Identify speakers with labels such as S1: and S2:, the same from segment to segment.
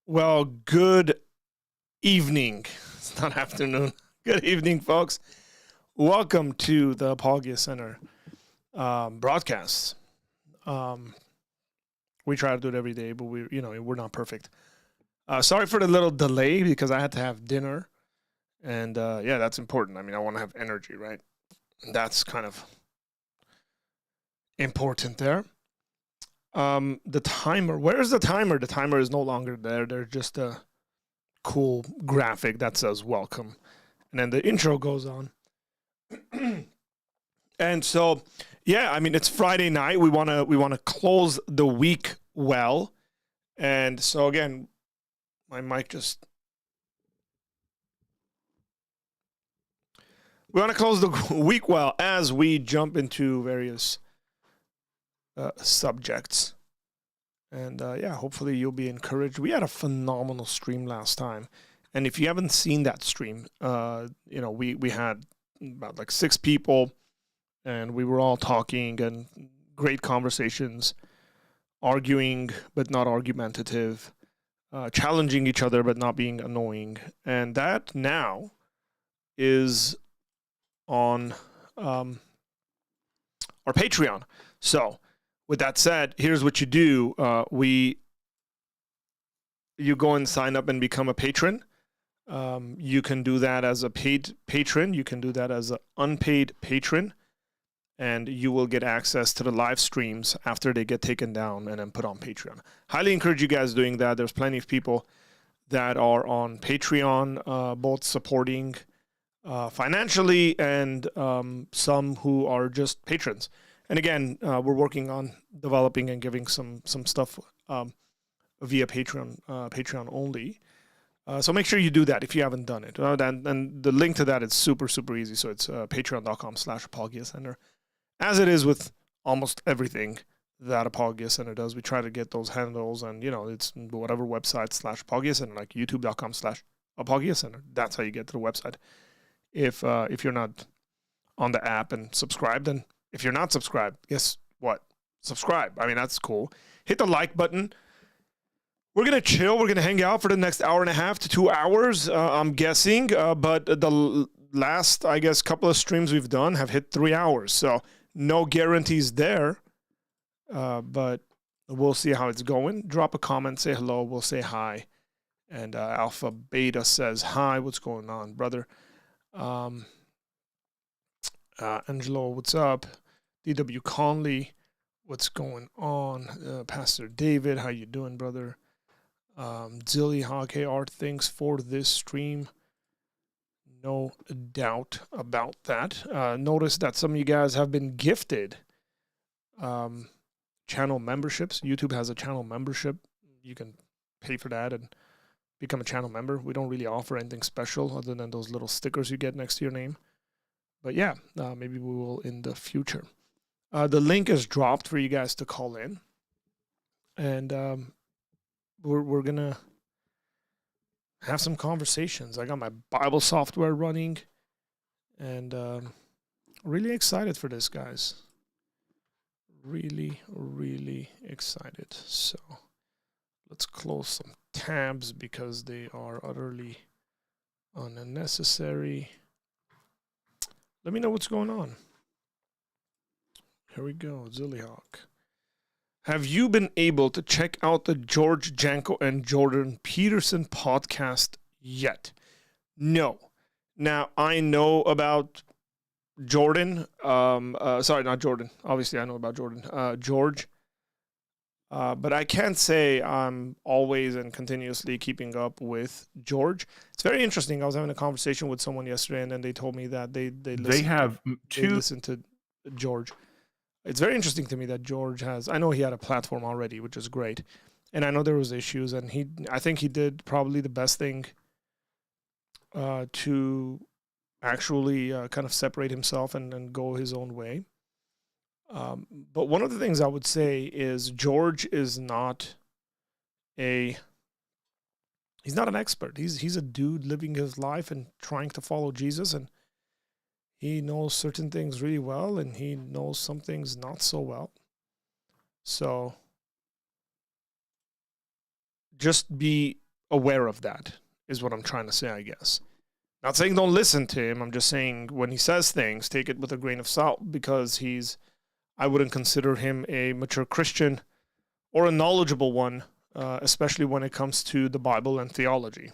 S1: Well, good evening. It's not afternoon. Good evening, folks. Welcome to the Apologia Center broadcasts. We try to do it every day, but we're not perfect. Sorry for the little delay because I had to have dinner, and that's important. I mean, I want to have energy, right? That's kind of important there. The timer. Where's the timer? The timer is no longer there. There's just a cool graphic that says welcome, and then the intro goes on. And so, yeah, I mean, it's Friday night. We wanna close the week well, and so again, my mic just. We want to close the week well as we jump into various subjects. And hopefully you'll be encouraged. We had a phenomenal stream last time. And if you haven't seen that stream, we had about like 6 people and we were all talking and great conversations, arguing but not argumentative, challenging each other but not being annoying. And that now is on our Patreon. So with that said, here's what you do. You go and sign up and become a patron. You can do that as a paid patron. You can do that as an unpaid patron. And you will get access to the live streams after they get taken down and then put on Patreon. Highly encourage you guys doing that. There's plenty of people that are on Patreon, both supporting financially and some who are just patrons. And again, we're working on developing and giving some stuff via Patreon only. So make sure you do that if you haven't done it. And the link to that is super, super easy. So it's patreon.com/Apologia Center. As it is with almost everything that Apologia Center does, we try to get those handles and, it's whatever website /Apologia Center, like youtube.com/Apologia Center. That's how you get to the website. If you're not on the app and subscribed, and if you're not subscribed, guess what? Subscribe. I mean, that's cool. Hit the like button. We're going to chill. We're going to hang out for the next hour and a half to 2 hours, I'm guessing. But the last, I guess, couple of streams we've done have hit 3 hours. So no guarantees there. But we'll see how it's going. Drop a comment. Say hello. We'll say hi. And Alpha Beta says, hi, what's going on, brother? Angelo, what's up? DW Conley, what's going on? Pastor David, how you doing, brother? Zilly Hockey Art, thanks for this stream. No doubt about that. Notice that some of you guys have been gifted channel memberships. YouTube has a channel membership. You can pay for that and become a channel member. We don't really offer anything special other than those little stickers you get next to your name. But yeah, maybe we will in the future. The link is dropped for you guys to call in. And we're going to have some conversations. I got my Bible software running. And really excited for this, guys. Really, really excited. So let's close some tabs because they are utterly unnecessary. Let me know what's going on. Here we go, Zillyhawk. Have you been able to check out the George Janko and Jordan Peterson podcast yet? No. Now, I know about Jordan. Sorry, not Jordan. Obviously, I know about Jordan. George. But I can't say I'm always and continuously keeping up with George. It's very interesting. I was having a conversation with someone yesterday, and then they told me that they listen to George. It's very interesting to me that George has. I know he had a platform already, which is great, and I know there was issues, and I think he did probably the best thing to actually kind of separate himself and go his own way. But one of the things I would say is George is not he's not an expert. He's a dude living his life and trying to follow Jesus, and he knows certain things really well, and he knows some things not so well. So just be aware of that, is what I'm trying to say, I guess. Not saying don't listen to him. I'm just saying when he says things, take it with a grain of salt, because I wouldn't consider him a mature Christian or a knowledgeable one, especially when it comes to the Bible and theology.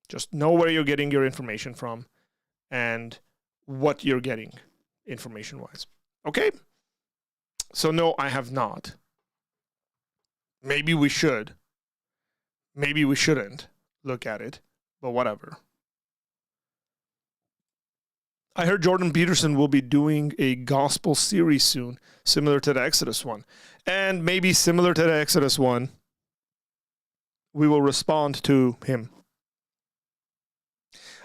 S1: Just know where you're getting your information from and what you're getting information-wise. Okay? So no, I have not. Maybe we should. Maybe we shouldn't look at it, but whatever. I heard Jordan Peterson will be doing a gospel series soon, similar to the Exodus one. And maybe similar to the Exodus one, we will respond to him.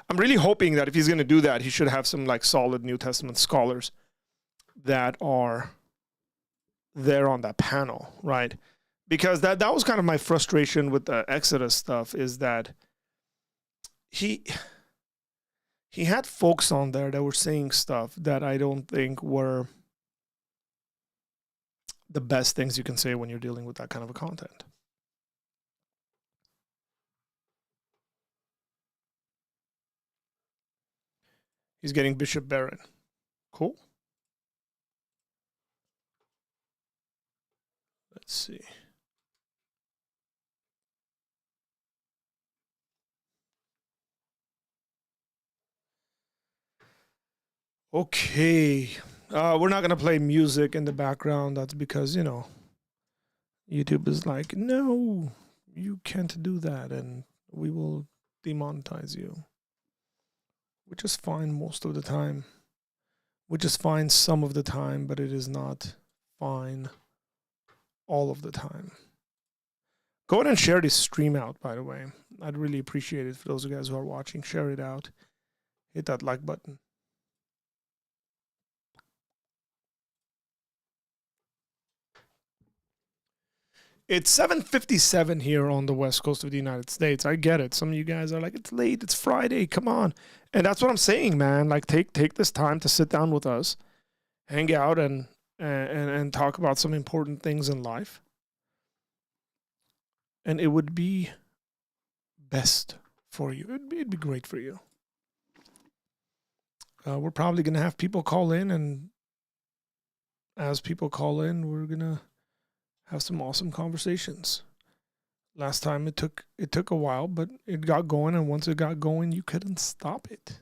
S1: I'm really hoping that if he's going to do that, he should have some like solid New Testament scholars that are there on that panel, right? Because that was kind of my frustration with the Exodus stuff, is that he had folks on there that were saying stuff that I don't think were the best things you can say when you're dealing with that kind of a content. He's getting Bishop Barron. Cool. Let's see. Okay. We're not going to play music in the background. That's because, YouTube is like, no, you can't do that, and we will demonetize you. Which is fine most of the time. Which is fine some of the time, but it is not fine all of the time. Go ahead and share this stream out, by the way. I'd really appreciate it for those of you guys who are watching. Share it out. Hit that like button. It's 7:57 here on the west coast of the United States. I get it. Some of you guys are like, it's late, it's Friday, come on. And that's what I'm saying, man. Like, take this time to sit down with us, hang out, and talk about some important things in life. And it would be best for you. It'd be great for you. We're probably going to have people call in, and as people call in, we're going to have some awesome conversations. Last time it took a while, but it got going, and once it got going, you couldn't stop it.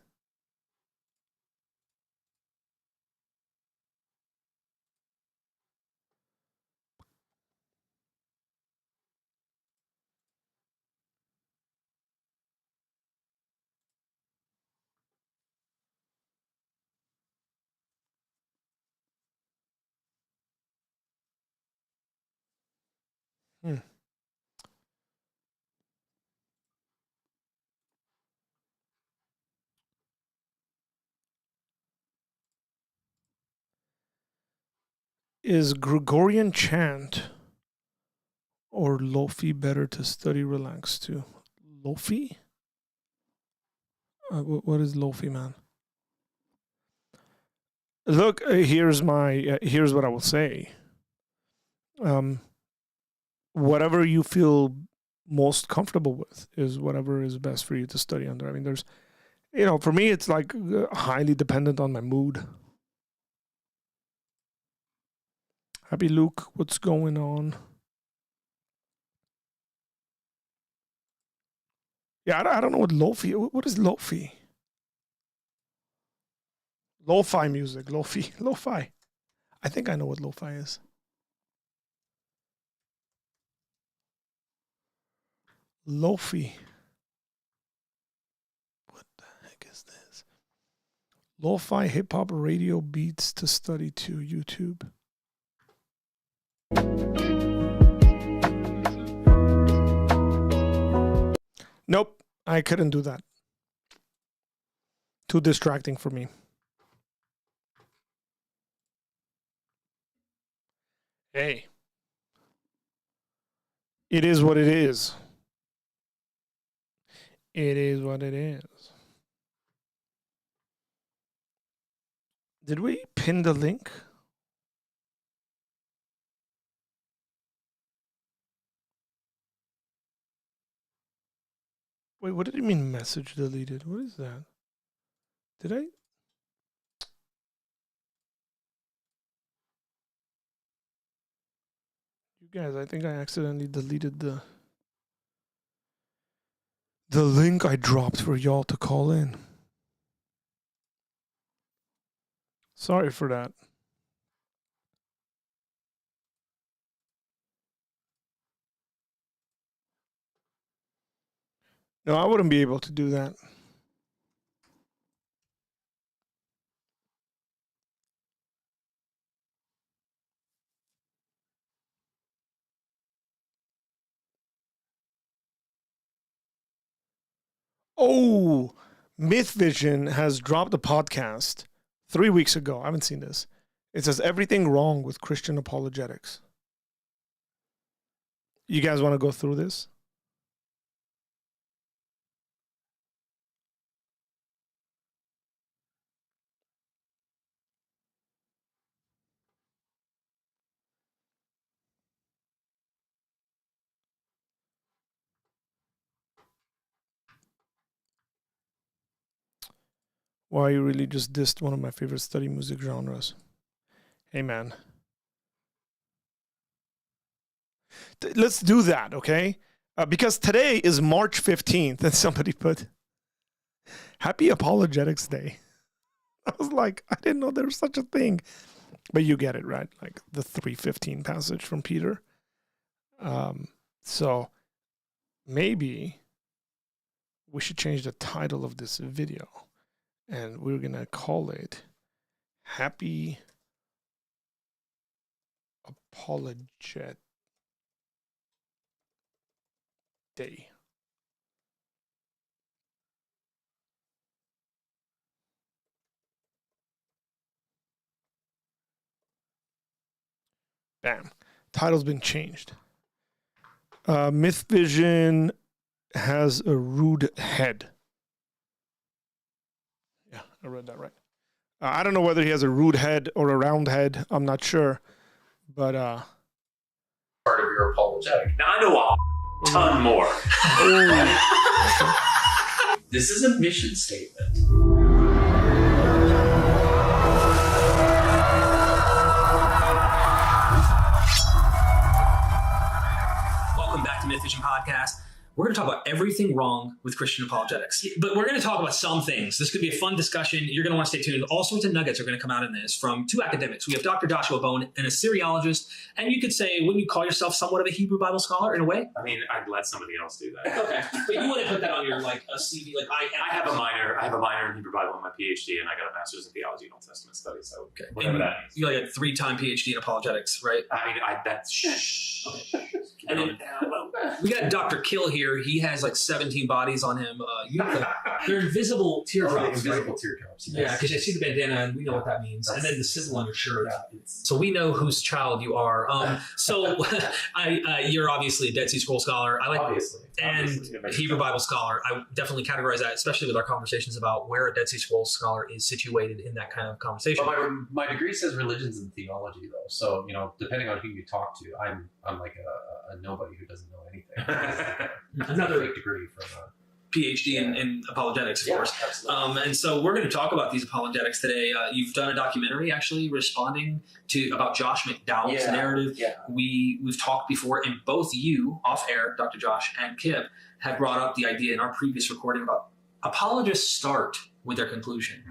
S1: Is Gregorian chant or Lofi better to study relax to? Lofi? What is Lofi, man? Look, here's what I will say. Whatever you feel most comfortable with is whatever is best for you to study under. I mean, there's, for me, it's like highly dependent on my mood. Happy Luke, what's going on? Yeah, I don't know what Lofi. What is Lofi? Lo-fi music, Lo-fi. I think I know what Lo-fi is. Lofi. What the heck is this? Lo-fi hip-hop radio beats to study to YouTube. Nope, I couldn't do that. Too distracting for me. Hey. It is what it is. It is what it is. Did we pin the link? Wait, what did you mean message deleted? What is that? Did I? You guys, I think I accidentally deleted the link I dropped for y'all to call in. Sorry for that. No, I wouldn't be able to do that. Oh, Myth Vision has dropped a podcast 3 weeks ago. I haven't seen this. It says everything wrong with Christian apologetics. You guys want to go through this? Why you really just dissed one of my favorite study music genres. Hey, man. Let's do that, okay? Because today is March 15th, and somebody put, Happy Apologetics Day. I was like, I didn't know there was such a thing. But you get it, right? Like the 3:15 passage from Peter. So maybe we should change the title of this video. And we're going to call it Happy Apologet Day. Bam. Title's been changed. Myth Vision has a rude head. Yeah, I read that right. I don't know whether he has a rude head or a round head. I'm not sure. But
S2: part of your apologetic. Now I know a ton more. This is a mission statement.
S3: Welcome back to Myth Vision Podcast. We're going to talk about everything wrong with Christian apologetics. But we're going to talk about some things. This could be a fun discussion. You're going to want to stay tuned. All sorts of nuggets are going to come out in this from two academics. We have Dr. Joshua Bone, an Assyriologist, and you could say, wouldn't you call yourself somewhat of a Hebrew Bible scholar in a way?
S2: I mean, I'd let somebody else do that.
S3: Okay. But you wouldn't put that on your, like, a CV. Like,
S2: I have a minor in Hebrew Bible and my PhD, and I got a master's in theology and Old Testament studies. So
S3: okay.
S2: Whatever that means.
S3: You like a 3-time PhD in apologetics, right?
S2: I mean, that's shh. Okay.
S3: And then we got Dr. Kill here. He has like 17 bodies on him. They're invisible teardrops.
S2: Invisible teardrops. Yes.
S3: Yeah, because I see the bandana and we know what that means. And then the symbol on your shirt.
S2: Yeah,
S3: so we know whose child you are. You're obviously a Dead Sea Scroll scholar. I like
S2: obviously.
S3: Hebrew Bible scholar. I would definitely categorize that, especially with our conversations about where a Dead Sea Scroll scholar is situated in that kind of conversation.
S2: But my degree says religions and theology, though. So, depending on who you talk to, I'm like a nobody who doesn't know anything.
S3: Another
S2: degree from
S3: PhD in apologetics, of course.
S2: Absolutely.
S3: And so we're going to talk about these apologetics today. You've done a documentary actually responding about Josh McDowell's narrative.
S2: Yeah.
S3: We've talked before, and both you, off air, Dr. Josh and Kip, have brought up the idea in our previous recording about apologists start with their conclusion.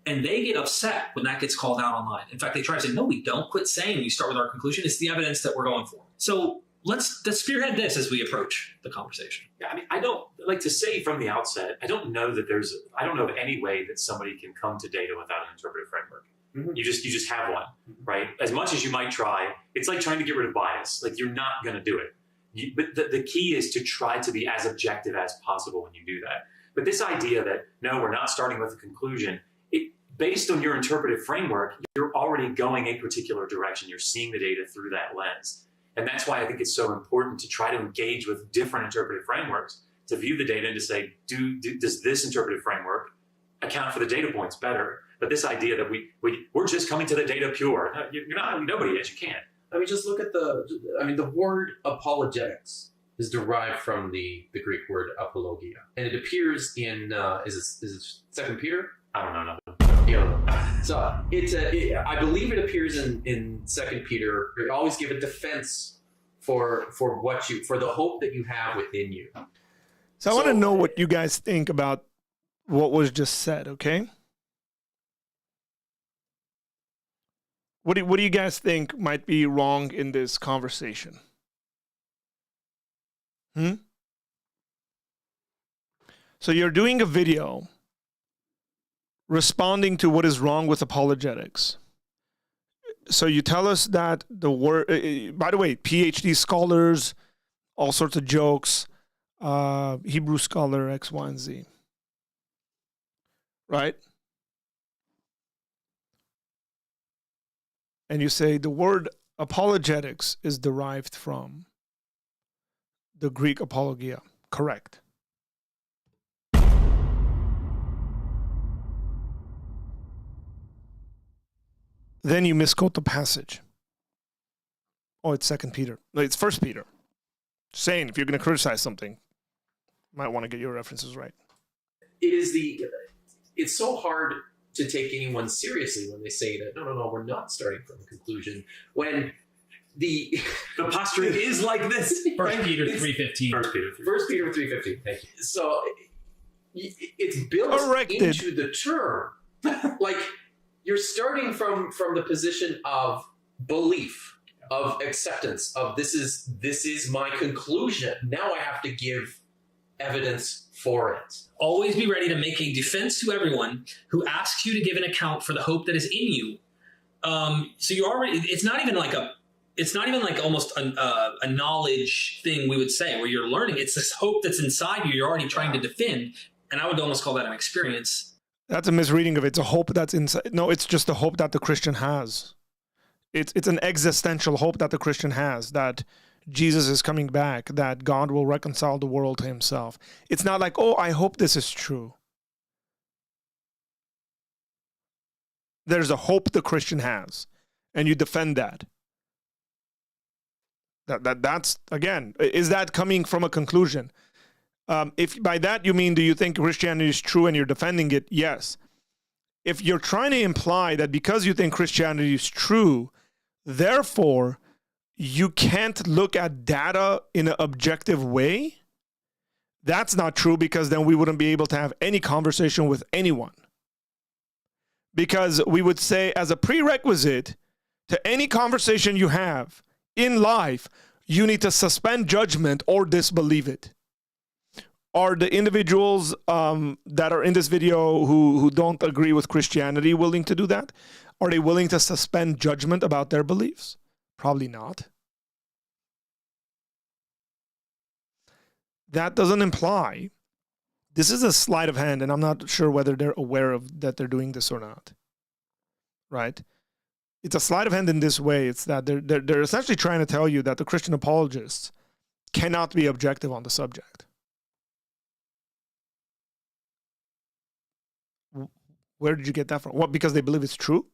S3: And they get upset when that gets called out online. In fact, they try to say, no, we don't. Quit saying we start with our conclusion. It's the evidence that we're going for. So let's spearhead this as we approach the conversation.
S4: Yeah, I mean, I don't like to say from the outset, I don't know of any way that somebody can come to data without an interpretive framework. Mm-hmm. You just have one, right? As much as you might try, it's like trying to get rid of bias. Like you're not going to do it. But the key is to try to be as objective as possible when you do that. But this idea that, no, we're not starting with a conclusion, based on your interpretive framework, you're already going a particular direction. You're seeing the data through that lens. And that's why I think it's so important to try to engage with different interpretive frameworks to view the data and to say, does this interpretive framework account for the data points better? But this idea that we're just coming to the data pure. No, you're not, nobody is, you can't.
S2: I mean, just look at the word apologetics is derived from the Greek word apologia, and it appears in is it 2 Peter?
S4: I don't know.
S2: Yeah. So I believe it appears in 2 Peter. You always give a defense for the hope that you have within you.
S1: So I want to know what you guys think about what was just said, okay? What do you guys think might be wrong in this conversation? So you're doing a video responding to what is wrong with apologetics. So you tell us that the word, by the way, PhD scholars, all sorts of jokes, Hebrew scholar X, Y, and Z. Right? And you say the word apologetics is derived from the Greek apologia. Correct. Then you misquote the passage. Oh, it's 2 Peter. No, it's 1 Peter. Saying if you're going to criticize something, you might want to get your references right.
S2: It's so hard to take anyone seriously when they say that, no, we're not starting from a conclusion. When the
S4: posturing is like this.
S3: 1 Peter 3:15.
S4: 1 Peter
S2: 3:15. Thank you. So it's built into the term. Like, you're starting from the position of belief, of acceptance, of this is my conclusion. Now I have to give evidence for it.
S3: Always be ready to make a defense to everyone who asks you to give an account for the hope that is in you. So you already, it's not even like almost a knowledge thing we would say where you're learning. It's this hope that's inside you. You're already trying to defend. And I would almost call that an experience.
S1: That's a misreading of it. It's a hope that's inside. No, it's just a hope that the Christian has. It's an existential hope that the Christian has, that Jesus is coming back, that God will reconcile the world to himself. It's not like, oh, I hope this is true. There's a hope the Christian has, and you defend that. That's, again, is that coming from a conclusion? If by that you mean, do you think Christianity is true and you're defending it? Yes. If you're trying to imply that because you think Christianity is true, therefore you can't look at data in an objective way, that's not true, because then we wouldn't be able to have any conversation with anyone. Because we would say, as a prerequisite to any conversation you have in life, you need to suspend judgment or disbelieve it. Are the individuals that are in this video who don't agree with Christianity willing to do that? Are they willing to suspend judgment about their beliefs? Probably not. That doesn't imply, this is a sleight of hand, and I'm not sure whether they're aware of that they're doing this or not. Right? It's a sleight of hand in this way. It's that they're essentially trying to tell you that the Christian apologists cannot be objective on the subject. Where did you get that from? What, because they believe it's true?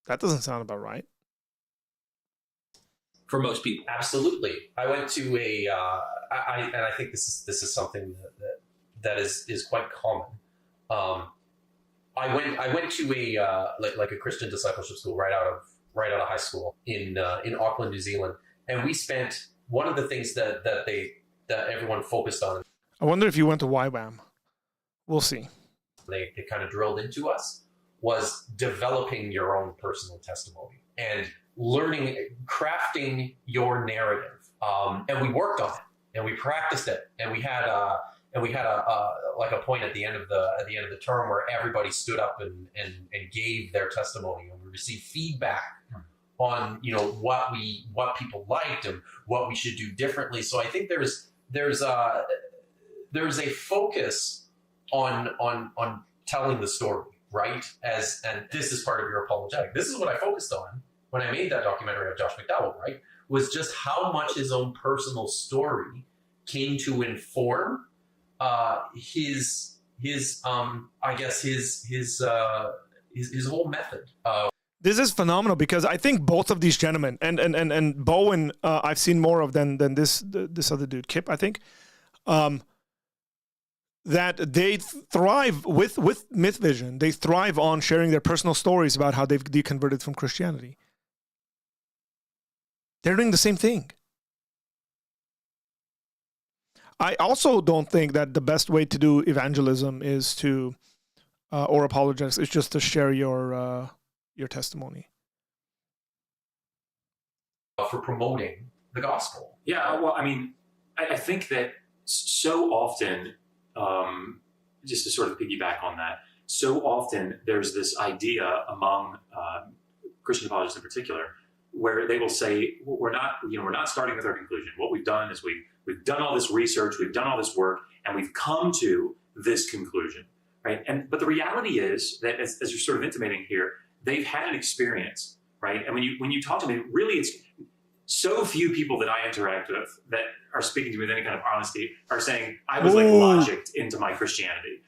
S1: That doesn't sound about right.
S3: For most people.
S2: Absolutely. I went to and I think this is something that is quite common. I went to a like a Christian discipleship school right out of high school in Auckland, New Zealand, and we spent, one of the things that everyone focused on.
S1: I wonder if you went to YWAM. We'll see.
S2: They kind of drilled into us was developing your own personal testimony and learning, crafting your narrative. And we worked on it and we practiced it, and we had a like a point at the end of the term where everybody stood up and gave their testimony, and we received feedback on what people liked and what we should do differently. So I think there's a focus on telling the story, right? And this is part of your apologetic. This is what I focused on when I made that documentary of Josh McDowell, right? Was just how much his own personal story came to inform his whole method.
S1: This is phenomenal because I think both of these gentlemen and Bowen, I've seen more of than this other dude, Kip, I think, that they thrive with Myth Vision. They thrive on sharing their personal stories about how they've deconverted from Christianity. They're doing the same thing. I also don't think that the best way to do evangelism is to, or apologetics, is just to share your testimony.
S2: For promoting the gospel.
S4: Yeah, well, I mean, I think that so often, just to sort of piggyback on that, so often there's this idea among Christian apologists in particular, where they will say, well, we're not starting with our conclusion. What we've done is we've done all this research, we've done all this work, and we've come to this conclusion, right? But the reality is that, as you're sort of intimating here, they've had an experience, right? And when you talk to them, really, it's so few people that I interact with that are speaking to me with any kind of honesty are saying, I was like logicked into my Christianity.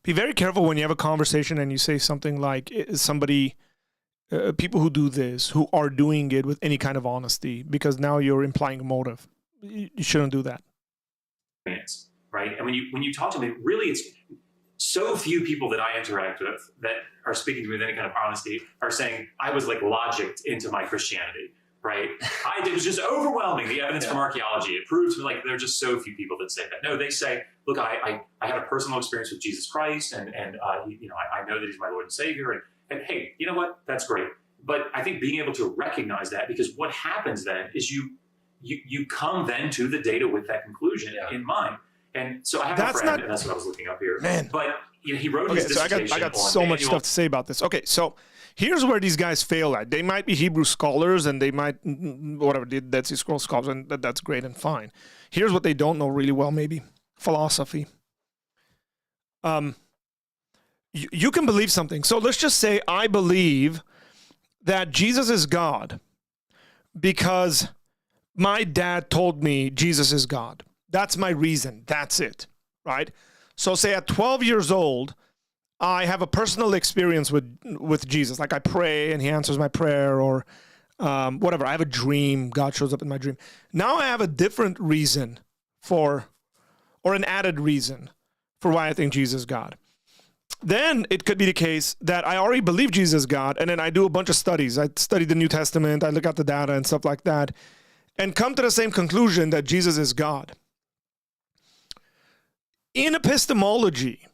S1: Be very careful when you have a conversation and you say something like people who do this, who are doing it with any kind of honesty, because now you're implying a motive. You shouldn't do that.
S4: Right? And when you talk to me, really, it's so few people that I interact with that are speaking to me with any kind of honesty are saying, I was like logicked into my Christianity, right? It was just overwhelming. The evidence from archaeology, it proves to me, like, there are just so few people that say that. No, they say, look, I had a personal experience with Jesus Christ, and I know that he's my Lord and Savior, and hey, you know what? That's great. But I think being able to recognize that, because what happens then is you come then to the data with that conclusion in mind. And so I have a friend, and that's what I was looking up here. Man. But he wrote his dissertation.
S1: So I got so much stuff to say about this. Okay, so here's where these guys fail at. They might be Hebrew scholars, and they might, whatever, Dead Sea Scrolls scholars, and that's great and fine. Here's what they don't know really well, maybe. Philosophy. You can believe something. So let's just say I believe that Jesus is God because my dad told me Jesus is God. That's my reason. That's it, right? So say at 12 years old, I have a personal experience with Jesus. Like I pray and he answers my prayer, or whatever. I have a dream. God shows up in my dream. Now I have a different reason or an added reason for why I think Jesus is God. Then it could be the case that I already believe Jesus is God, and then I do a bunch of studies. I study the New Testament. I look at the data and stuff like that, and come to the same conclusion that Jesus is God. In epistemology,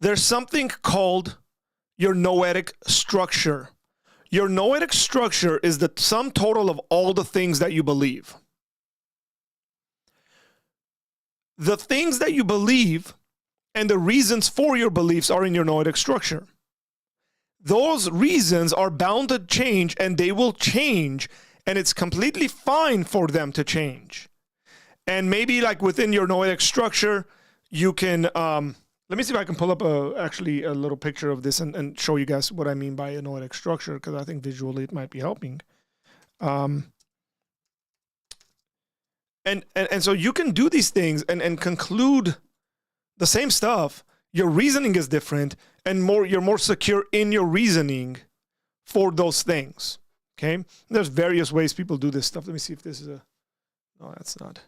S1: there's something called your noetic structure. Your noetic structure is the sum total of all the things that you believe. The things that you believe and the reasons for your beliefs are in your noetic structure. Those reasons are bound to change, and they will change, and it's completely fine for them to change. And maybe like within your noetic structure, you can, let me see if I can pull up actually a little picture of this and show you guys what I mean by a noetic structure, because I think visually it might be helping. And so you can do these things and conclude the same stuff. Your reasoning is different, and you're more secure in your reasoning for those things. Okay? There's various ways people do this stuff. Let me see if this is no, that's not.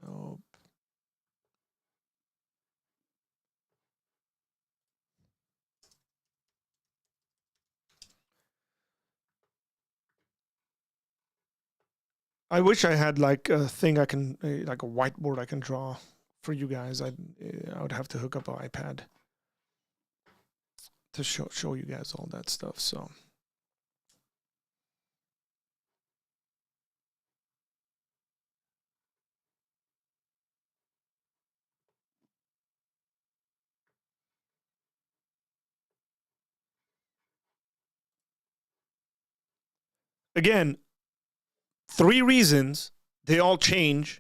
S1: Nope. I wish I had like a thing like a whiteboard I can draw for you guys. I would have to hook up an iPad to show you guys all that stuff. So. Again, 3 reasons, they all change.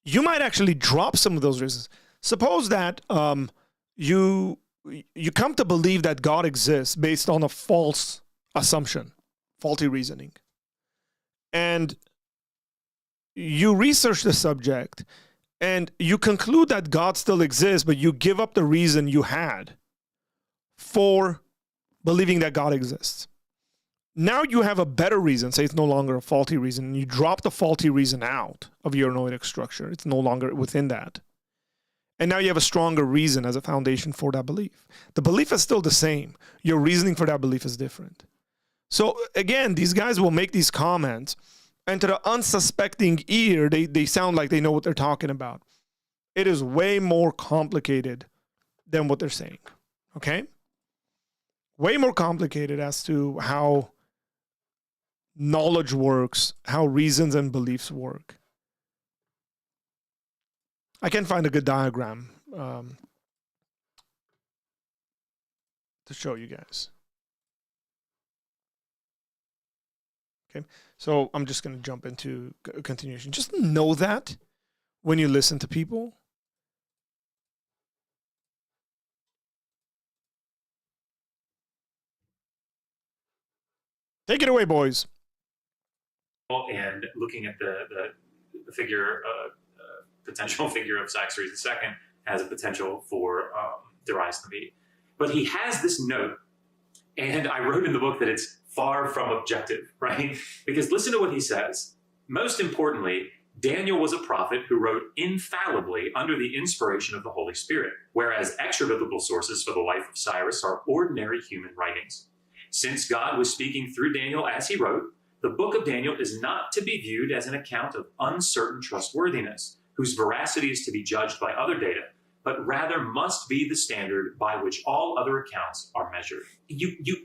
S1: You might actually drop some of those reasons. Suppose that you come to believe that God exists based on a false assumption, faulty reasoning. And you research the subject, And you conclude that God still exists, but you give up the reason you had for believing that God exists. Now you have a better reason, say it's no longer a faulty reason, and you drop the faulty reason out of your noetic structure. It's no longer within that. And now you have a stronger reason as a foundation for that belief. The belief is still the same. Your reasoning for that belief is different. So again, these guys will make these comments, and to the unsuspecting ear, they sound like they know what they're talking about. It is way more complicated than what they're saying, okay? Way more complicated as to how knowledge works, how reasons and beliefs work. I can find a good diagram to show you guys. Okay, so I'm just going to jump into a continuation. Just know that when you listen to people. Take it away, boys.
S4: And looking at the figure, potential figure of Saxeres II as a potential for Darius the Mede. But he has this note, and I wrote in the book that it's far from objective, right? Because listen to what he says. Most importantly, Daniel was a prophet who wrote infallibly under the inspiration of the Holy Spirit, whereas extra-biblical sources for the life of Cyrus are ordinary human writings. Since God was speaking through Daniel as he wrote, the book of Daniel is not to be viewed as an account of uncertain trustworthiness, whose veracity is to be judged by other data, but rather must be the standard by which all other accounts are measured.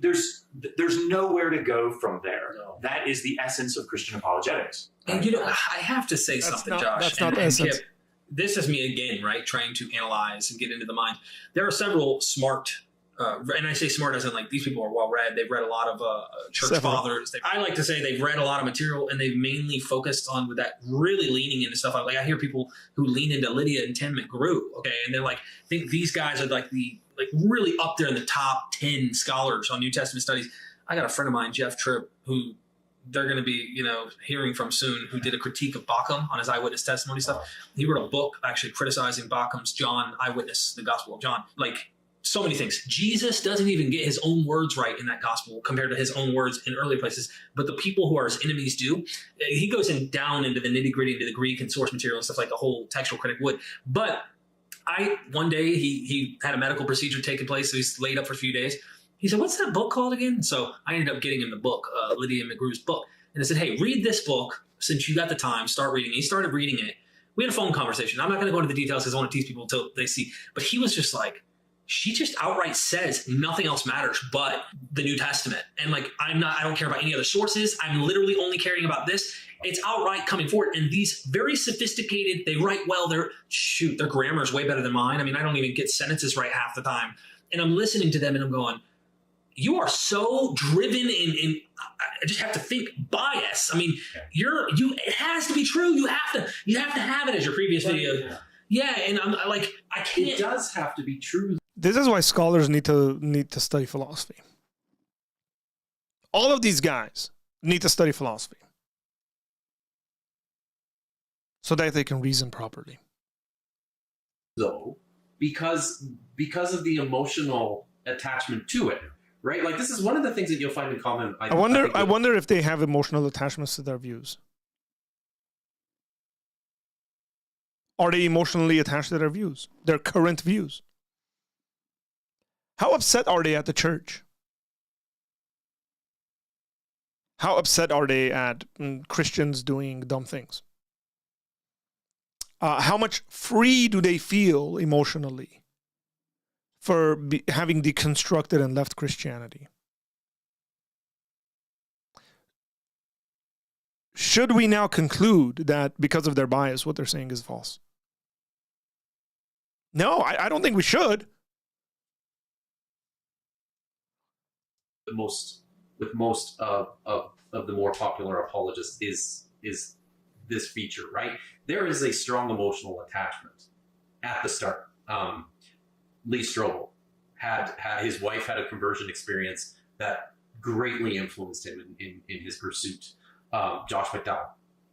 S4: There's nowhere to go from there. No. That is the essence of Christian apologetics.
S3: And I have to say something, Josh.
S1: That's not the essence.
S3: Kip, this is me again, right? Trying to analyze and get into the mind. There are several smart, and I say smart as in like these people are well read. They've read a lot of church fathers. I like to say they've read a lot of material, and they've mainly focused on with that really leaning into stuff. Like I hear people who lean into Lydia and Tim McGrew, okay, and they're like, I think these guys are like really up there in the top 10 scholars on New Testament studies. I got a friend of mine, Jeff Tripp, who they're going to be, hearing from soon, who did a critique of Bauckham on his eyewitness testimony stuff. He wrote a book actually criticizing Bauckham's John eyewitness, the Gospel of John. Like so many things. Jesus doesn't even get his own words right in that gospel compared to his own words in early places, but the people who are his enemies do. He goes down into the nitty gritty, into the Greek and source material and stuff like the whole textual critic would. But one day he had a medical procedure taking place, so he's laid up for a few days. He said, "What's that book called again?" So I ended up getting him the book, Lydia McGrew's book. And I said, "Hey, read this book since you got the time. Start reading it." He started reading it. We had a phone conversation. I'm not going to go into the details because I want to tease people until they see. But he was just like, she just outright says nothing else matters but the New Testament. And like, I don't care about any other sources. I'm literally only caring about this. It's outright coming forward. And these very sophisticated, they write well. Their grammar is way better than mine. I mean, I don't even get sentences right half the time. And I'm listening to them and I'm going, you are so driven in I just have to think bias. I mean, it has to be true. You have to have it as your previous video. Yeah. And I'm like, I can't.
S2: It does have to be true.
S1: This is why scholars need to study philosophy. All of these guys need to study philosophy so that they can reason properly.
S2: Though, because of the emotional attachment to it, right? Like this is one of the things that you'll find in common.
S1: I wonder if they have emotional attachments to their views. Are they emotionally attached to their views, their current views? How upset are they at the church? How upset are they at Christians doing dumb things? How much free do they feel emotionally for having deconstructed and left Christianity? Should we now conclude that because of their bias, what they're saying is false? No, I don't think we should.
S2: With most of the more popular apologists is this feature, right? There is a strong emotional attachment at the start. Lee Strobel had his wife had a conversion experience that greatly influenced him in his pursuit. Josh McDowell,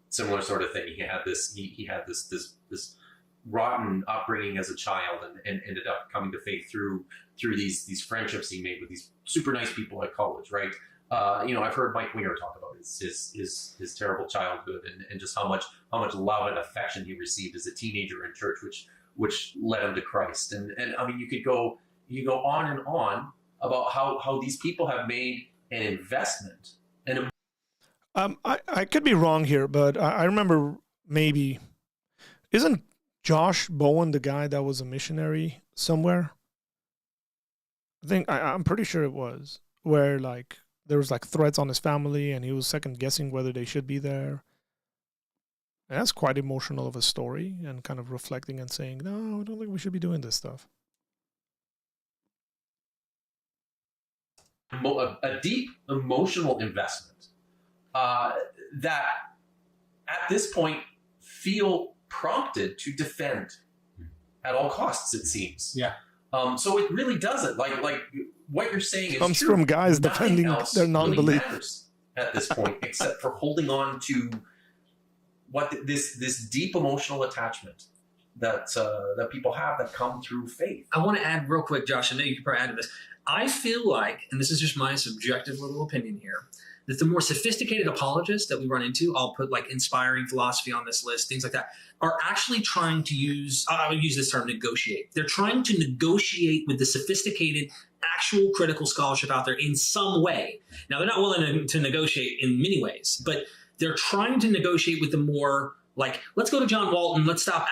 S2: similar sort of thing. He had this rotten upbringing as a child and ended up coming to faith through these friendships he made with these super nice people at college, right? I've heard Mike Winger talk about his terrible childhood and just how much love and affection he received as a teenager in church, which led him to Christ. And I mean, you go on and on about how these people have made an investment. And
S1: I could be wrong here, but I remember maybe, isn't Josh Bowen the guy that was a missionary somewhere? I'm pretty sure it was, where like there was like threats on his family and he was second guessing whether they should be there. And that's quite emotional of a story, and kind of reflecting and saying, no, I don't think we should be doing this stuff.
S2: a deep emotional investment that at this point feel prompted to defend at all costs, it seems.
S3: Yeah.
S2: So it really doesn't, like what you're saying is
S1: comes
S2: true.
S1: from guys
S2: Nothing
S1: defending
S2: else
S1: their
S2: really
S1: non-belief
S2: matters at this point, except for holding on to what this deep emotional attachment that people have that come through faith.
S3: I want to add real quick, Josh, I know you can probably add to this. I feel like, and this is just my subjective little opinion here, that the more sophisticated apologists that we run into, I'll put like inspiring philosophy on this list, things like that, are actually trying to use, I would use this term, negotiate. They're trying to negotiate with the sophisticated, actual critical scholarship out there in some way. Now, they're not willing to negotiate in many ways, but they're trying to negotiate with the more like, let's go to John Walton, let's stop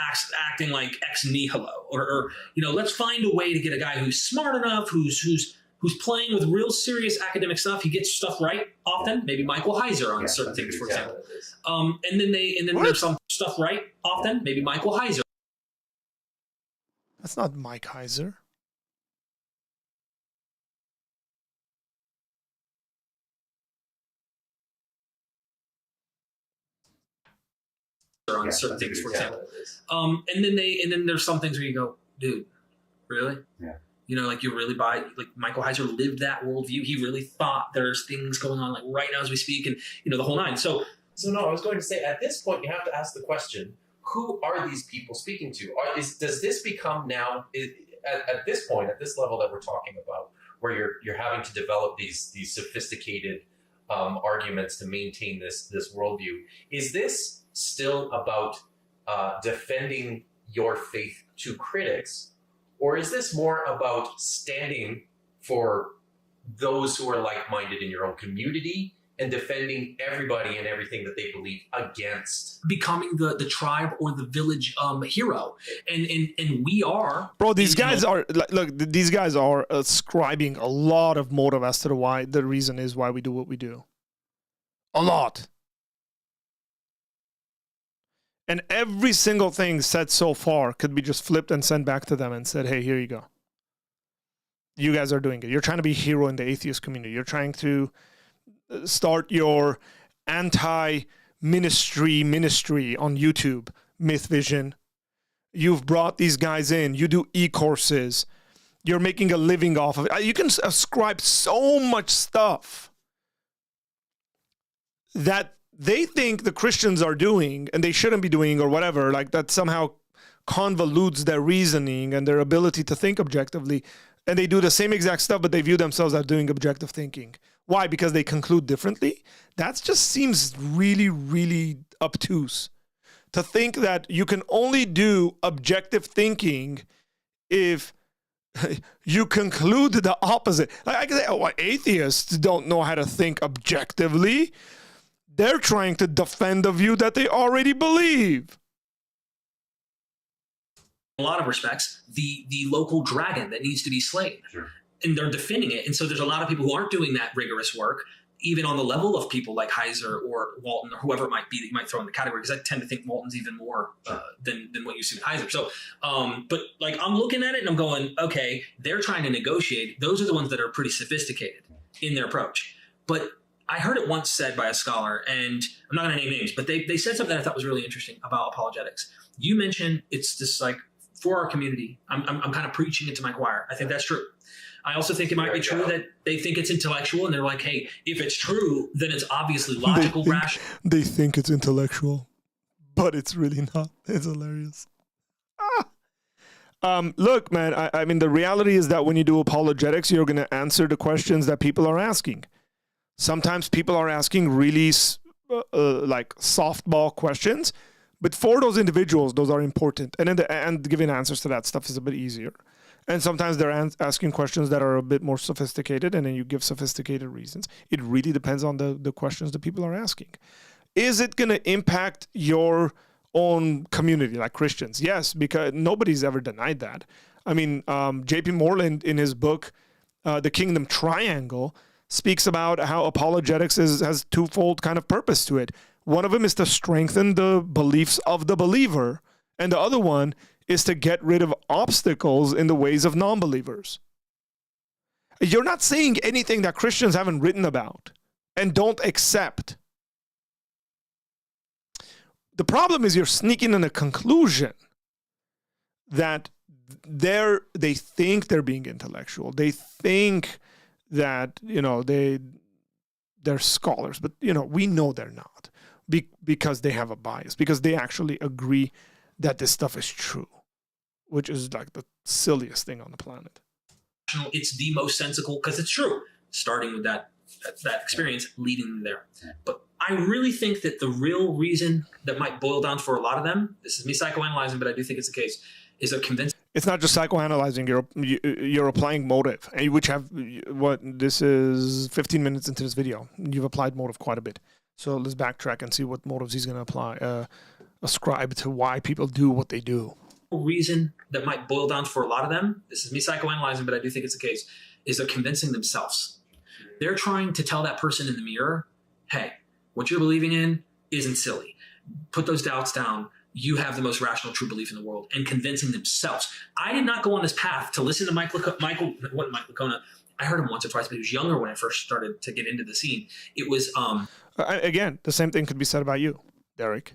S3: acting like ex nihilo, or let's find a way to get a guy who's smart enough, who's playing with real serious academic stuff. He gets stuff right often. Maybe Michael Heiser on certain things, for example. And then there's some stuff right often. Maybe Michael Heiser.
S1: That's not Mike Heiser.
S3: On certain things, for example. And then there's some things where you go, dude, really?
S4: Yeah.
S3: Like you really buy, like Michael Heiser lived that worldview. He really thought there's things going on like right now as we speak, and the whole nine. So
S2: no, I was going to say, at this point, you have to ask the question: who are these people speaking to? Does this become now at this point, at this level that we're talking about, where you're having to develop these sophisticated arguments to maintain this worldview? Is this still about defending your faith to critics, or is this more about standing for those who are like-minded in your own community and defending everybody and everything that they believe against
S3: becoming the tribe or the village hero? And we are,
S1: bro. These guys are these guys are ascribing a lot of motive as to the reason is why we do what we do. A lot. And every single thing said so far could be just flipped and sent back to them and said, hey, here you go. You guys are doing it. You're trying to be a hero in the atheist community. You're trying to start your anti-ministry on YouTube, Myth Vision. You've brought these guys in. You do e-courses. You're making a living off of it. You can ascribe so much stuff that they think the Christians are doing and they shouldn't be doing, or whatever, like that somehow convolutes their reasoning and their ability to think objectively. And they do the same exact stuff, but they view themselves as doing objective thinking. Why? Because they conclude differently? That just seems really, really obtuse. To think that you can only do objective thinking if you conclude the opposite. Like I can say, atheists don't know how to think objectively. They're trying to defend a view that they already believe.
S3: In a lot of respects, the local dragon that needs to be slain.
S4: Sure.
S3: And they're defending it. And so there's a lot of people who aren't doing that rigorous work, even on the level of people like Heiser or Walton or whoever it might be that you might throw in the category, because I tend to think Walton's even more than what you see with Heiser. So, but like I'm looking at it and I'm going, okay, they're trying to negotiate. Those are the ones that are pretty sophisticated in their approach. But I heard it once said by a scholar, and I'm not going to name names, but they said something I thought was really interesting about apologetics. You mentioned it's just like for our community. I'm kind of preaching it to my choir. I think that's true. I also think it might be true that they think it's intellectual, and they're like, hey, if it's true, then it's obviously logical, rational.
S1: They think it's intellectual, but it's really not. It's hilarious. Look, man, I mean, the reality is that when you do apologetics, you're going to answer the questions that people are asking. Sometimes people are asking really like softball questions, but for those individuals, those are important. And in the end, giving answers to that stuff is a bit easier. And sometimes they're asking questions that are a bit more sophisticated, and then you give sophisticated reasons. It really depends on the questions that people are asking. Is it going to impact your own community, like Christians? Yes, because nobody's ever denied that. I mean, J.P. Moreland, in his book, The Kingdom Triangle, speaks about how apologetics has twofold kind of purpose to it. One of them is to strengthen the beliefs of the believer, and the other one is to get rid of obstacles in the ways of non-believers. You're not saying anything that Christians haven't written about and don't accept. The problem is you're sneaking in a conclusion that they think they're being intellectual. They think that, they're scholars, but, we know they're not because they have a bias, because they actually agree that this stuff is true, which is like the silliest thing on the planet.
S3: It's the most sensical because it's true, starting with that experience leading them there. But I really think that the real reason that might boil down for a lot of them, this is me psychoanalyzing, but I do think it's the case, is a convincing.
S1: It's not just psychoanalyzing, you're applying motive, which this is 15 minutes into this video. You've applied motive quite a bit. So let's backtrack and see what motives he's going to ascribe to why people do what they do.
S3: Reason that might boil down for a lot of them, this is me psychoanalyzing, but I do think it's the case, is they're convincing themselves. They're trying to tell that person in the mirror, hey, what you're believing in isn't silly. Put those doubts down. You have the most rational, true belief in the world, and convincing themselves. I did not go on this path to listen to Michael Licona. I heard him once or twice, but he was younger when I first started to get into the scene. It was
S1: again, the same thing could be said about you, Derek.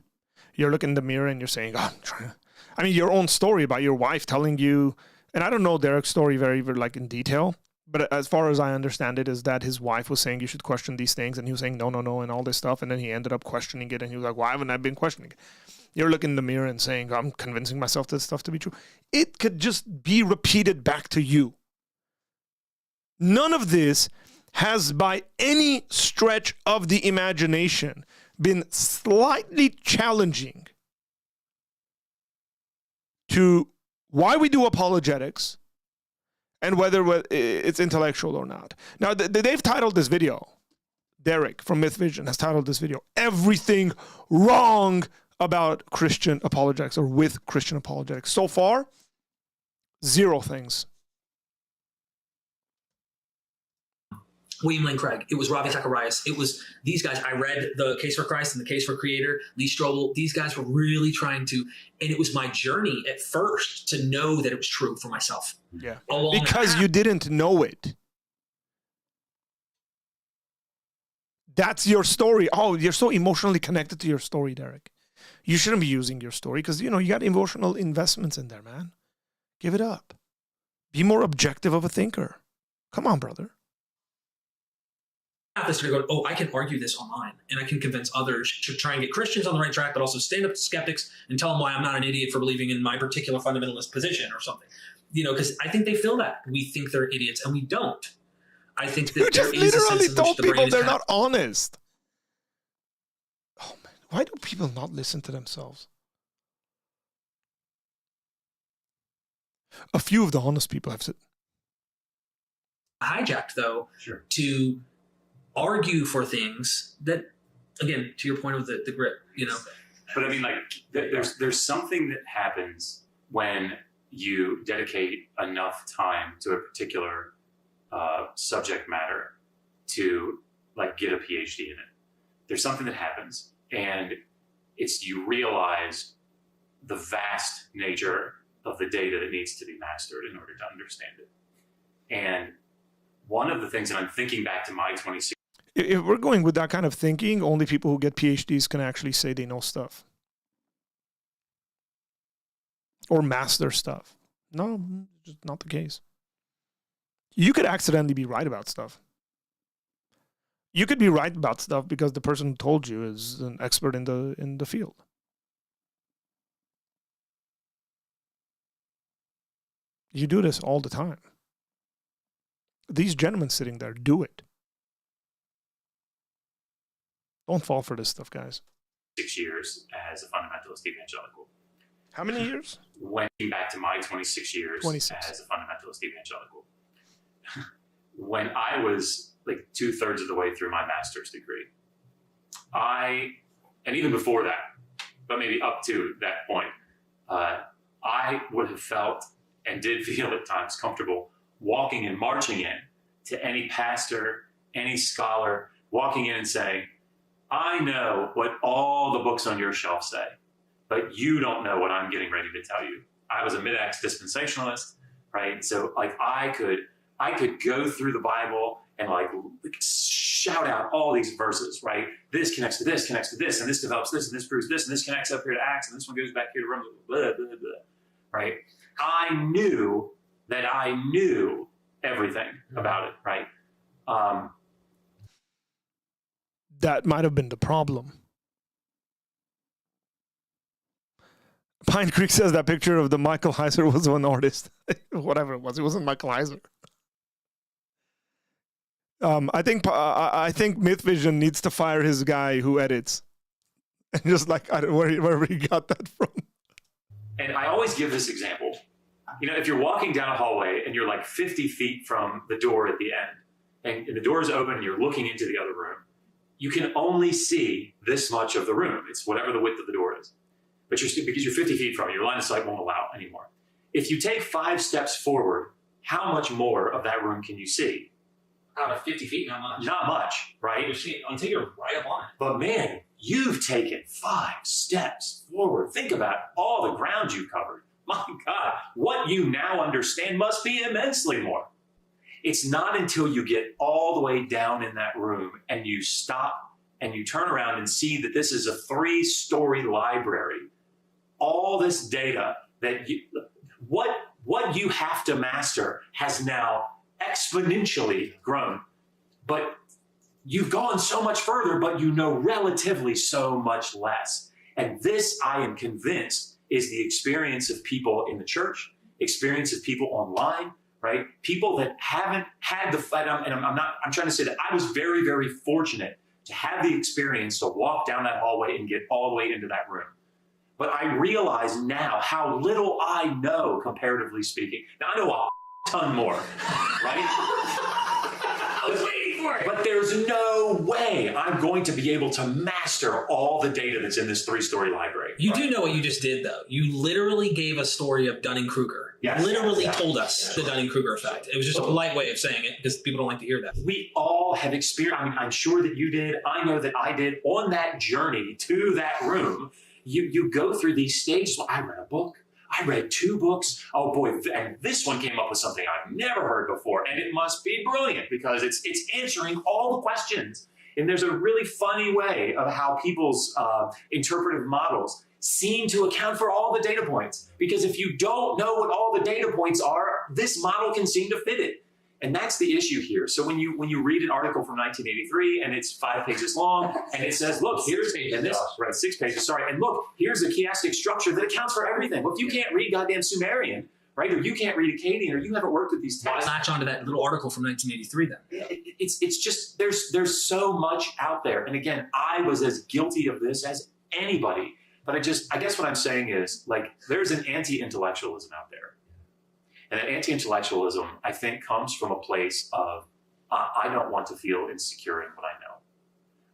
S1: You're looking in the mirror and you're saying, "Oh, I'm trying to." I mean, your own story about your wife telling you, and I don't know Derek's story very, very like in detail, but as far as I understand it, is that his wife was saying you should question these things, and he was saying no, and all this stuff, and then he ended up questioning it, and he was like, why haven't I been questioning it? You're looking in the mirror and saying, I'm convincing myself this stuff to be true. It could just be repeated back to you. None of this has, by any stretch of the imagination, been slightly challenging to why we do apologetics and whether it's intellectual or not. Now, they've titled this video, Derek from Myth Vision has titled this video, Everything Wrong About Christian Apologetics, or with Christian Apologetics. So far, 0 things.
S3: William Lane Craig. It was Ravi Zacharias. It was these guys. I read The Case for Christ and The Case for Creator, Lee Strobel. These guys were really trying to, and it was my journey at first to know that it was true for myself.
S1: Yeah. Because you didn't know it. That's your story. Oh, you're so emotionally connected to your story, Derek. You shouldn't be using your story because, you got emotional investments in there, man. Give it up. Be more objective of a thinker. Come on, brother.
S3: This to go, oh, I can argue this online and I can convince others to try and get Christians on the right track, but also stand up to skeptics and tell them why I'm not an idiot for believing in my particular fundamentalist position or something. Because I think they feel that. We think they're idiots and we don't. I think that
S1: you just literally told people they're not honest. Oh, man. Why do people not listen to themselves? A few of the honest people have said.
S3: Hijacked, though,
S4: Sure.
S3: to argue for things that, again, to your point of the grip,
S4: But I mean, like, there's something that happens when you dedicate enough time to a particular subject matter to, like, get a PhD in it. There's something that happens, and it's you realize the vast nature of the data that needs to be mastered in order to understand it. And one of the things that I'm thinking back to my 26.
S1: If we're going with that kind of thinking, only people who get PhDs can actually say they know stuff. Or master stuff. No, just not the case. You could accidentally be right about stuff. You could be right about stuff because the person who told you is an expert in the field. You do this all the time. These gentlemen sitting there do it. Don't fall for this stuff, guys.
S4: 6 years as a fundamentalist evangelical.
S1: How many years?
S4: When back to my 26 years
S1: 26.
S4: as a fundamentalist evangelical. When I was like 2/3 of the way through my master's degree, and even before that, but maybe up to that point, I would have felt and did feel at times comfortable walking and marching in to any pastor, any scholar, walking in and saying, I know what all the books on your shelf say, but you don't know what I'm getting ready to tell you. I was a mid-Acts dispensationalist, right? So like I could go through the Bible and like shout out all these verses, right? This connects to this, and this develops this, and this proves this, and this connects up here to Acts, and this one goes back here to Romans, blah, blah, blah, right? I knew that I knew everything about it, right?
S1: That might have been the problem. Pine Creek says that picture of the Michael Heiser was one artist. Whatever it wasn't Michael Heiser. I think Myth Vision needs to fire his guy who edits. And just like wherever he got that from.
S4: And I always give this example. You know, if you're walking down a hallway and you're like 50 feet from the door at the end, and the door is open and you're looking into the other room, you can only see this much of the room. It's whatever the width of the door is. But because you're 50 feet from it, your line of sight won't allow anymore. If you take 5 steps forward, how much more of that room can you see?
S3: Out of 50 feet, not much.
S4: Not much, right?
S3: Until you're right up on it.
S4: But man, you've taken 5 steps forward. Think about all the ground you covered. My God, what you now understand must be immensely more. It's not until you get all the way down in that room and you stop and you turn around and see that this is a 3-story library. All this data that what you have to master has now exponentially grown. But you've gone so much further, but you know relatively so much less. And this, I am convinced, is the experience of people in the church, experience of people online, right? People that haven't had I'm trying to say that I was very, very fortunate to have the experience to walk down that hallway and get all the way into that room. But I realize now how little I know, comparatively speaking. Now, I know a ton more, right?
S3: I was waiting for it.
S4: But there's no way I'm going to be able to master all the data that's in this 3-story library.
S3: You do know what you just did, though. You literally gave a story of Dunning-Kruger.
S4: Yes.
S3: Literally told us the Dunning-Kruger effect. It was just a polite way of saying it because people don't like to hear that.
S4: We all have experienced, I mean, I'm sure that you did. I know that I did. On that journey to that room, you go through these stages. Well, I read a book. I read 2 books. Oh boy, and this one came up with something I've never heard before, and it must be brilliant because it's answering all the questions. And there's a really funny way of how people's interpretive models seem to account for all the data points. Because if you don't know what all the data points are, this model can seem to fit it. And that's the issue here. So when you read an article from 1983 and it's 5 pages long and it says, look, here's 6 pages, sorry, and look, here's a chiastic structure that accounts for everything. Well, if you can't read goddamn Sumerian, right, or you can't read Akkadian, or you haven't worked with these texts,
S3: latch onto that little article from 1983 then.
S4: It's just there's so much out there. And again, I was as guilty of this as anybody. But I guess what I'm saying is, like, there's an anti-intellectualism out there. And that anti-intellectualism, I think, comes from a place of, I don't want to feel insecure in what I know.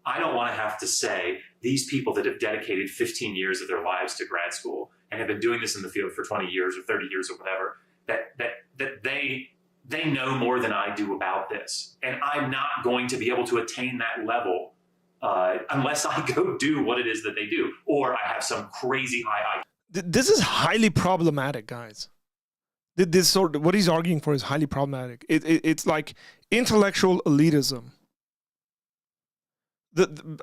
S4: I don't want to have to say, these people that have dedicated 15 years of their lives to grad school and have been doing this in the field for 20 years or 30 years or whatever, that they know more than I do about this. And I'm not going to be able to attain that level unless I go do what it is that they do, or I have some crazy high IQ.
S1: This is highly problematic, guys. This sort of, what he's arguing for is highly problematic. It's like intellectual elitism.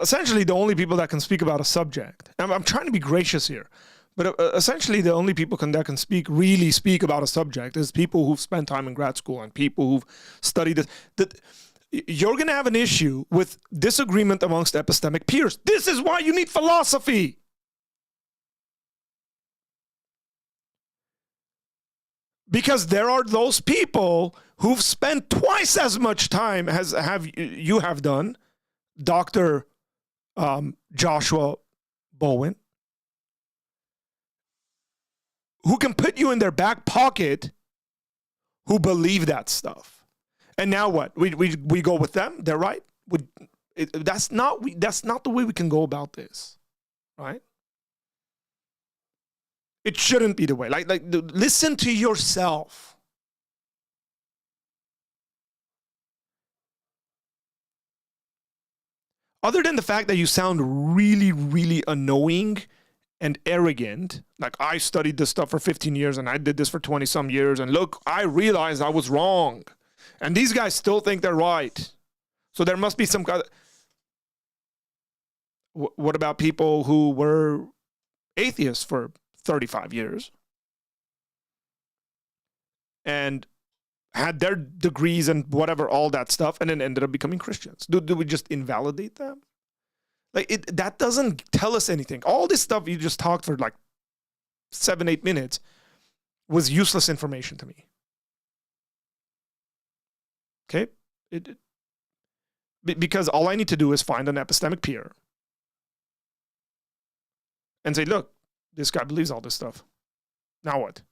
S1: Essentially, the only people that can speak about a subject. I'm trying to be gracious here, but essentially, the only people that can really speak about a subject is people who've spent time in grad school and people who've studied it. You're going to have an issue with disagreement amongst epistemic peers. This is why you need philosophy. Because there are those people who've spent twice as much time as you have done, Dr. Joshua Bowen, who can put you in their back pocket, who believe that stuff. And now what? We go with them? They're right? That's not the way we can go about this, right? It shouldn't be the way. Like listen to yourself. Other than the fact that you sound really, really annoying and arrogant, like I studied this stuff for 15 years and I did this for 20 some years, and look, I realized I was wrong. And these guys still think they're right. So there must be some kind of... What about people who were atheists for 35 years and had their degrees and whatever, all that stuff, and then ended up becoming Christians? Do we just invalidate them? Like that doesn't tell us anything. All this stuff you just talked for like 7-8 minutes was useless information to me. Okay? Because all I need to do is find an epistemic peer and say, look, this guy believes all this stuff. Now what?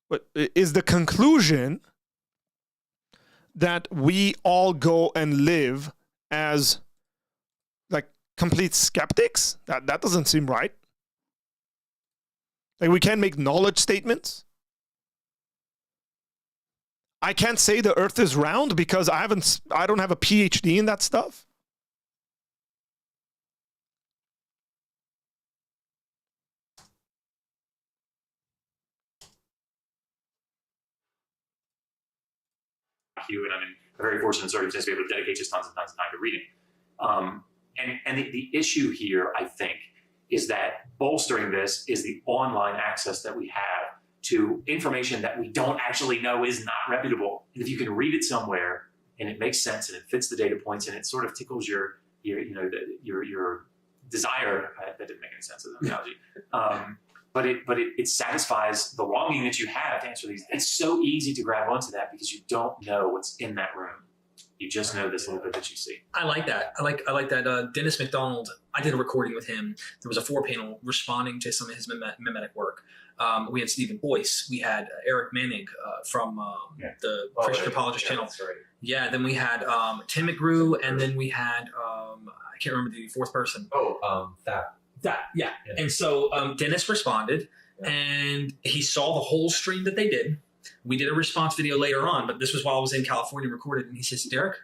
S1: But is the conclusion that we all go and live as like complete skeptics? That doesn't seem right. Like we can't make knowledge statements. I can't say the earth is round because I don't have a PhD in that stuff.
S4: And I'm in a very fortunate circumstance to be able to dedicate just tons and tons of time to reading. And the issue here, I think, is that bolstering this is the online access that we have to information that we don't actually know is not reputable. And if you can read it somewhere and it makes sense and it fits the data points and it sort of tickles your desire, that didn't make any sense as an analogy. But it satisfies the longing that you have to answer these. It's so easy to grab onto that because you don't know what's in that room. You just know this little bit that you see.
S3: I like that. I like that. Dennis McDonald, I did a recording with him. There was a 4-panel responding to some of his mimetic work. We had Stephen Boyce. We had Eric Manning from the Christian Apologist channel.
S2: That's right.
S3: Yeah, then we had Tim McGrew, and then we had, I can't remember the fourth person. Yeah. And so Dennis responded, and he saw the whole stream that they did. We did a response video later on, but this was while I was in California recorded. And he says, Derek,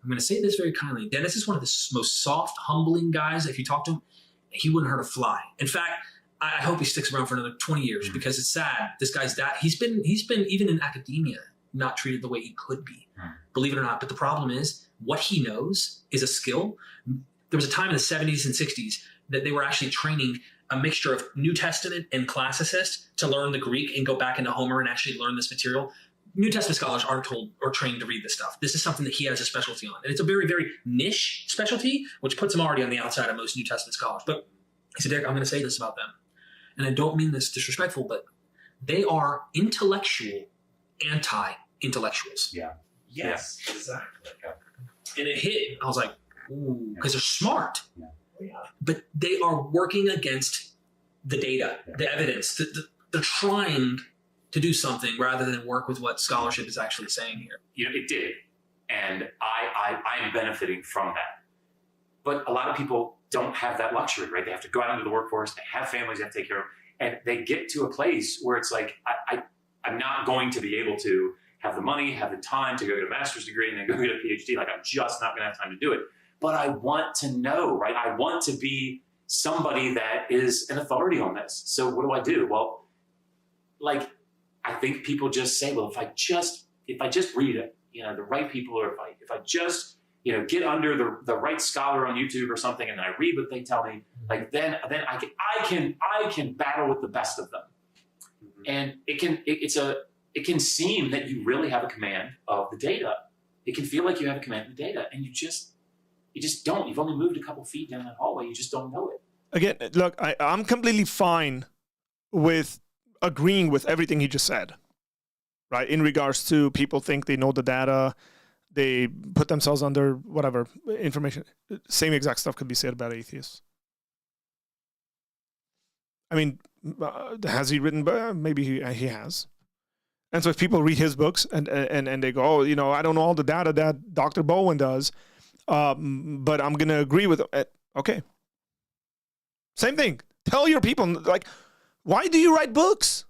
S3: I'm going to say this very kindly. Dennis is one of the most soft, humbling guys. If you talk to him, he wouldn't hurt a fly. In fact, I hope he sticks around for another 20 years because it's sad. This guy's dad, he's been even in academia, not treated the way he could be, believe it or not. But the problem is what he knows is a skill. There was a time in the 70s and 60s that they were actually training a mixture of New Testament and classicists to learn the Greek and go back into Homer and actually learn this material. New Testament scholars aren't told or trained to read this stuff. This is something that he has a specialty on. And it's a very, very niche specialty, which puts him already on the outside of most New Testament scholars. But he said, Derek, I'm going to say this about them. And I don't mean this disrespectful, but they are intellectual anti-intellectuals.
S2: Yeah. Yes, exactly.
S3: And it hit. I was like, ooh, because they're smart.
S2: Yeah.
S3: But they are working against the data, the evidence. They're trying to do something rather than work with what scholarship is actually saying here.
S4: You know, it did. And I'm benefiting from that. But a lot of people don't have that luxury, right? They have to go out into the workforce. They have families they have to take care of. And they get to a place where it's like, I'm not going to be able to have the money, have the time to go get a master's degree and then go get a PhD. Like, I'm just not going to have time to do it. But I want to know, right? I want to be somebody that is an authority on this. So what do? Well, like, I think people just say, well, if I just read it, the right people, or if I just, get under the right scholar on YouTube or something, and then I read what they tell me, like then I can battle with the best of them. And it can seem that you really have a command of the data. It can feel like you have a command of the data, and you just don't. You've only moved a couple feet down that hallway. You just don't know it.
S1: Again, look, I'm completely fine with agreeing with everything he just said, right? In regards to people think they know the data, they put themselves under whatever information. Same exact stuff could be said about atheists. I mean, has he written? Maybe he has. And so if people read his books and they go, oh, you know, I don't know all the data that Dr. Bowen does, but I'm going to agree with it. Okay. Same thing. Tell your people, like, why do you write books?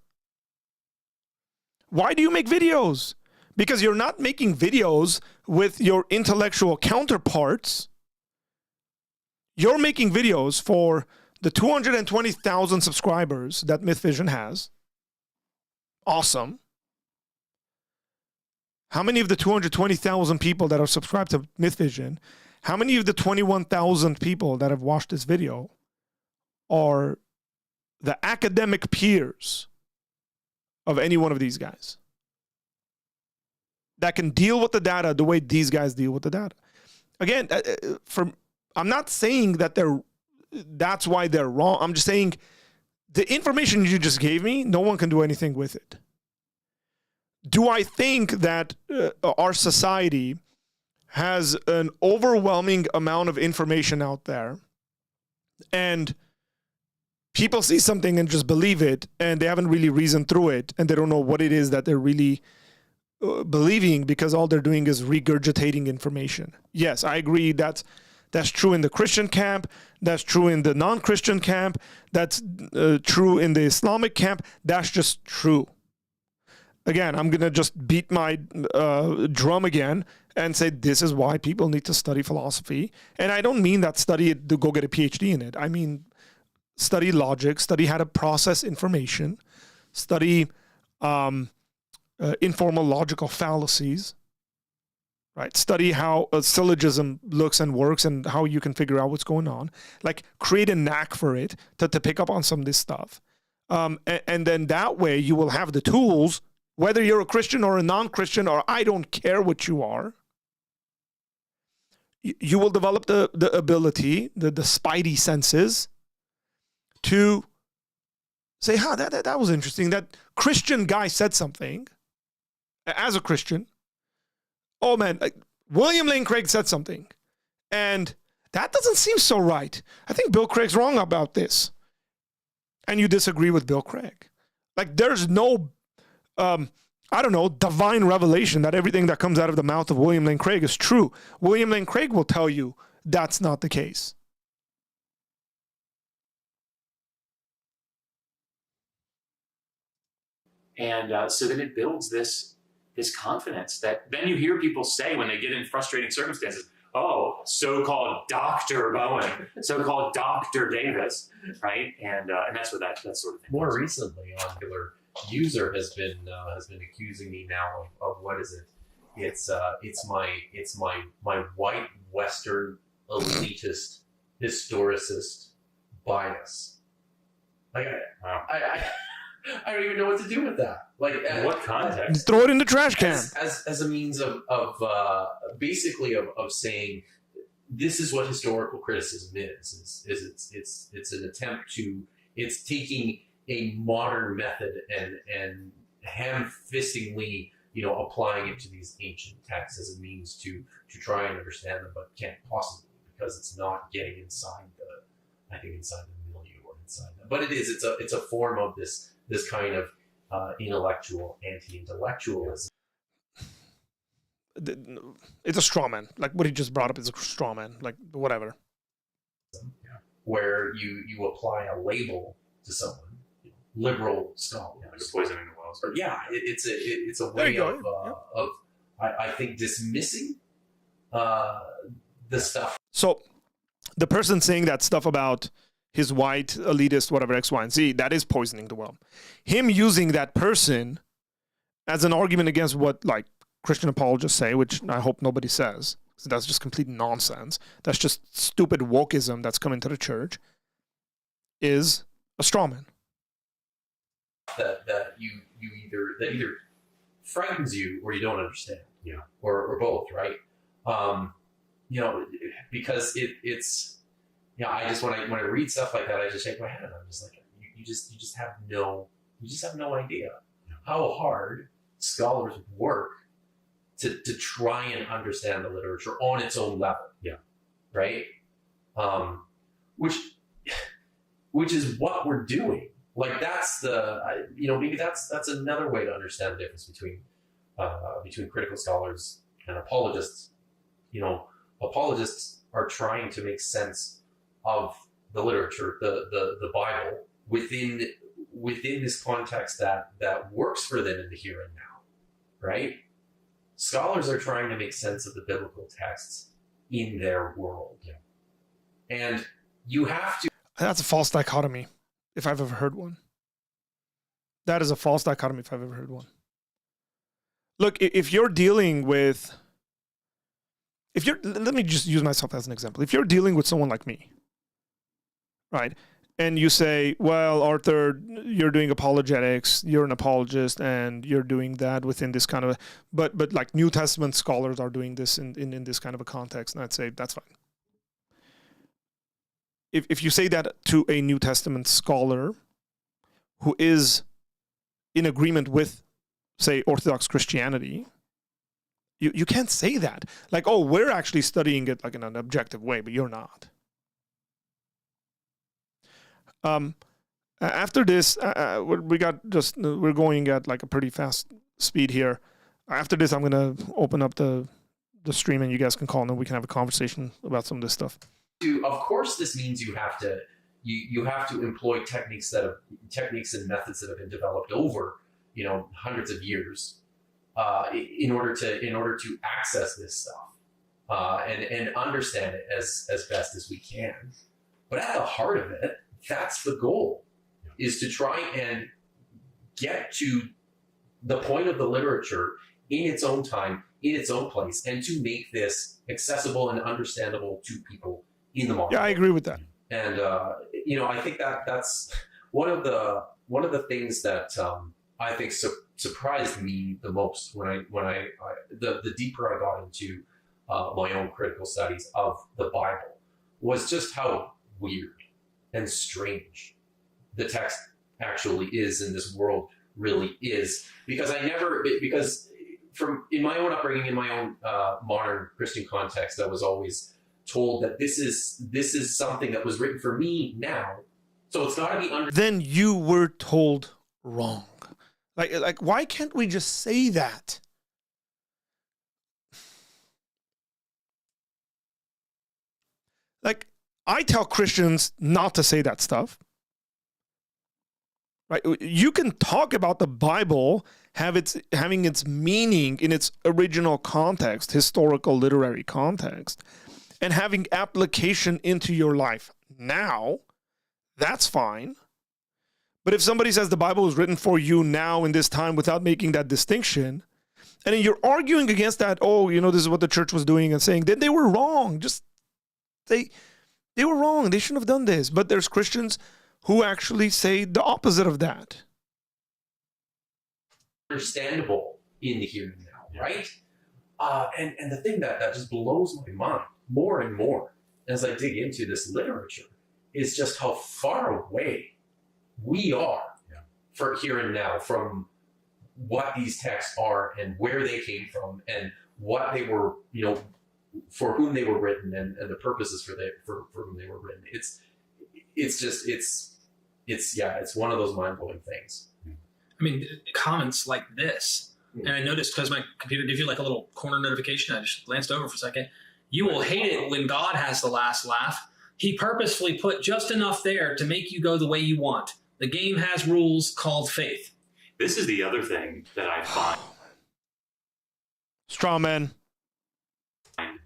S1: Why do you make videos? Because you're not making videos with your intellectual counterparts. You're making videos for the 220,000 subscribers that MythVision has. Awesome. How many of the 220,000 people that are subscribed to MythVision, how many of the 21,000 people that have watched this video are the academic peers of any one of these guys that can deal with the data the way these guys deal with the data? Again, I'm not saying that that's why they're wrong. I'm just saying the information you just gave me, no one can do anything with it. Do I think that our society has an overwhelming amount of information out there and people see something and just believe it and they haven't really reasoned through it and they don't know what it is that they're really believing because all they're doing is regurgitating information? Yes, I agree. That's true in the Christian camp. That's true in the non-Christian camp. That's true in the Islamic camp. That's just true. Again, I'm going to just beat my drum again and say this is why people need to study philosophy. And I don't mean that study it to go get a PhD in it. I mean study logic, study how to process information, study informal logical fallacies, right? Study how a syllogism looks and works and how you can figure out what's going on. Like create a knack for it to pick up on some of this stuff. And then that way you will have the tools, whether you're a Christian or a non-Christian, or I don't care what you are, you will develop the ability, the spidey senses to say, that was interesting. That Christian guy said something as a Christian. Oh man, like William Lane Craig said something and that doesn't seem so right. I think Bill Craig's wrong about this. And you disagree with Bill Craig. Like there's no, divine revelation that everything that comes out of the mouth of William Lane Craig is true. William Lane Craig will tell you that's not the case.
S4: And so then it builds this confidence that then you hear people say when they get in frustrating circumstances, oh, so-called Dr. Bowen, so-called Dr. Davis, right? And that's what that sort of thing.
S2: More recently, a popular user has been accusing me now of what is it? It's my white Western elitist historicist bias. Like I don't even know what to do with that. Like,
S4: in what context?
S1: Throw it in the trash can.
S2: As a means of basically of saying this is what historical criticism is it's an attempt to, it's taking a modern method and ham-fistingly, applying it to these ancient texts as a means to try and understand them, but can't possibly because it's not getting inside the milieu or inside them. But it's a form of this kind of intellectual anti-intellectualism.
S1: It's a straw man. Like what he just brought up is a straw man. Like whatever.
S2: Where you apply a label to someone, liberal scholar,
S4: like poisoning the wells.
S2: Or, it's a way of I think dismissing the stuff.
S1: So the person saying that stuff about his white elitist, whatever, X, Y, and Z, that is poisoning the well. Him using that person as an argument against what like Christian apologists say, which I hope nobody says, because that's just complete nonsense. That's just stupid wokeism that's come into the church, is a straw man.
S2: That either frightens you or you don't understand. Yeah. Or both, right? Because it's I just when I read stuff like that, I just shake my head and I'm just like, you just have no You just have no idea how hard scholars work to try and understand the literature on its own level.
S4: Yeah.
S2: Right? Which is what we're doing. Like that's maybe that's another way to understand the difference between critical scholars and apologists. Apologists are trying to make sense of the literature, the Bible, within this context that works for them in the here and now, right? Scholars are trying to make sense of the biblical texts in their world.
S4: Yeah.
S2: And you have to...
S1: That's a false dichotomy, if I've ever heard one. That is a false dichotomy if I've ever heard one. Look, if you're dealing with... let me just use myself as an example. If you're dealing with someone like me, right? And you say, well, Arthur, you're doing apologetics, you're an apologist, and you're doing that within this kind of, but like New Testament scholars are doing this in this kind of a context, and I'd say that's fine. If you say that to a New Testament scholar who is in agreement with, say, Orthodox Christianity, you can't say that. Like, oh, we're actually studying it like in an objective way, but you're not. After this, we're going at like a pretty fast speed here. After this, I'm going to open up the stream and you guys can call and then we can have a conversation about some of this stuff.
S2: Of course, this means you have to employ techniques and methods that have been developed over, hundreds of years, in order to access this stuff, and understand it as best as we can. But at the heart of it, that's the goal, is to try and get to the point of the literature in its own time, in its own place, and to make this accessible and understandable to people in the modern.
S1: Yeah, I agree with that.
S2: And I think that's one of the things that I think surprised me the most when the deeper I got into my own critical studies of the Bible, was just how weird and strange the text actually is, and this world really is. Because in my own upbringing, in my own modern Christian context, I was always told that this is something that was written for me now, so it's got to be
S1: Then you were told wrong. Like why can't we just say that? Like, I tell Christians not to say that stuff. Right? You can talk about the Bible having its meaning in its original context, historical, literary context, and having application into your life now. That's fine. But if somebody says the Bible was written for you now in this time without making that distinction, and then you're arguing against that, this is what the church was doing and saying, then they were wrong. They were wrong. They shouldn't have done this. But there's Christians who actually say the opposite of that.
S2: Understandable in the here and now, right? And the thing that just blows my mind more and more as I dig into this literature is just how far away we are for here and now from what these texts are and where they came from and what they were, for whom they were written and the purposes for whom they were written. It's one of those mind-blowing things.
S3: I mean, comments like this, and I noticed because my computer gives you like a little corner notification, I just glanced over for a second. You will hate it when God has the last laugh. He purposefully put just enough there to make you go the way you want. The game has rules called faith.
S4: This is the other thing that I find.
S1: Straw man.
S4: And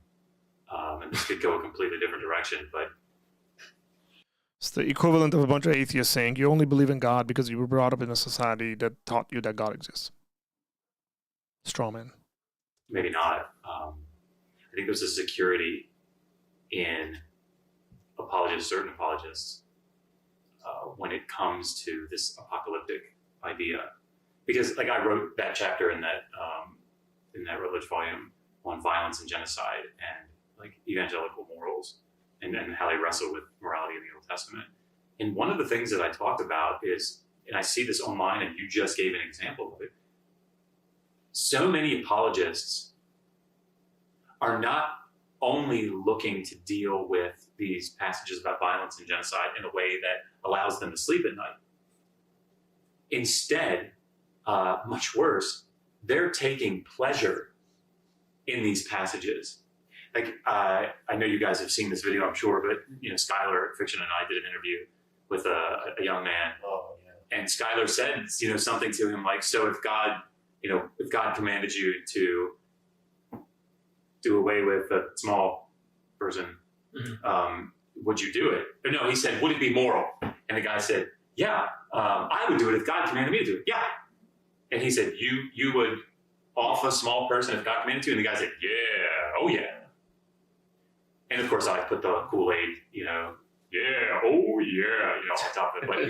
S4: this could go a completely different direction, but
S1: it's the equivalent of a bunch of atheists saying you only believe in God because you were brought up in a society that taught you that God exists. Straw man.
S4: Maybe not. I think there's a security in certain apologists when it comes to this apocalyptic idea, because like I wrote that chapter in that Routledge volume on violence and genocide and like evangelical morals and how they wrestle with morality in the Old Testament. And one of the things that I talked about is and I see this online, and you just gave an example of it. So many apologists are not only looking to deal with these passages about violence and genocide in a way that allows them to sleep at night. Instead, much worse, they're taking pleasure in these passages. Like, I know you guys have seen this video, I'm sure, but Skylar Fiction and I did an interview with a young man.
S2: Oh, yeah.
S4: And Skylar said, something to him like, so if God commanded you to do away with a small person, would you do it? But no, he said, would it be moral? And the guy said, yeah, I would do it if God commanded me to do it. Yeah. And he said, you would off a small person if God commanded you? And the guy said, yeah, oh yeah. And of course I put the Kool-Aid, yeah, oh yeah, on top of it.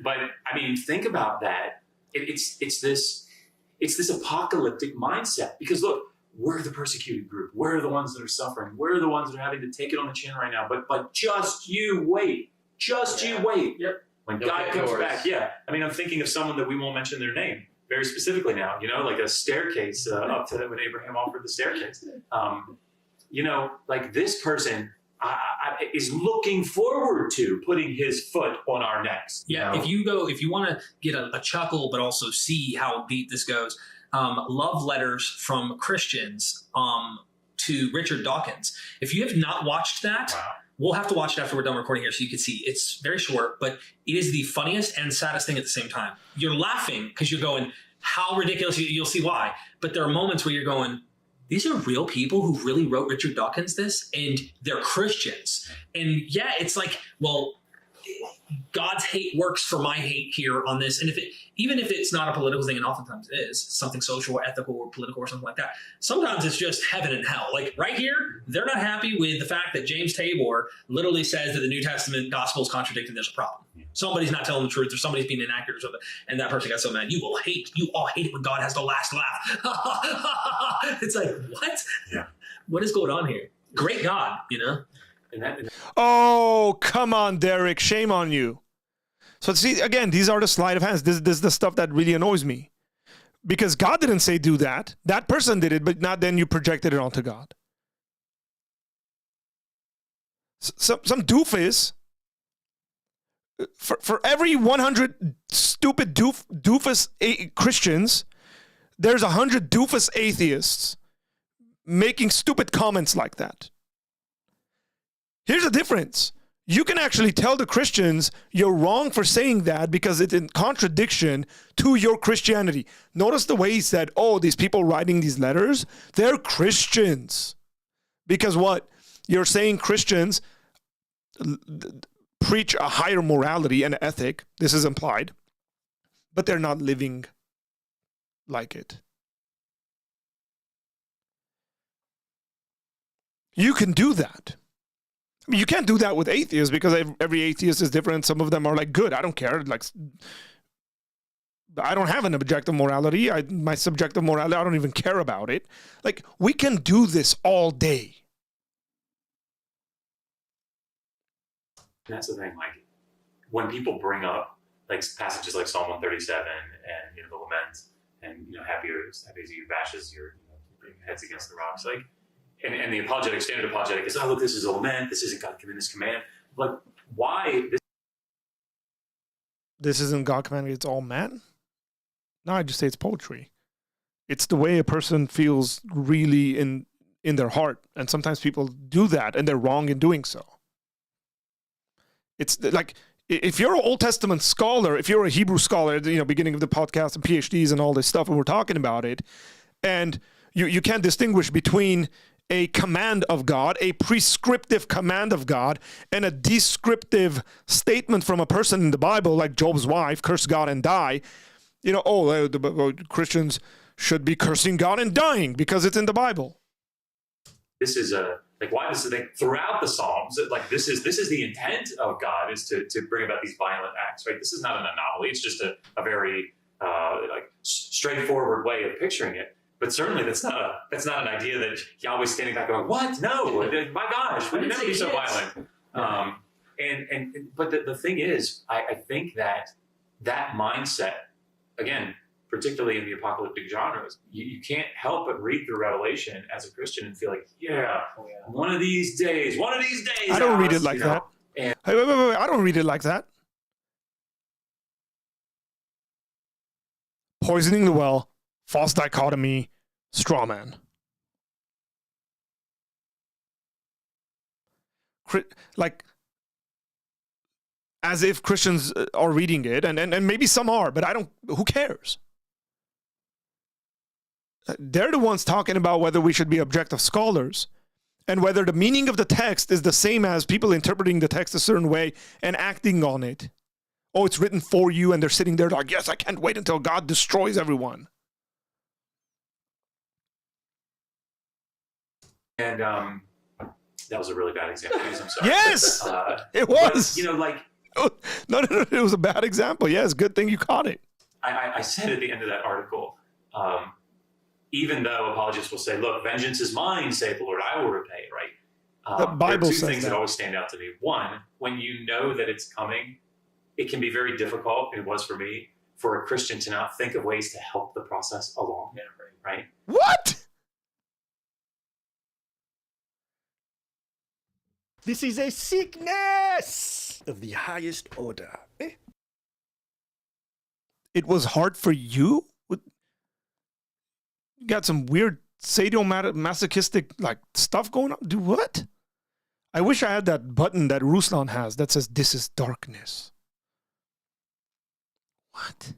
S4: But I mean, think about that. It's this apocalyptic mindset, because look, we're the persecuted group. We're the ones that are suffering. We're the ones that are having to take it on the chin right now. But just you wait. You wait.
S2: Yep.
S4: When
S2: You'll
S4: God
S2: get
S4: comes
S2: yours.
S4: back, yeah. I mean, I'm thinking of someone that we won't mention their name very specifically now, like a staircase up to when Abraham offered the staircase. Like this person is looking forward to putting his foot on our necks.
S3: Yeah, if you want to get a chuckle, but also see how deep this goes, love letters from Christians to Richard Dawkins. If you have not watched that,
S4: Wow.
S3: we'll have to watch it after we're done recording here so you can see. It's very short, but it is the funniest and saddest thing at the same time. You're laughing because you're going, how ridiculous, you'll see why. But there are moments where you're going, these are real people who really wrote Richard Dawkins this, and they're Christians. And yeah, it's like, well, God's hate works for my hate here on this. And even if it's not a political thing, and oftentimes it is, something social or ethical or political or something like that, sometimes it's just heaven and hell. Like right here, they're not happy with the fact that James Tabor literally says that the New Testament gospel is contradicted. There's a problem. Somebody's not telling the truth, or somebody's being inaccurate or something. And that person got so mad. You all hate it when God has the last laugh. It's like, what?
S4: Yeah.
S3: What is going on here? Great God,
S4: And
S1: Oh, come on, Derek. Shame on you. So see, again, these are the sleight of hands. This is the stuff that really annoys me. Because God didn't say do that. That person did it, but not then you projected it onto God. Some doofus, for every 100 stupid doofus Christians, there's 100 doofus atheists making stupid comments like that. Here's the difference. You can actually tell the Christians you're wrong for saying that because it's in contradiction to your Christianity. Notice the way he said, oh, these people writing these letters, they're Christians. Because what? You're saying Christians preach a higher morality and ethic. This is implied. But they're not living like it. You can do that. I mean, you can't do that with atheists because every atheist is different. Some of them are like good. I don't care. Like, I don't have an objective morality. My subjective morality, I don't even care about it. Like, we can do this all day.
S4: that's the thing. Like when people bring up like passages like Psalm 137 and the lament and happy as you bashes your heads against the rocks, like. And the apologetic, standard apologetic is, oh, look, this is a lament. This isn't God giving this command. Like, why?
S1: This isn't God commanding, it's all man? No, I just say it's poetry. It's the way a person feels really in their heart. And sometimes people do that, and they're wrong in doing so. It's like, if you're an Old Testament scholar, if you're a Hebrew scholar, beginning of the podcast and PhDs and all this stuff, and we're talking about it, and you can't distinguish between a command of God, a prescriptive command of God, and a descriptive statement from a person in the Bible, like Job's wife, curse God and die. Christians should be cursing God and dying because it's in the Bible.
S4: This is why this is a thing throughout the Psalms. Like this is the intent of God is to bring about these violent acts, right? This is not an anomaly. It's just a very straightforward way of picturing it. But certainly that's not an idea that Yahweh's standing back going, what? No, my gosh, we would never be so violent. But the thing is, I think that mindset, again, particularly in the apocalyptic genres, you can't help but read through Revelation as a Christian and feel like, one of these days,
S1: I don't read it like that.
S4: And
S1: Hey, wait, I don't read it like that. Poisoning the well, false dichotomy, straw man. Like, as if Christians are reading it, and maybe some are, but who cares? They're the ones talking about whether we should be objective scholars and whether the meaning of the text is the same as people interpreting the text a certain way and acting on it. Oh, it's written for you, and they're sitting there like, yes, I can't wait until God destroys everyone.
S4: And that was a really bad example. I'm sorry.
S1: Yes, it was.
S4: But, like,
S1: no, it was a bad example. Yes, good thing you caught it.
S4: I said at the end of that article, even though apologists will say, look, vengeance is mine, saith the Lord, I will repay, right?
S1: The Bible
S4: there are two
S1: says
S4: things that always stand out to me. One, when you know that it's coming, it can be very difficult, and it was for me, for a Christian to not think of ways to help the process along, right?
S1: What?
S5: This is a sickness of the highest order.
S1: It was hard for you? You got some weird sadomasochistic like stuff going on? Do what? I wish I had that button that Ruslan has that says, this is darkness. What?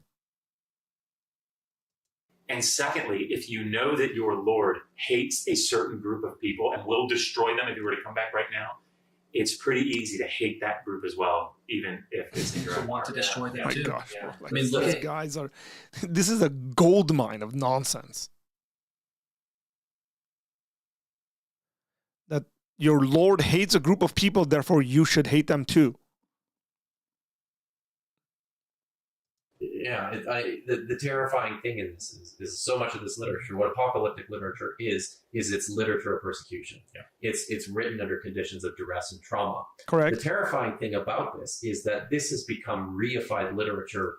S4: And secondly, if you know that your Lord hates a certain group of people and will destroy them if he were to come back right now, it's pretty easy to hate that group as well, even if it's in your
S3: To
S4: own
S3: want to
S4: heart.
S3: destroy them
S1: My
S3: too.
S1: gosh.
S4: Yeah.
S1: Like,
S3: I mean, look
S1: these
S3: at-
S1: guys are, this is a gold mine of nonsense. That your Lord hates a group of people, therefore you should hate them too.
S2: Yeah, the terrifying thing in this is so much of this literature. What apocalyptic literature is it's literature of persecution.
S4: Yeah.
S2: It's written under conditions of duress and trauma.
S1: Correct?
S2: The terrifying thing about this is that this has become reified literature,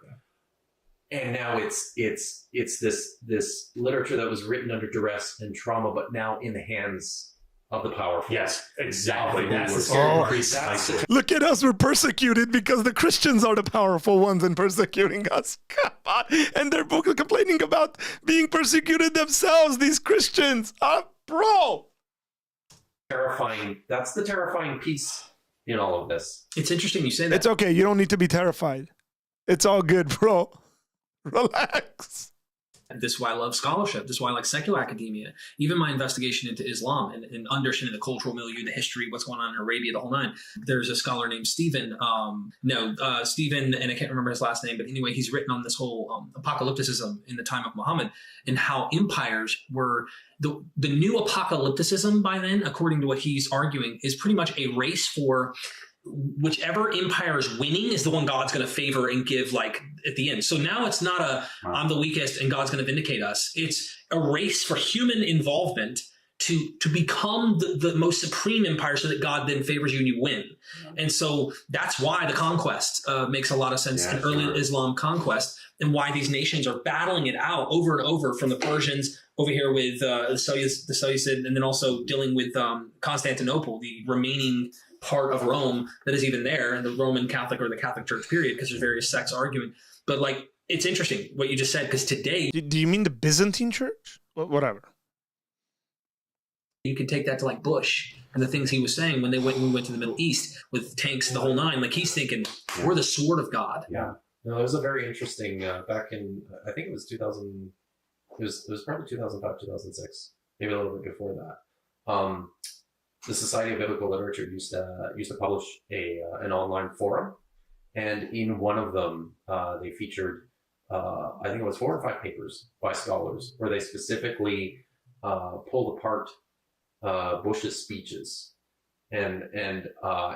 S2: and now it's this literature that was written under duress and trauma, but now in the hands of the powerful.
S4: Yes, exactly. That's the
S1: Oh,
S4: scary increase.
S1: Look at us, we're persecuted because the Christians are the powerful ones and persecuting us. Come on. And they're complaining about being persecuted themselves, these Christians. Bro.
S2: Terrifying. That's the terrifying piece in all of this.
S3: It's interesting you say that.
S1: It's okay. You don't need to be terrified. It's all good, bro. Relax.
S3: This is why I love scholarship. This is why I like secular academia. Even my investigation into Islam and understanding the cultural milieu, the history, what's going on in Arabia, the whole nine. There's a scholar named Stephen. Stephen, and I can't remember his last name, but anyway, he's written on this whole apocalypticism in the time of Muhammad and how empires were the new apocalypticism by then, according to what he's arguing, is pretty much a race for whichever empire is winning is the one God's going to favor and give like at the end. So now it's not I'm the weakest and God's going to vindicate us. It's a race for human involvement to become the most supreme empire so that God then favors you and you win. And so that's why the conquest makes a lot of sense in early Islam conquest and why these nations are battling it out over and over from the Persians over here with the Seleucid and then also dealing with Constantinople, the remaining part of Rome that is even there, and the Roman Catholic or the Catholic Church period, because there's various sects arguing. But like, it's interesting what you just said, because today
S1: Do you mean the Byzantine church? Whatever.
S3: you can take that to like Bush and the things he was saying when we went to the Middle East with tanks and the whole nine. Like he's thinking, we're the sword of God.
S2: Yeah. No, it was a very interesting, back in, I think it was 2000, it was probably 2005, 2006, maybe a little bit before that. The Society of Biblical Literature used to publish an online forum, and in one of them, they featured, I think it was 4 or 5 papers by scholars where they specifically pulled apart Bush's speeches and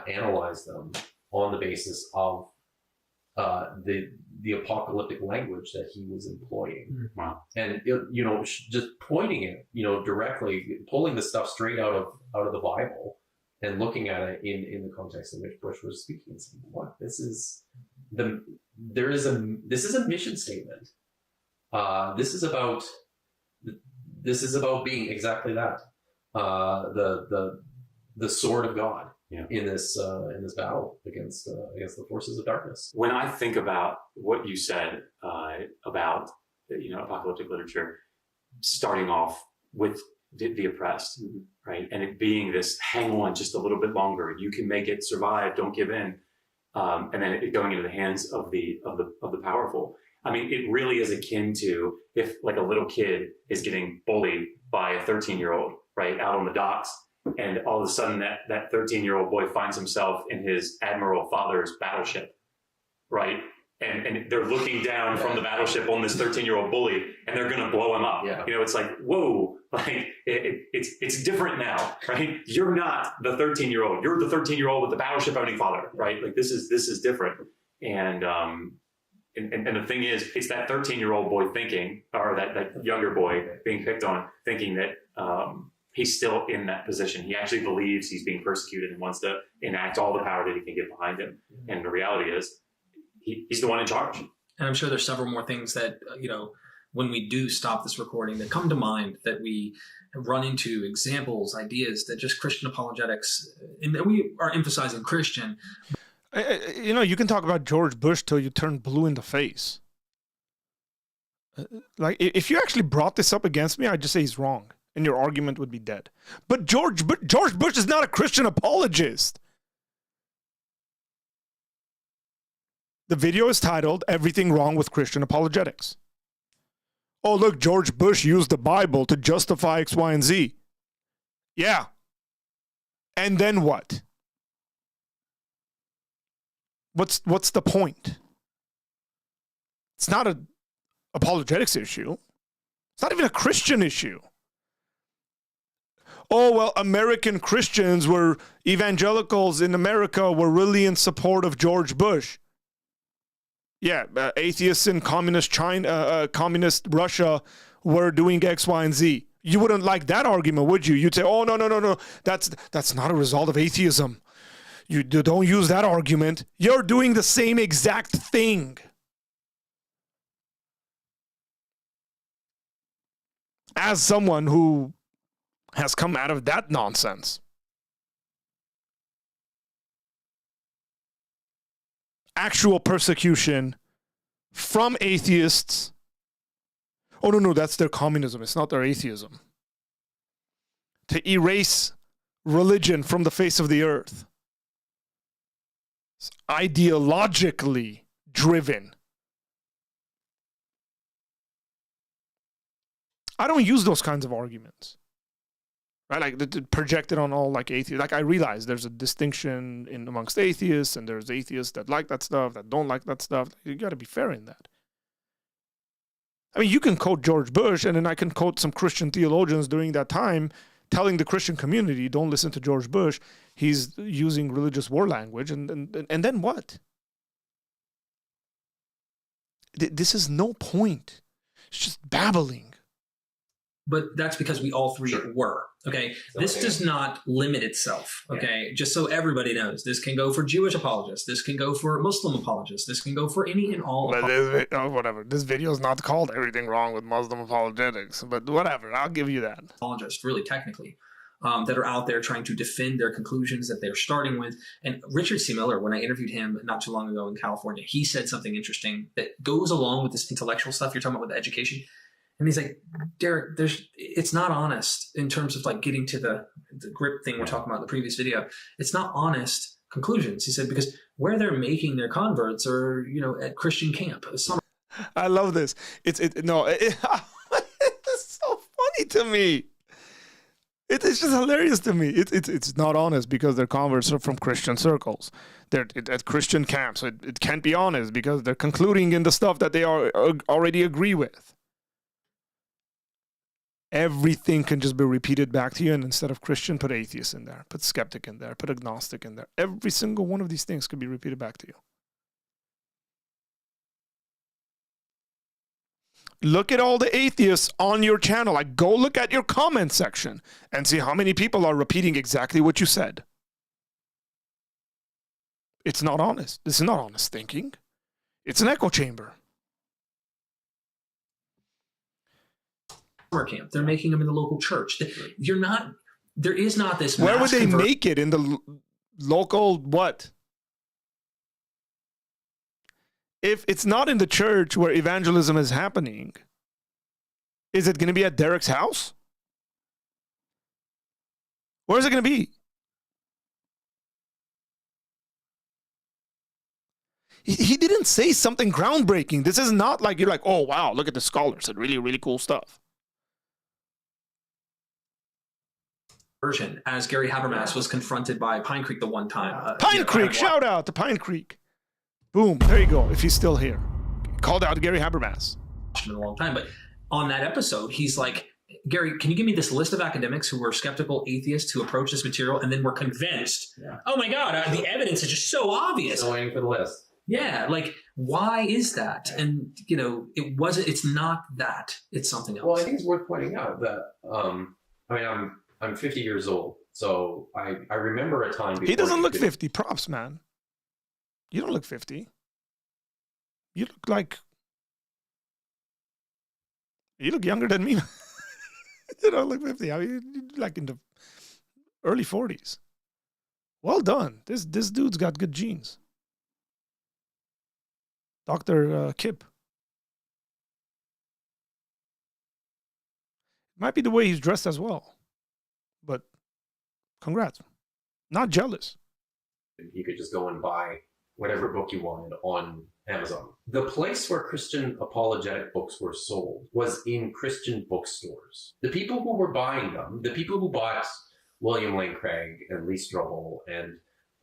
S2: analyzed them on the basis of the apocalyptic language that he was employing.
S4: Wow.
S2: And just pointing it, directly, pulling the stuff straight out of the Bible and looking at it in the context in which Bush was speaking and saying, what, this is a mission statement. This is about being exactly that. The sword of God in this battle against the forces of darkness.
S4: When I think about what you said about apocalyptic literature, starting off with the oppressed, right, and it being this hang on just a little bit longer, you can make it, survive, don't give in, and then it going into the hands of the powerful. I mean, it really is akin to if like a little kid is getting bullied by a 13-year-old, right, out on the docks. And all of a sudden that 13-year-old boy finds himself in his admiral father's battleship, right? And they're looking down from the battleship on this 13-year-old bully, and they're going to blow him up.
S2: Yeah.
S4: It's like, whoa, like it's different now, right? You're not the 13-year-old. You're the 13-year-old with the battleship owning father, right? Like this is different. And the thing is, it's that 13-year-old boy thinking, or that younger boy being picked on, thinking that he's still in that position. He actually believes he's being persecuted and wants to enact all the power that he can get behind him. And the reality is, he's the one in charge.
S3: And I'm sure there's several more things that, when we do stop this recording, that come to mind, that we run into examples, ideas that just Christian apologetics, and we are emphasizing Christian.
S1: You can talk about George Bush till you turn blue in the face. Like, if you actually brought this up against me, I'd just say he's wrong, and your argument would be dead. But George Bush is not a Christian apologist. The video is titled, "Everything Wrong with Christian Apologetics." Oh, look, George Bush used the Bible to justify X, Y, and Z. Yeah. And then what? What's the point? It's not an apologetics issue. It's not even a Christian issue. Oh, well, American Christians evangelicals in America were really in support of George Bush. Yeah, atheists in communist China, communist Russia were doing X, Y, and Z. You wouldn't like that argument, would you? You'd say, oh, no. That's not a result of atheism. You don't use that argument. You're doing the same exact thing. As someone who has come out of that nonsense. Actual persecution from atheists. Oh, no, that's their communism. It's not their atheism. To erase religion from the face of the earth. It's ideologically driven. I don't use those kinds of arguments. Right, like projected on all like atheists. Like I realize there's a distinction amongst atheists, and there's atheists that like that stuff, that don't like that stuff. You got to be fair in that. I mean, you can quote George Bush, and then I can quote some Christian theologians during that time, telling the Christian community, "Don't listen to George Bush. He's using religious war language." And then what? This is no point. It's just babbling.
S3: But that's because we all three were, okay? This does not limit itself, okay? Just so everybody knows, this can go for Jewish apologists. This can go for Muslim apologists. This can go for any and all
S1: whatever. This video is not called "Everything Wrong with Muslim Apologetics," but whatever, I'll give you that.
S3: Apologists, really technically, that are out there trying to defend their conclusions that they're starting with. And Richard C. Miller, when I interviewed him not too long ago in California, he said something interesting that goes along with this intellectual stuff you're talking about with education. And he's like, Derek, it's not honest in terms of like getting to the grip thing we're talking about in the previous video. It's not honest conclusions. He said, because where they're making their converts are, at Christian camp.
S1: I love this. It's so funny to me. It's just hilarious to me. It's not honest because their converts are from Christian circles. They're at Christian camps. So it can't be honest because they're concluding in the stuff that they already agree with. Everything can just be repeated back to you, and instead of Christian, put atheist in there, put skeptic in there, put agnostic in there. Every single one of these things could be repeated back to you. Look at all the atheists on your channel. Like, go look at your comment section and see how many people are repeating exactly what you said. It's not honest. This is not honest thinking. It's an echo chamber.
S3: Summer camp. They're making them in the local church. You're not. There is not this.
S1: Where would
S3: mass
S1: they make it? In the local what? If it's not in the church where evangelism is happening, is it going to be at Derek's house? Where is it going to be? He didn't say something groundbreaking. This is not like you're like, oh, wow, look at the scholars. Said really, really cool stuff.
S3: Version, as Gary Habermas was confronted by Pine Creek the one time.
S1: Pine Creek, shout out to Pine Creek. Boom, there you go, if he's still here. Called out Gary Habermas.
S3: In a long time, but on that episode, he's like, Gary, can you give me this list of academics who were skeptical atheists who approached this material and then were convinced? Yeah. Oh my God, the evidence is just so obvious.
S2: Still waiting for the list.
S3: Yeah, like, why is that? And, you know, it's not that. It's something else.
S2: Well, I think it's worth pointing out that, I mean, I'm 50 years old, so I remember a time before.
S1: He doesn't look 50. Props, man. You don't look 50. You look like... You look younger than me. You don't look 50. I mean, you're like in the early 40s. Well done. This dude's got good genes. Dr. Kip. Might be the way he's dressed as well. But congrats. Not jealous.
S2: You could just go and buy whatever book you wanted on Amazon. The place where Christian apologetic books were sold was in Christian bookstores. The people who were buying them, the people who bought William Lane Craig and Lee Strobel and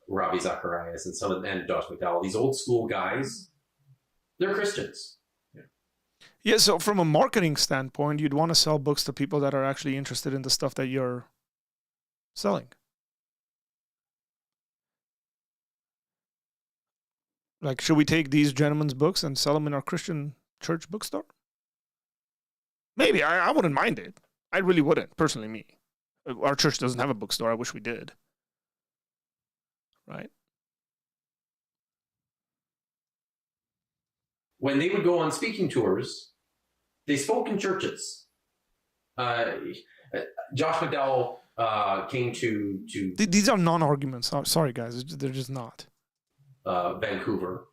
S2: Ravi Zacharias and Josh McDowell, these old school guys, they're Christians.
S1: Yeah, so from a marketing standpoint, you'd want to sell books to people that are actually interested in the stuff that you're selling. Like, should we take these gentlemen's books and sell them in our Christian church bookstore? Maybe. I wouldn't mind it. I really wouldn't, personally, me. Our church doesn't have a bookstore. I wish we did. Right?
S2: When they would go on speaking tours, they spoke in churches. Josh McDowell came to
S1: These are non-arguments. Sorry, guys. They're just not.
S2: Vancouver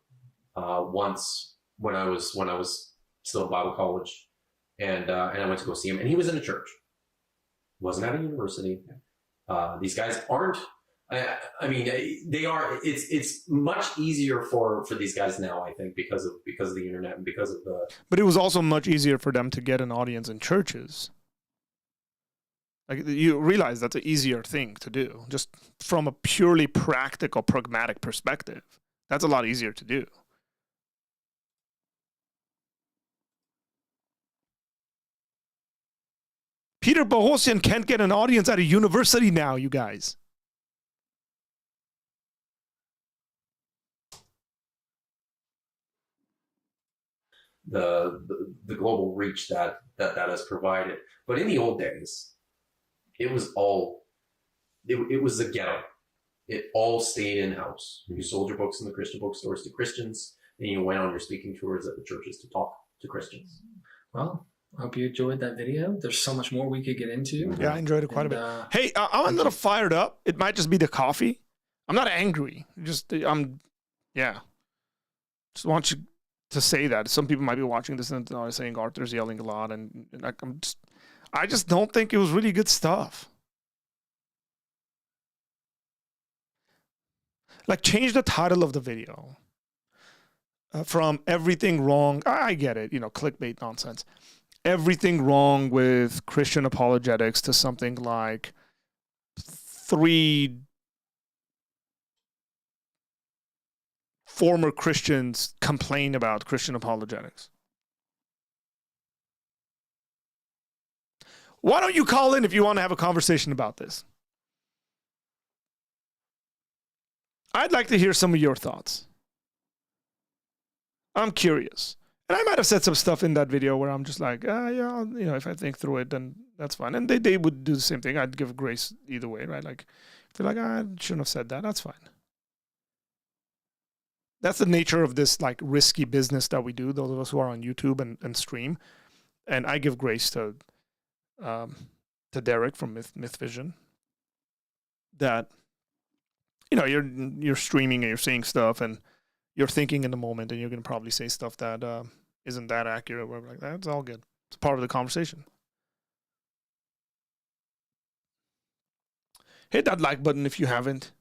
S2: once when I was still at Bible college, and I went to go see him, and he was in a church. He wasn't at a university. These guys aren't. I mean, they are. It's much easier for these guys now, I think, because of the internet and because of the.
S1: But it was also much easier for them to get an audience in churches. Like, you realize that's an easier thing to do, just from a purely practical, pragmatic perspective. That's a lot easier to do. Peter Bohosian can't get an audience at a university now, you guys.
S2: The global reach that has provided. But in the old days, it was all, it was the ghetto. It all stayed in-house. You sold your books in the Christian bookstores to Christians, and you went on your speaking tours at the churches to talk to Christians.
S3: Well, I hope you enjoyed that video. There's so much more we could get into.
S1: Yeah, I enjoyed it quite a bit. Hey, I'm a little fired up. It might just be the coffee. I'm not angry. Just want you to say that. Some people might be watching this and saying Arthur's yelling a lot, and I just don't think it was really good stuff. Like, change the title of the video from everything wrong. I get it, clickbait nonsense. Everything wrong with Christian apologetics to something like 3 former Christians complain about Christian apologetics. Why don't you call in if you want to have a conversation about this? I'd like to hear some of your thoughts. I'm curious. And I might have said some stuff in that video where I'm just like, if I think through it, then that's fine. And they would do the same thing. I'd give grace either way, right? Like, if they're like, I shouldn't have said that, that's fine. that's the nature of this like risky business that we do, those of us who are on YouTube and stream. And I give grace to Derek from Myth Vision, that, you know, you're streaming and you're seeing stuff and you're thinking in the moment, and you're going to probably say stuff that isn't that accurate, or like that. It's all good. It's part of the conversation. Hit that like button if you haven't.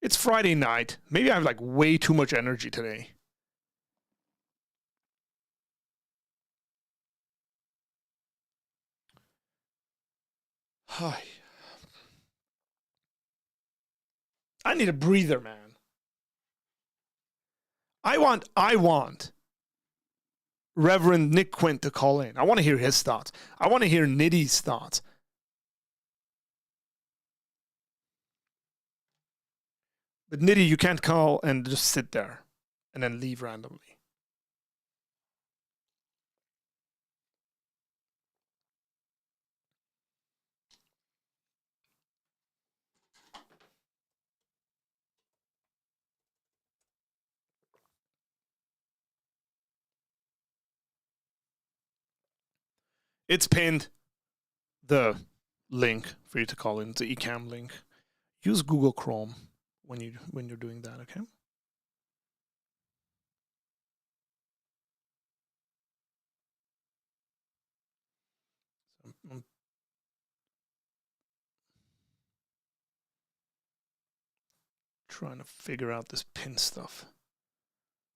S1: It's Friday night. Maybe I have like way too much energy today. Hi. I need a breather, man. I want Reverend Nick Quint to call in. I want to hear his thoughts. I want to hear Nitty's thoughts. But Nitty, you can't call and just sit there and then leave randomly. It's pinned, the link for you to call in. It's the eCam link. Use Google Chrome when you're doing that, okay? So I'm trying to figure out this pin stuff.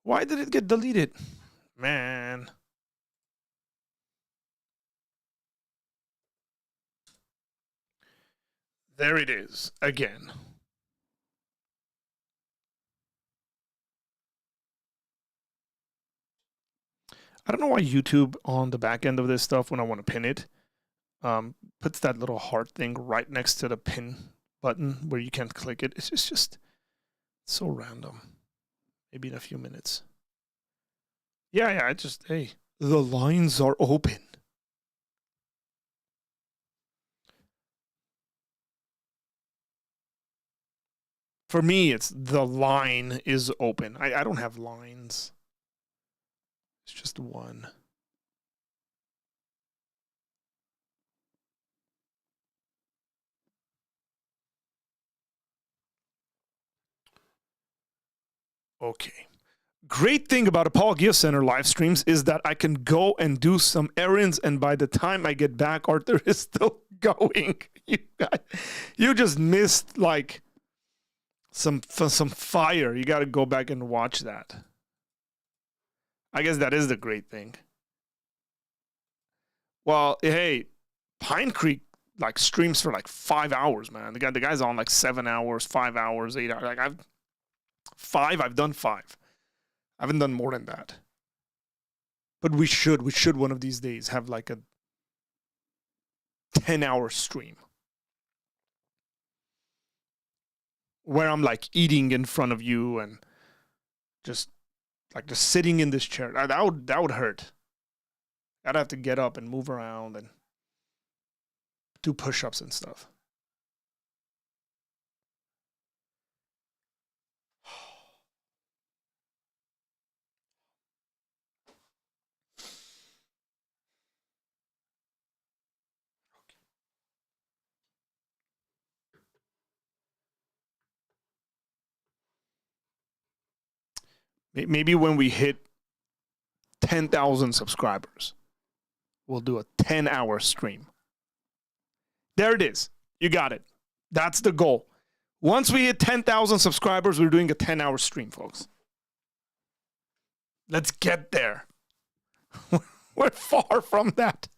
S1: Why did it get deleted? Man. There it is again. I don't know why YouTube on the back end of this stuff, when I want to pin it, puts that little heart thing right next to the pin button where you can't click it. It's just so random. Maybe in a few minutes. Yeah, hey, the lines are open. For me, it's the line is open. I don't have lines. It's just one. Okay. Great thing about Apologia Center live streams is that I can go and do some errands, and by the time I get back, Arthur is still going. You just missed like some fire. You got to go back and watch that. I guess that is the great thing. Well, hey, Pine Creek like streams for like 5 hours, man. The guy's on like 7 hours, 5 hours, 8 hours. Like I've done 5. I haven't done more than that. But we should one of these days have like a 10-hour stream where I'm like eating in front of you and just sitting in this chair. That would hurt. I'd have to get up and move around and do push-ups and stuff. Maybe when we hit 10,000 subscribers, we'll do a 10-hour stream. There it is. You got it. That's the goal. Once we hit 10,000 subscribers, we're doing a 10-hour stream, folks. Let's get there. We're far from that.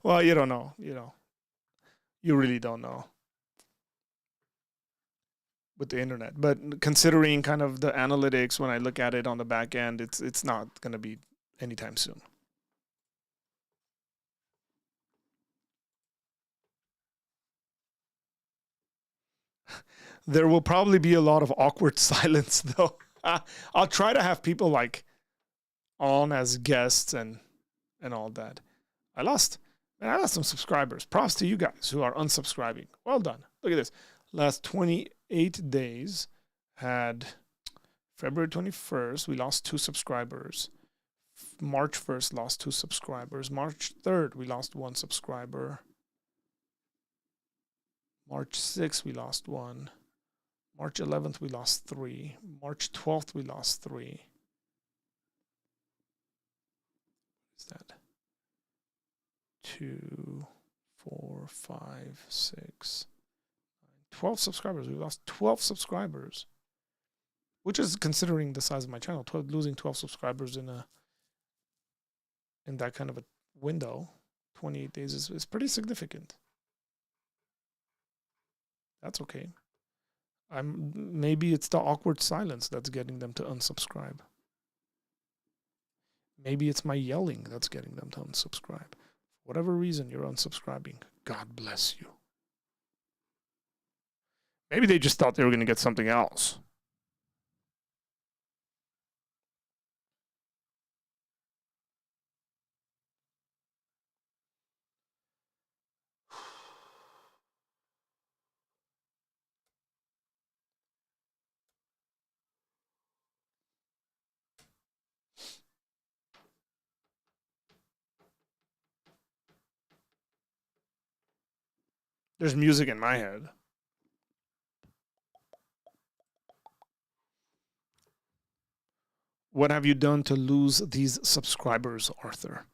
S1: Well, you don't know. You really don't know with the internet. But considering kind of the analytics, when I look at it on the back end, it's not going to be anytime soon. There will probably be a lot of awkward silence, though. I'll try to have people like on as guests and all that. I lost some subscribers. Props to you guys who are unsubscribing. Well done. Look at this. Last 28 days had February 21st, we lost 2 subscribers. March 1st, lost 2 subscribers. March 3rd, we lost 1 subscriber. March 6th, we lost 1. March 11th, we lost 3. March 12th, we lost 3. Is that 2, 4, 5, 6, 12 subscribers? We lost 12 subscribers, which is, considering the size of my channel, losing 12 subscribers in that kind of a window, 28 days is pretty significant. That's okay. Maybe it's the awkward silence that's getting them to unsubscribe. Maybe it's my yelling that's getting them to unsubscribe. For whatever reason you're unsubscribing, God bless you. Maybe they just thought they were going to get something else. There's music in my head. What have you done to lose these subscribers, Arthur?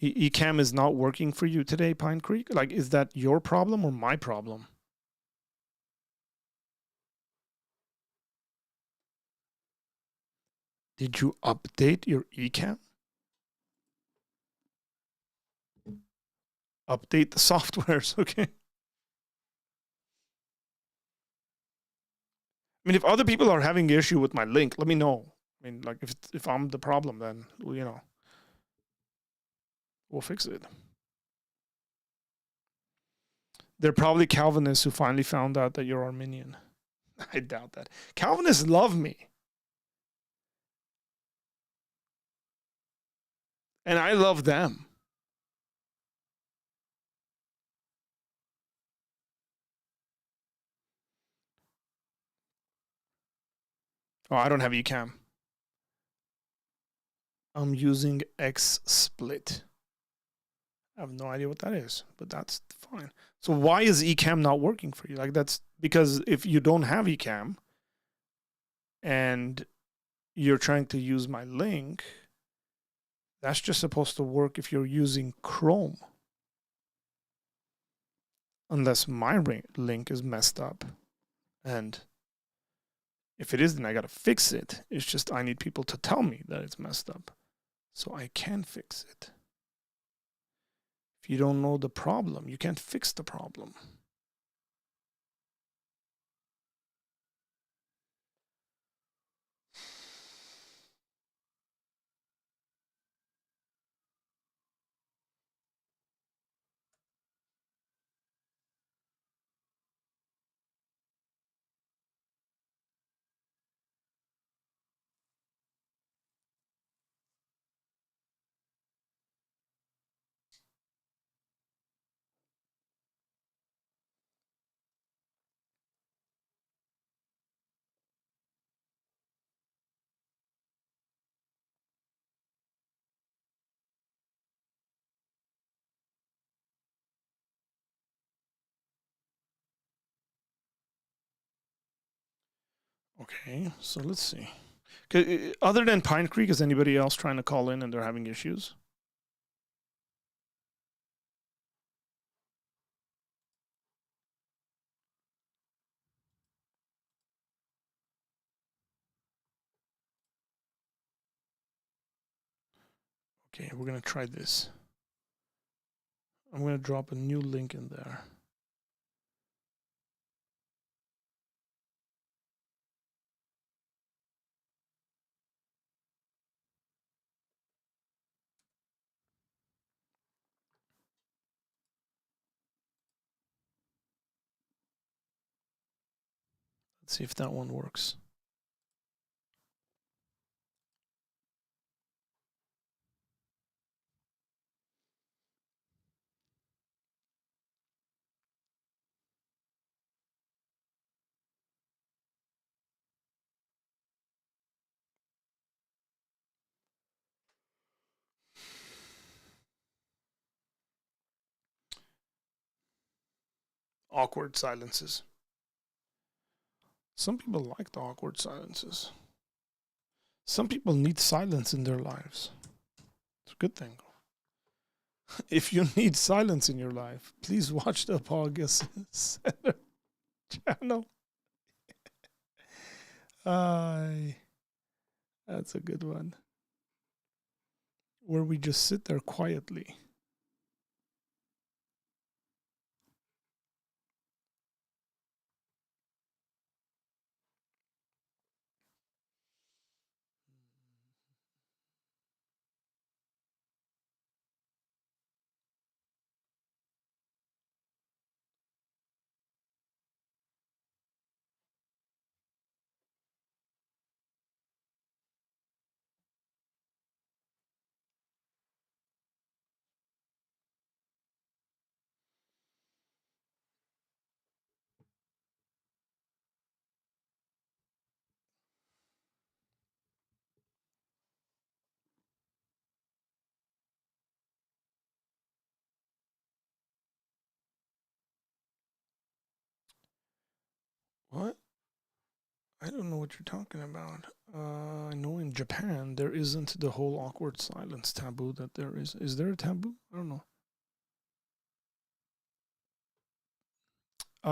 S1: Ecamm is not working for you today, Pine Creek? Like, is that your problem or my problem? Did you update your Ecamm? Update the softwares, okay? I mean, if other people are having issue with my link, let me know. I mean, like, if I'm the problem, then, you know, we'll fix it. They're probably Calvinists who finally found out that you're Arminian. I doubt that. Calvinists love me. And I love them. Oh, I don't have Ecamm. I'm using XSplit. I have no idea what that is, but that's fine. So why is Ecamm not working for you? Like, that's because if you don't have Ecamm and you're trying to use my link, that's just supposed to work if you're using Chrome. Unless my link is messed up. And if it is, then I got to fix it. It's just I need people to tell me that it's messed up so I can fix it. If you don't know the problem, you can't fix the problem. Okay, so let's see. Other than Pine Creek, is anybody else trying to call in and they're having issues? Okay, we're going to try this. I'm going to drop a new link in there. Let's see if that one works. awkward silences. Some people like the awkward silences. Some people need silence in their lives. It's a good thing. If you need silence in your life, please watch the Apologia Center channel. That's a good one. Where we just sit there quietly. What? I don't know what you're talking about. I know in Japan there isn't the whole awkward silence taboo that there is. Is there a taboo? I don't know.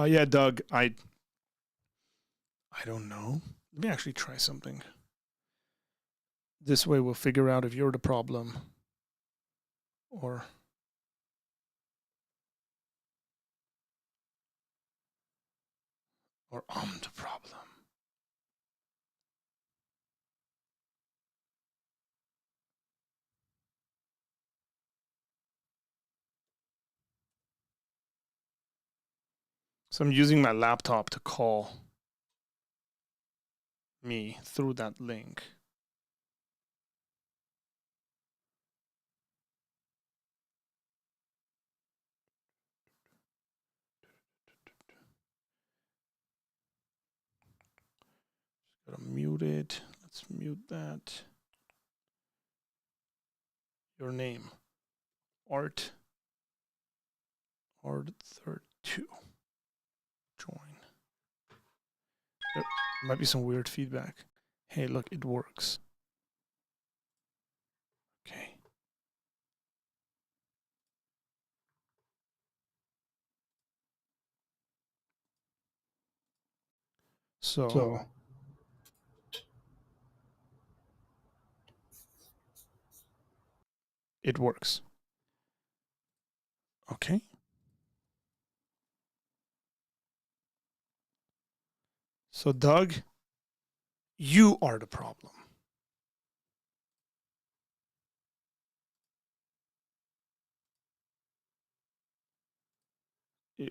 S1: Yeah, Doug, I don't know. Let me actually try something. This way we'll figure out if you're the problem or I'm the problem. So I'm using my laptop to call me through that link. Gotta mute it. Let's mute that. Your name. Art 32. Join. There might be some weird feedback. Hey, look, it works. Okay. So it works. Okay. So Doug, you are the problem.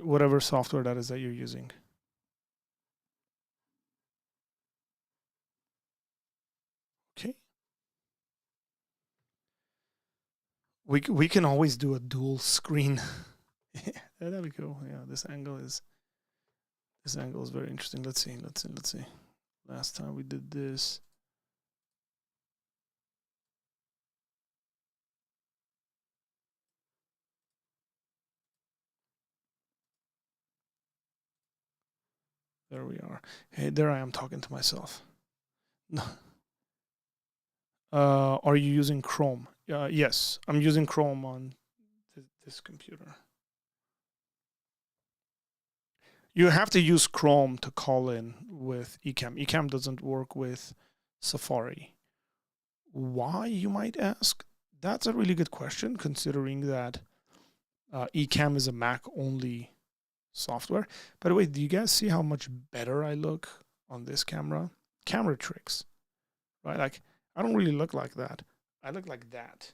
S1: Whatever software that is that you're using. Okay. We can always do a dual screen. That'd be cool. Yeah, this angle is very interesting. Let's see. Last time we did this. There we are. Hey, there I am talking to myself. No. Are you using Chrome? Yes, I'm using Chrome on this computer. You have to use Chrome to call in with Ecamm. Ecamm doesn't work with Safari. Why, you might ask? That's a really good question, considering that Ecamm is a Mac-only software. By the way, do you guys see how much better I look on this camera? Camera tricks, right? Like, I don't really look like that. I look like that.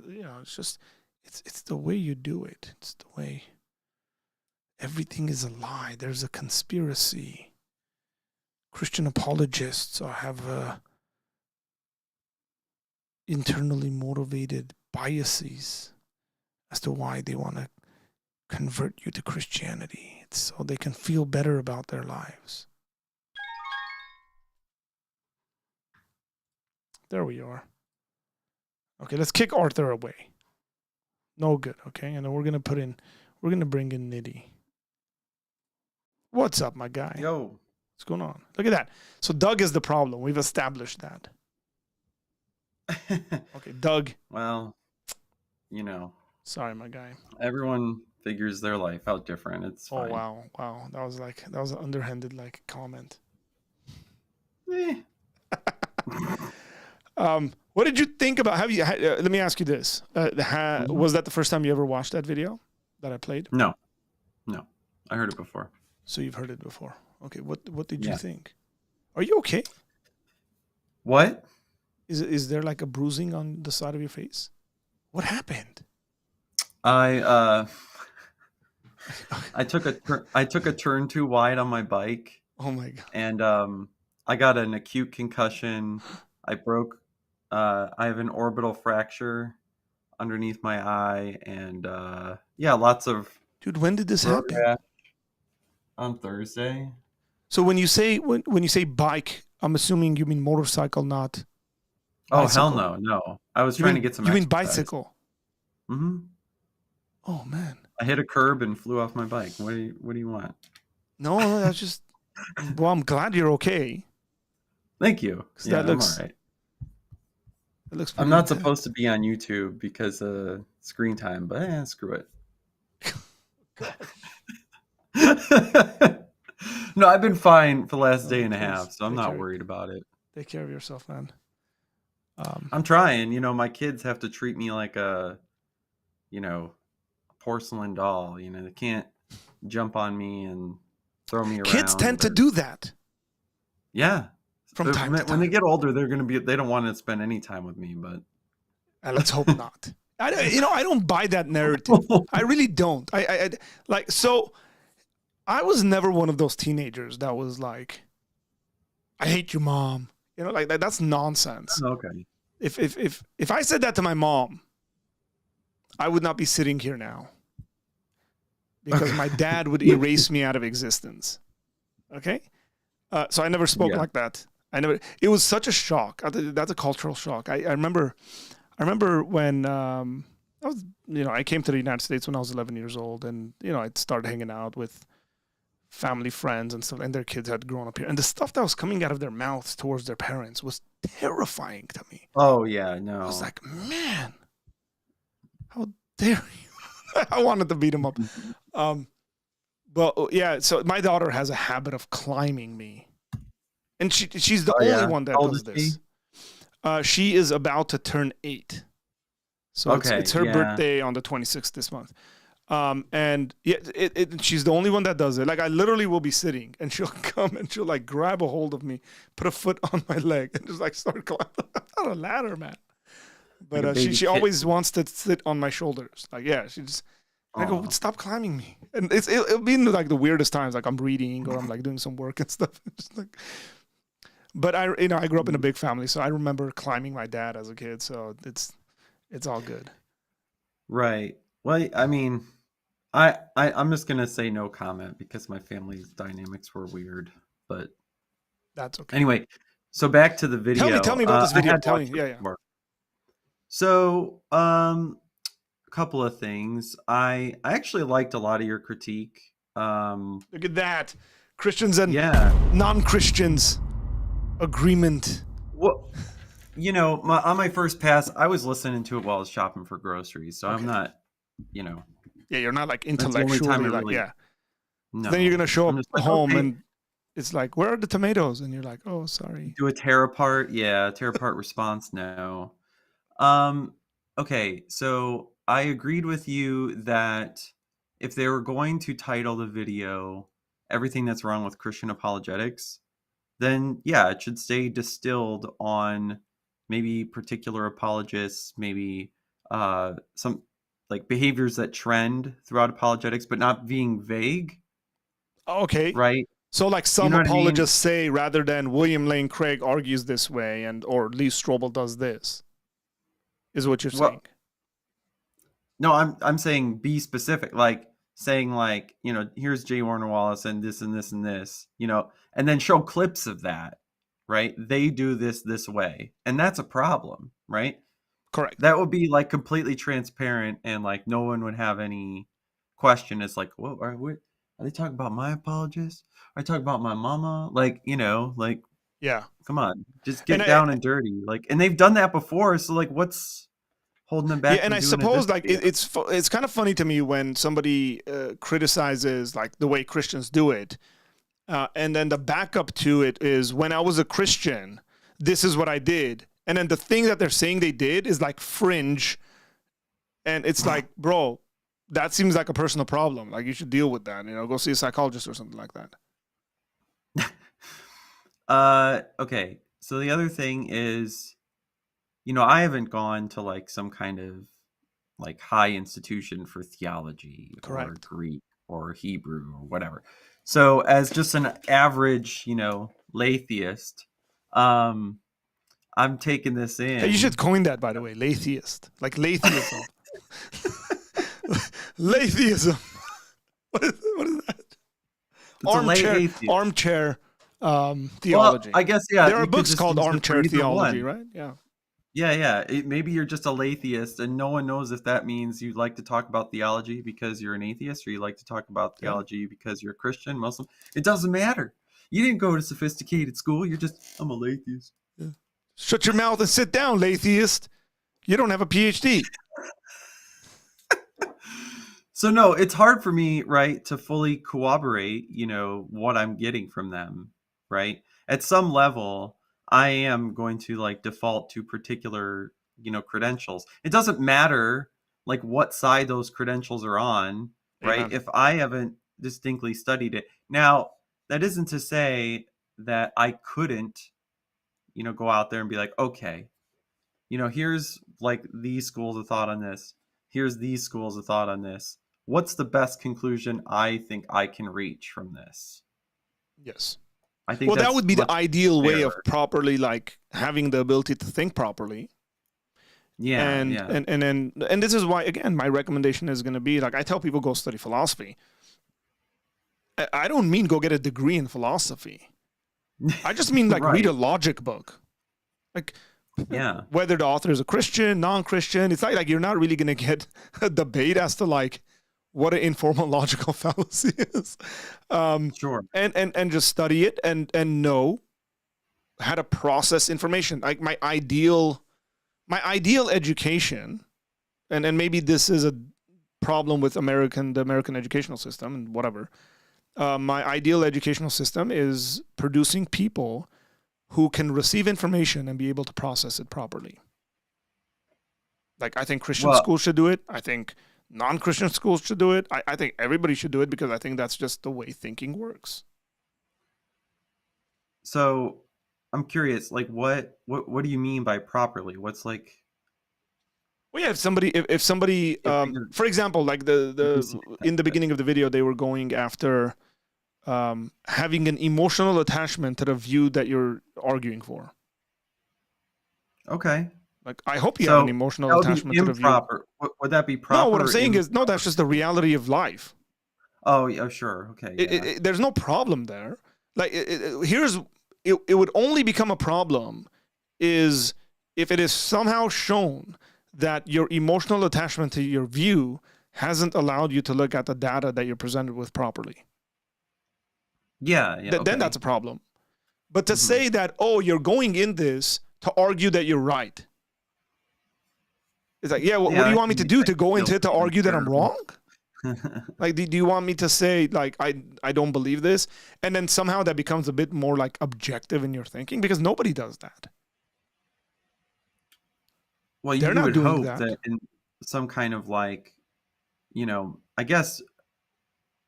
S1: You know, it's just, it's the way you do it. It's the way. Everything is a lie. There's a conspiracy. Christian apologists have internally motivated biases as to why they want to convert you to Christianity. It's so they can feel better about their lives. There we are. Okay, let's kick Arthur away. No good, okay? And then we're going to bring in Nitty. What's up, my guy?
S5: Yo.
S1: What's going on? Look at that. So Doug is the problem. We've established that. Okay, Doug.
S5: Well, you know,
S1: Sorry, my guy.
S5: everyone figures their life out different. It's
S1: Oh
S5: fine.
S1: wow. That was an underhanded like comment.
S5: Eh.
S1: What did you think about? Let me ask you this: was that the first time you ever watched that video that I played?
S5: No. I heard it before.
S1: So you've heard it before. Okay. What did you
S5: Yeah.
S1: think? Are you okay?
S5: What?
S1: Is there like a bruising on the side of your face? What happened?
S5: I took a turn too wide on my bike,
S1: Oh my god.
S5: and I got an acute concussion. I have an orbital fracture underneath my eye, and lots of
S1: Dude, when did this
S5: road
S1: happen?
S5: rash on Thursday.
S1: So when you say bike, I'm assuming you mean motorcycle, not
S5: Oh,
S1: bicycle.
S5: hell no. I was
S1: You
S5: trying
S1: mean,
S5: to get some
S1: you mean
S5: exercise.
S1: bicycle?
S5: Mm-hmm.
S1: Oh man.
S5: I hit a curb and flew off my bike. What do you want?
S1: No, that's just. Well, I'm glad you're okay.
S5: Thank you.
S1: 'Cause
S5: Yeah,
S1: that looks-
S5: I'm all right.
S1: It looks.
S5: I'm
S1: pretty
S5: not
S1: intense.
S5: supposed to be on YouTube because of screen time, but screw it. No, I've been fine for the last day and a
S1: please,
S5: half, so I'm
S1: take
S5: not
S1: care.
S5: worried about it.
S1: Take care of yourself, man.
S5: I'm trying. My kids have to treat me like a porcelain doll. They can't jump on me and throw me around.
S1: Kids tend to do that
S5: Yeah.
S1: from time to time.
S5: When they get older, they don't want to spend any time with me, but
S1: Let's hope not. I don't buy that narrative. I really don't. I like so. I was never one of those teenagers that was like, "I hate you, mom." Like that's nonsense.
S5: okay.
S1: If I said that to my mom, I would not be sitting here now because my dad would erase me out of existence. Okay, so I never spoke
S5: Yeah.
S1: like that. It was such a shock. That's a cultural shock. I remember when I came to the United States when I was 11 years old, and I started hanging out with family friends and stuff, and their kids had grown up here, and the stuff that was coming out of their mouths towards their parents was terrifying to me.
S5: Oh yeah, no.
S1: I was like, man, how dare you? I wanted to beat him up. But yeah, so my daughter has a habit of climbing me, and she's the
S5: Oh,
S1: only
S5: yeah?
S1: one that
S5: How old
S1: does
S5: is
S1: this. She is about to turn 8, so
S5: Okay,
S1: it's her
S5: yeah.
S1: birthday on the 26th this month. And yeah, she's the only one that does it. Like I literally will be sitting, and she'll come and she'll like grab a hold of me, put a foot on my leg, and just like start climbing. Not a ladder, man. But
S5: Like a baby
S1: she
S5: kitten.
S1: always wants to sit on my shoulders. Like yeah, she just. I go,
S5: Aw.
S1: stop climbing me, and it'll be in like the weirdest times, like I'm reading or I'm like doing some work and stuff. Just like, but I grew up in a big family, so I remember climbing my dad as a kid. So it's all good.
S5: Right. Well, I mean, I'm just gonna say no comment because my family's dynamics were weird. But
S1: That's okay.
S5: anyway, so back to the video.
S1: Tell me about this
S5: I
S1: video.
S5: had
S1: Tell me.
S5: watched it
S1: Yeah.
S5: before. So, a couple of things. I actually liked a lot of your critique.
S1: Look at that. Christians and
S5: Yeah.
S1: non-Christians agreement.
S5: Well, on my first pass, I was listening to it while I was shopping for groceries, so
S1: Okay.
S5: I'm not,
S1: Yeah, you're not like
S5: the only time
S1: intellectually
S5: I
S1: like,
S5: really-
S1: yeah.
S5: no.
S1: Then you're going to show
S5: I'm
S1: up
S5: just like,
S1: home
S5: okay.
S1: and it's like, where are the tomatoes? And you're like, oh, sorry.
S5: Do a tear apart, tear apart response, no. Okay, so I agreed with you that if they were going to title the video "Everything That's Wrong with Christian Apologetics," then yeah, it should stay distilled on maybe particular apologists, maybe some like behaviors that trend throughout apologetics, but not being vague,
S1: Okay.
S5: right?
S1: So like some
S5: know what I mean?
S1: apologists say, rather than William Lane Craig argues this way or Lee Strobel does this, is what you're
S5: Well,
S1: saying.
S5: No, I'm saying be specific, like saying like, here's J. Warner Wallace and this and this and this, and then show clips of that, right? They do this way. And that's a problem, right?
S1: Correct.
S5: That would be like completely transparent and like no one would have any question. It's like, Are they talking about my apologist? Are they talking about my mama? Like, like,
S1: Yeah.
S5: come on, just
S1: And
S5: get down and dirty. Like, and they've done that before. So like, what's holding them
S1: yeah,
S5: back
S1: and
S5: from
S1: I
S5: doing it this
S1: suppose like
S5: video?
S1: it's kind of funny to me when somebody criticizes like the way Christians do it, and then the backup to it is when I was a Christian, this is what I did, and then the thing that they're saying they did is like fringe, and it's like, bro, that seems like a personal problem. Like you should deal with that. Go see a psychologist or something like that.
S5: Okay. So the other thing is, I haven't gone to like some kind of like high institution for theology or
S1: Correct.
S5: Greek or Hebrew or whatever. So as just an average, laytheist, I'm taking this in.
S1: Hey, you should coin that, by the way, laytheist, like latheism. Latheism. What is that? Armchair theology.
S5: Well, I guess, yeah.
S1: There are
S5: you could
S1: books
S5: just
S1: called
S5: use it for
S1: armchair
S5: either
S1: theology,
S5: one.
S1: right? Yeah.
S5: Yeah. Maybe you're just a laytheist and no one knows if that means you like to talk about theology because you're an atheist or you like to talk about theology because you're a Christian, Muslim. It doesn't matter. You didn't go to sophisticated school. You're just, I'm a laytheist.
S1: Yeah. Shut your mouth and sit down, laytheist. You don't have a PhD.
S5: So no, it's hard for me, right, to fully corroborate, what I'm getting from them, right? At some level, I am going to like default to particular, credentials. It doesn't matter like what side those credentials are on, right?
S1: Amen.
S5: If I haven't distinctly studied it. Now, that isn't to say that I couldn't, go out there and be like, okay, here's like these schools of thought on this. Here's these schools of thought on this. What's the best conclusion I think I can reach from this?
S1: Yes.
S5: I think
S1: Well, that would be the ideal way of
S5: fairer.
S1: properly like having the ability to think properly.
S5: Yeah,
S1: And this is why, again, my recommendation is going to be like I tell people go study philosophy. I don't mean go get a degree in philosophy. I just mean like read a logic book. Like whether the author is a Christian, non-Christian, it's like you're not really going to get a debate as to like what an informal logical fallacy is.
S5: Sure.
S1: And just study it and know how to process information. Like my ideal education, and maybe this is a problem with the American educational system and whatever. My ideal educational system is producing people who can receive information and be able to process it properly. Like I think Christian schools should do it. I think non-Christian schools should do it. I think everybody should do it because I think that's just the way thinking works.
S5: So I'm curious, like what do you mean by properly? What's like?
S1: Well, yeah, if somebody, for example, like the in the beginning of the video, they were going after having an emotional attachment to the view that you're arguing for.
S5: Okay.
S1: Like, I hope you have an emotional attachment to the view.
S5: Would that be proper?
S1: No, what I'm saying is, no, that's just the reality of life.
S5: Oh, yeah, sure. Okay. Yeah.
S1: There's no problem there. Like, it would only become a problem is if it is somehow shown that your emotional attachment to your view hasn't allowed you to look at the data that you're presented with properly.
S5: Yeah.
S1: Then that's a problem. But to say that, you're going in this to argue that you're right. It's like, what do you want me to do? To go into it to argue that I'm wrong? Like, do you want me to say, like, I don't believe this? And then somehow that becomes a bit more, like, objective in your thinking? Because nobody does that.
S5: Well, you would hope that in some kind of, like, I guess,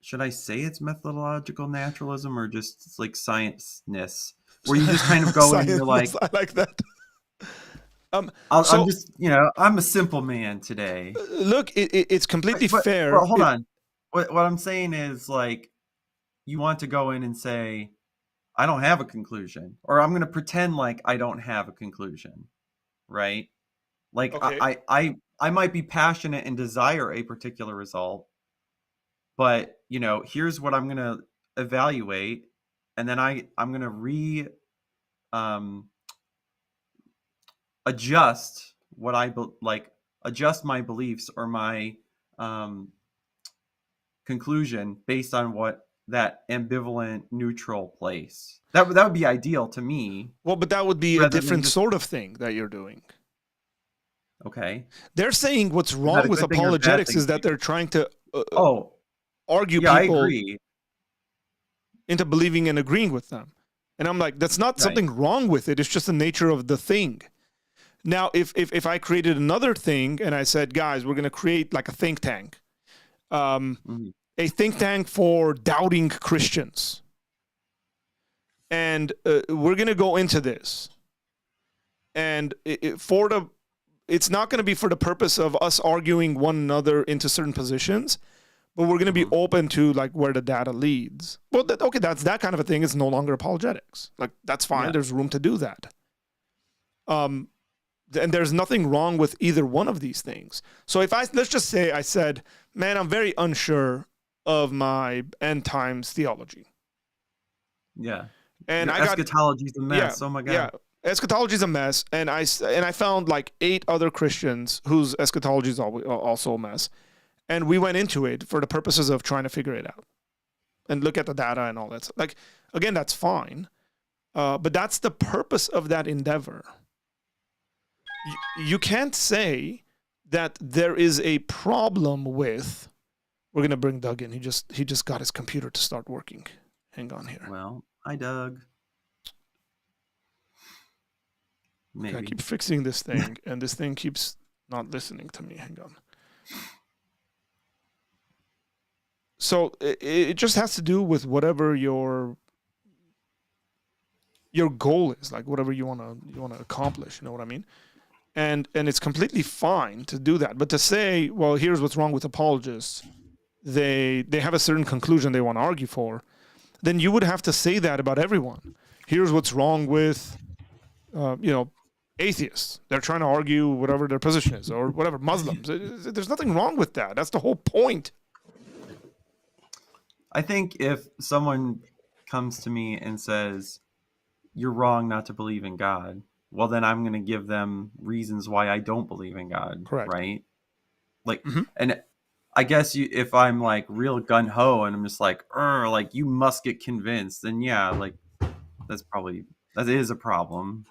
S5: should I say it's methodological naturalism or just, like, science-ness? Where you just kind of go and you're like...
S1: I like that.
S5: I'm just, I'm a simple man today.
S1: Look, it's completely fair.
S5: But hold on. What I'm saying is, like, you want to go in and say, I don't have a conclusion, or I'm going to pretend like I don't have a conclusion, right? Like, okay. I might be passionate and desire a particular result, but, here's what I'm going to evaluate, and then I'm going to adjust adjust my beliefs or my conclusion based on what that ambivalent neutral place. That would be ideal to me.
S1: Well, but that would be a
S5: Rather than
S1: different
S5: just-
S1: sort of thing that you're doing.
S5: Okay.
S1: They're saying what's
S5: that
S1: wrong
S5: a
S1: with
S5: good thing or a bad
S1: apologetics
S5: thing
S1: is
S5: to
S1: that
S5: you?
S1: they're trying to argue
S5: Yeah, I
S1: people
S5: agree.
S1: into believing and agreeing with them. And I'm like, that's not
S5: Right.
S1: something wrong with it. It's just the nature of the thing. Now, if I created another thing and I said, guys, we're going to create like a think tank,
S5: Mhm.
S1: a think tank for doubting Christians. And we're going to go into this. And it's not going to be for the purpose of us arguing one another into certain positions, but we're going to be open to like where the data leads. Well, that's that kind of a thing. It's no longer apologetics. Like that's fine.
S5: Yeah.
S1: There's room to do that. And there's nothing wrong with either one of these things. So let's just say I said, man, I'm very unsure of my end times theology.
S5: Yeah.
S1: And
S5: Your
S1: I got
S5: eschatology's a mess. Oh my God.
S1: yeah, eschatology is a mess, and I found like 8 other Christians whose eschatology is also a mess, and we went into it for the purposes of trying to figure it out and look at the data and all that stuff. Like again, that's fine, but that's the purpose of that endeavor. You can't say that there is a problem with. We're gonna bring Doug in. He just got his computer to start working. Hang on here.
S5: Well, hi, Doug. Maybe.
S1: I keep fixing this thing, and this thing keeps not listening to me. Hang on. So it just has to do with whatever your goal is, like whatever you wanna accomplish. You know what I mean? And it's completely fine to do that. But to say, well, here's what's wrong with apologists. They have a certain conclusion they want to argue for. Then you would have to say that about everyone. Here's what's wrong with, atheists. They're trying to argue whatever their position is, or whatever, Muslims. There's nothing wrong with that. That's the whole point.
S5: I think if someone comes to me and says, you're wrong not to believe in God, well, then I'm going to give them reasons why I don't believe in God.
S1: Correct.
S5: Right? Like,
S1: Mhm.
S5: and I guess if I'm like real gun ho and I'm just like you must get convinced, then yeah, like that is a problem.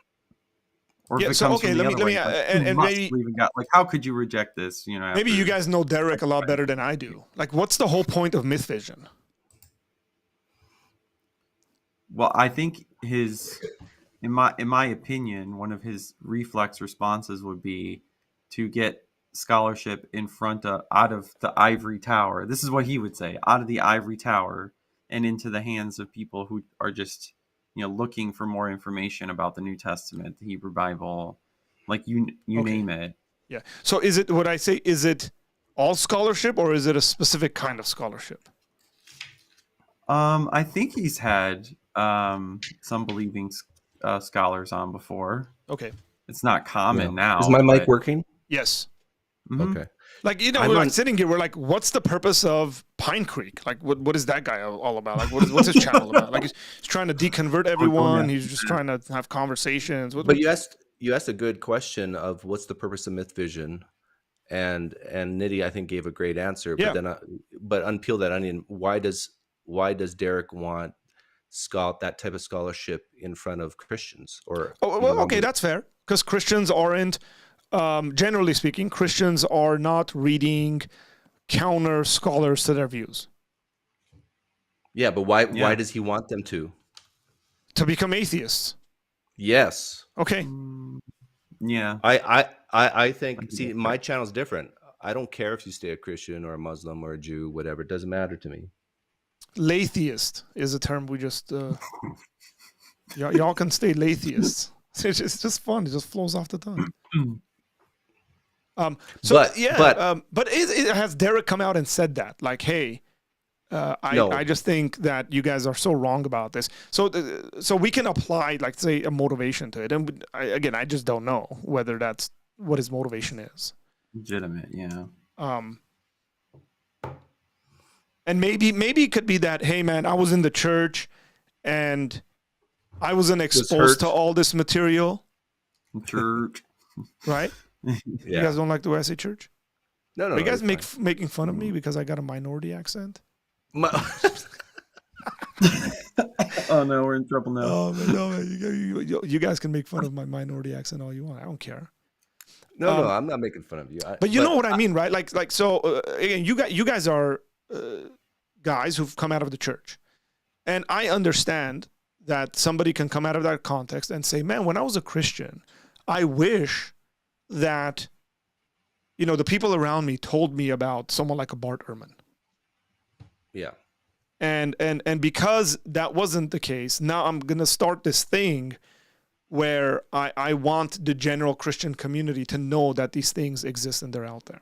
S5: Or
S1: Yeah,
S5: if it
S1: so,
S5: comes
S1: okay,
S5: from the
S1: let me-
S5: other way,
S1: let me-
S5: like,
S1: and
S5: you must
S1: maybe-
S5: believe in God. Like, how could you reject this? You know,
S1: Maybe
S5: after-
S1: you guys know Derek a lot better than I do. Like, what's the whole point of myth vision?
S5: Well, I think in my opinion, one of his reflex responses would be to get scholarship out of the ivory tower. This is what he would say: out of the ivory tower and into the hands of people who are just looking for more information about the New Testament, the Hebrew Bible, like you
S1: Okay.
S5: name it.
S1: Yeah. So is it what I say? Is it all scholarship, or is it a specific kind of scholarship?
S5: I think he's had some believing scholars on before.
S1: Okay.
S5: It's not common now.
S6: Is my mic
S5: but-
S6: working?
S1: Yes.
S5: Mhm.
S6: Okay.
S1: Like,
S6: I'm
S1: we're
S6: on-
S1: like sitting here, we're like, what's the purpose of Pine Creek? Like, what is that guy all about? Like, what's his channel about? Like, he's trying to deconvert everyone. He's just trying to have conversations.
S6: But you asked a good question of what's the purpose of myth vision, and Nitty I think gave a great answer.
S1: Yeah.
S6: But then but unpeel that onion. Why does Derek want that type of scholarship in front of Christians? Or
S1: Oh, well, okay, that's fair. Because Christians aren't, generally speaking, Christians are not reading counter scholars to their views.
S6: yeah. But why
S5: Yeah.
S6: does he want them to?
S1: To become atheists.
S6: Yes.
S1: Okay.
S5: Yeah.
S6: I think.
S5: can
S6: See,
S5: get
S6: my channel's different. I don't care if you stay a Christian or a Muslim or a Jew, whatever. It doesn't matter to me.
S1: Latheist is a term we just... y'all can stay latheists. It's just fun. It just flows off the tongue. But has Derek come out and said that? Like, hey,
S6: No.
S1: I just think that you guys are so wrong about this. So we can apply, like, say, a motivation to it. And I just don't know whether that's what his motivation is.
S5: Legitimate, yeah.
S1: And maybe it could be that, hey, man, I was in the church and I wasn't exposed to all this material,
S5: Church.
S1: right?
S6: Yeah.
S1: You guys don't like the way I say church?
S6: No.
S1: Are you guys
S6: it's fine.
S1: making fun of me because I got a minority accent?
S5: Oh no, we're in trouble now.
S1: Oh man, no, man, you guys can make fun of my minority accent all you want. I don't care.
S6: No, I'm not making fun of you.
S1: But you know what I mean, right? Like so. Again, you guys are guys who've come out of the church, and I understand that somebody can come out of that context and say, "Man, when I was a Christian, I wish that, the people around me told me about someone like a Bart Ehrman."
S6: Yeah.
S1: And because that wasn't the case, now I'm going to start this thing where I want the general Christian community to know that these things exist and they're out there.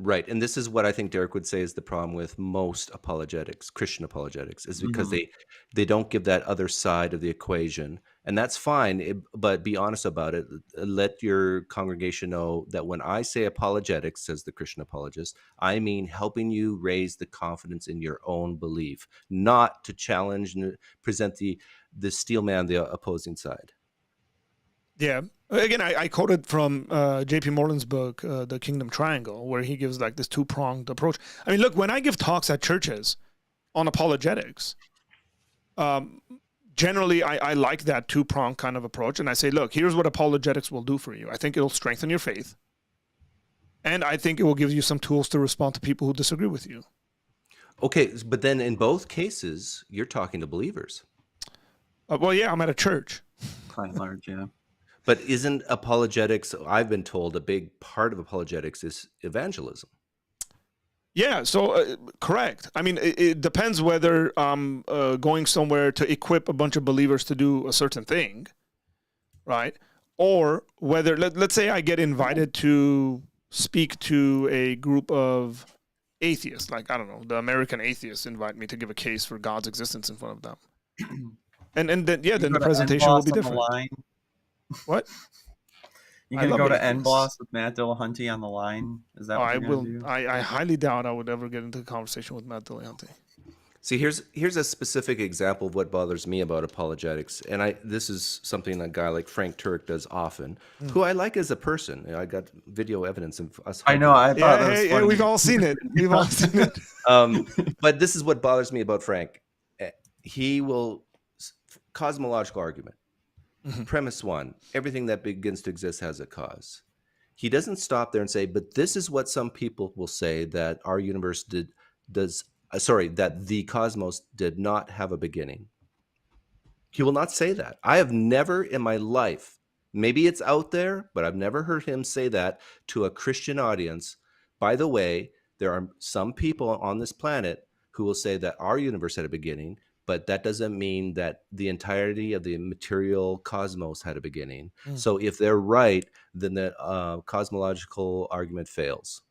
S6: Right. And this is what I think Derek would say is the problem with most apologetics, Christian apologetics, is because they don't give that other side of the equation. And that's fine, but be honest about it. Let your congregation know that when I say apologetics, says the Christian apologist, I mean helping you raise the confidence in your own belief, not to challenge and present the steel man, the opposing side.
S1: Yeah. Again, I quoted from J.P. Moreland's book, The Kingdom Triangle, where he gives like this two-pronged approach. I mean, look, when I give talks at churches on apologetics, generally I like that two-pronged kind of approach. And I say, look, here's what apologetics will do for you. I think it'll strengthen your faith. And I think it will give you some tools to respond to people who disagree with you.
S6: Okay, but then in both cases, you're talking to believers.
S1: Well, yeah, I'm at a church.
S5: By and large, yeah.
S6: But isn't apologetics, I've been told, a big part of apologetics is evangelism?
S1: Yeah, so correct. I mean, it depends whether I'm going somewhere to equip a bunch of believers to do a certain thing, right? Or whether, let's say I get invited to speak to a group of atheists, like, I don't know, the American atheists invite me to give a case for God's existence in front of them. And then, yeah, then the presentation will be different. What?
S5: You gonna go to NBOSS with Matt Dillahunty on the line? Is that what you're gonna do?
S1: I highly doubt I would ever get into a conversation with Matt Dillahunty.
S6: See, here's a specific example of what bothers me about apologetics, and this is something a guy like Frank Turek does often, who I like as a person. I got video evidence of us.
S5: I know. I thought that was funny.
S1: We've all seen it. We've all seen it.
S6: But this is what bothers me about Frank. He will cosmological argument. Premise one, everything that begins to exist has a cause. He doesn't stop there and say, but this is what some people will say, that our universe that the cosmos did not have a beginning. He will not say that. I have never in my life, maybe it's out there, but I've never heard him say that to a Christian audience. By the way, there are some people on this planet who will say that our universe had a beginning, but that doesn't mean that the entirety of the material cosmos had a beginning. So if they're right, then the cosmological argument fails.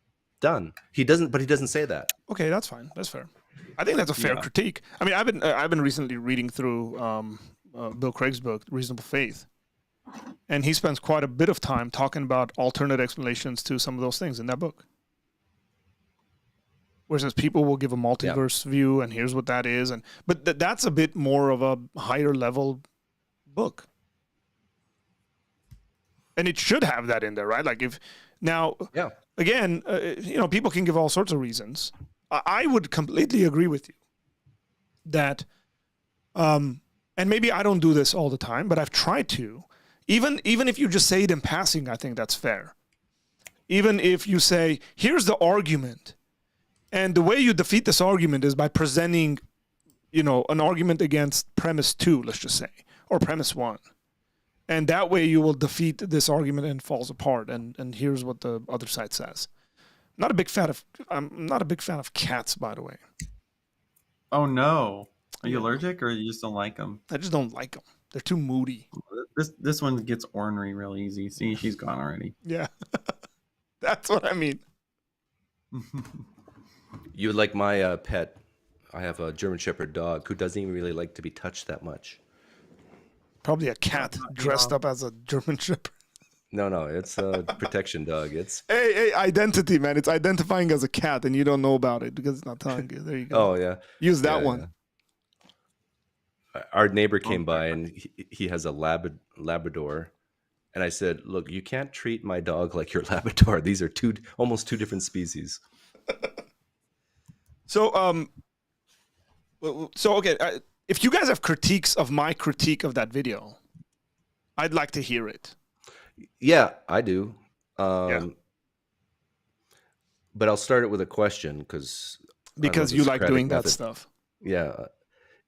S6: Done. He doesn't say that.
S1: Okay, that's fine. That's fair. I think that's a fair critique. I mean, I've been recently reading through Bill Craig's book, Reasonable Faith, and he spends quite a bit of time talking about alternate explanations to some of those things in that book. Whereas people will give a multiverse view, and here's what that is, but that's a bit more of a higher level book, and it should have that in there, right? Like again, people can give all sorts of reasons. I would completely agree with you that, and maybe I don't do this all the time, but I've tried to. Even if you just say it in passing, I think that's fair. Even if you say, here's the argument. And the way you defeat this argument is by presenting, an argument against premise 2, let's just say, or premise 1. And that way you will defeat this argument and it falls apart. And here's what the other side says. I'm not a big fan of cats, by the way.
S5: Oh no. Are you allergic or you just don't like them?
S1: I just don't like them. They're too moody.
S5: This one gets ornery real easy. See, she's gone already.
S1: Yeah. That's what I mean.
S6: You would like my pet. I have a German Shepherd dog who doesn't even really like to be touched that much.
S1: Probably a cat dressed up as a German Shepherd.
S6: No, it's a protection dog. It's
S1: hey, identity, man. It's identifying as a cat, and you don't know about it because it's not telling you. There you go.
S6: Oh yeah,
S1: use that one.
S6: Yeah. Our neighbor came by, and he has a Labrador, and I said, "Look, you can't treat my dog like your Labrador. These are almost two different species."
S1: So, So, okay, if you guys have critiques of my critique of that video, I'd like to hear it.
S6: Yeah, I do.
S1: Yeah.
S6: But I'll start it with a question because
S1: Because you like doing that stuff.
S6: Yeah.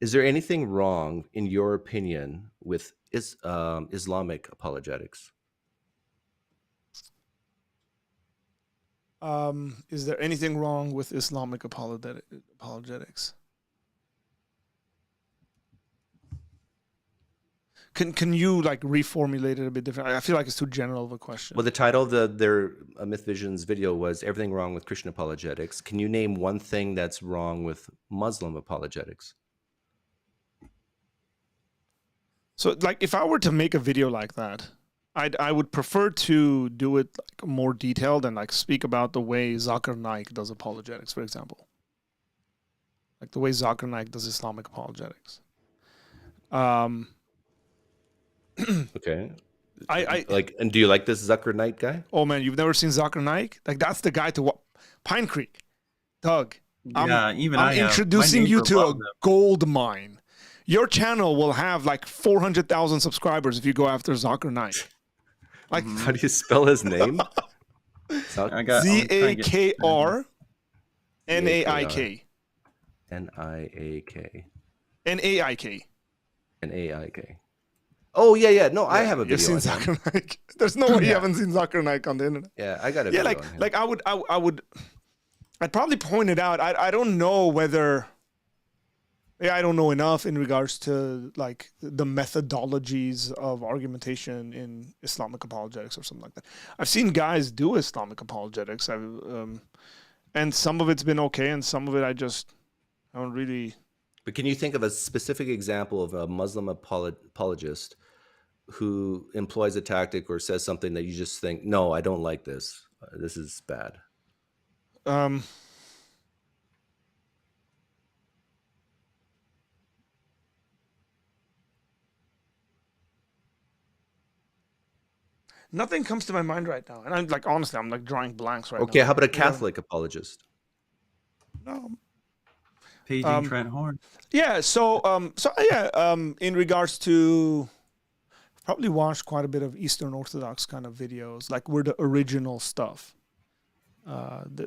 S6: Is there anything wrong, in your opinion, with Islamic apologetics?
S1: Is there anything wrong with Islamic apologetics? Can you like reformulate it a bit different? I feel like it's too general of a question.
S6: Well, the title of their Myth Visions video was "Everything Wrong with Christian Apologetics." Can you name one thing that's wrong with Muslim apologetics?
S1: So, like, if I were to make a video like that, I would prefer to do it like more detailed and like speak about the way Zakir Naik does apologetics, for example. Like the way Zakir Naik does Islamic apologetics.
S6: Okay.
S1: I
S6: like, and do you like this Zucker Knight guy?
S1: Oh man, you've never seen Zakir Naik? Like that's the guy to Pine Creek. Doug,
S5: Yeah, even
S1: I'm introducing you to a gold mine. Your channel will have like 400,000 subscribers if you go after Zakir Naik. Like,
S6: how do you spell his name?
S1: ZAKRNAIK.
S6: NIAK. NAIK. Oh yeah. No, I have a video.
S1: You've seen Zakir Naik. There's no way you haven't seen Zakir Naik on the internet.
S6: Yeah, I got it.
S1: Yeah, like I'd probably point it out. I don't know whether. Yeah, I don't know enough in regards to like the methodologies of argumentation in Islamic apologetics or something like that. I've seen guys do Islamic apologetics, and some of it's been okay, and some of it I don't really.
S6: But can you think of a specific example of a Muslim apologist who employs a tactic or says something that you just think, no, I don't like this. This is bad.
S1: Nothing comes to my mind right now, and I'm like, honestly, I'm like drawing blanks right now.
S6: Okay, how about a Catholic apologist?
S1: No.
S5: Paging Trent Horn.
S1: Yeah. So in regards to, I've probably watched quite a bit of Eastern Orthodox kind of videos, like we're the original stuff.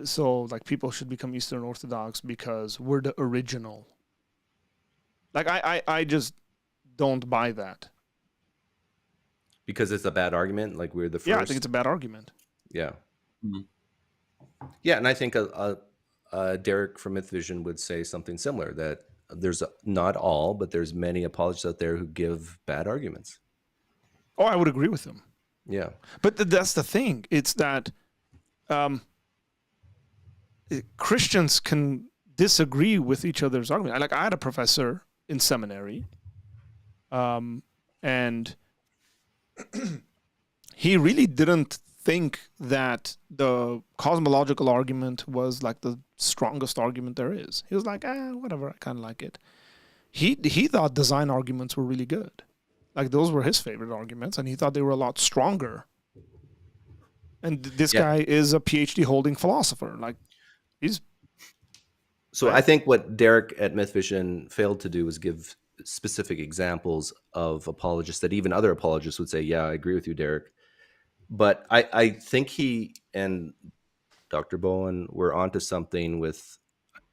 S1: So like people should become Eastern Orthodox because we're the original. Like I just don't buy that.
S6: Because it's a bad argument, like we're the first.
S1: Yeah, I think it's a bad argument.
S6: Yeah. Mm-hmm. Yeah, and I think Derek from Myth Vision would say something similar, that there's not all, but there's many apologists out there who give bad arguments.
S1: Oh, I would agree with him.
S6: Yeah.
S1: But that's the thing. It's that Christians can disagree with each other's argument. Like I had a professor in seminary, and he really didn't think that the cosmological argument was like the strongest argument there is. He was like, whatever, I kind of like it. He thought design arguments were really good. Like those were his favorite arguments, and he thought they were a lot stronger. And this guy is a PhD holding philosopher. Like he's.
S6: So I think what Derek at Myth Vision failed to do was give specific examples of apologists that even other apologists would say, yeah, I agree with you, Derek. But I think he and Dr. Bowen were onto something with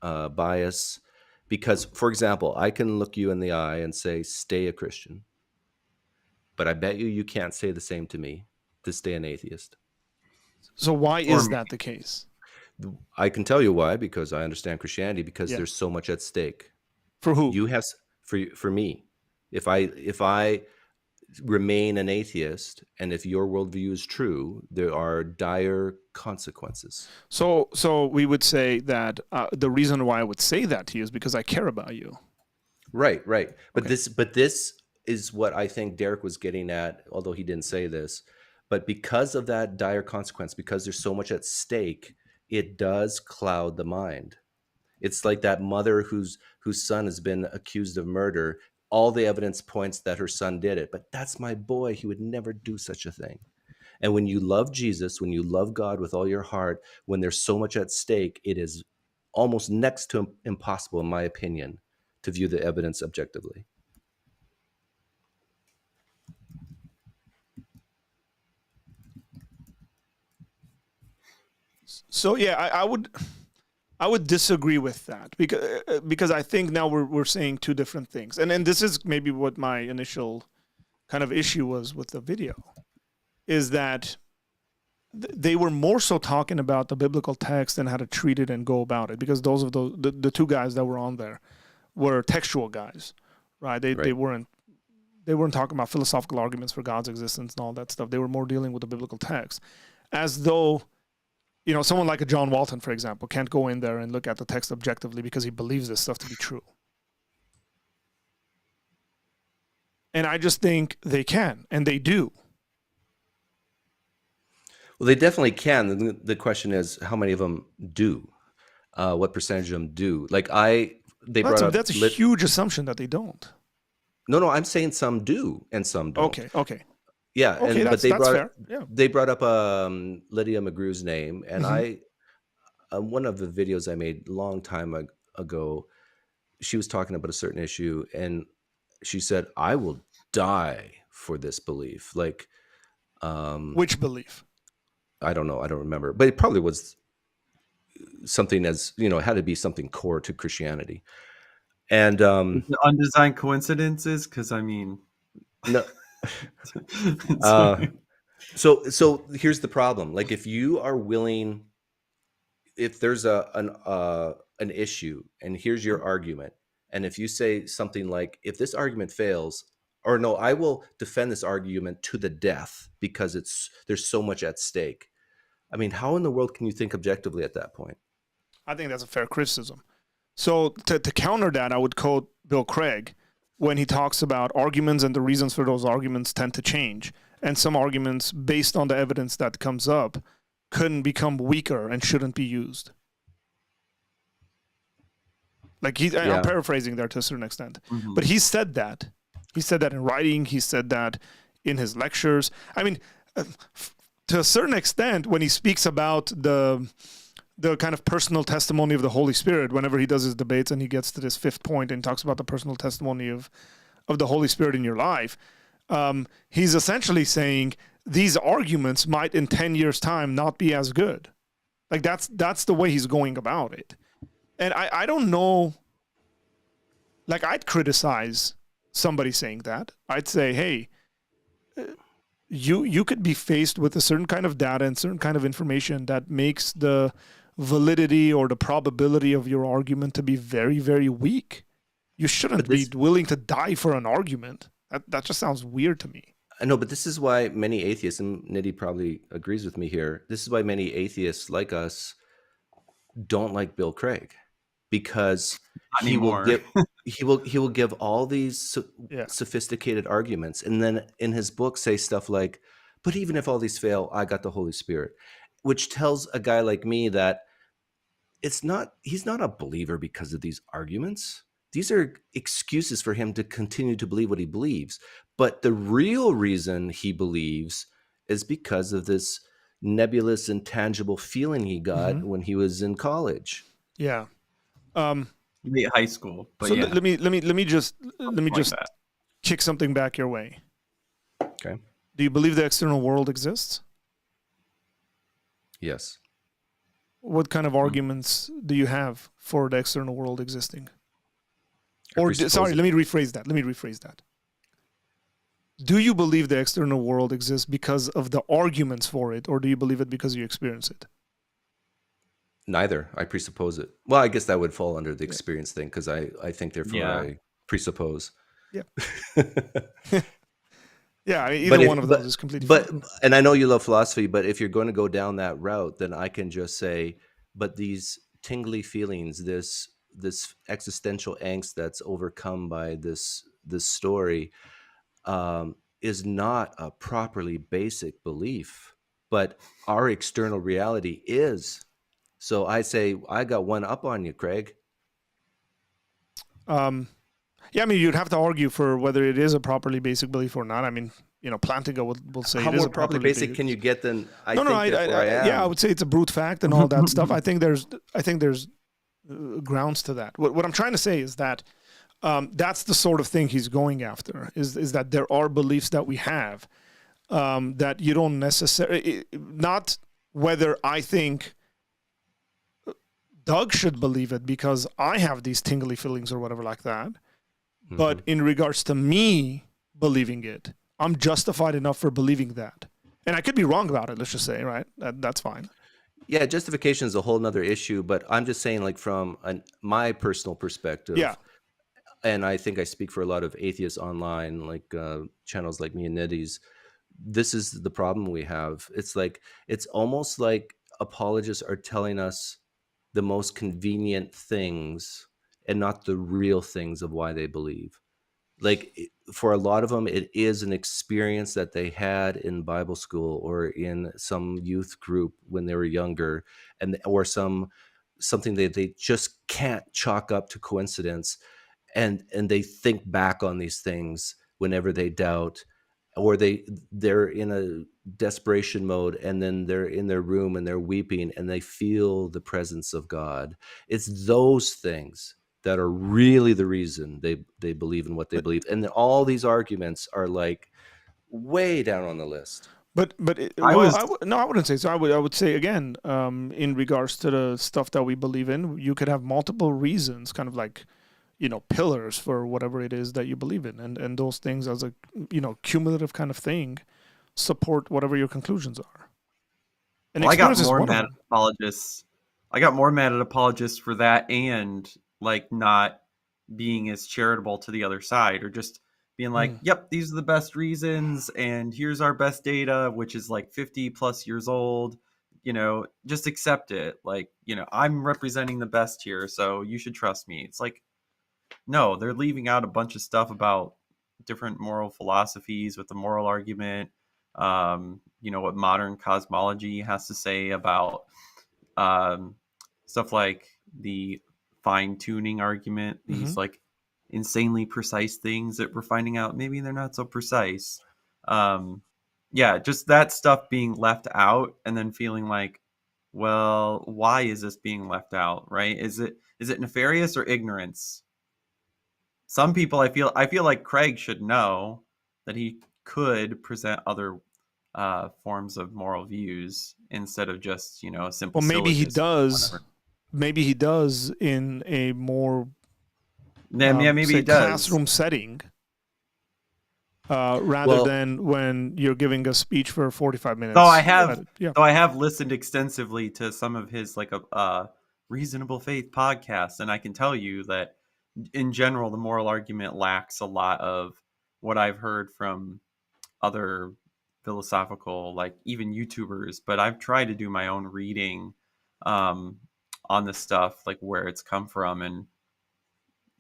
S6: bias, because, for example, I can look you in the eye and say, stay a Christian. But I bet you can't say the same to me, to stay an atheist.
S1: So why is that the case?
S6: I can tell you why, because I understand Christianity, because there's so much at stake.
S1: For who?
S6: You have for me. If I remain an atheist, and if your worldview is true, there are dire consequences.
S1: So we would say that the reason why I would say that to you is because I care about you.
S6: Right. But this is what I think Derek was getting at, although he didn't say this. But because of that dire consequence, because there's so much at stake, it does cloud the mind. It's like that mother whose son has been accused of murder. All the evidence points that her son did it, but that's my boy. He would never do such a thing. And when you love Jesus, when you love God with all your heart, when there's so much at stake, it is almost next to impossible, in my opinion, to view the evidence objectively.
S1: So yeah, I would disagree with that because I think now we're saying two different things, and this is maybe what my initial kind of issue was with the video, is that they were more so talking about the biblical text and how to treat it and go about it, because those of the two guys that were on there were textual guys, right? They weren't talking about philosophical arguments for God's existence and all that stuff. They were more dealing with the biblical text, as though, you know, someone like a John Walton, for example, can't go in there and look at the text objectively because he believes this stuff to be true. And I just think they can, and they do.
S6: Well, they definitely can. The question is, how many of them do? What percentage of them do? Like that's
S1: a huge assumption that they don't.
S6: No, I'm saying some do and some don't.
S1: Okay.
S6: Yeah,
S1: okay,
S6: but they
S1: that's
S6: brought
S1: fair. Yeah.
S6: they brought up Lydia McGrew's name, and one of the videos I made a long time ago, she was talking about a certain issue, and she said, "I will die for this belief." Like,
S1: which belief?
S6: I don't know. I don't remember, but it probably was something, as you know, it had to be something core to Christianity. And
S5: undesigned coincidences, because I mean,
S6: no. So here's the problem. Like, if you are willing, if there's an issue, and here's your argument, and if you say something like, if this argument fails, or no, I will defend this argument to the death because there's so much at stake. I mean, how in the world can you think objectively at that point?
S1: I think that's a fair criticism. So to counter that, I would quote Bill Craig when he talks about arguments, and the reasons for those arguments tend to change. And some arguments, based on the evidence that comes up, couldn't become weaker and shouldn't be used. Like I'm paraphrasing there to a certain extent. Mm-hmm. But he said that. He said that in writing. He said that in his lectures. I mean, to a certain extent, when he speaks about the kind of personal testimony of the Holy Spirit, whenever he does his debates and he gets to this fifth point and talks about the personal testimony of the Holy Spirit in your life, he's essentially saying these arguments might in 10 years' time not be as good. Like that's the way he's going about it. And I don't know, like I'd criticize somebody saying that. I'd say, hey, you could be faced with a certain kind of data and certain kind of information that makes the validity or the probability of your argument to be very, very weak. You shouldn't be willing to die for an argument. That just sounds weird to me.
S6: I know, but this is why many atheists, and Nidhi probably agrees with me here, this is why many atheists like us don't like Bill Craig, because he will give all these sophisticated arguments, and then in his book say stuff like, but even if all these fail, I got the Holy Spirit, which tells a guy like me that he's not a believer because of these arguments. These are excuses for him to continue to believe what he believes. But the real reason he believes is because of this nebulous, intangible feeling he got when he was in college.
S1: Yeah.
S5: Late high school. But
S1: so
S5: yeah.
S1: let me just kick something back your way.
S6: Okay.
S1: Do you believe the external world exists?
S6: Yes.
S1: What kind of arguments do you have for the external world existing? Let me rephrase that. Do you believe the external world exists because of the arguments for it, or do you believe it because you experience it?
S6: Neither. I presuppose it. Well, I guess that would fall under the experience thing, because I think, therefore, I presuppose.
S1: Yeah. Yeah, either one of those is completely fine.
S6: And I know you love philosophy, but if you're going to go down that route, then I can just say, but these tingly feelings, this existential angst that's overcome by this story, is not a properly basic belief, but our external reality is. So I say, I got one up on you, Craig.
S1: Yeah, I mean, you'd have to argue for whether it is a properly basic belief or not. I mean, Plantinga will say
S6: how
S1: it is
S6: more
S1: a properly
S6: basic can you get than I
S1: no,
S6: think
S1: no,
S6: I am.
S1: Yeah, I would say it's a brute fact and all that stuff. I think there's grounds to that. What I'm trying to say is that That's the sort of thing he's going after, is that there are beliefs that we have that you don't necessarily, not whether I think Doug should believe it because I have these tingly feelings or whatever like that. But in regards to me believing it, I'm justified enough for believing that. And I could be wrong about it, let's just say, right? That's fine.
S6: Yeah, justification is a whole nother issue, but I'm just saying, like, from my personal perspective,
S1: Yeah.
S6: and I think I speak for a lot of atheists online, like channels like me and Nitty's, this is the problem we have. It's like, it's almost like apologists are telling us the most convenient things and not the real things of why they believe. Like, for a lot of them, it is an experience that they had in Bible school or in some youth group when they were younger, or something that they just can't chalk up to coincidence, and they think back on these things whenever they doubt, or they're in a desperation mode, and then they're in their room and they're weeping and they feel the presence of God. It's those things that are really the reason they believe in what they believe, and then all these arguments are like way down on the list.
S1: But I wouldn't say so. I would say again, in regards to the stuff that we believe in, you could have multiple reasons, kind of like, pillars for whatever it is that you believe in, and those things as a cumulative kind of thing support whatever your conclusions are. And
S5: I got
S1: experience is
S5: more
S1: one of
S5: mad
S1: them.
S5: at apologists. I got more mad at apologists for that, and like not being as charitable to the other side, or just being like, yep, these are the best reasons, and here's our best data, which is like 50 plus years old. Just accept it. Like, I'm representing the best here, so you should trust me. It's like, no, they're leaving out a bunch of stuff about different moral philosophies with the moral argument. What modern cosmology has to say about stuff like the fine-tuning argument, these like insanely precise things that we're finding out maybe they're not so precise. Just that stuff being left out, and then feeling like, well, why is this being left out, right? Is it nefarious or ignorance? Some people, I feel like Craig should know that he could present other forms of moral views instead of just a simple.
S1: Well, maybe he
S5: syllogism or
S1: does.
S5: whatever.
S1: Maybe he does in a more
S5: maybe
S1: say
S5: he does.
S1: classroom setting, rather than when you're giving a speech for 45 minutes.
S5: So I have listened extensively to some of his like a Reasonable Faith podcast, and I can tell you that in general the moral argument lacks a lot of what I've heard from other philosophical, like even YouTubers, but I've tried to do my own reading on this stuff, like where it's come from and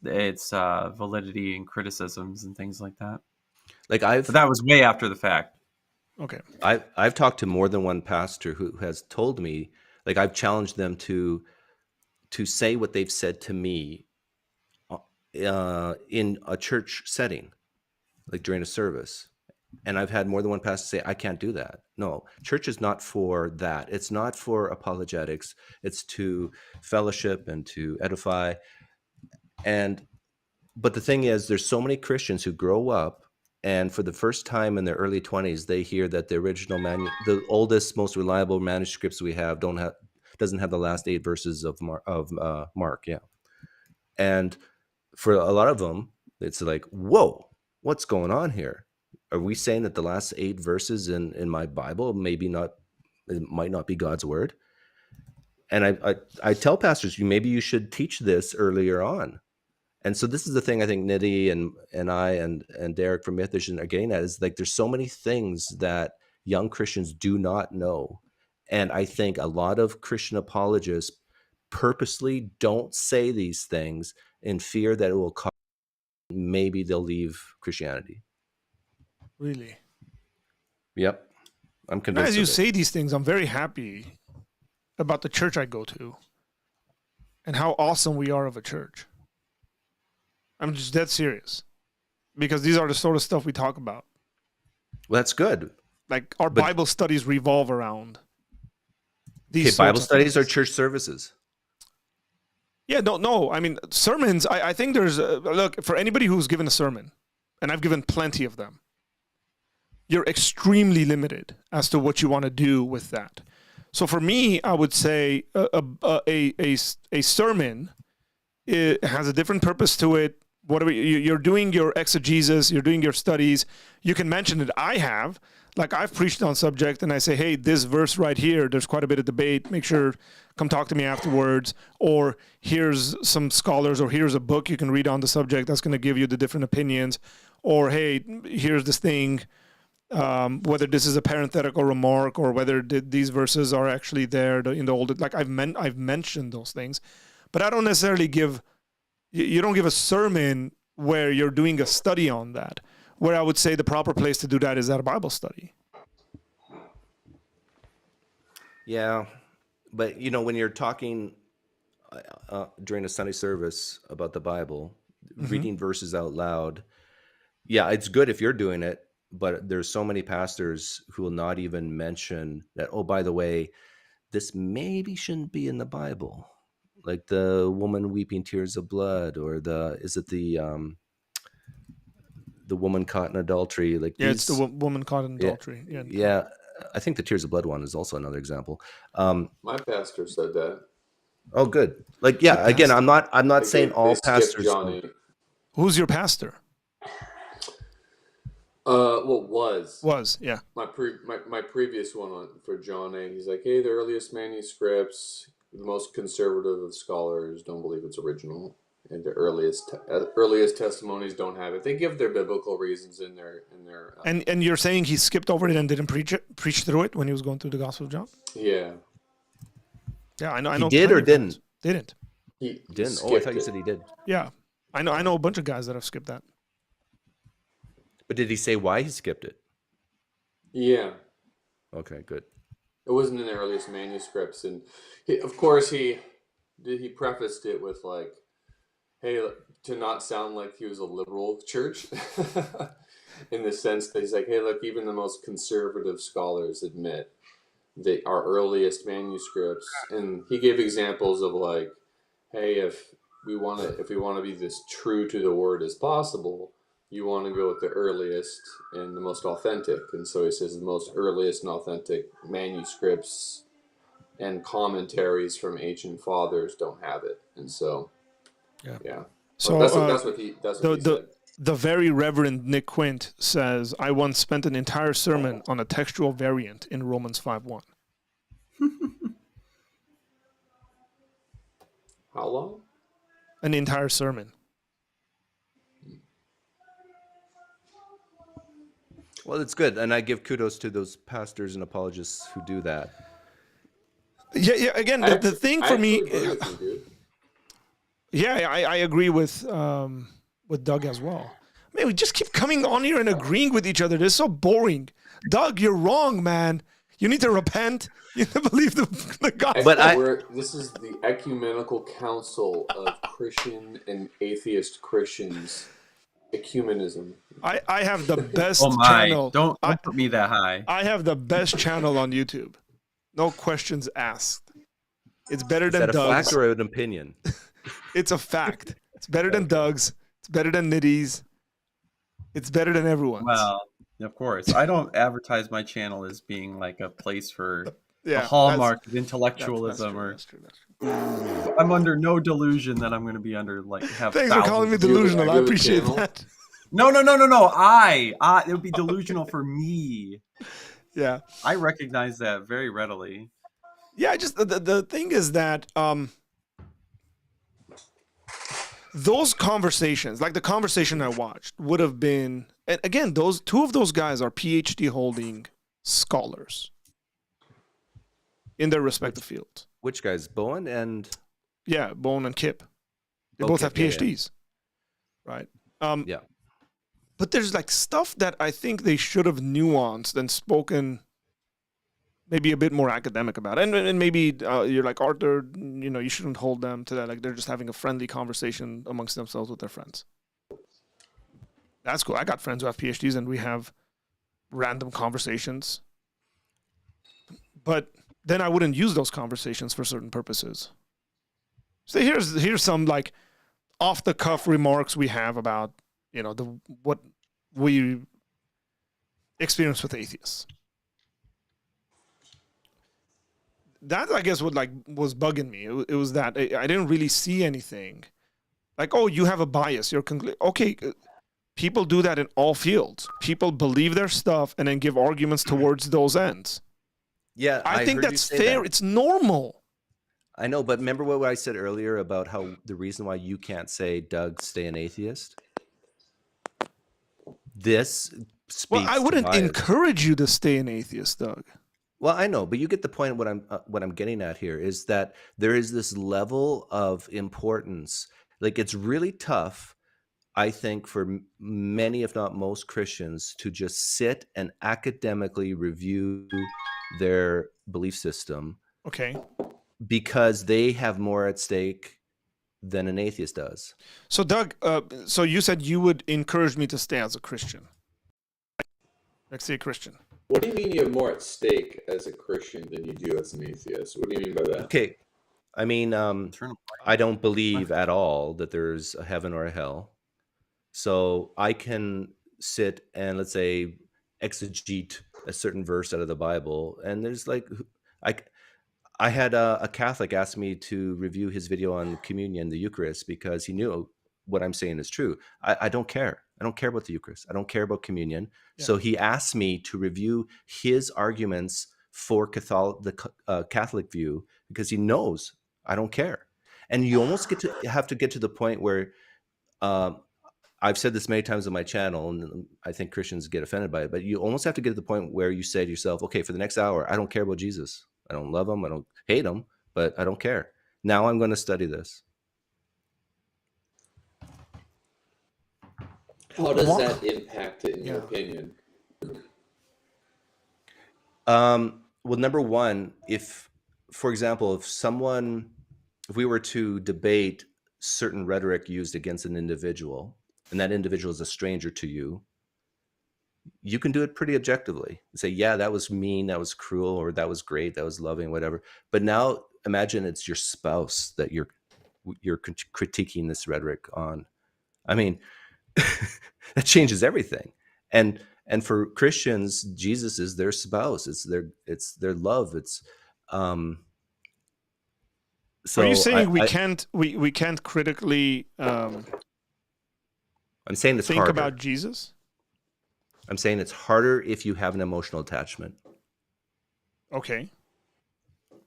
S5: its validity and criticisms and things like that.
S6: Like
S5: but that was way after the fact.
S1: Okay.
S6: I've talked to more than one pastor who has told me, like, I've challenged them to say what they've said to me in a church setting, like during a service. And I've had more than one pastor say, I can't do that. No, church is not for that. It's not for apologetics. It's to fellowship and to edify. But the thing is, there's so many Christians who grow up, and for the first time in their early 20s, they hear that the original the oldest, most reliable manuscripts we have doesn't have the last 8 verses of Mark. Yeah. And for a lot of them, it's like, whoa, what's going on here? Are we saying that the last 8 verses in my Bible might not be God's word? And I tell pastors, maybe you should teach this earlier on. And so this is the thing I think Nidhi and I and Derek from Mythish are getting at, is like, there's so many things that young Christians do not know. And I think a lot of Christian apologists purposely don't say these things in fear that it will cause, maybe they'll leave Christianity.
S1: Really?
S6: Yep. I'm convinced.
S1: As you say these things, I'm very happy about the church I go to and how awesome we are of a church. I'm just dead serious, because these are the sort of stuff we talk about.
S6: Well, that's good.
S1: Like, our Bible studies revolve around these.
S6: Bible studies are church services.
S1: Yeah, no. I mean, sermons, I think there's, look, for anybody who's given a sermon, and I've given plenty of them, you're extremely limited as to what you want to do with that. So for me, I would say a sermon, it has a different purpose to it. Whatever you're doing your exegesis, you're doing your studies, you can mention it. Like I've preached on subject and I say, hey, this verse right here, there's quite a bit of debate. Make sure, come talk to me afterwards. Or here's some scholars, or here's a book you can read on the subject that's going to give you the different opinions. Or, hey, here's this thing, whether this is a parenthetical remark or whether these verses are actually there in the old, like I've mentioned those things, but I don't necessarily you don't give a sermon where you're doing a study on that. Where I would say the proper place to do that is at a Bible study.
S6: Yeah, but when you're talking during a Sunday service about the Bible, reading verses out loud, yeah, it's good if you're doing it, but there's so many pastors who will not even mention that, oh, by the way, this maybe shouldn't be in the Bible. Like the woman weeping tears of blood, or the woman caught in adultery. Like
S1: it's the woman caught in adultery.
S6: Yeah, I think the tears of blood one is also another example.
S7: My pastor said that.
S6: Oh, good. Like, yeah. Again, I'm not saying all pastors.
S7: Johnny.
S1: Who's your pastor?
S7: Was
S1: yeah.
S7: My previous one for John A. He's like, hey, the earliest manuscripts, the most conservative of scholars don't believe it's original. And the earliest testimonies don't have it. They give their biblical reasons in their.
S1: And you're saying he skipped over it and didn't preach through it when he was going through the Gospel of John?
S7: Yeah.
S1: Yeah, I know.
S6: He did or didn't?
S1: Didn't.
S7: He
S6: didn't. Oh, I thought you said he did.
S1: Yeah, I know a bunch of guys that have skipped that.
S6: But did he say why he skipped it?
S7: Yeah.
S6: Okay, good.
S7: It wasn't in the earliest manuscripts, and of course he prefaced it with like, hey, to not sound like he was a liberal church, in the sense that he's like, hey, look, even the most conservative scholars admit that our earliest manuscripts, and he gave examples of like, hey, if we want to be as true to the word as possible, you want to go with the earliest and the most authentic. And so he says the most earliest and authentic manuscripts and commentaries from ancient fathers don't have it. And so, yeah.
S1: So
S7: that's what he said.
S1: The very Reverend Nick Quint says, I once spent an entire sermon on a textual variant in Romans 5:1.
S7: How long?
S1: An entire sermon.
S6: Well, it's good, and I give kudos to those pastors and apologists who do that.
S1: Yeah. Again, the thing for me, I agree with Doug as well. Man, we just keep coming on here and agreeing with each other. This is so boring. Doug, you're wrong, man. You need to repent. You need to believe the gospel.
S7: But this is the ecumenical council of Christian and atheist Christians. Ecumenism.
S1: I have the best
S5: channel.
S1: channel.
S5: Don't put me that high.
S1: I have the best channel on YouTube. No questions asked. It's better than
S6: Doug's. Is that a
S1: Doug's.
S6: fact or an opinion?
S1: It's a fact. It's better than Doug's. It's better than Nitty's. It's better than everyone's.
S5: Well, of course. I don't advertise my channel as being like a place for
S1: yeah,
S5: a hallmark of intellectualism
S1: that's true.
S5: I'm under no delusion that I'm going to be under like have.
S1: Thanks for calling me delusional. I appreciate that.
S5: No. It would be delusional for me.
S1: Yeah,
S5: I recognize that very readily.
S1: Yeah, just the thing is that those conversations, like the conversation I watched, would have been, and again, two of those guys are PhD holding scholars in their respective fields.
S6: Which guys? Bowen and
S1: Bowen and Kip. They both have PhDs, right?
S6: Yeah.
S1: But there's like stuff that I think they should have nuanced and spoken maybe a bit more academic about. And maybe you're like, Arthur, you shouldn't hold them to that. Like they're just having a friendly conversation amongst themselves with their friends. That's cool. I got friends who have PhDs and we have random conversations. But then I wouldn't use those conversations for certain purposes. So here's some like off the cuff remarks we have about, you know, what we experience with atheists. That, I guess, what like was bugging me. It was that I didn't really see anything. Like, oh, you have a bias. You're okay. People do that in all fields. People believe their stuff and then give arguments towards those ends.
S6: Yeah,
S1: I think
S6: heard you
S1: that's
S6: say
S1: fair.
S6: that.
S1: It's normal.
S6: I know, but remember what I said earlier about how the reason why you can't say, Doug, stay an atheist? This speaks
S1: Well, I wouldn't
S6: to bias.
S1: encourage you to stay an atheist, Doug.
S6: Well, I know, but you get the point. What I'm getting at here is that there is this level of importance. Like, it's really tough, I think, for many, if not most Christians to just sit and academically review their belief system.
S1: Okay.
S6: Because they have more at stake than an atheist does.
S1: So, Doug, so you said you would encourage me to stay as a Christian. Like, say Christian.
S7: What do you mean you have more at stake as a Christian than you do as an atheist? What do you mean by that?
S6: Okay. I mean, I don't believe at all that there's a heaven or a hell. So I can sit and, let's say, exegete a certain verse out of the Bible. And there's like, I had a Catholic ask me to review his video on communion, the Eucharist, because he knew what I'm saying is true. I don't care. I don't care about the Eucharist. I don't care about communion. Yeah. So he asked me to review his arguments for the Catholic view because he knows I don't care. And you almost have to get to the point where I've said this many times on my channel, and I think Christians get offended by it, but you almost have to get to the point where you say to yourself, okay, for the next hour, I don't care about Jesus. I don't love him. I don't hate him, but I don't care. Now I'm going to study this.
S7: How does that impact it in your opinion?
S6: Well, number one, for example, if we were to debate certain rhetoric used against an individual, and that individual is a stranger to you, you can do it pretty objectively. Say, yeah, that was mean, that was cruel, or that was great, that was loving, whatever. But now imagine it's your spouse that you're critiquing this rhetoric on. I mean, that changes everything. And for Christians, Jesus is their spouse. It's their love. It's so
S1: are you saying we can't critically
S6: I'm saying it's
S1: think
S6: harder.
S1: about Jesus?
S6: I'm saying it's harder if you have an emotional attachment.
S1: Okay.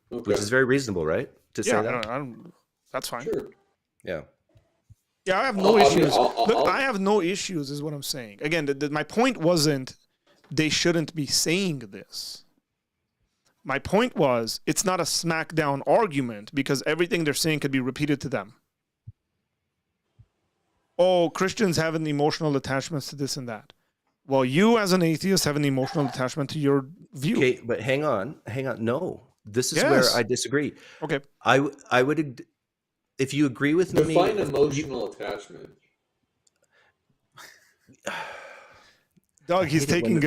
S6: Which is very reasonable, right? To say that.
S1: I don't, that's fine.
S7: Sure.
S6: Yeah.
S1: Yeah, I have no issues. Look, I have no issues, is what I'm saying. Again, my point wasn't they shouldn't be saying this. My point was it's not a smackdown argument because everything they're saying could be repeated to them. Oh, Christians have an emotional attachment to this and that. Well, you as an atheist have an emotional attachment to your view.
S6: Okay, but hang on. No, this is where I disagree.
S1: Okay.
S6: I would, if you agree with me.
S7: Define emotional attachment.
S1: Doug, he's taking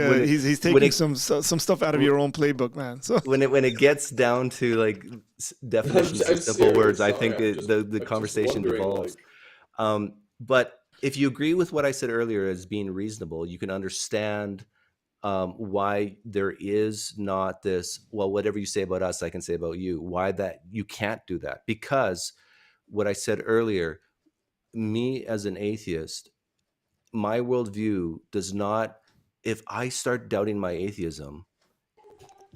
S1: some stuff out of your own playbook, man. So
S6: when it gets down to like definitions of simple words, I think the conversation devolves. But if you agree with what I said earlier as being reasonable, you can understand why there is not this, well, whatever you say about us, I can say about you. Why that you can't do that? Because what I said earlier, me as an atheist, my worldview does not, if I start doubting my atheism,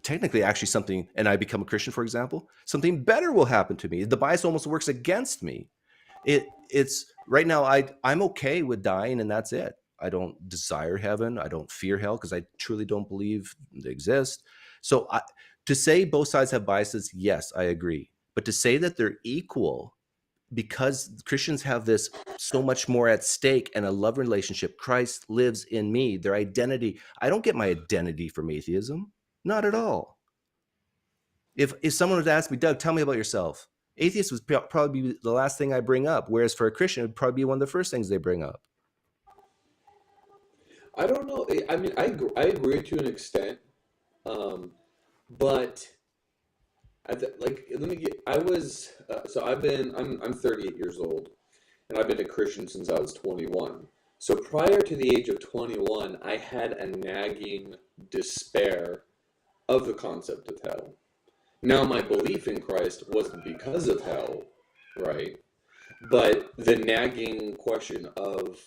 S6: technically actually something, and I become a Christian, for example, something better will happen to me. The bias almost works against me. It's right now I'm okay with dying and that's it. I don't desire heaven. I don't fear hell because I truly don't believe they exist. So to say both sides have biases, yes, I agree. But to say that they're equal because Christians have this so much more at stake and a love relationship, Christ lives in me, their identity. I don't get my identity from atheism. Not at all. If someone would ask me, Doug, tell me about yourself. Atheist would probably be the last thing I bring up, whereas for a Christian, it would probably be one of the first things they bring up.
S7: I don't know. I mean, I agree to an extent, but I'm 38 years old, and I've been a Christian since I was 21. So prior to the age of 21, I had a nagging despair of the concept of hell. Now, my belief in Christ wasn't because of hell, right? But the nagging question of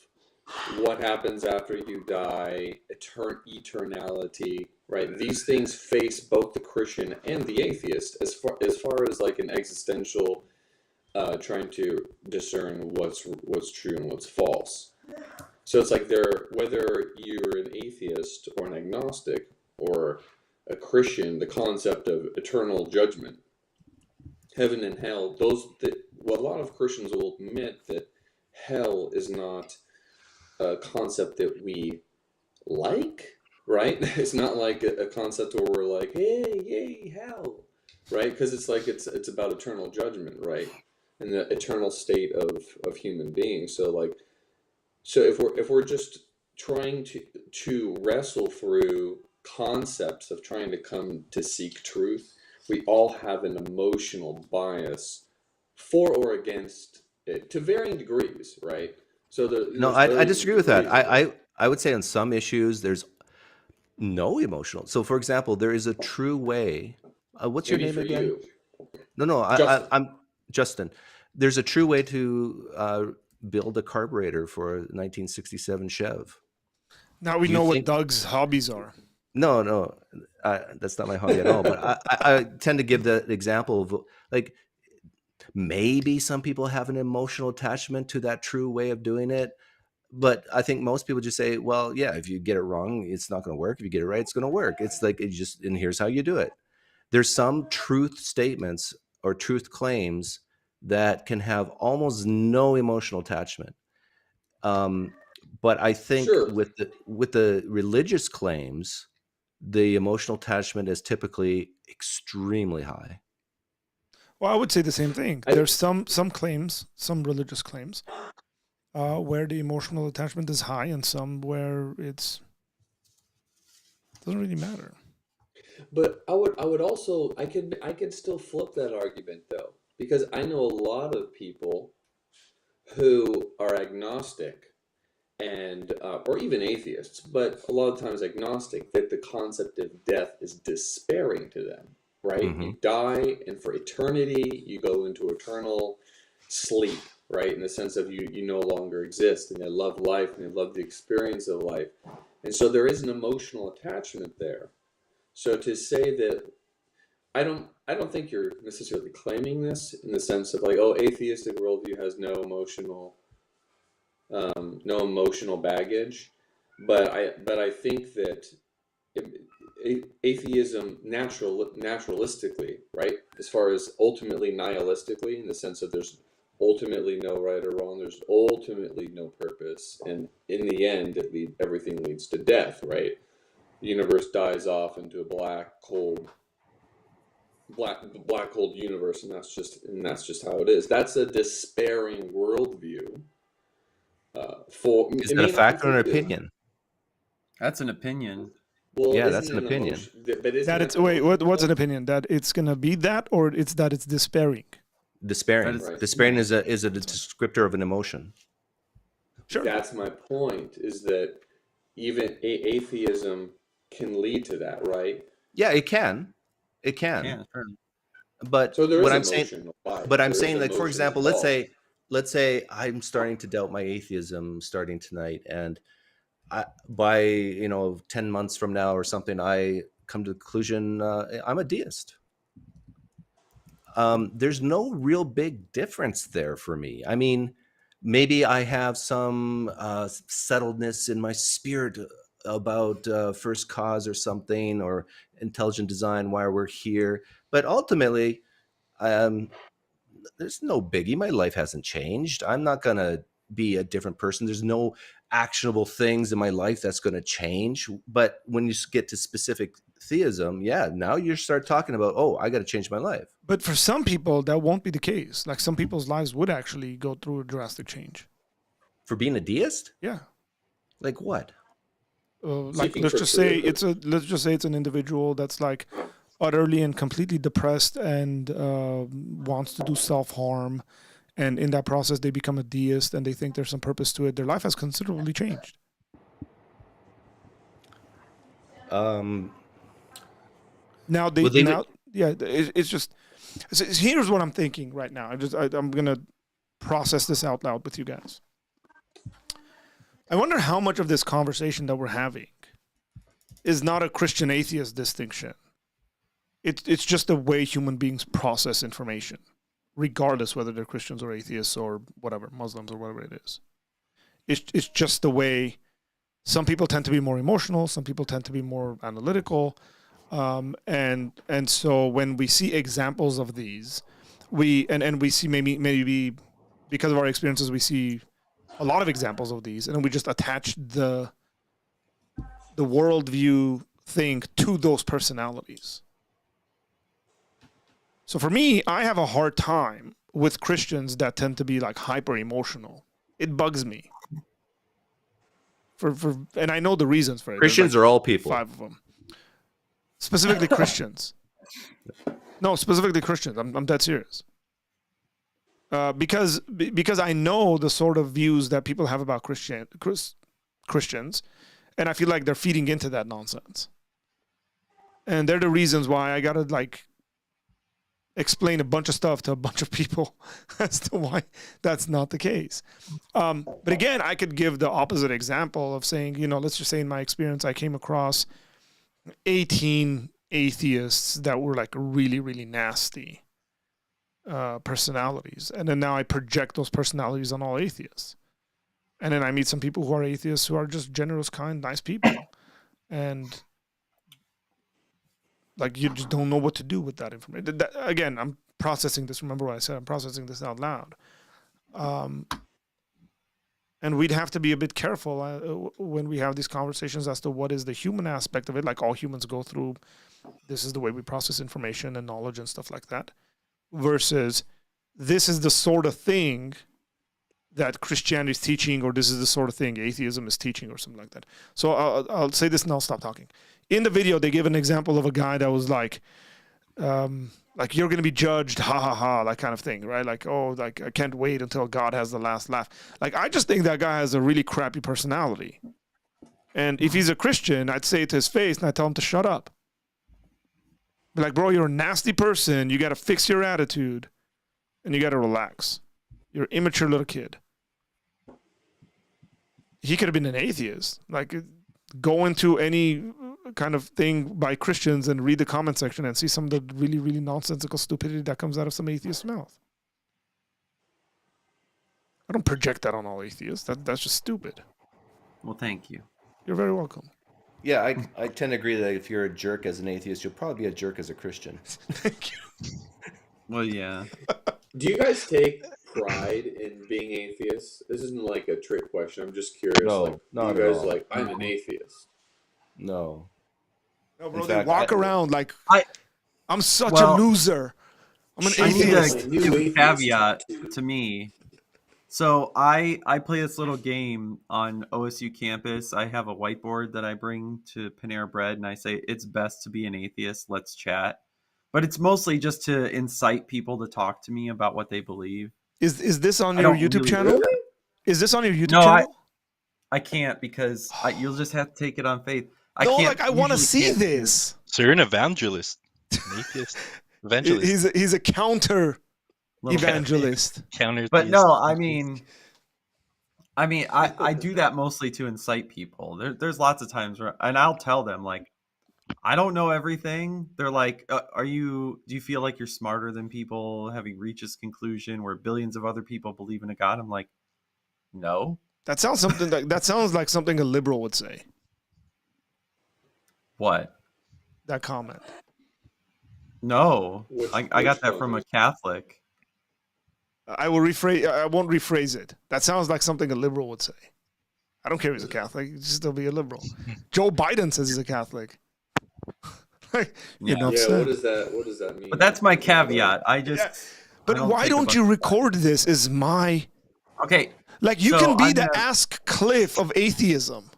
S7: what happens after you die, eternality, right? These things face both the Christian and the atheist as far as like an existential trying to discern what's true and what's false. So it's like whether you're an atheist or an agnostic or a Christian, the concept of eternal judgment, heaven and hell, a lot of Christians will admit that hell is not a concept that we like, right? It's not like a concept where we're like, hey, yay, hell, right? Because it's like it's about eternal judgment, right? And the eternal state of human beings. So if we're just trying to wrestle through concepts of trying to come to seek truth, we all have an emotional bias for or against it to varying degrees, right? So
S6: I disagree with that. I would say on some issues there's no emotional. So for example, there is a true way. What's your name again?
S7: You.
S6: No,
S7: Justin.
S6: I'm Justin. There's a true way to build a carburetor for a 1967 Chev.
S1: Now we know what Doug's hobbies are.
S6: No, that's not my hobby at all. But I tend to give the example of like maybe some people have an emotional attachment to that true way of doing it. But I think most people just say, well, yeah, if you get it wrong, it's not going to work. If you get it right, it's going to work. It's like, and here's how you do it. There's some truth statements or truth claims that can have almost no emotional attachment. But I think with the religious claims, the emotional attachment is typically extremely high.
S1: Well, I would say the same thing. There's some claims, some religious claims, where the emotional attachment is high, and some where it doesn't really matter.
S7: But I would also I could still flip that argument though, because I know a lot of people who are agnostic and or even atheists, but a lot of times agnostic, that the concept of death is despairing to them, right?
S6: Mm-hmm.
S7: You die, and for eternity you go into eternal sleep, right? In the sense of you no longer exist, and they love life and they love the experience of life, and so there is an emotional attachment there. So to say that, I don't think you're necessarily claiming this in the sense of like, oh, atheistic worldview has no emotional baggage, but I think that atheism naturalistically, right, as far as ultimately nihilistically, in the sense that there's ultimately no right or wrong, there's ultimately no purpose, and in the end everything leads to death, right? The universe dies off into a black cold universe, and that's just how it is. That's a despairing worldview.
S6: Is that a fact or an opinion?
S5: That's an opinion.
S7: Well,
S6: yeah, that's an opinion.
S1: What's an opinion? That it's gonna be that, or it's despairing?
S6: Despairing.
S7: Right.
S6: Despairing is a descriptor of an emotion.
S1: Sure.
S7: That's my point. Is that even atheism can lead to that, right?
S6: Yeah, it can. It can.
S5: Yeah, sure.
S6: But
S7: so there is
S6: what I'm saying, like, for example,
S7: involved.
S6: let's say I'm starting to doubt my atheism starting tonight, and by 10 months from now or something, I come to the conclusion I'm a deist. There's no real big difference there for me. I mean, maybe I have some settledness in my spirit about first cause or something, or intelligent design, why we're here. But ultimately, there's no biggie. My life hasn't changed. I'm not going to be a different person. There's no actionable things in my life that's going to change. But when you get to specific theism, yeah, now you start talking about, oh, I got to change my life.
S1: But for some people, that won't be the case. Like, some people's lives would actually go through a drastic change.
S6: For being a deist?
S1: Yeah.
S6: Like what?
S1: Like, let's just say it's an individual that's like, utterly and completely depressed and wants to do self-harm, and in that process they become a deist and they think there's some purpose to it, their life has considerably changed. Now it's just here's what I'm thinking right now. I'm gonna process this out loud with you guys. I wonder how much of this conversation that we're having is not a Christian atheist distinction. It's just the way human beings process information, regardless whether they're Christians or atheists or whatever, Muslims or whatever it is. It's just the way some people tend to be more emotional, some people tend to be more analytical, and so when we see examples of these, we see maybe because of our experiences, we see a lot of examples of these, and then we just attach the worldview thing to those personalities. So for me, I have a hard time with Christians that tend to be like hyper emotional. It bugs me. And I know the reasons for it.
S6: Christians are all people.
S1: 5 of them. Specifically Christians. No, specifically Christians. I'm dead serious. Because I know the sort of views that people have about Christians, and I feel like they're feeding into that nonsense. And they're the reasons why I gotta like explain a bunch of stuff to a bunch of people as to why that's not the case. But again, I could give the opposite example of saying, let's just say in my experience, I came across 18 atheists that were like really, really nasty personalities. And then now I project those personalities on all atheists. And then I meet some people who are atheists who are just generous, kind, nice people. And like, you just don't know what to do with that information. Again, I'm processing this. Remember what I said? I'm processing this out loud. And we'd have to be a bit careful when we have these conversations as to what is the human aspect of it. Like all humans go through, this is the way we process information and knowledge and stuff like that. Versus this is the sort of thing that Christianity is teaching, or this is the sort of thing atheism is teaching, or something like that. So I'll say this and I'll stop talking. In the video, they give an example of a guy that was like you're going to be judged, ha ha ha, that kind of thing, right? Like, oh, like I can't wait until God has the last laugh. Like, I just think that guy has a really crappy personality. And if he's a Christian, I'd say it to his face and I'd tell him to shut up. Be like, bro, you're a nasty person. You got to fix your attitude and you got to relax. You're an immature little kid. He could have been an atheist. Like, go into any kind of thing by Christians and read the comment section and see some of the really, really nonsensical stupidity that comes out of some atheist's mouth. I don't project that on all atheists. That's just stupid.
S5: Well, thank you.
S1: You're very welcome.
S6: Yeah, I tend to agree that if you're a jerk as an atheist, you'll probably be a jerk as a Christian.
S1: Thank you.
S5: Well, yeah.
S7: Do you guys take pride in being atheists? This isn't like a trick question. I'm just curious.
S6: No,
S7: like,
S6: not
S7: you
S6: at
S7: guys
S6: all.
S7: like, I'm an atheist.
S6: No.
S1: No, bro,
S6: In
S1: they
S6: fact,
S1: walk around like, I'm such a loser. I'm an
S5: I need
S1: atheist.
S5: to give a caveat to me. So I play this little game on OSU campus. I have a whiteboard that I bring to Panera Bread, and I say, it's best to be an atheist. Let's chat. But it's mostly just to incite people to talk to me about what they believe.
S1: Is this on your YouTube channel?
S7: Really?
S1: Is this on your YouTube channel?
S5: I can't because you'll just have to take it on faith.
S1: I want to see this.
S8: So you're an evangelist, an atheist evangelist.
S1: He's a counter evangelist.
S8: Counter.
S5: But no, I mean, I do that mostly to incite people. There's lots of times where, and I'll tell them like, I don't know everything. They're like, do you feel like you're smarter than people having reached this conclusion where billions of other people believe in a God? I'm like, no.
S1: That sounds like something a liberal would say.
S5: What?
S1: That comment.
S5: No, I got that from a Catholic.
S1: I won't rephrase it. That sounds like something a liberal would say. I don't care if he's a Catholic. He'd still be a liberal. Joe Biden says he's a Catholic.
S7: What does that mean?
S5: But that's my caveat.
S1: But why don't you record this? Is my
S5: okay?
S1: Like you can be the Ask Cliff of atheism.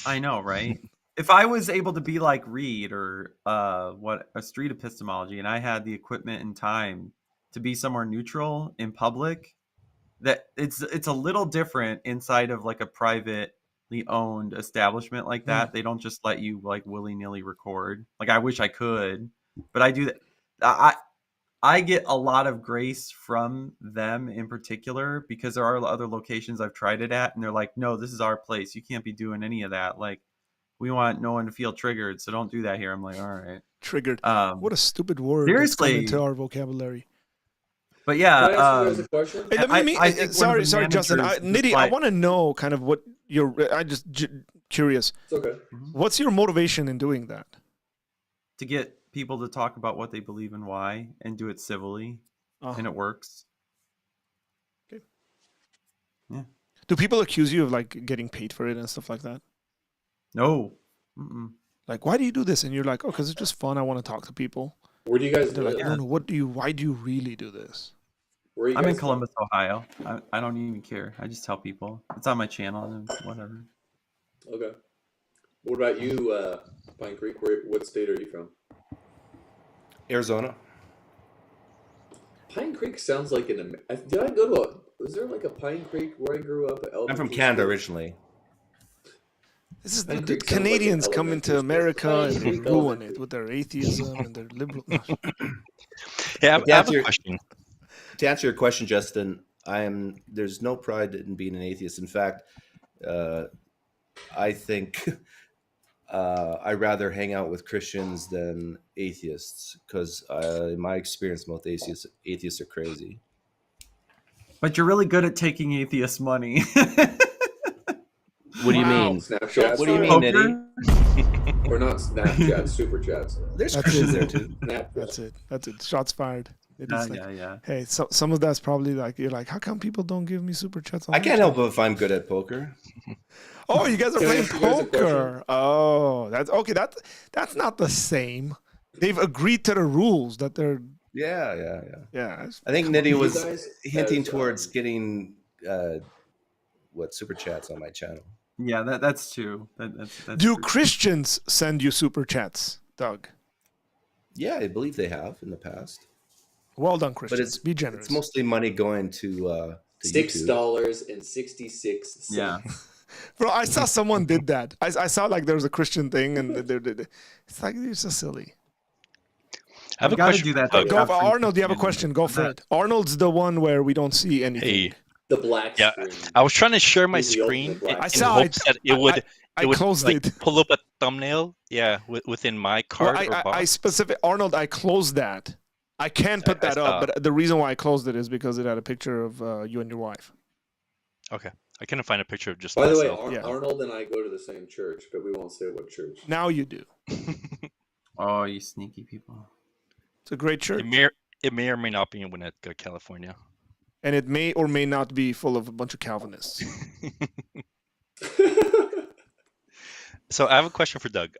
S5: I know, right? if I was able to be like Reed or a street epistemology, and I had the equipment and time to be somewhere neutral in public, that it's a little different inside of like a privately owned establishment like that. They don't just let you like willy-nilly record. Like I wish I could, but I do that. I get a lot of grace from them in particular because there are other locations I've tried it at, and they're like, no, this is our place. You can't be doing any of that. Like, we want no one to feel triggered, so don't do that here. I'm like, all right.
S1: Triggered. What a stupid word that's come
S5: seriously.
S1: into our vocabulary.
S5: But yeah,
S7: Can I ask you guys a question?
S1: Hey,
S5: I think
S1: sorry,
S5: one of the
S1: Justin.
S5: managers
S1: Nitty,
S5: was
S1: I
S5: like-
S1: want to know kind of what your. I just curious.
S7: It's okay.
S1: What's your motivation in doing that?
S5: to get people to talk about what they believe and why, and do it civilly, and it works.
S1: Okay.
S5: Yeah.
S1: Do people accuse you of like getting paid for it and stuff like that?
S5: No.
S1: Like, why do you do this? And you're like, oh, because it's just fun. I want to talk to people.
S7: Where do you guys
S1: They're
S7: live?
S1: like, no, no. Why do you really do this?
S7: Where are you
S5: I'm in
S7: guys
S5: Columbus, Ohio. I don't even care. I just tell people. It's on my channel and whatever.
S7: from? Okay. What about you, Pine Creek? What state are you from?
S6: Arizona.
S7: Pine Creek sounds like an. Did I go to a? Was there like a Pine Creek where I grew up?
S6: I'm from Canada originally.
S1: This is
S7: Pine
S1: the
S7: Creek sounds like an
S1: Canadians come
S7: elementary
S1: into
S7: school.
S1: America
S7: Pine
S1: and they
S7: Creek
S1: ruin
S7: Elementary.
S1: it with their atheism and their liberal. No.
S8: Yeah, I have a
S6: your-
S8: question.
S6: To answer your question, Justin, there's no pride in being an atheist. In fact, I think I rather hang out with Christians than atheists because, in my experience, most atheists are crazy.
S5: But you're really good at taking atheist money.
S6: What do you
S1: Wow.
S6: mean?
S7: Snapchats?
S6: What do you mean,
S5: Poker?
S6: Nitty?
S7: Or not Snapchats, Super Chats.
S6: There's
S1: That's
S6: Christians
S1: it.
S6: there too.
S7: Snapchat.
S1: That's it. Shots fired. It is like,
S5: Yeah.
S1: hey, so some of that's probably like, you're like, how come people don't give me super chats? On
S6: I can't
S1: YouTube?
S6: help if I'm good at poker.
S1: Oh, you guys are
S7: Can I
S1: playing
S7: ask you guys a
S1: poker. Oh, that's okay. That's not the same. They've agreed to the rules that they're.
S6: Yeah.
S1: Yeah.
S6: I think
S1: Come on.
S6: Nitty was
S7: You guys
S6: hinting
S7: as,
S6: towards getting super chats on my channel.
S5: Yeah, that's true. That's
S1: Do
S5: true.
S1: Christians send you super chats, Doug?
S6: Yeah, I believe they have in the past.
S1: Well done,
S6: But
S1: Christians. Be generous.
S6: it's mostly money going to YouTube.
S7: $6.66.
S5: Yeah.
S1: Bro, I saw someone did that. I saw like there was a Christian thing, and it's like it's just silly.
S8: I have
S5: You
S8: a
S5: gotta
S8: question.
S5: do that.
S8: for Doug.
S1: Go,
S5: have free
S1: Arnold. Do you have a
S5: Christianity.
S1: question? Go for
S5: That-
S1: it. Arnold's the one where we don't see anything.
S8: Hey,
S7: The black
S8: Yeah,
S7: screen.
S8: I was trying to share my
S7: He's the
S8: screen
S7: ultimate black
S8: in
S1: I saw
S8: hopes
S1: it.
S8: that it would
S1: I closed
S8: like,
S1: it.
S8: pull up a thumbnail. Yeah, within my card
S1: Well,
S8: or box.
S1: Arnold, I closed that. I can put
S8: I
S1: that
S8: saw.
S1: up, but the reason why I closed it is because it had a picture of you and your wife.
S8: Okay, I couldn't find a picture of just
S7: By the way,
S8: myself.
S1: Yeah.
S7: Arnold and I go to the same church, but we won't say what church.
S1: Now you do.
S5: Oh, you sneaky people.
S1: It's a great church,
S8: It may or may not be in Winnetka, California.
S1: and it may or may not be full of a bunch of Calvinists.
S8: So I have a question for Doug.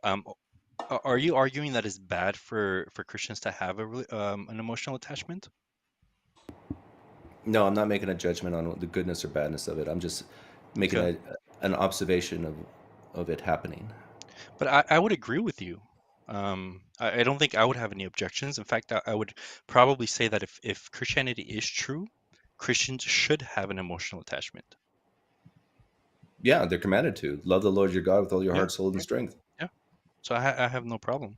S8: Are you arguing that it's bad for Christians to have an emotional attachment?
S6: No, I'm not making a judgment on the goodness or badness of it. I'm just making
S8: Okay.
S6: an observation of it happening.
S8: But I would agree with you. I don't think I would have any objections. In fact, I would probably say that if Christianity is true, Christians should have an emotional attachment.
S6: Yeah, they're commanded to love the Lord your God with all your
S8: Yeah.
S6: heart, soul, and strength.
S8: So I have no problem.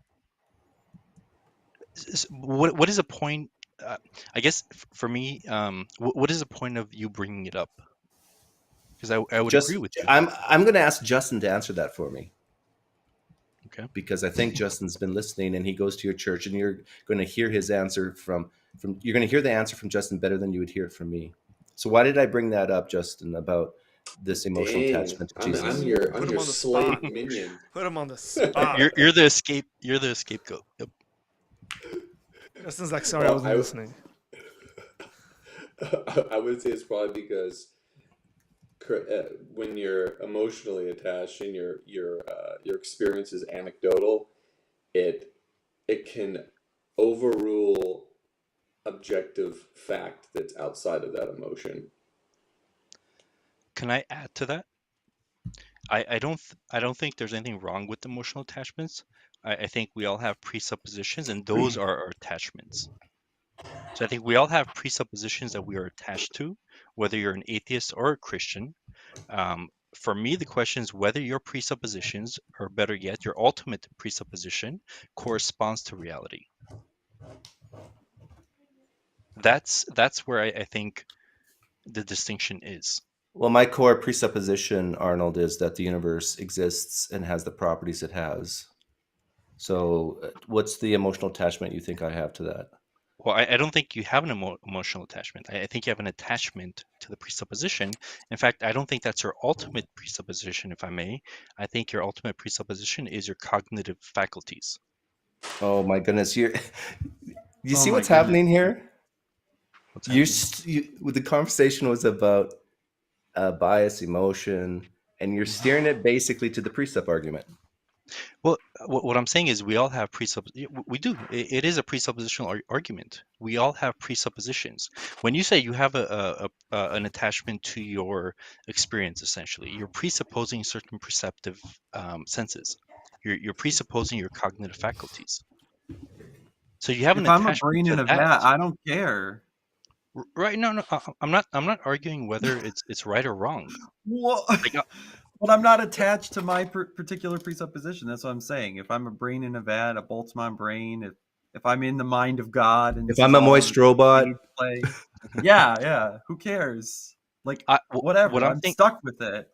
S8: What is the point? I guess for me, what is the point of you bringing it up? Because I would agree with you.
S6: I'm going to ask Justin to answer that for me.
S8: Okay.
S6: Because I think Justin's been listening, and he goes to your church, and you're going to hear his answer from you're going to hear the answer from Justin better than you would hear it from me. So why did I bring that up, Justin, about this emotional
S7: Dang,
S6: attachment to Jesus?
S7: I'm your
S1: Put him on the
S7: slave
S1: spot.
S7: minion.
S1: Put him on the spot.
S8: You're the scapegoat. Yep.
S1: Justin's like, sorry, I
S7: Well,
S1: wasn't listening.
S7: I would say it's probably because when you're emotionally attached and your experience is anecdotal, it can overrule objective fact that's outside of that emotion.
S8: Can I add to that? I don't think there's anything wrong with emotional attachments. I think we all have presuppositions, and those are our attachments. So I think we all have presuppositions that we are attached to, whether you're an atheist or a Christian. For me, the question is whether your presuppositions, or better yet, your ultimate presupposition, corresponds to reality. That's where I think the distinction is.
S6: Well, my core presupposition, Arnold, is that the universe exists and has the properties it has. So, what's the emotional attachment you think I have to that?
S8: Well, I don't think you have an emotional attachment. I think you have an attachment to the presupposition. In fact, I don't think that's your ultimate presupposition, if I may. I think your ultimate presupposition is your cognitive faculties.
S6: Oh my goodness, you
S5: Oh
S6: see
S5: my
S6: what's
S5: goodness.
S6: happening here?
S8: What's
S6: The conversation was about bias, emotion, and you're steering it basically to the precept argument.
S8: Well, what I'm saying is we all have we do. It is a presuppositional argument. We all have presuppositions. When you say you have an attachment to your experience, essentially, you're presupposing certain perceptive senses. You're presupposing your cognitive faculties. So you have an
S5: If I'm a
S8: attachment
S5: brain
S8: to
S5: in a
S8: that.
S5: vat, I don't care.
S8: Right? No. I'm not arguing whether it's right or wrong.
S5: What?
S8: Like,
S5: But I'm not attached to my particular presupposition. That's what I'm saying. If I'm a brain in a vat, a Boltzmann brain, if I'm in the mind of God, and
S6: If I'm a moist robot,
S5: yeah, who cares? Like, whatever.
S8: what I'm
S5: I'm
S8: saying,
S5: stuck with it.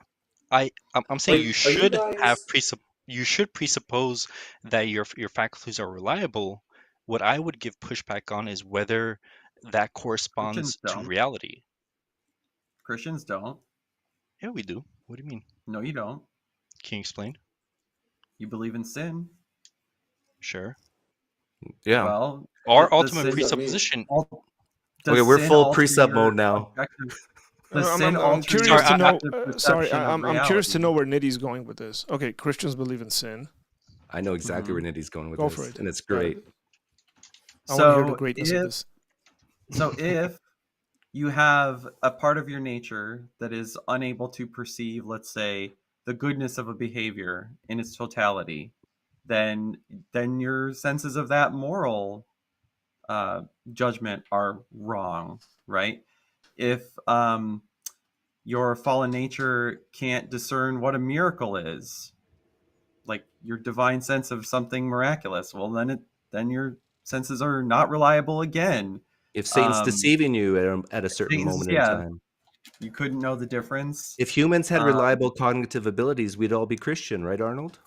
S8: I'm saying
S7: Like,
S8: you
S7: are you
S8: should have
S7: guys-
S8: you should presuppose that your faculties are reliable. What I would give pushback on is whether that corresponds
S5: Christians
S8: to
S5: don't.
S8: reality.
S5: Christians don't.
S8: Yeah, we do. What do you mean?
S5: No, you don't.
S8: Can you explain?
S5: You believe in sin.
S8: Sure.
S6: yeah.
S5: Well,
S8: Our
S5: does
S8: ultimate
S5: sin-
S8: presupposition.
S6: Okay, we're
S5: sin
S6: full
S5: alter
S6: precept
S5: your
S6: mode now.
S5: objective- Does sin
S1: I'm
S5: alter
S1: curious
S5: your
S1: to know.
S5: objective
S1: Sorry,
S5: perception of
S1: I'm curious to
S5: reality?
S1: know where Nitty's going with this. Okay, Christians believe in sin.
S6: I know exactly where Nitty's going with
S1: Go
S6: this,
S1: for it.
S6: and it's
S1: Go ahead.
S6: great.
S1: I want to hear the
S5: So
S1: greatness of this.
S5: So if you have a part of your nature that is unable to perceive, let's say, the goodness of a behavior in its totality, then your senses of that moral judgment are wrong, right? If your fallen nature can't discern what a miracle is, like your divine sense of something miraculous, well, then your senses are not reliable again.
S6: If Satan's deceiving you at a certain
S5: Satan's-
S6: moment in
S5: yeah.
S6: time.
S5: You couldn't know the difference.
S6: If humans had reliable cognitive abilities, we'd all be Christian, right, Arnold?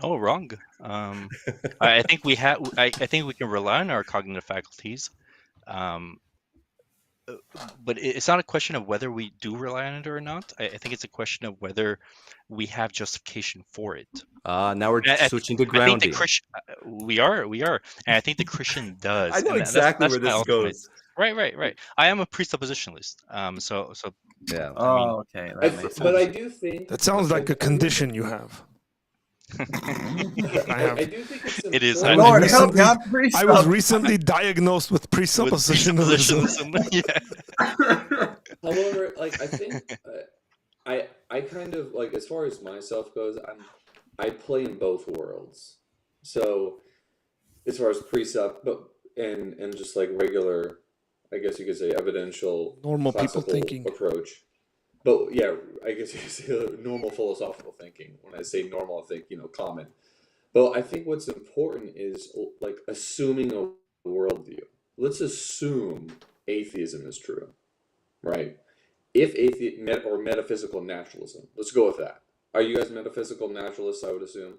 S8: No, wrong. I think we have. I think we can rely on our cognitive faculties, but it's not a question of whether we do rely on it or not. I think it's a question of whether we have justification for it.
S6: Now we're switching to
S8: I think
S6: grounding.
S8: the Christian, we are, and I think the Christian does.
S6: I know
S8: and
S6: exactly
S8: that's
S6: where
S8: my
S6: this
S8: ultimate.
S6: goes.
S8: Right. I am a presuppositionalist. So
S6: Yeah.
S8: I mean,
S5: okay, that makes sense.
S7: but I do think
S1: That sounds like a condition you have. I
S7: I do think it's
S8: It is.
S7: important-
S5: Lord,
S1: was
S5: help me!
S1: recently- I was recently diagnosed with
S8: with
S1: presuppositionalism.
S8: presuppositionalism, yeah.
S7: However, like I think I kind of like, as far as myself goes, I play in both worlds. So as far as precept, but and just like regular, I guess you could say evidential,
S1: Normal people
S7: classical
S1: thinking.
S7: approach. But yeah, I guess you could say normal philosophical thinking. When I say normal, I think common. But I think what's important is like assuming a worldview. Let's assume atheism is true, right? If or metaphysical naturalism. Let's go with that. Are you guys metaphysical naturalists? I would assume.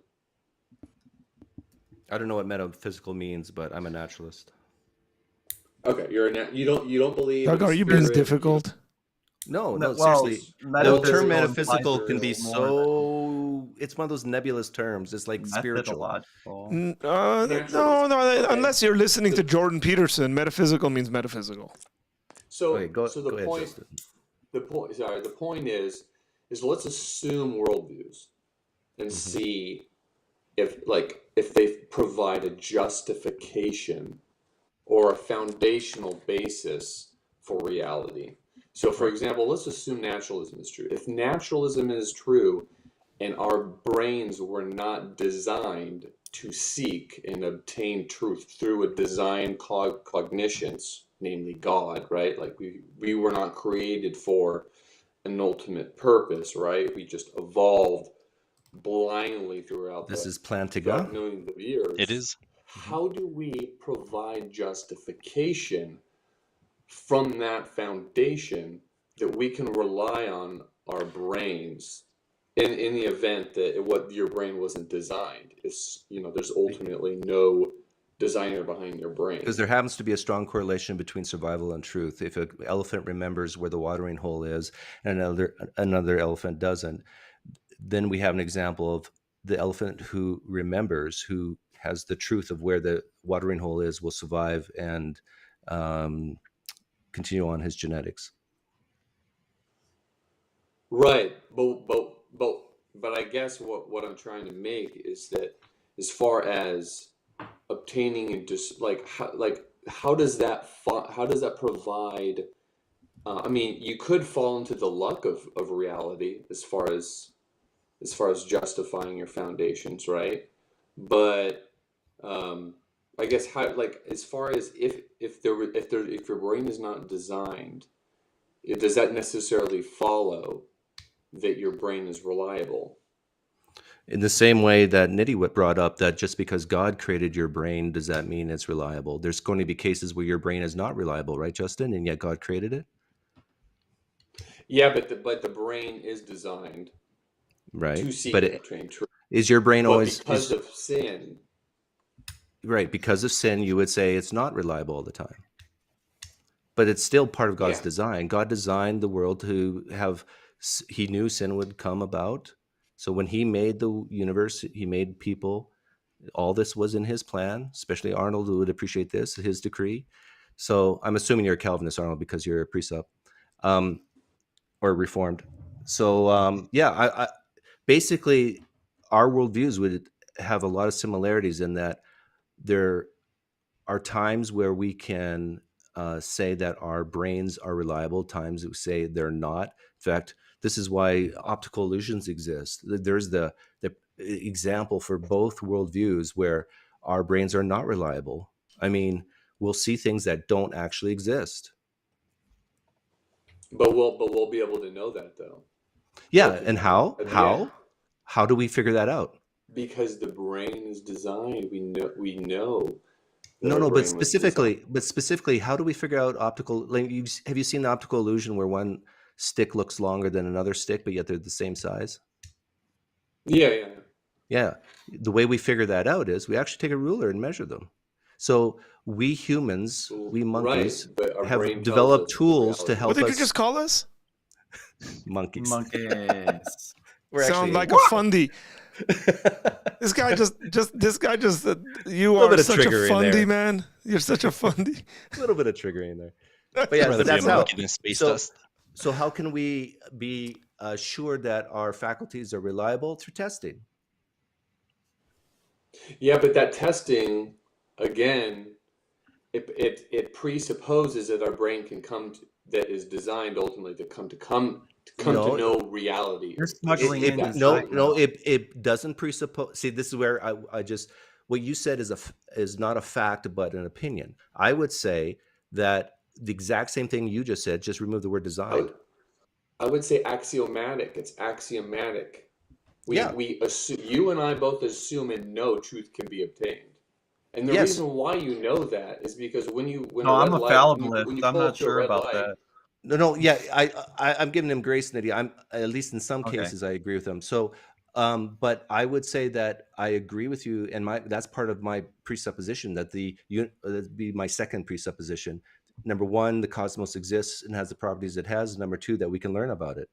S6: I don't know what metaphysical means, but I'm a naturalist.
S7: Okay, you don't believe.
S1: Doug,
S7: in
S1: are you being
S7: spirit?
S1: difficult?
S6: No,
S5: Well,
S6: seriously. The term
S5: metaphysical
S6: metaphysical
S5: implies
S6: can be
S5: there's more
S6: so. It's one of those nebulous terms. It's like spiritual.
S5: methodological.
S1: No. Unless you're listening to Jordan Peterson, metaphysical means metaphysical.
S7: So,
S6: Okay, go
S7: the
S6: ahead,
S7: point.
S6: Justin.
S7: The point is let's assume worldviews and see if they provide a justification or a foundational basis for reality. So, for example, let's assume naturalism is true. If naturalism is true and our brains were not designed to seek and obtain truth through a design cognitions, namely God, right? Like we were not created for an ultimate purpose, right? We just evolved blindly throughout
S6: This
S7: the
S6: is Plantiga.
S7: throughout millions of years.
S8: It is.
S7: How do we provide justification from that foundation that we can rely on our brains in the event that what your brain wasn't designed? Is, you know, there's ultimately no designer behind your brain.
S6: Because there happens to be a strong correlation between survival and truth. If an elephant remembers where the watering hole is and another elephant doesn't, then we have an example of the elephant who remembers, who has the truth of where the watering hole is, will survive and continue on his genetics.
S7: Right, but I guess what I'm trying to make is that as far as obtaining and just how does that provide? I mean, you could fall into the luck of reality as far as justifying your foundations, right? But I guess how, like, as far as if your brain is not designed, does that necessarily follow that your brain is reliable?
S6: In the same way that Nitty brought up that just because God created your brain, does that mean it's reliable? There's going to be cases where your brain is not reliable, right, Justin? And yet God created it?
S7: Yeah, but the brain is designed
S6: Right.
S7: to seek
S6: But
S7: and obtain truth.
S6: is your brain
S7: But
S6: always...
S7: because of sin...
S6: Right, because of sin, you would say it's not reliable all the time. But it's still part of God's design. God designed the world to have... He knew sin would come about. So when he made the universe, he made people. All this was in his plan, especially Arnold, who would appreciate this, his decree. So I'm assuming you're a Calvinist, Arnold, because you're a precept or Reformed. So I basically our worldviews would have a lot of similarities in that there are times where we can say that our brains are reliable, times we say they're not. In fact, this is why optical illusions exist. There's the example for both worldviews where our brains are not reliable. I mean, we'll see things that don't actually exist.
S7: But we'll be able to know that, though.
S6: Yeah, and how? How do we figure that out?
S7: Because the brain is designed. We know.
S6: No, but specifically, how do we figure out optical? Like, have you seen the optical illusion where one stick looks longer than another stick, but yet they're the same size? Yeah. The way we figure that out is we actually take a ruler and measure them. So we humans, we monkeys, have developed tools to help us.
S1: What did you just call us?
S6: Monkeys.
S1: Sound like a fundy. This guy just you are such a fundy, man. You're such a fundy.
S6: A little bit of triggering there. But yeah, so that's how. So how can we be assured that our faculties are reliable? Through testing.
S7: Yeah, but that testing, again, it presupposes that our brain can come to, that is designed ultimately to come to know reality.
S6: It doesn't presuppose. See, this is where I just, what you said is not a fact but an opinion. I would say that the exact same thing you just said, just remove the word designed.
S7: I would say axiomatic. It's axiomatic. We assume, you and I both assume and know truth can be obtained. And the reason why you know that is because when
S5: I'm a fallibilist. I'm not sure about that.
S6: I'm giving him grace, Nitty. I'm at least in some cases I agree with him. So, but I would say that I agree with you, and that's part of my presupposition that'd be my second presupposition. Number one, the cosmos exists and has the properties it has. Number two, that we can learn about it.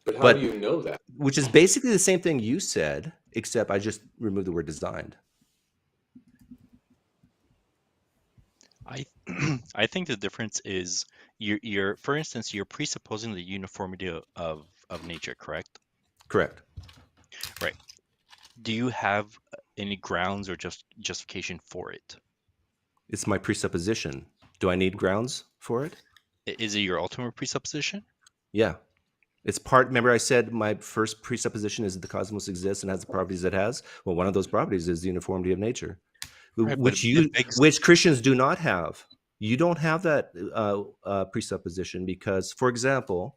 S7: But how do you know that?
S6: Which is basically the same thing you said, except I just removed the word designed.
S8: I think the difference is you're for instance, you're presupposing the uniformity of nature, correct?
S6: Correct.
S8: Right. Do you have any grounds or justification for it?
S6: It's my presupposition. Do I need grounds for it?
S8: Is it your ultimate presupposition?
S6: Yeah. It's part. Remember, I said my first presupposition is that the cosmos exists and has the properties it has. Well, one of those properties is the uniformity of nature,
S8: Right, but
S6: which Christians do not have. You don't have that presupposition because, for example,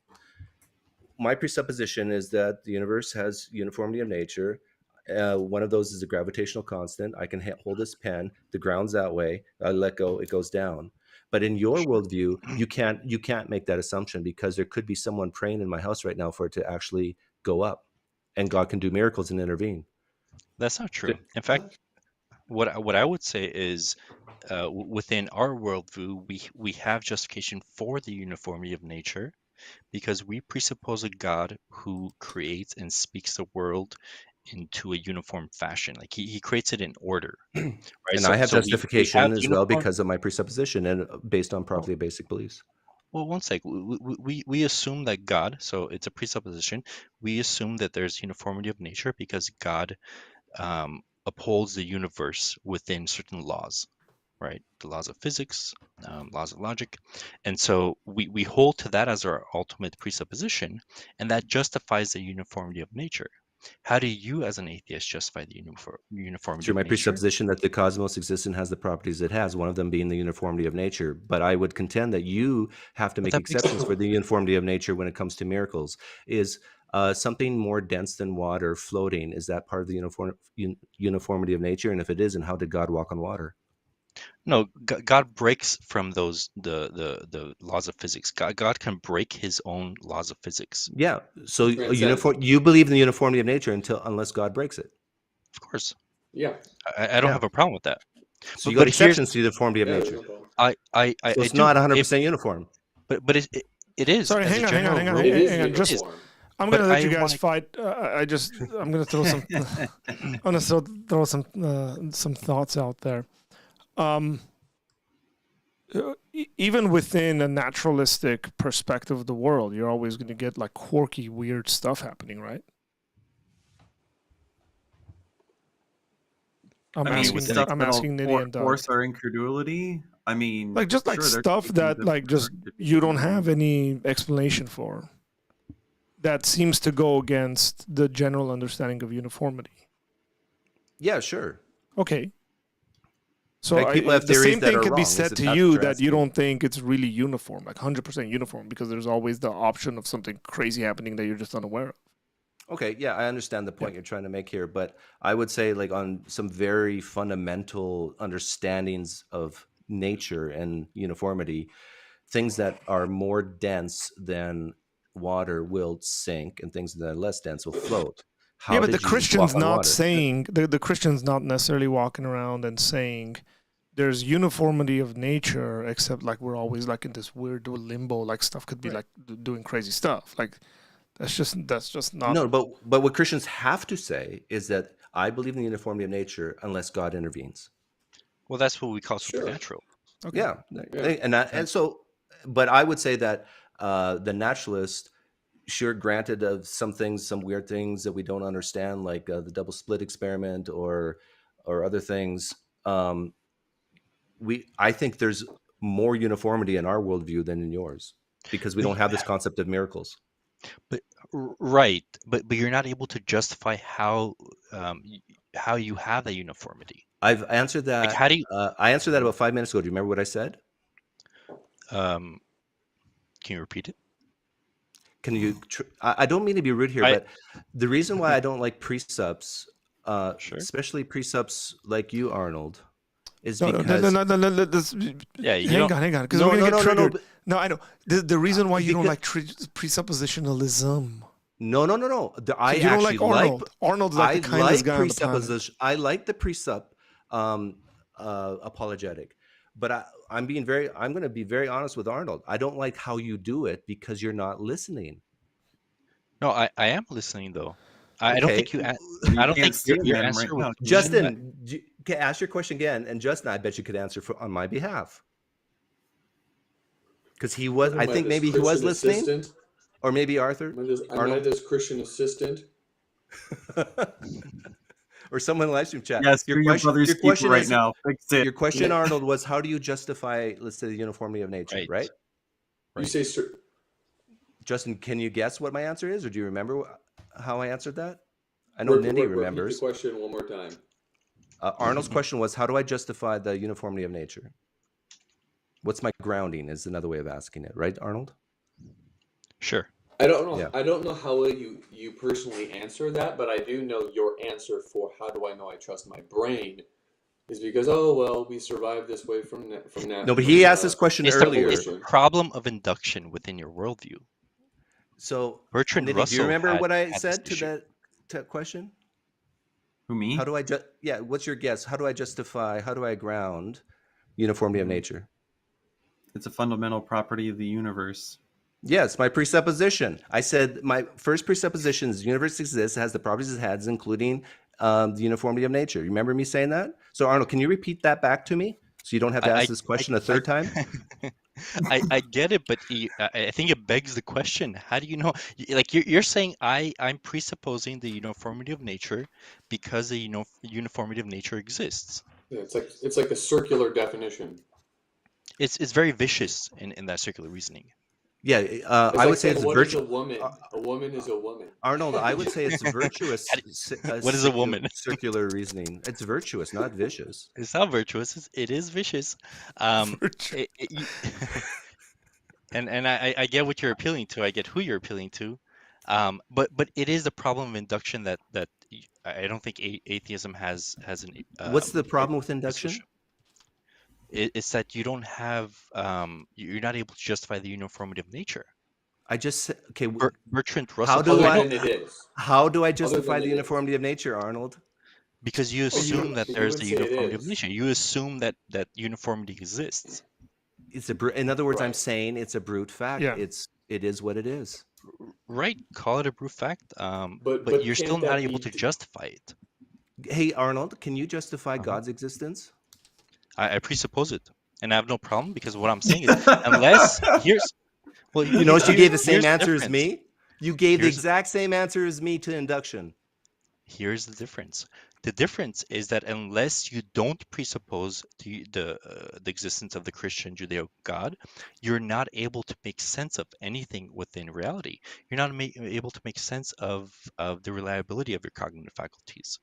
S6: my presupposition is that the universe has uniformity of nature. One of those is a gravitational constant. I can hold this pen. The ground's that way. I let go. It goes down. But in your worldview, you can't make that assumption because there could be someone praying in my house right now for it to actually go up, and God can do miracles and intervene.
S8: That's not true. In fact, what I would say is, within our worldview, we have justification for the uniformity of nature because we presuppose a God who creates and speaks the world into a uniform fashion. Like he creates it in order. Right?
S6: And I have justification
S8: have
S6: as well because of my presupposition and based on properly basic beliefs.
S8: Well, one sec. We assume that God, so it's a presupposition. We assume that there's uniformity of nature because God upholds the universe within certain laws, right? The laws of physics, laws of logic. And so we hold to that as our ultimate presupposition, and that justifies the uniformity of nature. How do you, as an atheist, justify the uniformity
S6: Through
S8: of
S6: my
S8: nature?
S6: presupposition that the cosmos exists and has the properties it has, one of them being the uniformity of nature. But I would contend that you have to make exceptions for the uniformity of nature when it comes to miracles. Is something more dense than water floating, is that part of the uniformity of nature? And if it is, and how did God walk on water?
S8: No, God breaks from those the laws of physics. God can break his own laws of physics.
S6: Yeah. So
S7: Transcends.
S6: you believe in the uniformity of nature unless God breaks it.
S8: Of course,
S7: Yeah.
S8: I don't have a problem with that.
S6: So you
S8: But
S6: got exceptions to the uniformity of
S7: Yeah,
S6: nature.
S7: no problem.
S6: So it's
S8: do.
S6: not 100% uniform.
S8: But it is.
S1: Sorry,
S8: as
S1: hang
S8: a
S1: on, hang on,
S8: general
S1: hang on,
S8: rule.
S7: It is
S1: hang on. Just,
S7: uniform.
S1: I'm
S8: But
S1: gonna let
S8: I
S1: you guys
S8: wanna-
S1: fight. I'm gonna throw some. I'm gonna throw some thoughts out there. Even within a naturalistic perspective of the world, you're always going to get like quirky, weird stuff happening, right? I'm asking Nidhi and Doug.
S5: Force our incredulity. I mean,
S1: Like just like
S5: sure, there
S1: stuff
S5: could be
S1: that
S5: things
S1: like just
S5: could be
S1: you don't
S5: going
S1: have
S5: on.
S1: any explanation for. That seems to go against the general understanding of uniformity.
S6: Yeah, sure.
S1: Okay. So
S6: Like, people have
S1: the
S6: theories
S1: same
S6: that
S1: thing
S6: are
S1: could be
S6: wrong.
S1: said
S6: Is
S1: to
S6: that
S1: you
S6: what you're
S1: that you
S6: asking?
S1: don't think it's really uniform, like 100% uniform, because there's always the option of something crazy happening that you're just unaware of.
S6: Okay, yeah, I understand the point you're trying to make here, but I would say, like, on some very fundamental understandings of nature and uniformity, things that are more dense than water will sink, and things that are less dense will float. How
S1: Yeah, but the
S6: did Jesus walk
S1: Christian's
S6: on
S1: not
S6: water?
S1: saying the Christian's not necessarily walking around and saying there's uniformity of nature, except like we're always like in this weird limbo, like stuff could be
S6: Right.
S1: like doing crazy stuff. Like that's just not.
S6: No, but what Christians have to say is that I believe in the uniformity of nature unless God intervenes.
S8: Well, that's what we call
S7: Sure.
S8: supernatural.
S1: Okay.
S6: Yeah,
S7: Yeah.
S6: and so, but I would say that the naturalist, sure, granted of some things, some weird things that we don't understand, like the double split experiment or other things. I think there's more uniformity in our worldview than in yours because we
S8: But
S6: don't have this concept of miracles.
S8: Right, but you're not able to justify how you have that uniformity.
S6: I've answered that.
S8: Like, how do you?
S6: I answered that about 5 minutes ago. Do you remember what I said?
S8: Can you repeat it?
S6: Can you? I don't mean to be rude here,
S8: I-
S6: but the reason why I don't like precepts,
S8: Sure.
S6: especially precepts like you, Arnold, is
S1: No,
S6: because
S8: Yeah, you
S1: hang
S8: don't.
S1: on, because
S6: No,
S1: we're gonna
S6: no,
S1: get
S6: no, no,
S1: triggered. No, I know the reason why you don't
S6: because-
S1: like presuppositionalism.
S6: no. I
S1: You don't
S6: actually
S1: like Arnold. Arnold's like the kindest guy on the planet.
S6: presupposition. I like the precept apologetic, but I'm going to be very honest with Arnold. I don't like how you do it because you're not listening.
S8: No, I am listening though. I don't
S6: Okay.
S8: think you.
S5: You
S8: I don't
S5: can't
S8: think
S5: see
S8: your
S5: him
S8: answer
S5: right
S8: was
S5: now.
S6: Justin, can ask your question again, and Justin, I bet you could answer on my behalf because he was. I think maybe he was listening,
S7: Assistant.
S6: or maybe Arthur.
S7: I'm not
S6: Arnold?
S7: his Christian assistant.
S6: or someone in the live stream chat.
S5: Yes, you're your brother's
S6: your
S5: keeper
S6: question
S5: right
S6: is,
S5: now. Fix it.
S6: your question, Arnold, was how do you justify, let's say, the uniformity of nature,
S8: Right.
S6: right?
S7: You say, sir,
S6: Justin, can you guess what my answer is, or do you remember how I answered that? I know Nindy
S7: repeat
S6: remembers.
S7: the question one more time.
S6: Arnold's question was, how do I justify the uniformity of nature? What's my grounding is another way of asking it, right, Arnold?
S8: Sure.
S7: I don't know.
S6: Yeah.
S7: I don't know how you personally answer that, but I do know your answer for how do I know I trust my brain is because we survived this way from that.
S6: No, but he asked this question earlier.
S8: It's the problem of induction within your worldview.
S6: So,
S8: Bertrand
S6: Nindy,
S8: Russell
S6: do you remember what I
S8: had
S6: said
S8: this
S6: to
S8: issue.
S6: that question?
S5: Who, me?
S6: How do I what's your guess? How do I ground uniformity of nature?
S5: It's a fundamental property of the universe.
S6: Yes, my presupposition. I said my first presupposition is the universe exists, has the properties it has, including the uniformity of nature. You remember me saying that? So, Arnold, can you repeat that back to me so you don't have to ask this question a third time?
S8: I get it, but I think it begs the question: how do you know? Like you're saying, I'm presupposing the uniformity of nature because the uniformity of nature exists.
S7: Yeah, it's like a circular definition.
S8: It's very vicious in that circular reasoning.
S6: Yeah, I would say it's
S7: what
S6: virtuous.
S7: is a woman? A woman is a woman.
S6: Arnold, I would say it's virtuous.
S8: What is a woman?
S6: Circular reasoning. It's virtuous, not vicious.
S8: It's not virtuous. It is vicious. And I get what you're appealing to. I get who you're appealing to. But it is the problem of induction that I don't think atheism has an.
S6: What's the problem with induction?
S8: Position. It's that you don't have you're not able to justify the uniformity of nature.
S6: I just said, okay.
S8: Bertrand Russell.
S6: How do I justify the uniformity of nature, Arnold?
S8: Because you assume that there's the uniformity of nature. You assume that uniformity exists.
S6: In other words, I'm saying it's a brute fact.
S1: Yeah.
S6: It is what it is.
S8: Right. Call it a brute fact. But you're still not able to justify it.
S6: Hey, Arnold, can you justify God's existence?
S8: I presuppose it, and I have no problem because what I'm saying is, unless you
S6: gave the same answer as me. You gave the exact same answer as me to induction.
S8: Here's the difference. The difference is that unless you don't presuppose the existence of the Christian Judeo God, you're not able to make sense of anything within reality. You're not able to make sense of the reliability of your cognitive faculties.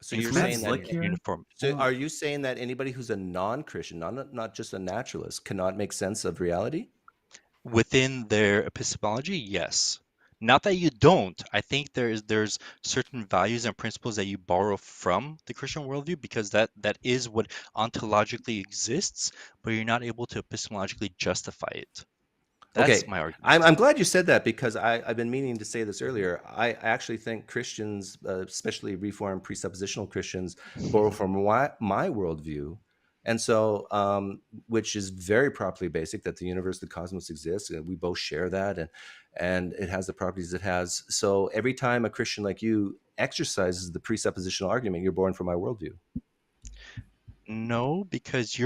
S6: So you're saying that uniform. So are you saying that anybody who's a non-Christian, not just a naturalist, cannot make sense of reality?
S8: Within their epistemology, yes. Not that you don't. I think there's certain values and principles that you borrow from the Christian worldview because that is what ontologically exists, but you're not able to epistemologically justify it. That's my argument.
S6: I'm glad you said that because I've been meaning to say this earlier. I actually think Christians, especially Reformed presuppositional Christians, borrow from my worldview. And so, which is very properly basic, that the universe, the cosmos exists, and we both share that, and it has the properties it has. So every time a Christian like you exercises the presuppositional argument, you're born from my worldview.
S8: No, because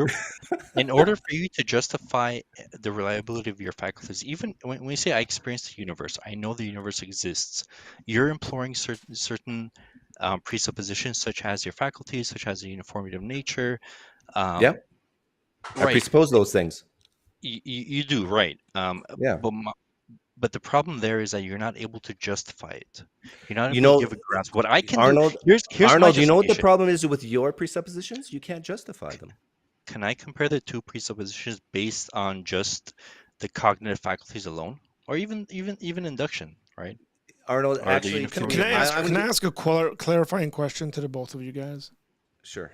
S8: in order for you to justify the reliability of your faculties, even when we say I experience the universe, I know the universe exists, you're employing certain presuppositions such as your faculties, such as the uniformity of nature.
S6: I presuppose those things.
S8: You do, right. But the problem there is that you're not able to justify it. You're not able to give a grasp. What I can
S6: do,
S8: here's
S6: Arnold, you know what the problem is with your presuppositions? You can't justify them.
S8: Can I compare the two presuppositions based on just the cognitive faculties alone, or even induction, right?
S6: Arnold, actually,
S1: can I ask a clarifying question to the both of you guys?
S6: Sure.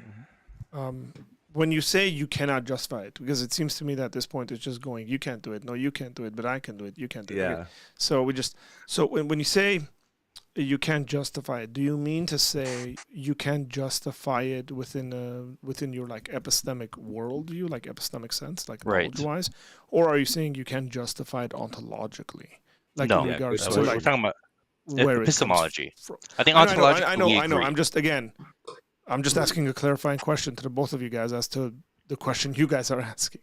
S1: When you say you cannot justify it, because it seems to me that at this point it's just going, you can't do it. No, you can't do it, but I can do it. You can't do it. Okay. So when you say you can't justify it, do you mean to say you can't justify it within your like epistemic worldview, like epistemic sense, like knowledge-wise, or are you saying you can't justify it ontologically, like in regards to
S8: we're talking about
S1: where
S8: epistemology? I think ontologically.
S1: I know. I'm just asking a clarifying question to the both of you guys as to the question you guys are asking.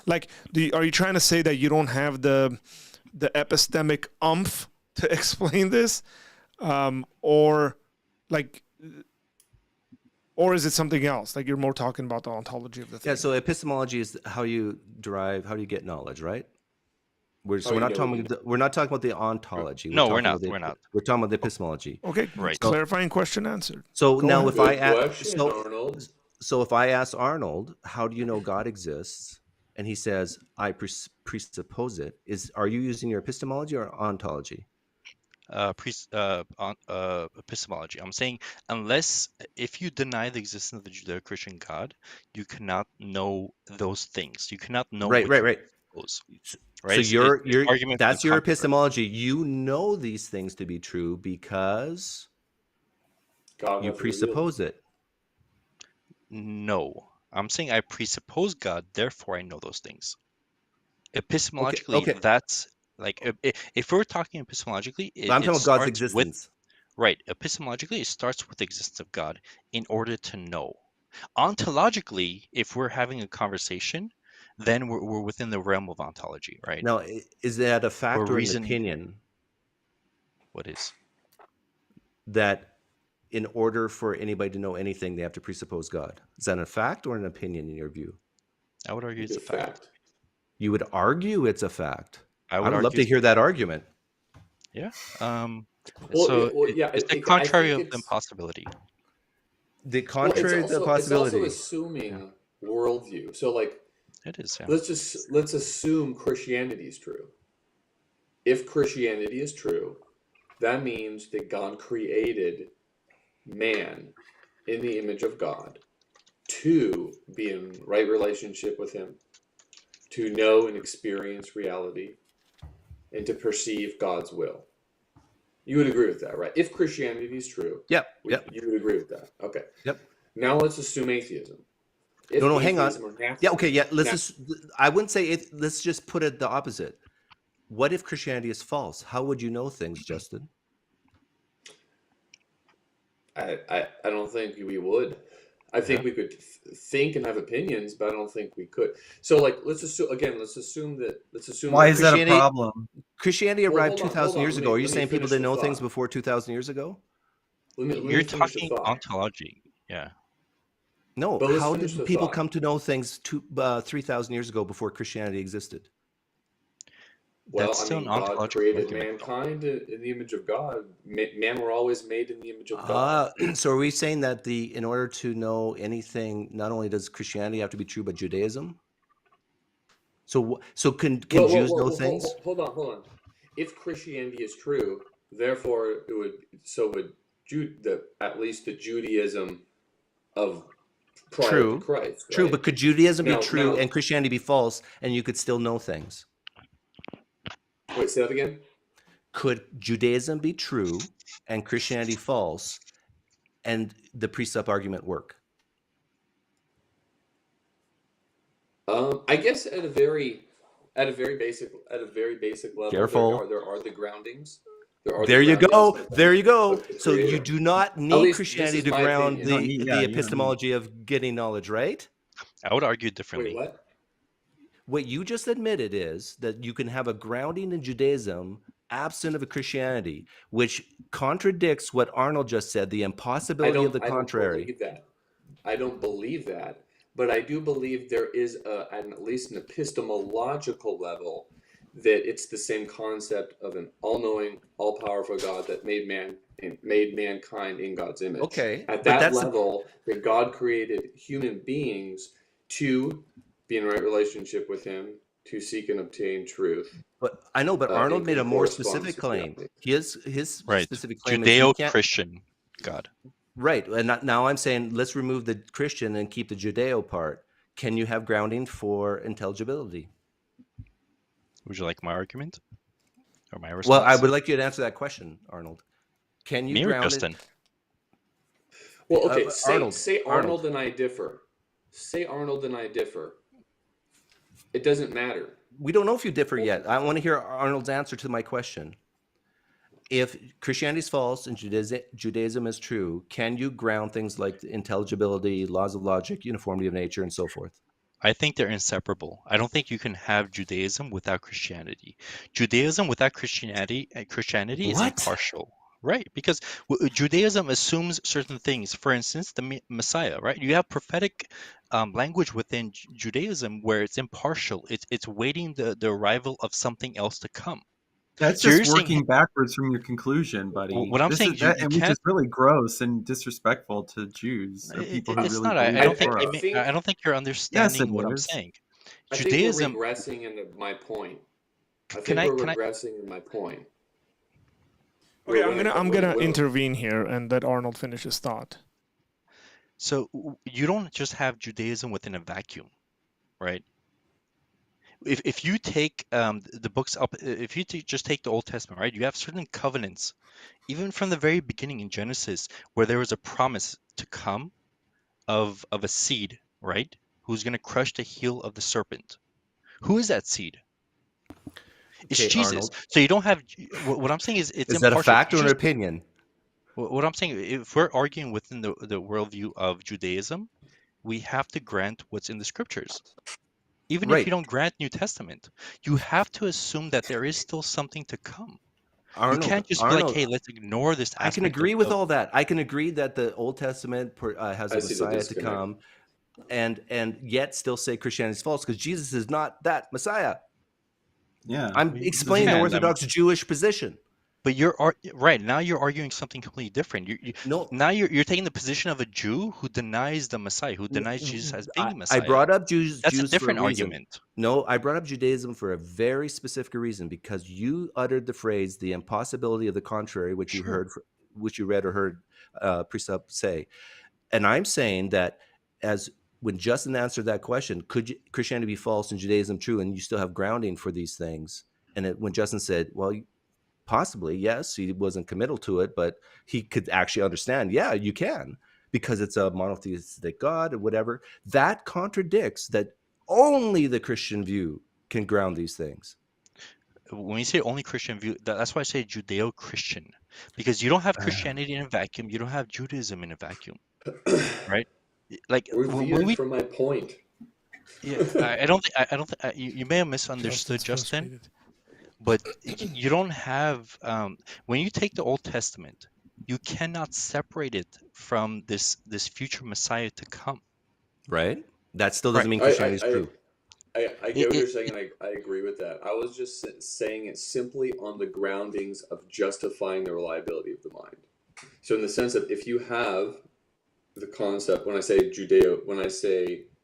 S1: Like, are you trying to say that you don't have the epistemic umph to explain this, or like Or is it something else? Like you're more talking about the ontology of the thing.
S6: Yeah, so epistemology is how you get knowledge, right? We're
S7: How you
S6: not
S7: know
S6: talking
S7: what you
S6: about we're not talking about the ontology.
S8: No, we're
S6: talking
S8: not.
S6: about the,
S8: We're not.
S6: We're talking about the epistemology.
S1: Okay,
S8: Right.
S1: clarifying question answered.
S6: So
S1: Go
S6: now
S1: ahead.
S6: if I
S7: Good
S6: ask,
S7: question, Arnold.
S6: so if I ask Arnold, how do you know God exists? And he says, I presuppose it. Are you using your epistemology or ontology?
S8: Epistemology. I'm saying if you deny the existence of the Judeo-Christian God, you cannot know those things. You cannot know
S6: Right.
S8: those.
S6: So
S8: Right.
S6: your
S8: argument from
S6: that's
S8: the
S6: your
S8: contrary.
S6: epistemology. You know these things to be true because
S7: God
S6: you
S7: has revealed.
S6: presuppose it.
S8: No, I'm saying I presuppose God, therefore I know those things. Epistemologically,
S6: Okay.
S8: that's like if we're talking epistemologically,
S6: I'm talking about God's existence.
S8: Right. Epistemologically, it starts with the existence of God in order to know. Ontologically, if we're having a conversation, then we're within the realm of ontology, right?
S6: Now, is that a fact or an
S8: reason-
S6: opinion
S8: What is?
S6: that in order for anybody to know anything, they have to presuppose God? Is that a fact or an opinion in your view?
S8: I would argue it's a fact.
S6: You would argue it's a fact.
S8: I
S6: I
S8: would
S6: would love
S8: argue
S6: to hear that argument.
S8: Yeah.
S7: Yeah,
S8: It's the
S7: I
S8: contrary
S7: think
S8: of
S7: it's-
S8: impossibility.
S6: The contrary to the possibility.
S7: It's also assuming worldview. So, like,
S8: It is, yeah.
S7: let's assume Christianity is true. If Christianity is true, that means that God created man in the image of God to be in right relationship with Him, to know and experience reality, and to perceive God's will. You would agree with that, right? If Christianity is true,
S6: Yep.
S7: you would agree with that. Okay.
S6: Yep.
S7: Now let's assume atheism. If
S6: No, hang on.
S7: atheism or natural-
S6: Yeah, okay, yeah. I wouldn't say it. Let's just put it the opposite. What if Christianity is false? How would you know things, Justin?
S7: I don't think we would. I think we could think and have opinions, but I don't think we could. So, like, let's assume that.
S5: Why is that a
S6: Christianity-
S5: problem?
S6: Christianity
S7: Well,
S6: arrived
S7: hold on,
S6: 2,000 years
S7: let
S6: ago.
S7: me-
S6: Are you
S7: let me
S6: saying people
S7: finish
S6: didn't
S7: the
S6: know things
S7: thought.
S6: before 2,000 years ago?
S7: Let me
S8: You're
S7: finish the
S8: talking
S7: thought.
S8: ontology. Yeah.
S6: No.
S7: But let's
S6: How
S7: finish
S6: did
S7: the
S6: people
S7: thought.
S6: come to know things 3,000 years ago before Christianity existed?
S7: Well,
S8: That's
S7: I
S8: still
S7: mean,
S8: an
S7: God
S8: ontological
S7: created
S8: argument.
S7: mankind in the image of God. Man were always made in the image of God.
S6: So are we saying that in order to know anything, not only does Christianity have to be true, but Judaism? So can Jews know things?
S7: Hold on. If Christianity is true, therefore at least the Judaism of prior
S6: True.
S7: to Christ.
S6: True,
S7: right?
S6: but could Judaism be
S7: Now-
S6: true
S7: now-
S6: and Christianity be false, and you could still know things?
S7: Wait, say that again.
S6: Could Judaism be true and Christianity false, and the precept argument work?
S7: I guess at a very basic level,
S6: Careful.
S7: there are the groundings.
S6: There you go.
S7: groundings
S6: There you go.
S7: of the
S6: So you
S7: Creator.
S6: do not
S7: At
S6: need
S7: least
S6: Christianity
S7: this
S6: to
S7: is my
S6: ground
S7: opinion.
S5: You don't
S6: the
S5: need-
S6: epistemology of getting knowledge, right?
S8: I would argue differently.
S7: Wait, what?
S6: What you just admitted is that you can have a grounding in Judaism absent of a Christianity, which contradicts what Arnold just said, the impossibility of the contrary.
S7: I don't believe that, but I do believe there is at least an epistemological level that it's the same concept of an all-knowing, all-powerful God that made mankind in God's image.
S6: Okay,
S7: At
S6: but
S7: that
S6: that's
S7: level, that God created human beings to be in right relationship with Him, to seek and obtain truth.
S6: But I know, but Arnold
S7: in
S6: made a more
S7: correspondence
S6: specific
S7: with
S6: claim.
S7: reality.
S6: His
S8: Right.
S6: specific claim is you can't.
S8: Judeo-Christian God.
S6: Right, and now I'm saying let's remove the Christian and keep the Judeo part. Can you have grounding for intelligibility?
S8: Would you like my argument? Or my response?
S6: Well, I would like you to answer that question, Arnold. Can you
S8: Me or
S6: ground
S8: Justin?
S6: it?
S7: Well, okay,
S6: Arnold,
S7: say
S6: Arnold.
S7: Arnold and I differ. Say Arnold and I differ. It doesn't matter.
S6: We don't know if you differ yet. I want to hear Arnold's answer to my question. If Christianity is false and Judaism is true, can you ground things like intelligibility, laws of logic, uniformity of nature, and so forth?
S8: I think they're inseparable. I don't think you can have Judaism without Christianity. Judaism without Christianity is
S6: What?
S8: impartial. Right, because Judaism assumes certain things. For instance, the Messiah, right? You have prophetic language within Judaism where it's impartial. It's waiting the arrival of something else to come.
S5: That's
S8: So you're
S5: just
S8: saying
S5: working backwards from your conclusion, buddy.
S8: what I'm
S5: This
S8: saying.
S5: is that,
S8: You
S5: and which is
S8: can't.
S5: really gross and disrespectful to Jews or people who
S8: It's
S5: really
S8: not.
S5: believe
S8: I
S5: the
S8: don't think.
S5: Torah.
S8: I don't think you're
S5: Yes, it
S8: understanding what I'm
S5: is.
S8: saying.
S7: I think we're
S8: Judaism.
S7: regressing into my point. I
S8: Can
S7: think
S8: I?
S7: we're
S8: Can I?
S7: regressing in my point.
S1: Okay,
S7: When
S1: I'm gonna
S7: when-
S1: intervene here and let Arnold finish his thought.
S8: So you don't just have Judaism within a vacuum, right? If you take the books up, if you just take the Old Testament, right, you have certain covenants, even from the very beginning in Genesis, where there was a promise to come of a seed, right, who's going to crush the heel of the serpent. Who is that seed? It's
S6: Okay,
S8: Jesus.
S6: Arnold.
S8: So you don't have. What I'm saying is it's
S6: Is that a
S8: impartial.
S6: fact or an opinion?
S8: What I'm saying, if we're arguing within the worldview of Judaism, we have to grant what's in the scriptures. Even if you
S6: Right.
S8: don't grant New Testament, you have to assume that there is still something to come. You can't just be like,
S6: Arnold,
S8: hey, let's ignore this
S6: I can
S8: aspect
S6: agree with
S8: of
S6: all that. I can agree that the Old Testament has
S7: I
S6: a
S7: see the
S6: Messiah to
S7: disconnect.
S6: come, and yet still say Christianity is false because Jesus is not that Messiah.
S5: Yeah.
S6: I'm
S8: You
S6: explaining the
S8: can,
S6: Orthodox Jewish position.
S8: but right now you're arguing something completely different.
S6: No,
S8: Now you're taking the position of a Jew who denies the Messiah, who denies Jesus as being the
S6: I
S8: Messiah.
S6: brought up Jews
S8: That's a
S6: for a
S8: different
S6: reason.
S8: argument.
S6: No, I brought up Judaism for a very specific reason because you uttered the phrase "the impossibility of the contrary," which you
S8: Sure.
S6: heard, which you read or heard Precept say, and I'm saying that as when Justin answered that question, could Christianity be false and Judaism true, and you still have grounding for these things? And when Justin said, "Well, possibly, yes," he wasn't committal to it, but he could actually understand. Yeah, you can. Because it's a monotheistic God or whatever, that contradicts that only the Christian view can ground these things.
S8: When you say only Christian view, that's why I say Judeo-Christian, because you don't have Christianity in a vacuum, you don't have Judaism in a vacuum, right? Like
S7: We're
S8: when
S7: veered
S8: we,
S7: from my point.
S8: yeah, I don't think you may have misunderstood,
S1: Justin's
S8: Justin,
S1: frustrated.
S8: but you don't have when you take the Old Testament, you cannot separate it from this future Messiah to come.
S6: Right? That still doesn't
S8: Right.
S6: mean Christianity is true.
S7: I get what you're saying, and I agree with that. I was just saying it simply on the groundings of justifying the reliability of the mind. So, in the sense of if you have the concept, when I say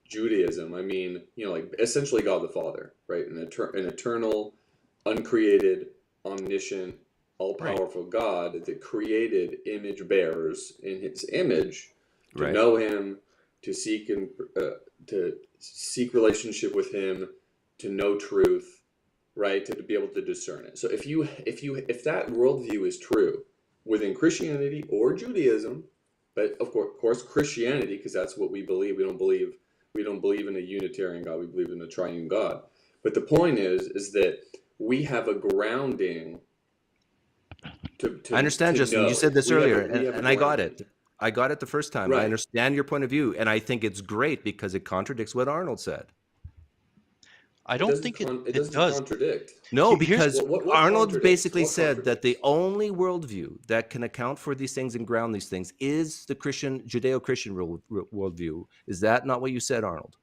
S7: Judaism, I mean, like essentially God the Father, right? An eternal, uncreated, omniscient, all-powerful God that created image bearers in His image to
S6: Right.
S7: know Him, to seek and to seek relationship with Him, to know truth, right? To be able to discern it. So if that worldview is true within Christianity or Judaism, but of course Christianity, because that's what we believe. We don't believe in a Unitarian God. We believe in a triune God. But the point is that we have a grounding.
S6: I understand, Justin. You said this earlier, and I got
S7: grounding.
S6: it. I got it the first time.
S7: Right.
S6: I understand your point of view, and I think it's great because it contradicts what Arnold said.
S8: I don't think it
S7: doesn't
S8: does.
S7: contradict.
S6: No,
S8: Here's
S6: because
S7: what
S6: Arnold
S7: contradicts?
S6: basically
S7: What
S6: said that the
S7: contradicts?
S6: only worldview that can account for these things and ground these things is the Judeo-Christian worldview. Is that not what you said, Arnold?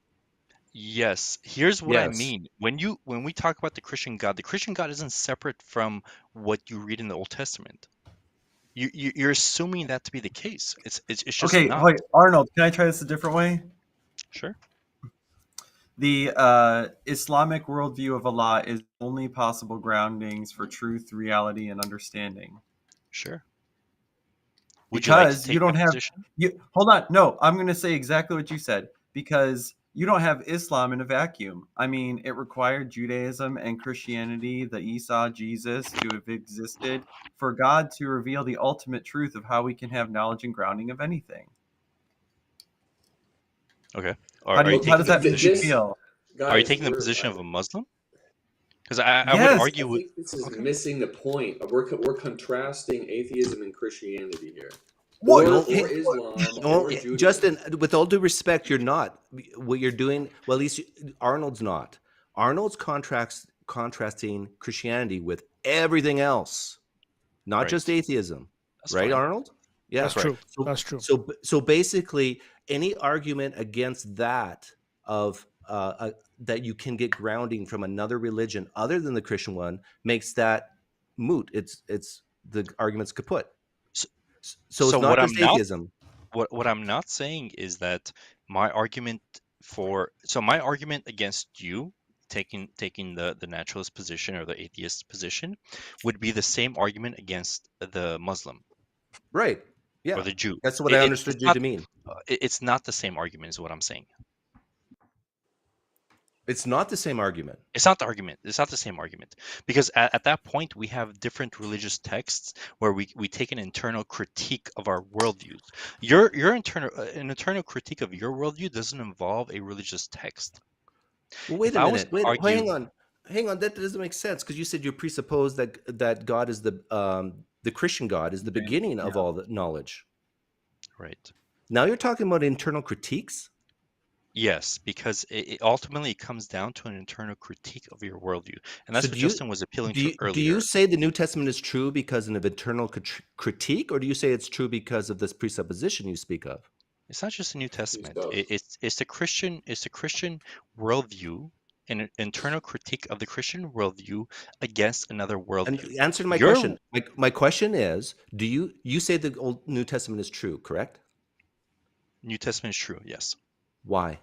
S8: Yes, here's what I
S6: Yes.
S8: mean. When we talk about the Christian God isn't separate from what you read in the Old Testament. You're assuming that to be the case. It's just
S5: Okay,
S8: not.
S5: wait, Arnold, can I try this a different way?
S8: Sure.
S5: The Islamic worldview of Allah is only possible groundings for truth, reality, and understanding.
S8: Sure. Would you like to
S5: Because
S8: take
S5: you don't
S8: that
S5: have
S8: position?
S5: hold on. No, I'm going to say exactly what you said. Because you don't have Islam in a vacuum. I mean, it required Judaism and Christianity, the Isa, Jesus, to have existed for God to reveal the ultimate truth of how we can have knowledge and grounding of anything.
S8: Okay.
S5: How
S8: Are you
S5: does
S8: taking the
S5: that make you
S8: position?
S5: feel?
S8: Are you
S7: Guys,
S8: taking the position of a Muslim? Because I would
S5: Yes.
S7: I
S8: argue with.
S7: think this is
S8: Okay.
S7: missing the point. We're contrasting atheism and Christianity here,
S5: What?
S6: No,
S7: or Islam
S6: no,
S7: or Judaism.
S6: Justin, with all due respect, you're not. What you're doing, well, at least Arnold's not. Arnold's contrasting Christianity with everything else, not
S8: Right.
S6: just atheism. right,
S8: fine.
S6: Arnold? Yeah,
S1: That's true.
S6: So,
S1: That's true.
S6: So basically, any argument against that of that you can get grounding from another religion other than the Christian one makes that moot. It's the argument's kaput.
S8: So,
S6: So it's
S8: so
S6: not just atheism.
S8: what I'm not saying is that my argument my argument against you taking the naturalist position or the atheist position would be the same argument against the Muslim
S6: Right. Yeah.
S8: or the Jew.
S6: That's what I understood
S8: It's
S6: you to mean.
S8: it's not the same argument is what I'm saying.
S6: It's not the same argument.
S8: It's not the argument. It's not the same argument because at that point we have different religious texts where we take an internal critique of our worldviews. Your an internal critique of your worldview doesn't involve a religious text.
S6: Well, wait
S8: If
S6: a
S8: I was
S6: minute.
S8: to
S6: Wait,
S8: argue,
S6: hang on. That doesn't make sense because you said you presuppose that God is the Christian God is the beginning of all the knowledge.
S8: right?
S6: Now you're talking about internal critiques.
S8: Yes, because it ultimately comes down to an internal critique of your worldview, and that's
S6: So
S8: what Justin was appealing to
S6: do
S8: earlier.
S6: you say the New Testament is true because of internal critique, or do you say it's true because of this presupposition you speak of?
S8: It's not just the New Testament.
S7: does.
S8: It's the Christian worldview, an internal critique of the Christian worldview against another worldview.
S6: And answering my
S8: Your
S6: question, my question is, do you say the Old New Testament is true, correct?
S8: New Testament is true, yes.
S6: Why?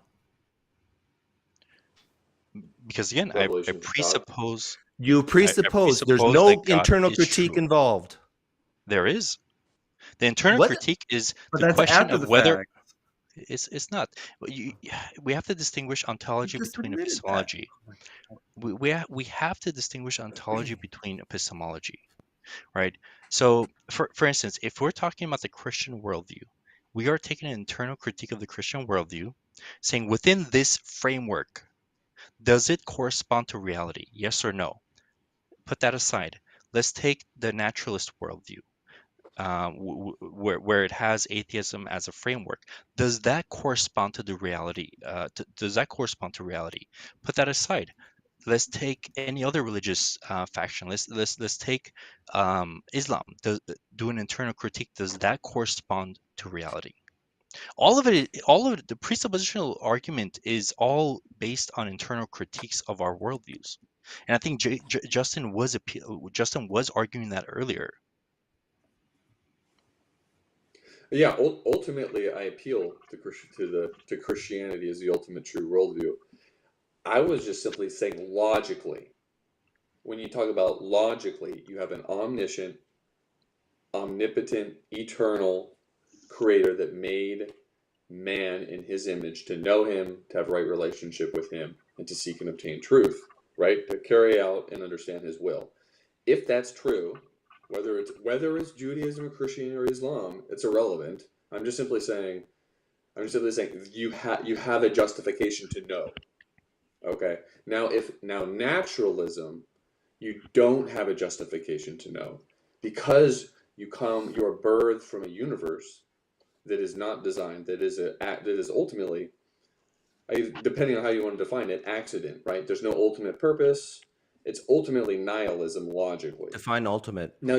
S8: Because again, I
S7: Revelation of God.
S8: presuppose
S6: You presuppose there's no
S8: that God
S6: internal
S8: is
S6: critique
S8: true.
S6: involved.
S8: There is. The internal
S6: What?
S8: critique is
S5: But
S8: the
S5: that's
S8: question
S5: after
S8: of
S5: the
S8: whether
S5: fact.
S8: it's not. We have to distinguish ontology
S5: just
S8: between
S5: admitted that.
S8: epistemology. We have to distinguish ontology between epistemology, right? So, for instance, if we're talking about the Christian worldview, we are taking an internal critique of the Christian worldview, saying within this framework, does it correspond to reality? Yes or no? Put that aside. Let's take the naturalist worldview, where it has atheism as a framework. Does that correspond to the reality? Does that correspond to reality? Put that aside. Let's take any other religious faction. Let's take Islam. Do an internal critique. Does that correspond to reality? All of it, the presuppositional argument is all based on internal critiques of our worldviews, and I think Justin was arguing that earlier.
S7: Yeah, ultimately, I appeal to Christianity as the ultimate true worldview. I was just simply saying logically. When you talk about logically, you have an omniscient, omnipotent, eternal creator that made man in his image to know him, to have right relationship with him, and to seek and obtain truth, right? To carry out and understand his will. If that's true, whether it's Judaism or Christianity or Islam, it's irrelevant. I'm just simply saying you have a justification to know. Okay. Now naturalism, you don't have a justification to know because you are birthed from a universe that is not designed, that is ultimately, depending on how you want to define it, accident, right? There's no ultimate purpose. It's ultimately nihilism logically.
S6: Define ultimate.
S7: Now,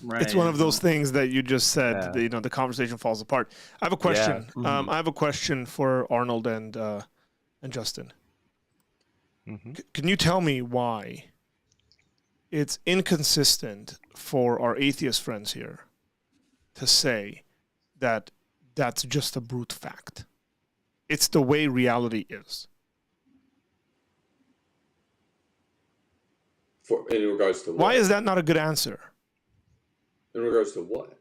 S5: Right.
S1: It's one of those things that you just said.
S6: Yeah.
S1: that, the conversation falls apart. I have a question.
S6: Yeah.
S1: I have a question for Arnold and Justin.
S8: Mm-hmm.
S1: Can you tell me why it's inconsistent for our atheist friends here to say that that's just a brute fact? It's the way reality is.
S7: in regards to what?
S1: Why is that not a good answer?
S7: In regards to what?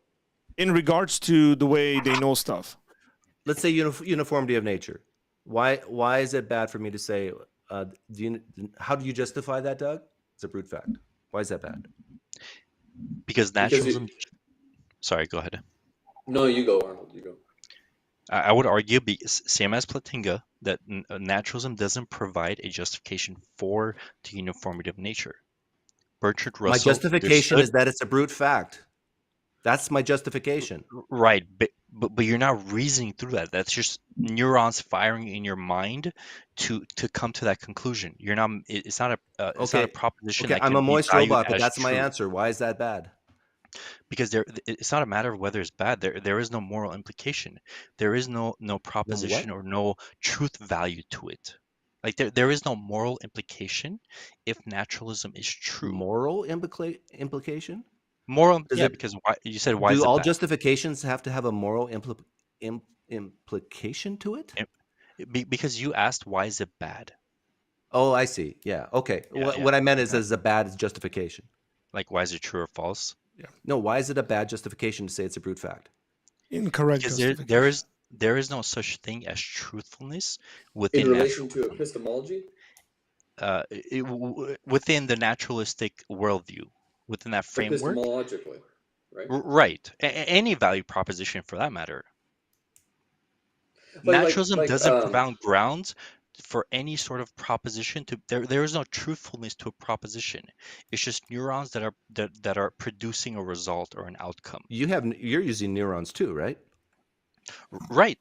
S1: In regards to the way they know stuff.
S6: Let's say uniformity of nature. Why is it bad for me to say? How do you justify that, Doug? It's a brute fact. Why is that bad?
S8: Because naturalism. Sorry, go ahead.
S7: No, you go, Arnold. You go.
S8: I would argue, same as Platinga, that naturalism doesn't provide a justification for the uniformity of nature. Bertrand Russell.
S6: My justification is that it's a brute fact. That's my justification.
S8: Right, but you're not reasoning through that. That's just neurons firing in your mind to come to that conclusion. You're not. It's not a proposition.
S6: Okay,
S8: that
S6: I'm
S8: can
S6: a
S8: be
S6: moist
S8: valued
S6: robot, but
S8: as
S6: that's my
S8: true.
S6: answer. Why is that bad?
S8: because it's not a matter of whether it's bad. There is no moral implication. There is no
S6: No
S8: proposition
S6: what?
S8: or no truth value to it. Like there is no moral implication if naturalism is true.
S6: Moral implication?
S8: Moral,
S6: Does
S8: yeah,
S6: it?
S8: because why you said why is
S6: Do
S8: it
S6: all
S8: bad?
S6: justifications have to have a moral implication to it?
S8: Because you asked why is it bad?
S6: Oh, I see. Yeah. Okay.
S8: Yeah, yeah.
S6: What I meant is,
S8: Okay.
S6: is a bad justification.
S8: Like why is it true or false?
S6: No, why is it a bad justification to say it's a brute fact?
S1: Incorrect
S8: Because
S1: justification.
S8: there is no such thing as truthfulness
S7: In
S8: within
S7: relation to
S8: naturalism.
S7: epistemology?
S8: Within the naturalistic worldview, within that framework,
S7: Epistemologically, right?
S8: right? Any value proposition for that matter.
S7: Like
S8: Naturalism doesn't provide grounds for any sort of proposition. There is no truthfulness to a proposition. It's just neurons that are producing a result or an outcome.
S6: You're using neurons too, right?
S8: Right.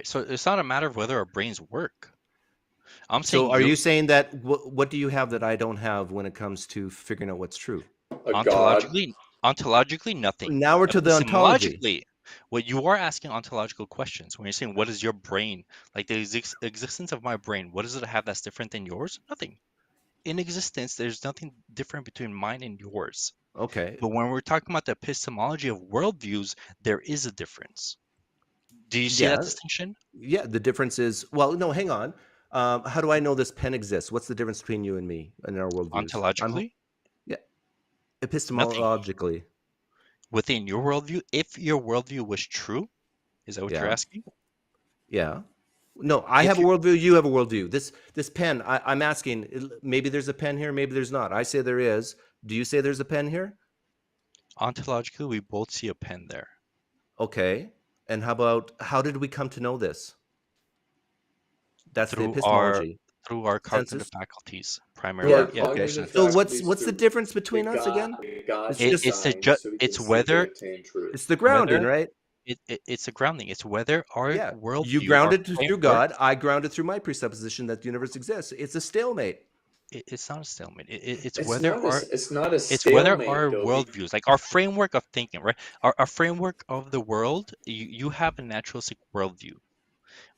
S8: So it's not a matter of whether our brains work. I'm
S6: So
S8: saying
S6: are you saying that what do you have that I don't have when it comes to figuring out what's true?
S7: a god.
S8: ontologically nothing.
S6: Now we're to the ontology.
S8: Epistemologically, what you are asking ontological questions when you're saying what is your brain, like the existence of my brain, what does it have that's different than yours? Nothing. In existence, there's nothing different between mine and yours.
S6: Okay.
S8: But when we're talking about the epistemology of worldviews, there is a difference. Do you see that distinction?
S6: Yeah. The difference is, well, no, hang on. How do I know this pen exists? What's the difference between you and me in our worldviews?
S8: Ontologically,
S6: Yeah.
S8: nothing.
S6: Epistemologically.
S8: Within your worldview, if your worldview was true, is that what you're
S6: Yeah.
S8: asking?
S6: Yeah. No, I
S8: If
S6: have a
S8: you
S6: worldview. You have a worldview. This pen, I'm asking, maybe there's a pen here, maybe there's not. I say there is. Do you say there's a pen here?
S8: ontologically, we both see a pen there.
S6: Okay. And how did we come to know this? That's the
S8: through
S6: epistemology.
S8: our cognitive
S6: Senses?
S8: faculties,
S7: Through
S8: primarily.
S7: our
S6: Yeah.
S8: Yeah.
S6: Okay.
S7: cognitive
S6: So
S7: faculties,
S6: what's the
S7: through
S6: difference
S7: the
S6: between us again?
S7: God
S6: It's
S8: It's
S6: just
S8: the
S7: design, so we
S8: it's
S7: can simply
S8: whether
S7: attain truth.
S6: it's the grounding,
S8: whether
S6: right?
S8: it's a grounding. It's whether our
S6: Yeah. You
S8: worldview, our
S6: grounded through
S8: framework,
S6: God. I grounded through my presupposition that the universe exists. It's a stalemate.
S8: it's not a stalemate. It's
S7: It's
S8: whether
S7: not a, it's not a
S8: it's whether
S7: stalemate,
S8: our
S7: though.
S8: worldviews, like our framework of thinking, right? Our framework of the world, you have a naturalistic worldview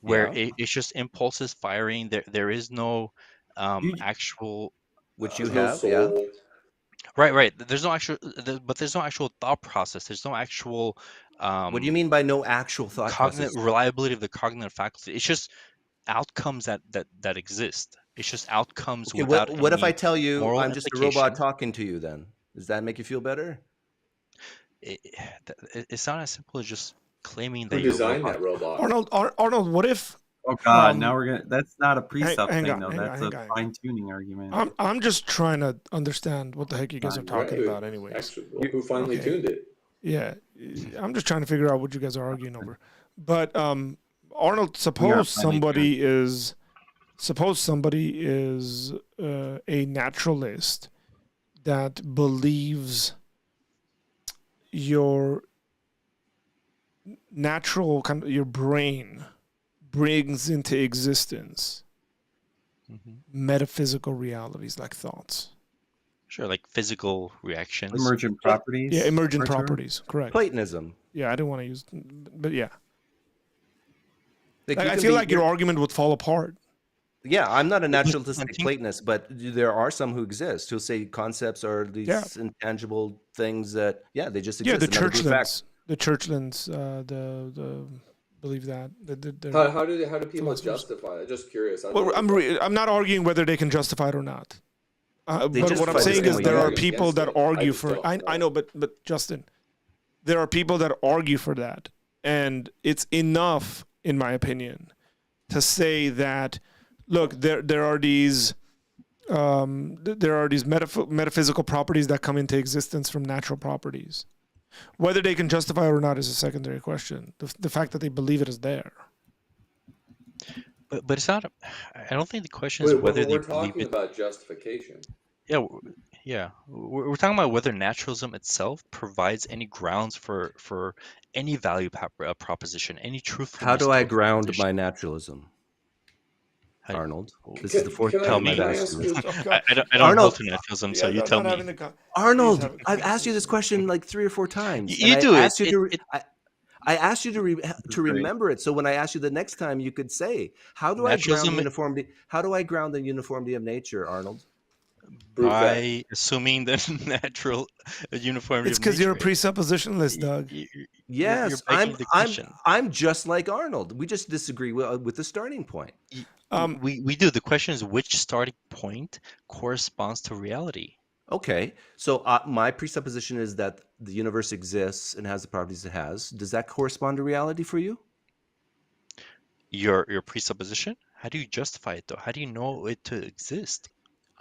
S8: where
S6: Yeah.
S8: it's just impulses firing. There is no
S5: You-
S8: actual
S6: Which you
S7: There's no
S6: have. Yeah.
S7: soul.
S8: right. There's no actual, but there's no actual thought process. There's no actual
S6: What do you mean by no actual thought
S8: cognitive
S6: process?
S8: reliability of the cognitive faculty. It's just outcomes that exist. It's just outcomes
S6: Okay,
S8: without
S6: what if I
S8: any
S6: tell you
S8: moral
S6: I'm just a robot
S8: implication.
S6: talking to you then? Does that make you feel better?
S8: It's not as simple as just claiming
S7: Who
S8: that you're a
S7: designed
S8: robot.
S7: that robot?
S1: Arnold, what if
S5: Oh God!
S1: Um,
S5: now we're gonna. That's not a precept
S1: hang
S5: thing,
S1: on,
S5: though.
S1: hang on,
S5: That's
S1: hang
S5: a
S1: on.
S5: fine tuning argument.
S1: I'm just trying to understand what the heck you guys are talking
S7: Right.
S1: about anyways.
S7: Actually, who finally
S1: Okay.
S7: tuned it?
S1: Yeah, I'm just trying to figure out what you guys are arguing over. But Arnold,
S5: We are
S1: suppose
S5: finally
S1: somebody is a naturalist that believes your natural your brain brings into existence
S8: Mhm.
S1: metaphysical realities like thoughts.
S8: Sure, like physical reactions.
S5: Emergent properties.
S1: Yeah, emergent
S5: Artur?
S1: properties. Correct.
S6: Platonism.
S1: Yeah, I didn't want to use, but yeah.
S6: Like,
S1: Like,
S6: you
S1: I
S6: can
S1: feel
S6: be-
S1: like your argument would fall apart.
S6: Yeah, I'm not a naturalistic
S8: think-
S6: Platonist, but there are some who exist who say concepts are these
S1: Yeah.
S6: intangible things that, they just
S1: Yeah,
S6: exist.
S1: the
S6: and they're
S1: Churchlands. The Churchlands, the believe that.
S7: How do people
S1: philosophers.
S7: justify it? Just curious.
S1: Well, I'm not arguing whether they can justify it or not.
S6: They
S1: But what I'm
S6: justify
S1: saying
S6: the
S1: is
S6: same
S1: there
S6: way
S1: are
S6: you
S1: people
S7: against
S1: that
S7: it. I
S1: argue
S7: just
S1: for.
S7: don't
S1: I know, but Justin, there are people that argue for that, and it's enough, in my opinion, to say that, look, there are these metaphysical properties that come into existence from natural properties. Whether they can justify it or not is a secondary question. The fact that they believe it is there.
S8: But it's not. I don't think the question is whether they
S7: we're
S8: believe
S7: talking
S8: it.
S7: about justification.
S8: Yeah. We're talking about whether naturalism itself provides any grounds for any value proposition, any truthfulness.
S6: How do
S8: to
S6: I
S8: a
S6: ground
S8: proposition.
S6: my naturalism? Arnold. This is the fourth
S7: Can I-
S8: Tell
S6: time I've
S8: me.
S7: can I
S6: asked
S7: ask
S6: you this.
S7: you-
S8: I don't
S6: Arnold.
S8: hold to nepotism, so you tell me.
S6: Arnold,
S1: have a
S6: I've asked you this question like 3 or 4 times.
S8: You
S6: and
S8: do
S6: I
S8: it.
S6: asked you I asked you to
S5: Great.
S6: remember it. So when I ask you the next time, you could say, "How do I ground
S8: Naturalism-
S6: uniformity? How do I ground the uniformity of nature, Arnold?"
S7: Prove that.
S8: By assuming the natural uniformity.
S1: It's
S8: of
S1: because you're a
S8: nature.
S1: presuppositionalist, Doug.
S6: Yes,
S8: begging the question.
S6: I'm just like Arnold. We just disagree with the starting point.
S8: We do. The question is which starting point corresponds to reality.
S6: Okay, so my presupposition is that the universe exists and has the properties it has. Does that correspond to reality for you?
S8: Your presupposition? How do you justify it though? How do you know it to exist?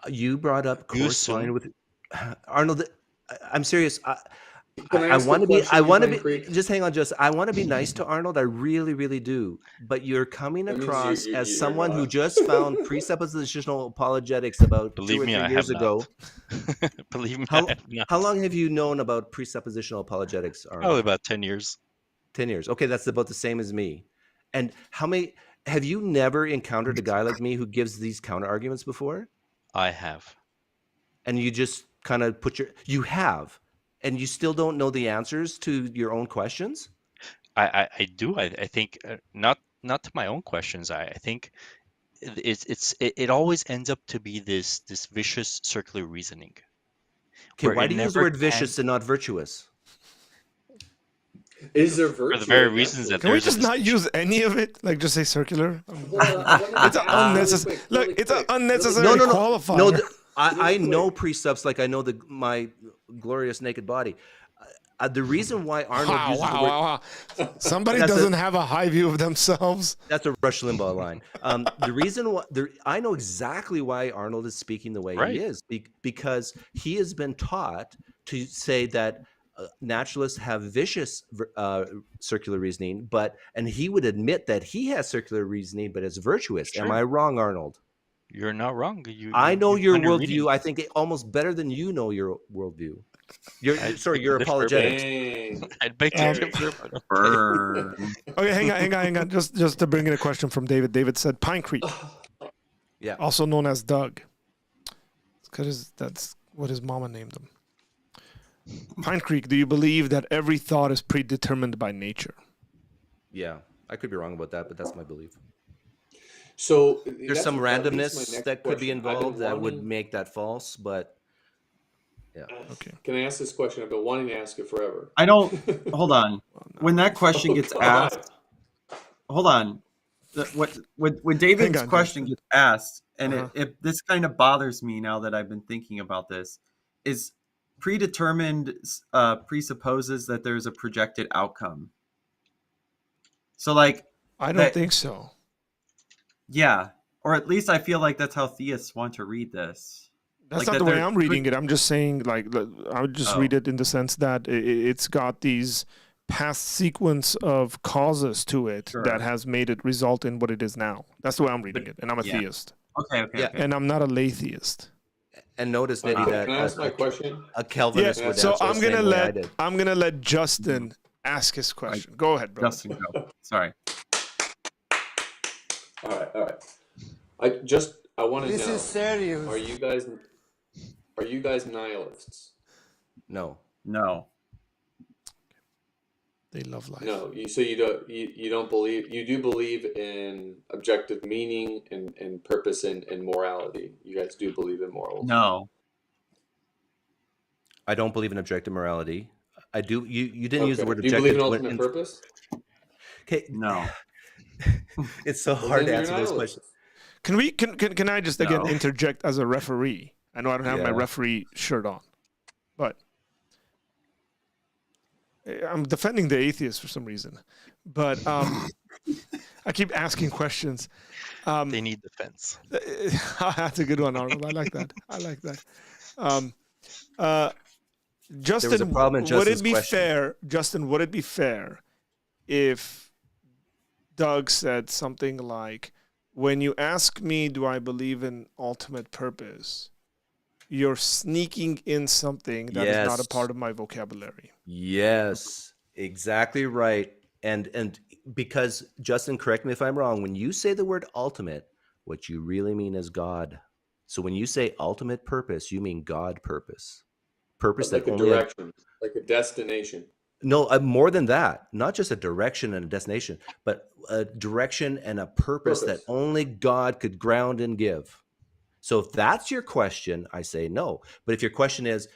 S6: You brought up
S8: You
S6: corresponding
S8: assume-
S6: with Arnold. I'm serious.
S7: Can I
S6: I
S7: ask a
S6: want to be.
S7: question,
S6: I want to
S7: Pine
S6: be.
S7: Creek?
S6: Just hang on, just. I want to be nice to Arnold. I really, really do. But you're coming
S7: That means
S6: across
S7: you're
S6: as someone who
S7: not.
S6: just found presuppositional apologetics about
S8: Believe
S6: 2 or
S8: me,
S6: 3
S8: I
S6: years
S8: have
S6: ago.
S8: not. Believe me,
S6: How,
S8: I have not.
S6: how long have you known about presuppositional apologetics, Arnold?
S8: Probably about 10 years.
S6: 10 years. Okay, that's about the same as me. And how many have you never encountered a guy like me who gives these counter arguments before?
S8: I have.
S6: And you just kind of you have, and you still don't know the answers to your own questions?
S8: I do. I think not to my own questions. I think it always ends up to be this vicious circular reasoning.
S6: Okay,
S8: where
S6: why
S8: it
S6: do you use the
S8: never
S6: word vicious and not virtuous?
S7: Is there virtue?
S8: For the very
S7: in that?
S8: reasons that
S1: Can we
S8: there's a
S1: just not
S8: distinction.
S1: use any of it? Like just say circular?
S7: Hold on, I wanna
S1: It's an
S7: ask really
S1: unnecessary.
S7: quick,
S1: Look,
S7: really
S1: it's an
S7: quick,
S1: unnecessary
S7: really quick.
S1: qualifier.
S6: No, I
S7: Really
S6: know
S7: quick.
S6: precepts like I know my glorious naked body. The reason why Arnold uses the word
S1: wow. Somebody
S6: That's
S1: doesn't have a high view of themselves.
S6: that's a Rush Limbaugh line. The reason why I know exactly why Arnold is speaking the way
S8: Right.
S6: he is because he has been taught to say that naturalists have vicious circular reasoning, and he would admit that he has circular reasoning, but it's virtuous. Am
S8: Sure.
S6: I wrong, Arnold?
S8: You're not wrong.
S6: I know your
S8: done
S6: worldview.
S8: reading.
S6: I think almost better than you know your worldview. Your
S8: I
S6: sorry,
S8: beg
S6: your
S8: to differ,
S6: apologetics.
S7: Dang.
S8: I'd beg to
S1: Um,
S8: differ. but-
S5: Burn.
S1: Okay, hang on. Just to bring in a question from David. David said Pine Creek,
S6: Yeah.
S1: also known as Doug. Because that's what his mama named him. Pine Creek, do you believe that every thought is predetermined by nature?
S6: Yeah, I could be wrong about that, but that's my belief.
S7: So
S6: There's some
S7: that leads to my
S6: randomness
S7: next
S6: that could be
S7: question. I've been
S6: involved that would
S7: wanting-
S6: make that false, but
S1: Okay.
S7: Can I ask this question? I've been wanting to ask it forever.
S5: I don't. Hold on. When that question
S7: Oh,
S5: gets
S7: God.
S5: asked, hold on. When David's
S1: Hang on,
S5: question
S1: Justin.
S5: gets asked, and
S1: Uh-huh.
S5: it this kind of bothers me now that I've been thinking about this, is predetermined presupposes that there's a projected outcome. So, like,
S1: I don't
S5: That-
S1: think so.
S5: yeah, or at least I feel like that's how theists want to read this.
S1: That's
S5: Like
S1: not
S5: that
S1: the way
S5: there
S1: I'm reading it. I'm just saying, like, I would just
S5: Oh.
S1: read it in the sense that it's got these past sequence of causes to it
S5: Sure.
S1: that has made it result in what it is now. That's the way I'm reading it. And I'm a
S5: Yeah.
S1: theist.
S5: Okay.
S6: Yeah.
S1: And I'm not a lay theist.
S6: and notice maybe
S7: Can
S6: that
S7: I ask my question?
S6: a Calvinist
S7: Yeah,
S6: would
S1: So
S6: answer the
S1: I'm
S6: same
S1: gonna
S6: way I did.
S1: let Justin ask his question. Go ahead, bro.
S5: Justin, go. Sorry.
S7: All right. I want to know.
S9: This is serious.
S7: Are you guys nihilists?
S6: No.
S5: No.
S1: They love life.
S7: No. You don't believe. You do believe in objective meaning and purpose and morality. You guys do believe in morals.
S5: No.
S6: I don't believe in objective morality. I do. You didn't use the
S7: Okay.
S6: word
S7: Do you
S6: objective.
S7: believe in ultimate purpose?
S6: Okay.
S5: No.
S6: It's so
S7: Well,
S6: hard to
S7: then you're
S6: answer those
S7: nihilist.
S6: questions.
S1: Can I just again
S5: No.
S1: interject as a referee? I know I don't have my
S6: Yeah.
S1: referee shirt on, but I'm defending the atheist for some reason. But I keep asking questions.
S8: They need defense.
S1: That's a good one, Arnold. I like that. Justin,
S6: There was a problem in
S1: would
S6: Justin's
S1: it be
S6: question.
S1: fair? Justin, would it be fair if Doug said something like, "When you ask me, do I believe in ultimate purpose, you're sneaking in something that is not a
S6: Yes.
S1: part of my vocabulary."
S6: Yes, exactly right. And because Justin, correct me if I'm wrong. When you say the word ultimate, What you really mean is God. So when you say ultimate purpose, you mean God purpose. Purpose
S7: Like
S6: that
S7: a
S6: only
S7: direction, like a destination.
S6: no, more than that. Not just a direction and a destination, but a direction and a purpose that
S7: Purpose.
S6: only God could ground and give. So if that's your question, I say no. But if your question is,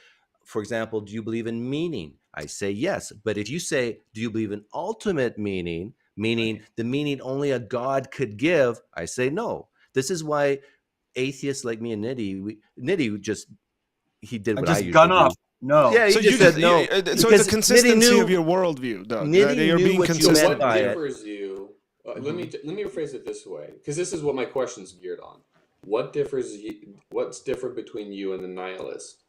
S6: for example, do you believe in meaning? I say yes. But if you say, do you believe in ultimate meaning, meaning the meaning only a God could give, I say no. This is why atheists like me and Nitty just, he did
S5: I
S6: what I
S5: just
S6: usually
S5: gun
S6: do.
S5: up. No.
S6: Yeah, he
S1: So
S6: just
S1: you
S6: said
S1: just
S6: no.
S1: so it's a
S6: because
S1: consistency
S6: Nitty
S1: of your worldview, Doug.
S6: Nitty
S1: You're
S6: knew
S1: being
S6: what you
S7: So
S6: meant
S1: consistent.
S7: what
S6: by it.
S7: differs you? Let me rephrase it this way, because this is what my question's geared on. What differs you? What's different between you and the nihilist?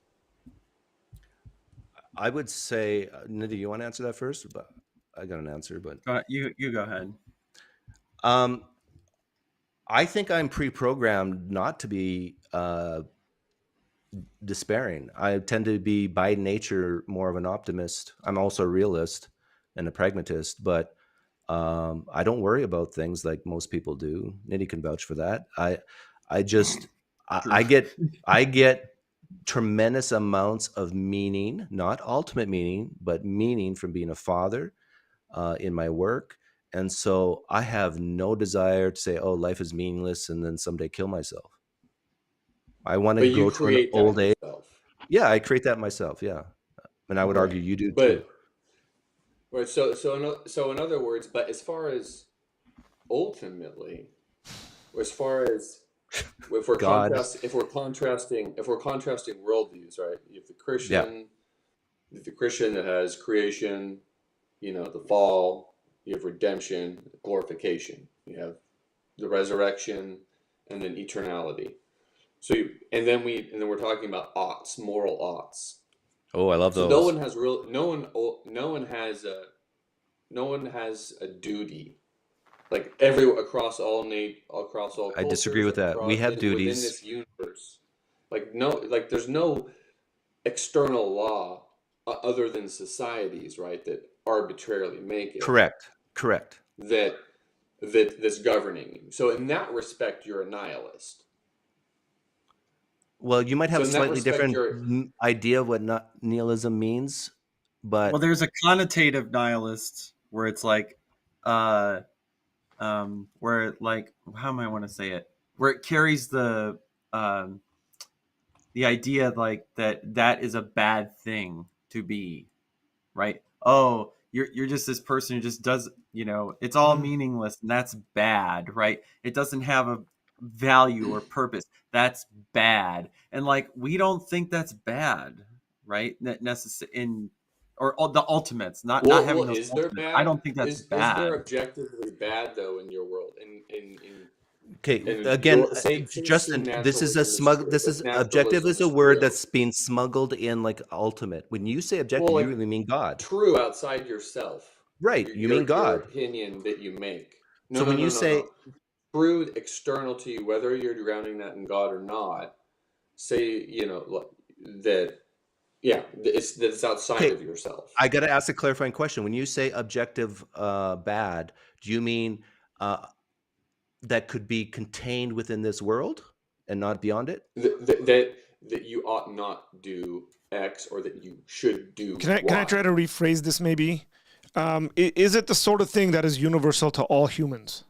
S6: I would say, Nitty, you want to answer that first? But I got an answer, but
S5: You go ahead.
S6: I think I'm pre-programmed not to be despairing. I tend to be by nature more of an optimist. I'm also a realist and a pragmatist, but I don't worry about things like most people do. Nitty can vouch for that. I get tremendous amounts of meaning, not ultimate meaning, but meaning from being a father in my work. And so I have no desire to say, oh, life is meaningless and then someday kill myself. I want to
S7: But you
S6: go to an
S7: create
S6: old
S7: that
S6: age.
S7: yourself.
S6: Yeah, I create that myself. Yeah. And I would argue you do too.
S7: But right. So in other words, but as far as ultimately, or as far as if we're
S6: God.
S7: contrasting worldviews, right? You have the Christian that has creation, the fall. You have redemption, glorification. You have the resurrection, and then eternality. So and then we're talking about oughts, moral oughts.
S6: Oh, I love
S7: So
S6: those.
S7: no one has a duty. Like across all cultures,
S6: I disagree with that. We have duties
S7: within this universe. There's no external law other than societies, right? That arbitrarily make it.
S6: Correct.
S7: That's governing you. So in that respect, you're a nihilist.
S6: Well, you might have a slightly different
S7: you're-
S6: idea of what nihilism means, but
S5: Well, there's a connotative nihilist where it's like, where like, how am I want to say it? Where it carries the idea like that is a bad thing to be, right? Oh, you're just this person who just does, it's all meaningless and that's bad, right? It doesn't have a value or purpose. That's bad. And like, we don't think that's bad, right? Or the ultimates, not having those
S7: is there
S5: ultimates.
S7: bad?
S5: I don't think that's bad.
S7: Is there objectively bad though in your world?
S6: okay,
S7: And
S6: again,
S7: say
S6: Justin, this is objective is a word that's being smuggled in like ultimate. When you say objective, you really mean God.
S7: True outside yourself.
S6: Right, you mean God.
S7: Your opinion that you make.
S6: When you say
S7: true external to you, whether you're grounding that in God or not, say, that, it's outside of yourself.
S6: I got to ask a clarifying question. When you say objective bad, do you mean that could be contained within this world and not beyond it?
S7: That you ought not do X or that you should do
S1: Can I
S7: Y.
S1: try to rephrase this maybe? Is it the sort of thing that is universal to all humans?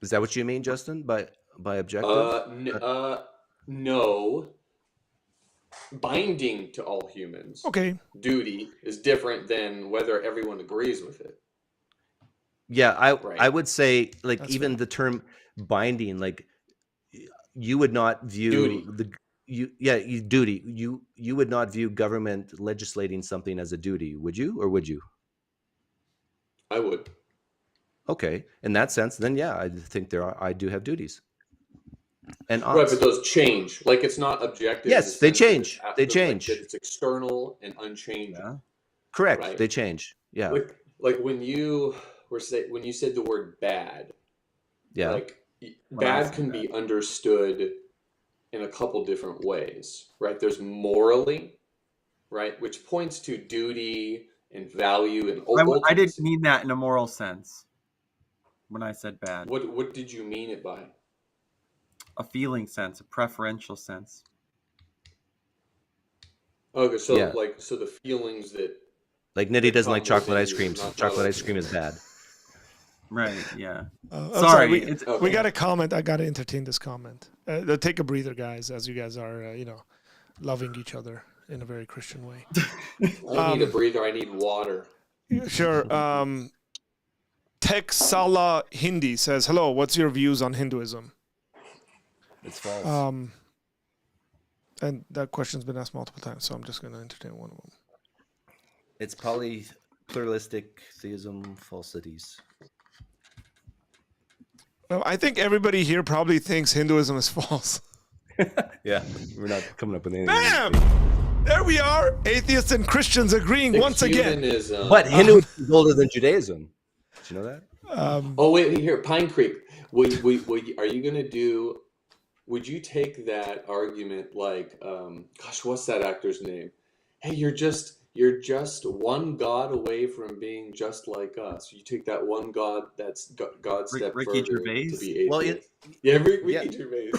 S6: Is that what you mean, Justin, by objective?
S7: No. Binding to all humans.
S1: Okay.
S7: Duty is different than whether everyone agrees with it.
S6: Yeah, I would say like
S1: That's
S6: even
S1: fair.
S6: the term binding, like you would not view
S7: duty.
S6: Duty. You would not view government legislating something as a duty, would you, or would you?
S7: I would.
S6: Okay, in that sense, then yeah, I think I do have duties. And
S7: right, but those change. Like it's not objective.
S6: Yes, they change. They change.
S7: Like, it's external and unchanging.
S6: Yeah. Correct.
S7: Right?
S6: They change. Yeah.
S7: Like when you said the word bad.
S6: Yeah.
S7: Like bad can be understood in a couple different ways, right? There's morally, right, which points to duty and value and
S5: I didn't mean that in a moral sense. when I said bad.
S7: What did you mean it by?
S5: A feeling sense, a preferential sense.
S7: Okay, so
S6: Yeah.
S7: so the feelings that
S6: Like Nitty doesn't like
S7: come
S6: chocolate
S7: within
S6: ice
S7: you,
S6: cream, so
S7: not
S6: chocolate
S7: like-
S6: ice cream is bad.
S5: Right, yeah.
S1: I'm
S5: Sorry,
S1: We
S7: Okay.
S1: got a comment. I got to entertain this comment. Take a breather, guys, as you guys are, loving each other in a very Christian way.
S7: I need a breather. I need water.
S1: Sure. Texala Hindi says, hello, what's your views on Hinduism?
S6: It's false.
S1: And that question's been asked multiple times, so I'm just going to entertain one of them.
S6: It's pluralistic theism falsities.
S1: Well, I think everybody here probably thinks Hinduism is false.
S6: Yeah, we're not coming up with anything.
S1: Bam! There we are. Atheists and Christians agreeing once again.
S7: Ecumenism.
S6: But Hinduism is older than Judaism. Did you know that?
S7: Oh wait, here, Pine Creek. Are you gonna do? Would you take that argument like, gosh, what's that actor's name? Hey, you're just one God away from being just like us. You take that one God that's God step
S5: Ricky
S7: further
S5: Gervais?
S7: to be atheist.
S6: Well,
S7: Ricky Gervais.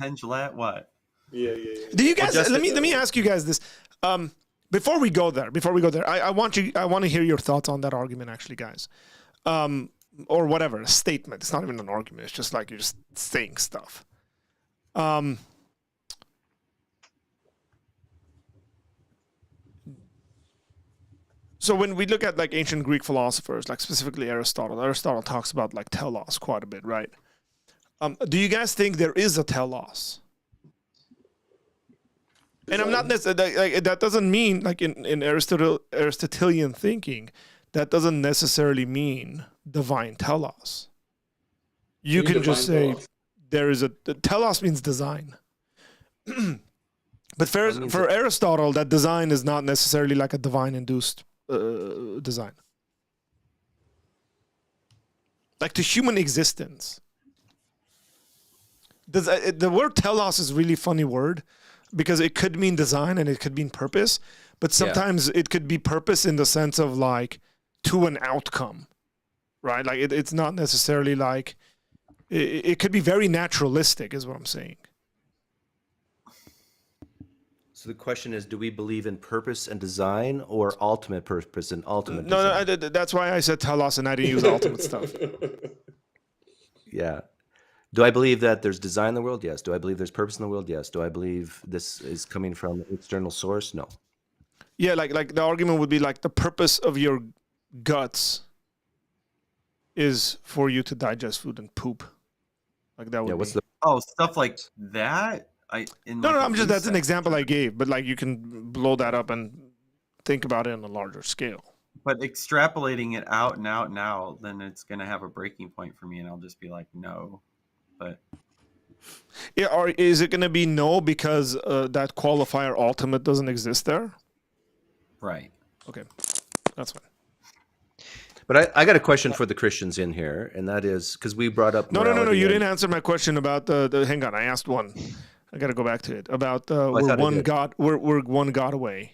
S5: Pendulette, what?
S7: Yeah.
S1: Do you guys?
S6: Justin-
S1: let me ask you guys this. Before we go there, I want to hear your thoughts on that argument, actually, guys. Or whatever, a statement. It's not even an argument. It's just like you're just saying stuff. So when we look at like ancient Greek philosophers, like specifically Aristotle talks about like telos quite a bit, right? Do you guys think there is a telos? And I'm not necessarily like, that doesn't mean like in Aristotelian thinking, that doesn't necessarily mean divine telos. You can just say
S7: telos?
S1: there is telos means design. But for Aristotle, that design is not necessarily like a divine induced design. Like to human existence. The word telos is a really funny word because it could mean design and it could mean purpose, but sometimes it could be purpose in the sense of like to an outcome, right? Like it's not necessarily like it could be very naturalistic is what I'm saying.
S6: So the question is, do we believe in purpose and design or ultimate purpose and ultimate
S1: No,
S6: design?
S1: that's why I said telos and I didn't use ultimate stuff.
S6: Yeah. Do I believe that there's design in the world? Yes. Do I believe there's purpose in the world? Yes. Do I believe this is coming from an external source? No.
S1: Yeah, like the argument would be like the purpose of your guts is for you to digest food and poop. Like that would
S6: Yeah. What's
S1: be.
S6: the
S5: Stuff like that.
S1: No, I'm just that's an example I gave, but like you can blow that up and think about it on a larger scale.
S5: But extrapolating it out and out now, then it's going to have a breaking point for me, and I'll just be like, no. But
S1: Yeah, or is it going to be no because that qualifier ultimate doesn't exist there?
S5: right.
S1: Okay, that's fine.
S6: But I got a question for the Christians in here, and that is because we brought up
S1: No.
S6: morality
S1: You
S6: and-
S1: didn't answer my question about the. Hang on, I asked one. I got to go back to it about
S6: I
S1: we're
S6: thought I
S1: one
S6: did.
S1: God. We're one God away.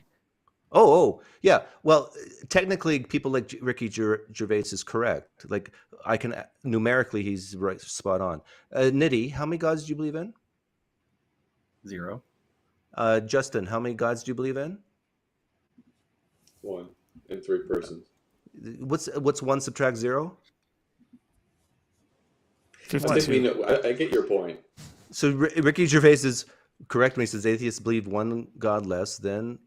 S6: Oh, yeah. Well, technically, people like Ricky Gervais is correct. Like, I can numerically, he's right, spot on. Nitty, how many gods do you believe in?
S5: 0.
S6: Justin, how many gods do you believe in?
S7: 1 and 3 persons.
S6: What's 1 subtract 0?
S7: I think we know. I get your point.
S6: So Ricky Gervais is correct when he says atheists believe one God less than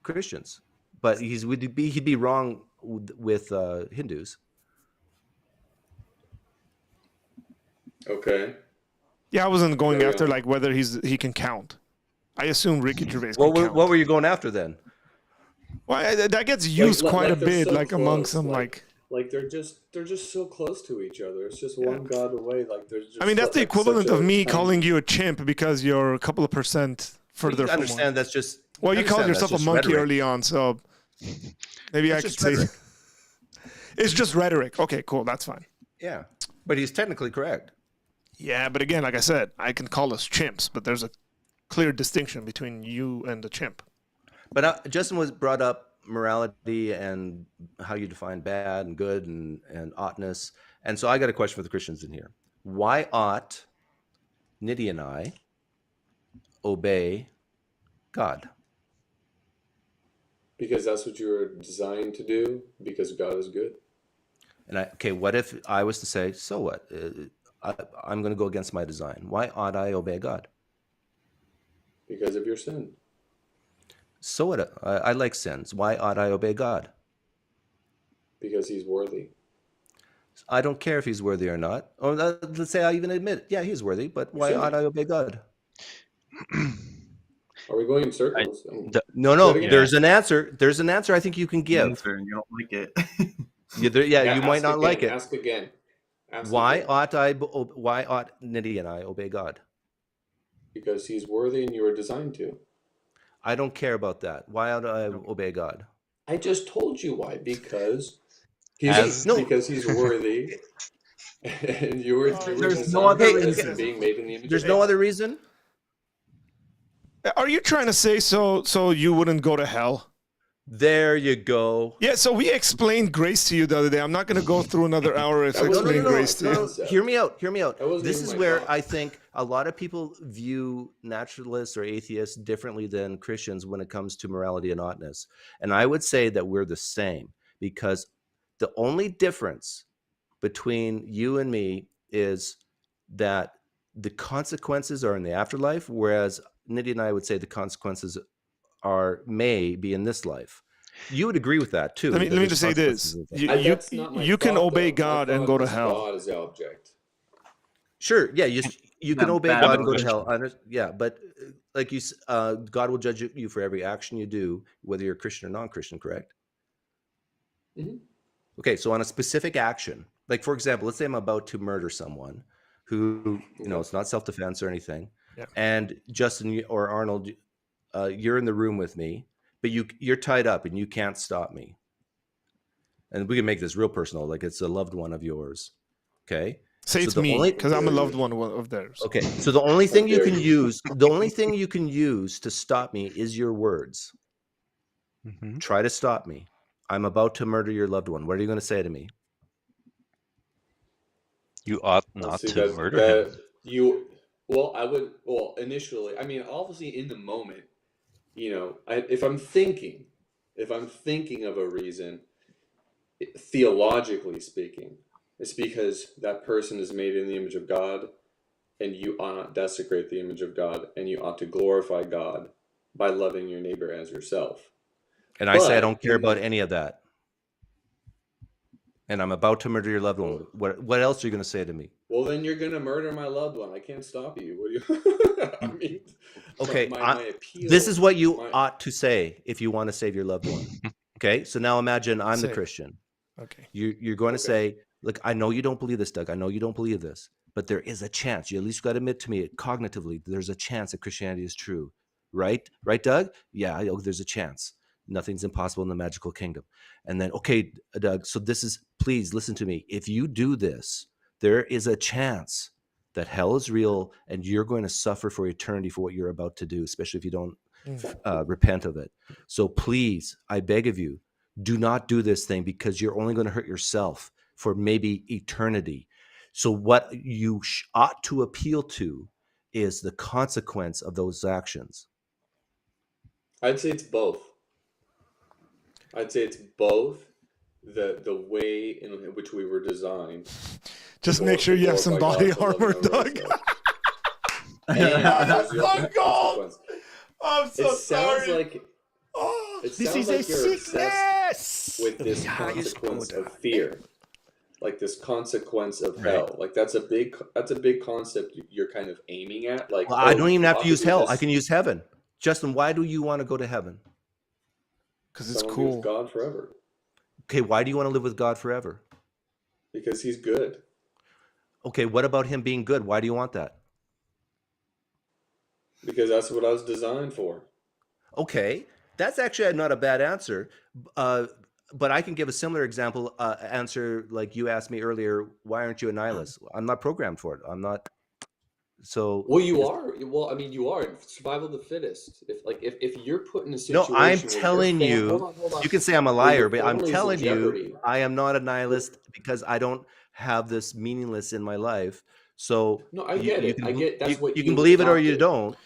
S6: Christians, but he'd be wrong with Hindus.
S7: Okay.
S1: Yeah, I wasn't going
S7: There we
S1: after
S7: go.
S1: like whether he can count. I assume Ricky Gervais can
S6: What
S1: count.
S6: were you going after then?
S1: Well, that gets used
S7: Like
S1: quite a
S7: they're
S1: bit,
S7: so
S1: like amongst
S7: close,
S1: them, like.
S7: Like they're just so close to each other. It's just one God away. Like there's just
S1: I mean, that's the
S7: like
S1: equivalent
S7: such
S1: of
S7: a
S1: me
S7: tiny-
S1: calling you a chimp because you're a couple of percent further
S6: You
S1: from one.
S6: understand that's just.
S1: Well, you called
S6: understand
S1: yourself a
S6: that's just
S1: monkey
S6: rhetoric.
S1: early on, so maybe I
S6: It's
S1: could
S6: just
S1: say
S6: rhetoric.
S1: it's just rhetoric. Okay, cool, that's fine.
S6: Yeah, but he's technically correct.
S1: Yeah, but again, like I said, I can call us chimps, but there's a clear distinction between you and the chimp.
S6: But Justin was brought up morality and how you define bad and good and oughtness. And so I got a question for the Christians in here. Why ought Nidhi and I obey God?
S7: Because that's what you were designed to do, because God is good.
S6: And okay, what if I was to say, so what? I'm going to go against my design. Why ought I obey God?
S7: Because of your sin.
S6: So what? I like sins. Why ought I obey God?
S7: Because he's worthy.
S6: I don't care if he's worthy or not. Or let's say I even admit, yeah, he's worthy, but why ought I obey God?
S7: Are we going in circles?
S6: No.
S7: Yeah.
S6: There's an answer. There's an answer I think you can give.
S5: Answer and you don't like it.
S6: You might not like it.
S7: Ask again.
S6: Why ought Nidhi and I obey God?
S7: Because he's worthy and you were designed to.
S6: I don't care about that. Why ought I obey God?
S7: I just told you why. Because because he's worthy. And you were
S5: There's no other
S6: reason.
S7: Being made in the image
S6: There's
S7: of
S6: no
S7: God.
S6: other reason?
S1: Are you trying to say so you wouldn't go to hell?
S6: There you go.
S1: Yeah, so we explained grace to you the other day. I'm not going to go through another hour of explaining grace to you.
S6: Hear me out.
S7: wasn't
S6: This
S7: even
S6: is
S7: my
S6: where
S7: thought.
S6: I think a lot of people view naturalists or atheists differently than Christians when it comes to morality and oughtness. And I would say that we're the same, because the only difference between you and me is that the consequences are in the afterlife, whereas Nidhi and I would say the consequences may be in this life. You would agree with that too.
S1: Let me just say this:
S7: That's not my
S1: you can
S7: thought,
S1: obey
S7: though. My
S1: God and
S7: thought
S1: go to
S7: was
S1: hell.
S7: God is the object.
S6: Sure, yeah, you can obey
S5: bad
S6: God and go to
S5: motivation.
S6: hell. Yeah, but like God will judge you for every action you do, whether you're Christian or non-Christian, correct?
S7: Mhm.
S6: Okay, so on a specific action, like for example, let's say I'm about to murder someone who, it's not self-defense or anything,
S1: Yeah.
S6: and Justin or Arnold, you're in the room with me, but you're tied up and you can't stop me. And we can make this real personal, like it's a loved one of yours. Okay.
S1: Say
S6: So
S1: it's
S6: the
S1: me,
S6: only-
S1: because I'm a loved one of theirs.
S6: Okay. So the only thing you
S7: dare
S6: can
S7: you.
S6: use to stop me is your words.
S8: Mhm.
S6: Try to stop me. I'm about to murder your loved one. What are you going to say to me?
S8: You ought
S7: Well,
S8: not
S7: see,
S8: to murder him.
S7: I would, initially, I mean, obviously in the moment, if I'm thinking of a reason, theologically speaking, it's because that person is made in the image of God, and you ought not desecrate the image of God, and you ought to glorify God by loving your neighbor as yourself.
S6: And I say I
S7: But
S6: don't care
S7: in
S6: about
S7: the-
S6: any of that. And I'm about to murder your loved one. What else are you going to say to me?
S7: Well, then you're gonna murder my loved one. I can't stop you. What do you? I mean,
S6: Okay,
S7: my appeal.
S6: this is what you
S7: my-
S6: ought to say if you want to save your loved one. Okay, so now imagine I'm the
S1: Say it.
S6: Christian.
S1: Okay.
S6: You're going to
S7: Okay.
S6: say, look, I know you don't believe this, Doug. I know you don't believe this, but there is a chance. You at least got to admit to me cognitively there's a chance that Christianity is true, right? Right, Doug? Yeah, there's a chance. Nothing's impossible in the magical kingdom. And then, okay, Doug, so please listen to me. If you do this, there is a chance that hell is real and you're going to suffer for eternity for what you're about to do, especially if you don't repent of it. So please, I beg of you, do not do this thing, because you're only going to hurt yourself for maybe eternity. So what you ought to appeal to is the consequence of those actions.
S7: I'd say it's both. The way in which we were designed.
S1: Just make sure you have some body armor, Doug.
S7: That's
S1: so cold. I'm so sorry.
S7: This is a sickness with this consequence of fear, like this consequence of hell. Like that's a big concept you're kind of aiming at. Like,
S6: well, I don't even have to use hell.
S7: this.
S6: I can use heaven. Justin, why do you want to go to heaven?
S1: Because it's
S7: Someone
S1: cool.
S7: with God forever.
S6: Okay, why do you want to live with God forever?
S7: Because he's good.
S6: Okay, what about him being good? Why do you want that?
S7: Because that's what I was designed for.
S6: Okay, that's actually not a bad answer. But I can give a similar answer like you asked me earlier, why aren't you a nihilist? I'm not programmed for it. I'm not. So
S7: Well, you are. Well, I mean, you are survival of the fittest. If you're put in a
S6: no,
S7: situation
S6: I'm
S7: where
S6: telling you.
S7: hold on,
S6: You can say I'm a
S7: where
S6: liar,
S7: your
S6: but I'm
S7: family's in
S6: telling you,
S7: jeopardy.
S6: I am not a nihilist because I don't have this meaningless in my life. So
S7: No, I get it. I get that's what
S6: you can
S7: you
S6: believe it or you
S7: adopted.
S6: don't.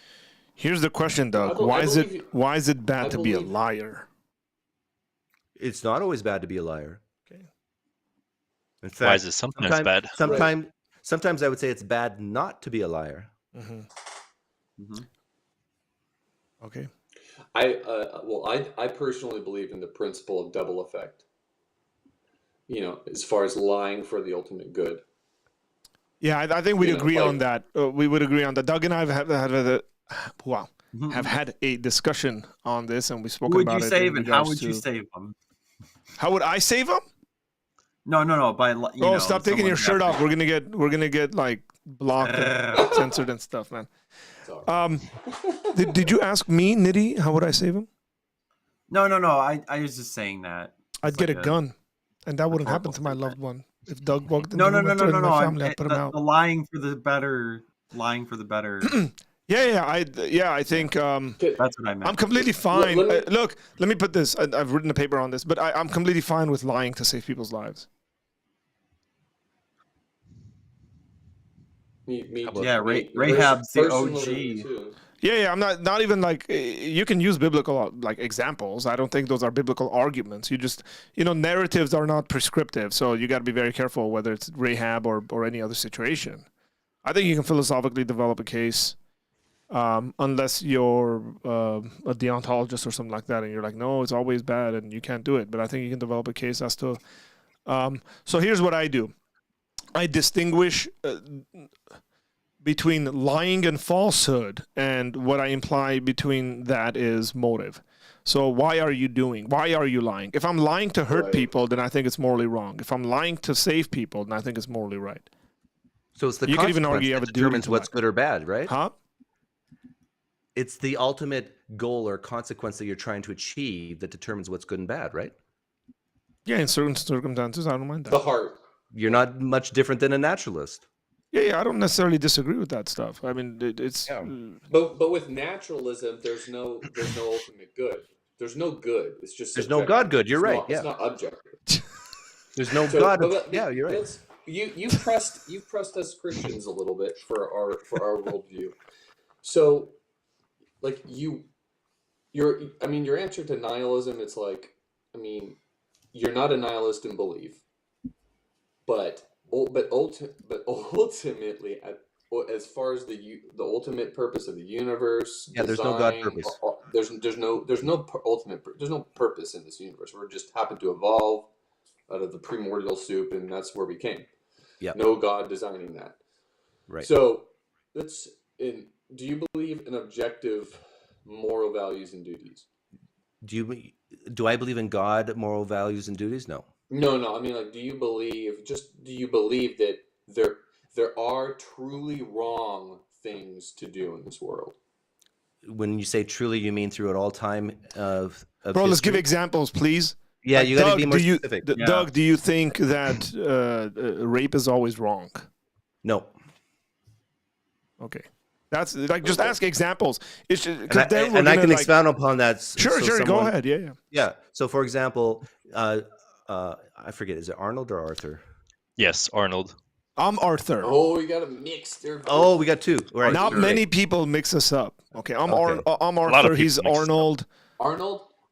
S1: Here's the question,
S7: No,
S1: Doug.
S7: I believe you.
S1: Why is it bad
S7: I
S1: to be a
S7: believe.
S1: liar?
S6: It's not always bad to be a liar.
S1: Okay.
S6: In
S8: Why is
S6: fact,
S8: it sometimes bad?
S6: sometimes I would say it's bad not to be a liar.
S1: Mm-hmm.
S5: Mhm.
S1: Okay.
S7: I personally believe in the principle of double effect. You know, as far as lying for the ultimate good.
S1: Yeah, I think we'd
S7: You know,
S1: agree on
S7: like-
S1: that. We would agree on that. Doug and I
S5: Mhm.
S1: have had a discussion on this, and we've
S5: Who
S1: spoken
S5: would
S1: about
S5: you
S1: it.
S5: save,
S1: in
S5: and how
S1: regards
S5: would you
S1: to-
S5: save them?
S1: How would I save them?
S5: No. By you know,
S1: Stop taking your shirt off. We're gonna get like blocked, and censored, and stuff, man.
S7: Sorry.
S1: Did you ask me, Nitty? How would I save him?
S5: No. I was just saying that.
S1: I'd
S5: It's
S1: get
S5: like
S1: a gun, and that wouldn't happen to my
S5: rhetorical
S1: loved one. If Doug walked into
S5: No.
S1: the room and threatened my family, I'd put him
S5: The
S1: out.
S5: lying for the better. Lying for the better.
S1: Yeah. I think
S5: That's what I meant.
S1: I'm completely fine.
S7: Let me-
S1: Look, let me put this. I've written a paper on this, but I'm completely fine with lying to save people's lives.
S5: Rahab's the
S7: personally,
S5: OG.
S7: too.
S1: Yeah. I'm not even like you can use biblical like examples. I don't think those are biblical arguments. You just narratives are not prescriptive, so you got to be very careful whether it's Rahab or any other situation. I think you can philosophically develop a case, unless you're a deontologist or something like that, and you're like, no, it's always bad and you can't do it. But I think you can develop a case as to. So here's what I do. I distinguish between lying and falsehood, and what I imply between that is motive. So why are you lying? If I'm lying to hurt
S7: Right.
S1: people, then I think it's morally wrong. If I'm lying to save people, then I think it's morally right.
S6: So it's the
S1: You could even
S6: consequence
S1: argue you have
S6: that
S1: a duty
S6: determines
S1: to
S6: what's
S1: lie.
S6: good or bad, right?
S1: Huh?
S6: It's the ultimate goal or consequence that you're trying to achieve that determines what's good and bad, right?
S1: Yeah, in certain circumstances, I don't mind that.
S7: The heart.
S6: You're not much different than a naturalist.
S1: Yeah, I don't necessarily disagree with that stuff. I mean, it's
S6: Yeah.
S7: But with naturalism, there's no ultimate good. There's no good. It's just
S6: There's no
S7: subjective.
S6: God good. You're
S7: It's
S6: right.
S7: not-
S6: Yeah.
S7: It's not objective.
S6: There's no
S7: So,
S6: God.
S7: but
S6: Yeah, you're right.
S7: that's- you've pressed us Christians a little bit for our worldview. So, like your answer to nihilism, it's like, I mean, you're not a nihilist in belief, but ultimately, as far as the ultimate purpose of the universe,
S6: Yeah, there's no God
S7: design,
S6: purpose.
S7: There's no purpose in this universe. We're just happened to evolve out of the primordial soup, and that's where we came.
S6: Yeah.
S7: No God designing that.
S6: Right.
S7: So do you believe in objective moral values and duties?
S6: Do I believe in God, moral values, and duties? No.
S7: No. I mean, like, do you believe that there are truly wrong things to do in this world?
S6: When you say truly, you mean throughout all time of
S1: bro. Let's give
S6: history?
S1: examples, please.
S6: Yeah,
S1: Like,
S6: you got to
S1: Doug,
S6: be more
S1: do you,
S6: specific.
S5: Yeah.
S1: Doug, do you think that rape is always wrong?
S6: No.
S1: Okay, that's like just ask examples. It's just,
S6: And
S1: 'cause
S6: I,
S1: then we're
S6: and I
S1: gonna,
S6: can
S1: like,
S6: expound upon that.
S1: Sure, go
S6: someone-
S1: ahead. Yeah.
S6: Yeah. So, for example, I forget, is it Arnold or Arthur?
S8: Yes, Arnold.
S1: I'm Arthur.
S7: Oh, you got to mix their.
S6: Oh, we got two. Right.
S1: Not
S6: Right.
S1: many people mix us up. Okay, I'm
S6: Okay.
S1: I'm
S8: lot of
S1: Arthur.
S8: people
S1: He's
S8: mix us up.
S1: Arnold.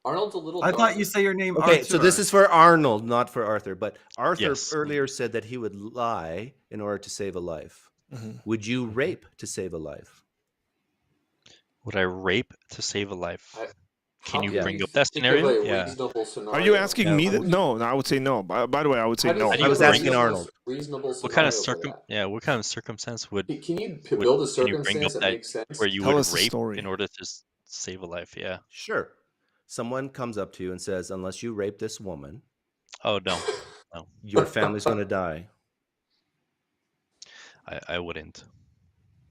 S7: Arnold's a little.
S5: I thought
S7: darker.
S5: you say your name.
S6: Okay,
S5: Arthur.
S6: so this is for Arnold, not for Arthur. But Arthur
S8: Yes.
S6: earlier said that he would lie in order to save a life.
S1: Mhm.
S6: Would you rape to save a life?
S8: Would I rape to save a life? Can you
S6: Yeah.
S8: bring up that scenario? Yeah.
S1: Are you asking me that?
S6: would
S1: No, I would say no. By the way, I would say no.
S6: I was asking Arnold.
S7: Reasonable
S8: What kind of
S7: scenario
S8: what kind of circumstance would
S7: Can you
S8: would-
S7: build a
S8: can you bring
S7: circumstance
S8: up
S7: that
S8: that
S7: makes sense?
S8: where you
S1: Tell
S8: would
S1: us the
S8: rape
S1: story.
S8: in order to save a life? Yeah.
S6: Sure. Someone comes up to you and says, unless you rape this woman,
S8: Oh no,
S6: your family's going to die.
S8: I wouldn't.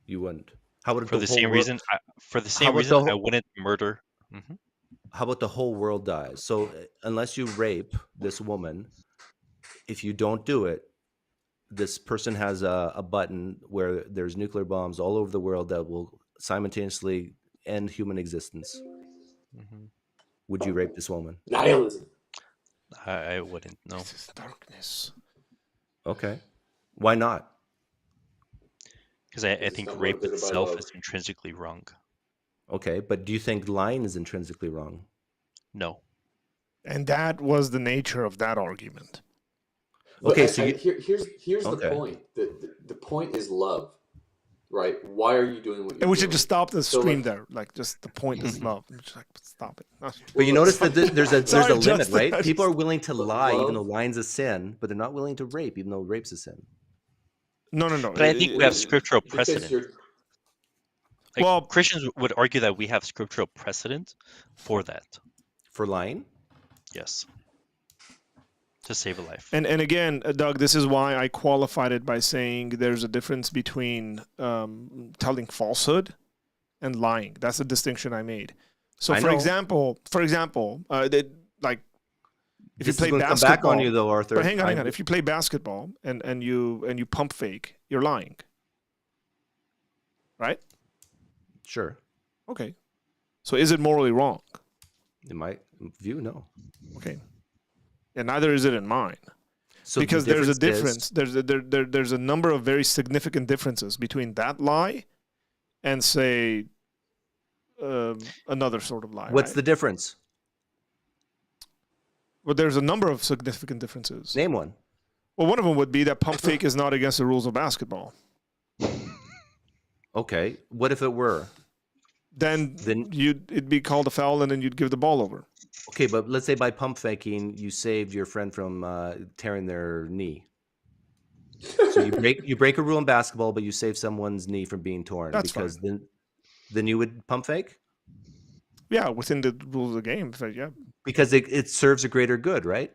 S6: You wouldn't. How about
S8: For the
S6: whole
S8: same
S6: world-
S8: reason. For the same
S6: about
S8: reason,
S6: the
S8: I
S6: whole-
S8: wouldn't murder. Hmm.
S6: How about the whole world dies? So unless you rape this woman, if you don't do it, this person has a button where there's nuclear bombs all over the world that will simultaneously end human existence,
S8: Mhm.
S6: would you rape this woman?
S7: Nihilism.
S8: I wouldn't know.
S1: This is darkness.
S6: Okay. Why not?
S8: Because I
S7: It's
S8: think
S7: not
S8: rape
S7: motivated by
S8: itself
S7: love.
S8: is intrinsically wrong.
S6: Okay, but do you think lying is intrinsically wrong?
S8: No.
S1: And that was the nature of that argument.
S7: But
S6: Okay, so
S7: here's
S6: Okay.
S7: the point. The point is love, right? Why are you doing what you're
S1: And we should
S7: doing?
S1: just stop the
S7: So,
S1: stream
S7: like-
S1: there. Like, just the point is love. I'm just like, stop it.
S6: But you notice that there's a
S1: Sorry,
S6: limit,
S1: Justin,
S6: right?
S1: I
S6: People
S1: just-
S6: are willing to
S7: But
S6: lie even
S7: love-
S6: though lying's a sin, but they're not willing to rape even though rape's a sin.
S1: No.
S8: But I think we have scriptural
S7: because
S8: precedent.
S7: you're
S8: Like,
S1: Well-
S8: Christians would argue that we have scriptural precedent for that.
S6: For lying?
S8: Yes. To save a life.
S1: And again, Doug, this is why I qualified it by saying there's a difference between telling falsehood and lying. That's the distinction I made. So,
S6: I
S1: for
S6: know.
S1: example, like if
S6: This
S1: you play
S6: is going to come
S1: basketball,
S6: back on you though, Arthur.
S1: but hang on. If you play basketball and you pump fake, you're lying, right?
S6: Sure.
S1: Okay. So, is it morally wrong?
S6: In my view, no.
S1: Okay. And neither is it in mine.
S6: So
S1: Because
S6: the
S1: there's a
S6: difference
S1: difference. There's a number of very significant differences between that lie and, say, another sort of lie.
S6: What's
S1: right?
S6: the difference?
S1: Well, there's a number of significant differences.
S6: Name one.
S1: Well, one of them would be that pump fake is not against the rules of basketball.
S6: Okay. What if it were?
S1: Then
S6: Then-
S1: it'd be called a foul, and then you'd give the ball over.
S6: Okay, but let's say by pump faking, you saved your friend from tearing their knee. So you break a rule in basketball, but you save someone's knee from being torn.
S1: That's
S6: because then you would pump fake?
S1: Yeah, within the rules of the game. So, yeah,
S6: Because it serves a greater good, right?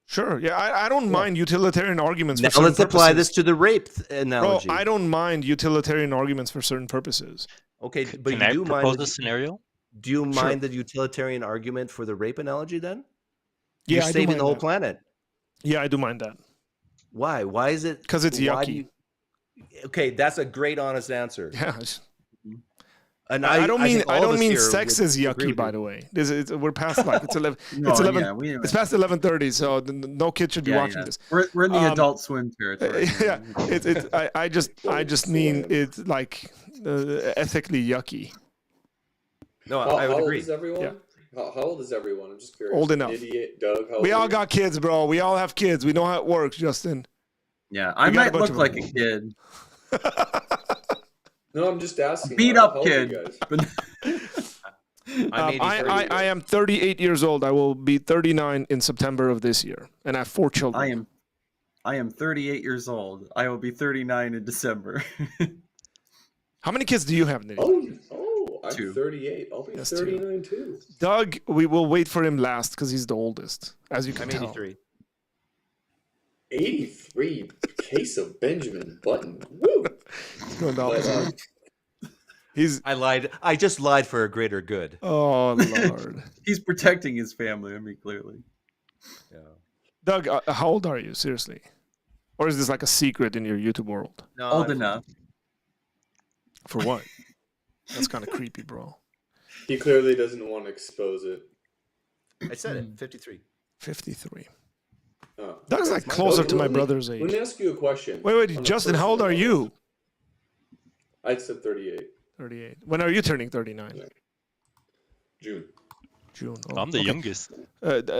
S1: sure. Yeah, I don't mind utilitarian arguments.
S6: Now
S1: for certain
S6: let's apply
S1: purposes.
S6: this to the rape
S1: Bro,
S6: analogy.
S1: I don't mind utilitarian arguments for certain purposes.
S6: Okay, but
S8: Can
S6: you
S8: I
S6: do
S8: propose
S6: mind
S8: a scenario?
S6: do you
S1: Sure.
S6: mind the utilitarian argument for the rape analogy then?
S1: Yeah,
S6: You're
S1: I do
S6: saving
S1: mind
S6: the whole
S1: that.
S6: planet.
S1: Yeah, I do mind that.
S6: Why? Why is it?
S1: 'Cause it's
S6: why do
S1: yucky.
S6: Okay, that's a great honest answer.
S1: Yeah.
S6: And
S1: I don't mean
S6: think all of us here
S1: sex
S6: would
S1: is
S6: agree
S1: yucky.
S6: with
S1: By
S6: you.
S1: the way, we're past like it's 11.
S5: No,
S1: it's 11.
S5: yeah, we-
S1: It's past 11:30, so no kid should be
S5: yeah,
S1: watching
S5: yeah.
S1: this.
S5: We're in the
S1: Um,
S5: Adult Swim territory.
S1: Yeah, I just mean it's like ethically yucky.
S6: No,
S7: How,
S6: I would
S7: how old
S6: agree.
S7: is everyone?
S1: Yeah.
S7: How old is everyone? I'm just curious.
S1: Old enough.
S7: Idiot, Doug. How
S1: We
S7: old
S1: all
S7: are you?
S1: got kids, bro. We all have kids. We know how it works, Justin.
S5: Yeah, I
S1: We got a
S5: might
S1: bunch
S5: look
S1: of
S5: like
S1: them.
S5: a kid.
S7: No, I'm just asking.
S5: Beat
S7: how
S5: up
S7: old are you
S5: kid.
S7: guys?
S5: But
S6: I'm 83.
S1: I am 38 years old. I will be 39 in September of this year, and I have 4 children.
S5: I am 38 years old. I will be 39 in December.
S1: How many kids do you have, Nitty?
S7: I'm
S5: 2.
S7: 38. I'll be
S1: Yes, 2.
S7: 39 too.
S1: Doug, we will wait for him last because he's the oldest, as you can
S6: I'm
S1: tell.
S6: 83.
S7: 83. Case of Benjamin Button. Woo!
S1: He's going down.
S7: But,
S1: He's
S6: I lied. I just lied for a greater good.
S1: oh Lord.
S5: He's protecting his family. I mean, clearly.
S6: Yeah.
S1: Doug, how old are you? Seriously, or is this like a secret in your YouTube world?
S6: No,
S5: Old enough.
S1: For what? That's kind of creepy, bro.
S7: he clearly doesn't want to expose it.
S6: I said it. 53.
S1: 53.
S7: Oh.
S1: Doug's like
S6: my
S1: closer
S7: Doug,
S1: to my
S7: let me-
S1: brother's
S7: Let
S1: age.
S7: me ask you a question.
S1: Wait,
S7: On a
S1: Justin, how old
S7: personal
S1: are you?
S7: level. I said 38.
S1: 38. When are you turning 39?
S7: June.
S1: June. Oh,
S8: I'm the
S1: okay.
S8: youngest.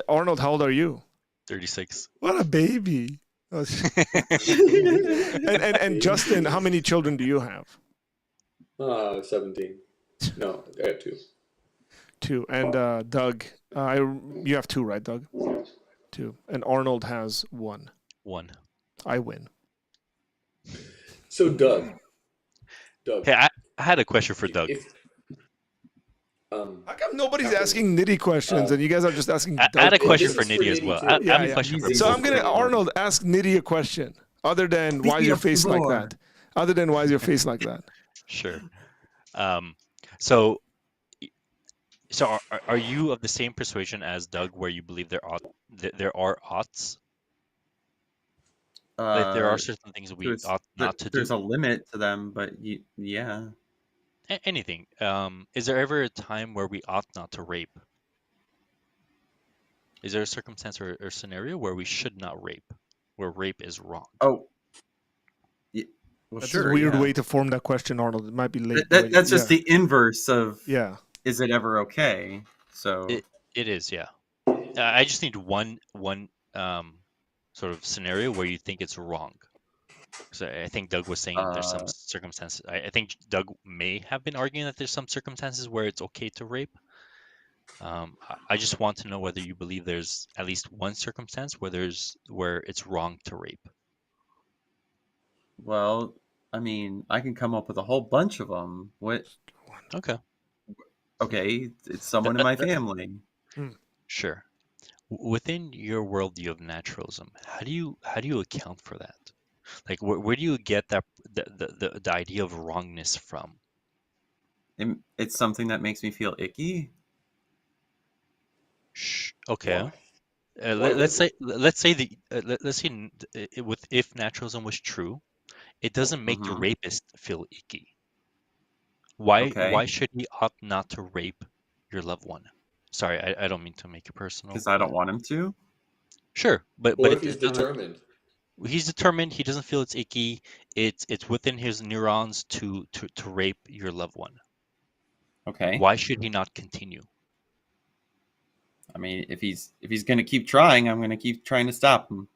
S1: Arnold, how old are you?
S8: 36.
S1: What a baby. and Justin, how many children do you have?
S7: 17. No, I have 2.
S1: 2. And Doug, you have 2, right, Doug? 2. And Arnold has 1.
S8: 1.
S1: I win.
S7: So Doug.
S8: Hey, I had a question for Doug.
S1: How come nobody's asking Nitty questions and you guys are just asking
S8: I
S1: Doug
S8: had a
S1: questions?
S8: question
S7: This
S8: for
S7: is for
S8: Nitty as
S7: Nitty
S8: well.
S7: too.
S8: I have
S1: Yeah,
S8: a
S1: yeah.
S8: question for
S1: So
S8: both
S1: I'm gonna
S8: of you.
S1: Arnold ask Nitty a question. Other than why is your face like that? Other than why is your face like that?
S8: Sure. So are you of the same persuasion as Doug, where you believe there are oughts? Like there are
S5: Uh,
S8: certain things
S5: so
S8: we ought not to
S5: there's
S8: do.
S5: a limit to them, but yeah.
S8: Anything. Is there ever a time where we ought not to rape? Is there a circumstance or scenario where we should not rape, where rape is wrong?
S5: Oh, well,
S1: That's a
S5: sure,
S1: weird
S5: yeah.
S1: way to form that question, Arnold. It might be late.
S5: That's just
S1: Yeah.
S5: the inverse of
S1: Yeah.
S5: is it ever okay? So
S8: It is, yeah. I just need one sort of scenario where you think it's wrong. So I think Doug was saying there's some circumstances. I think Doug may have been arguing that there's some circumstances where it's okay to rape. I just want to know whether you believe there's at least one circumstance where it's wrong to rape.
S5: well, I mean, I can come up with a whole bunch of them. What?
S8: Okay,
S5: Okay, it's someone in my family.
S8: sure. Within your worldview of naturalism, how do you account for that? Like, where do you get that the idea of wrongness from?
S5: It's something that makes me feel icky.
S8: Okay.
S7: Why?
S8: Let's say with if naturalism was true, it doesn't make the
S5: Mm-hmm.
S8: rapist feel icky. Why
S5: Okay,
S8: should he opt not to rape your loved one? Sorry, I don't mean to make it personal,
S5: because I
S8: but
S5: don't want him to.
S8: sure, but
S7: What if he's
S8: it doesn't.
S7: determined?
S8: He's determined. He doesn't feel it's icky. It's within his neurons to rape your loved one.
S5: Okay,
S8: Why should he not continue?
S5: I mean, if he's gonna keep trying, I'm gonna keep trying to stop him.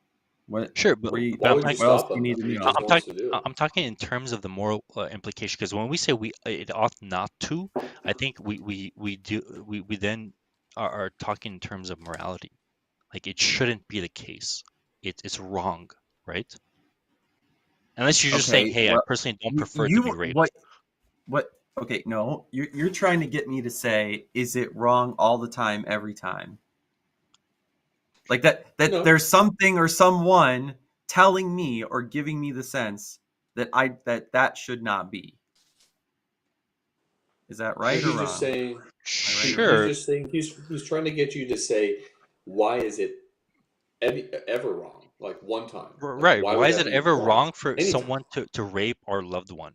S5: What?
S8: Sure, but
S5: What,
S7: Why would you
S5: what else
S7: stop
S5: do you
S7: him
S5: need
S7: if
S5: to
S7: he
S5: know?
S7: just wants to do it?
S8: I'm talking in terms of the moral implication, because when we say it ought not to, I think we then are talking in terms of morality. Like it shouldn't be the case. It's wrong, right? Unless you're just saying,
S5: Okay,
S8: hey, I
S5: well,
S8: personally don't prefer to be raped.
S5: what? Okay, no, you're trying to get me to say, is it wrong all the time, every time? Like that
S7: No.
S5: there's something or someone telling me or giving me the sense that that should not be. Is that
S7: But
S5: right or
S7: he's just
S5: wrong?
S7: saying.
S5: Am I right or
S7: He's
S5: wrong?
S8: Sure,
S7: just saying. He's trying to get you to say, why is it ever wrong? Like one time. Like,
S8: right.
S7: why
S8: Why
S7: would
S8: is
S7: that
S8: it
S7: be
S8: ever
S7: wrong?
S8: wrong for
S7: Anytime.
S8: someone to rape our loved one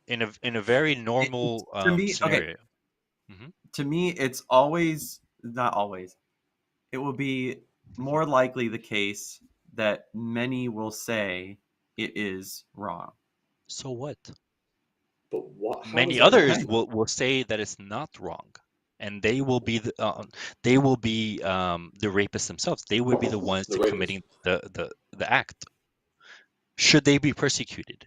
S8: in a very normal
S5: To me,
S8: scenario?
S5: okay, to me, it's always not always. It will be more likely the case that many will say it is wrong.
S8: So what?
S7: But what? How is
S8: Many
S7: that
S8: others
S5: Okay.
S7: wrong?
S8: will say that it's not wrong, and they will be the rapists themselves. They would be the ones
S7: The
S8: committing
S7: rapist.
S8: the act. Should they be persecuted?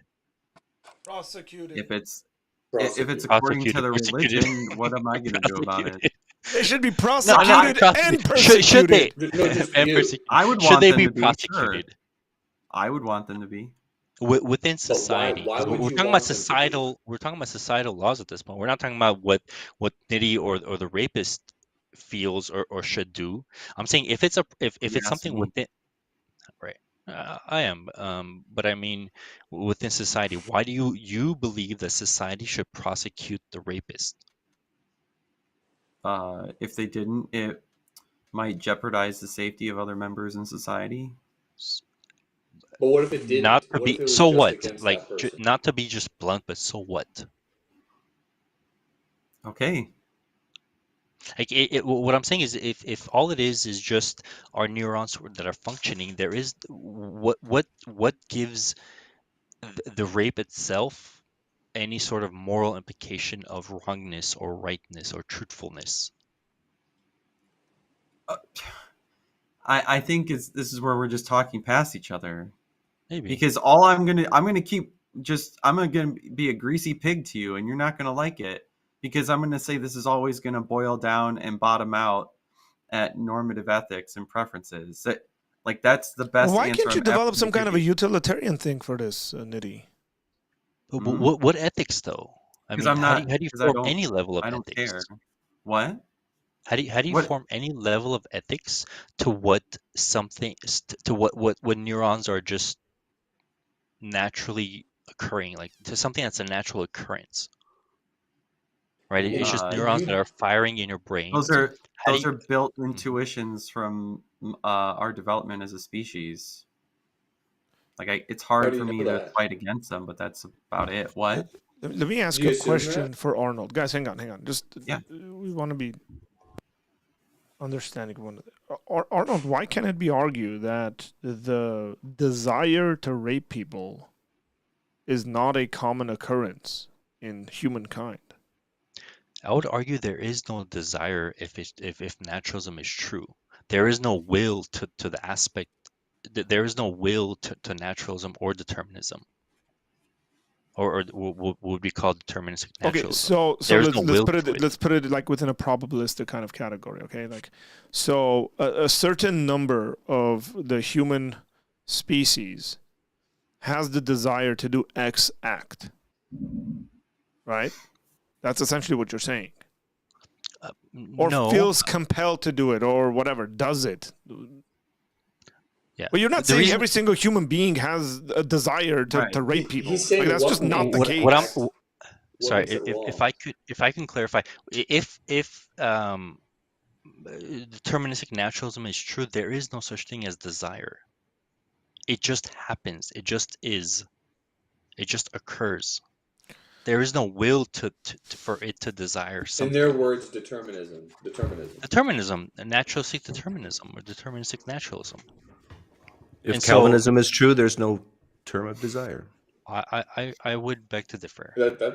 S1: Prosecuted.
S5: If it's
S7: Prosecuted.
S5: according to the
S8: Persecuted.
S5: religion, what am I going to do about it?
S8: Prosecuted.
S1: They should be
S8: No,
S1: prosecuted and persecuted.
S8: Should they?
S7: No, just
S8: And
S7: you.
S8: persecuted.
S5: I would
S8: Should
S5: want
S8: they
S5: them
S8: be
S5: to be, sure.
S8: prosecuted
S5: I would want them to be.
S8: within
S7: But why?
S8: society?
S7: Why
S8: 'Cause
S7: would
S8: we're
S7: you
S8: talking about
S7: want them to be?
S8: societal. We're talking about societal laws at this point. We're not talking about what Nitty or the rapist feels or should do. I'm saying if it's if
S5: You
S8: it's
S5: asked
S8: something
S5: me.
S8: within, right. I am, but I mean, within society, why do you believe that society should prosecute the rapist?
S5: If they didn't, it might jeopardize the safety of other members in society.
S8: S-
S7: But what if it didn't?
S8: Not to
S7: What if
S8: be
S7: it was
S8: so
S7: just
S8: what?
S7: against
S8: Like
S7: that person?
S8: not to be just blunt, but so what?
S5: Okay.
S8: Like what I'm saying is, if all it is just our neurons that are functioning, there is what gives the rape itself any sort of moral implication of wrongness or rightness or truthfulness?
S5: I think this is where we're just talking past each other,
S8: Maybe.
S5: because all I'm gonna keep I'm gonna be a greasy pig to you, and you're not gonna like it, because I'm gonna say this is always gonna boil down and bottom out at normative ethics and preferences. Like that's the best
S1: Why
S5: answer
S1: can't you
S5: I'm ever
S1: develop some
S5: gonna
S1: kind of
S5: give
S1: a
S5: you.
S1: utilitarian thing for this, Nitty?
S8: But
S5: Mhm.
S8: what ethics though? I
S5: Because
S8: mean,
S5: I'm
S8: how
S5: not
S8: do you
S5: because
S8: form any level of
S5: I don't
S8: ethics?
S5: care. What?
S8: How do you
S5: What?
S8: form any level of ethics to what something to what neurons are just naturally occurring, like to something that's a natural occurrence? right? It's just
S5: Uh,
S8: neurons that are firing in your brain.
S5: Those
S8: So
S5: are
S8: how do
S5: those
S8: you,
S5: are built
S8: Mhm.
S5: intuitions from our development as a species. Like it's
S7: How
S5: hard
S7: do
S5: for
S7: you
S5: me
S7: know
S5: to
S7: that?
S5: fight against them, but that's about it. What?
S1: Let me ask
S7: Do you
S1: a
S7: assume
S1: question
S7: that?
S1: for Arnold. Guys, hang on. Just
S5: Yeah.
S1: we want to be understanding of one of Arnold, why can't it be argued that the desire to rape people is not a common occurrence in humankind?
S8: I would argue there is no desire if naturalism is true. There is no will to the aspect. There is no will to naturalism or determinism, or what would be called deterministic
S1: Okay,
S8: naturalism.
S1: so
S8: There is
S1: let's
S8: no will
S1: put
S8: to
S1: it
S8: it.
S1: let's put it like within a probabilistic kind of category. Okay, like so a certain number of the human species has the desire to do X act, right? That's essentially what you're saying. Or
S8: No,
S1: feels compelled to do it, or whatever, does it.
S8: yeah.
S1: But you're not
S8: The
S1: saying
S8: reason
S1: every single human being has a desire to,
S5: Right.
S1: to rape people.
S7: He's saying
S1: Like, that's
S7: what
S1: just not
S7: makes
S1: the
S8: what
S1: case.
S8: what I'm
S7: act- what
S8: sorry,
S7: makes it
S8: if
S7: wrong.
S8: I can clarify, if deterministic naturalism is true, there is no such thing as desire. It just happens. It just is. It just occurs. There is no will for it to desire
S7: In
S8: something.
S7: their words, determinism.
S8: Determinism, naturalistic determinism, or deterministic naturalism.
S6: If
S8: And so
S6: Calvinism is true, there's no term of desire.
S8: I would beg to differ.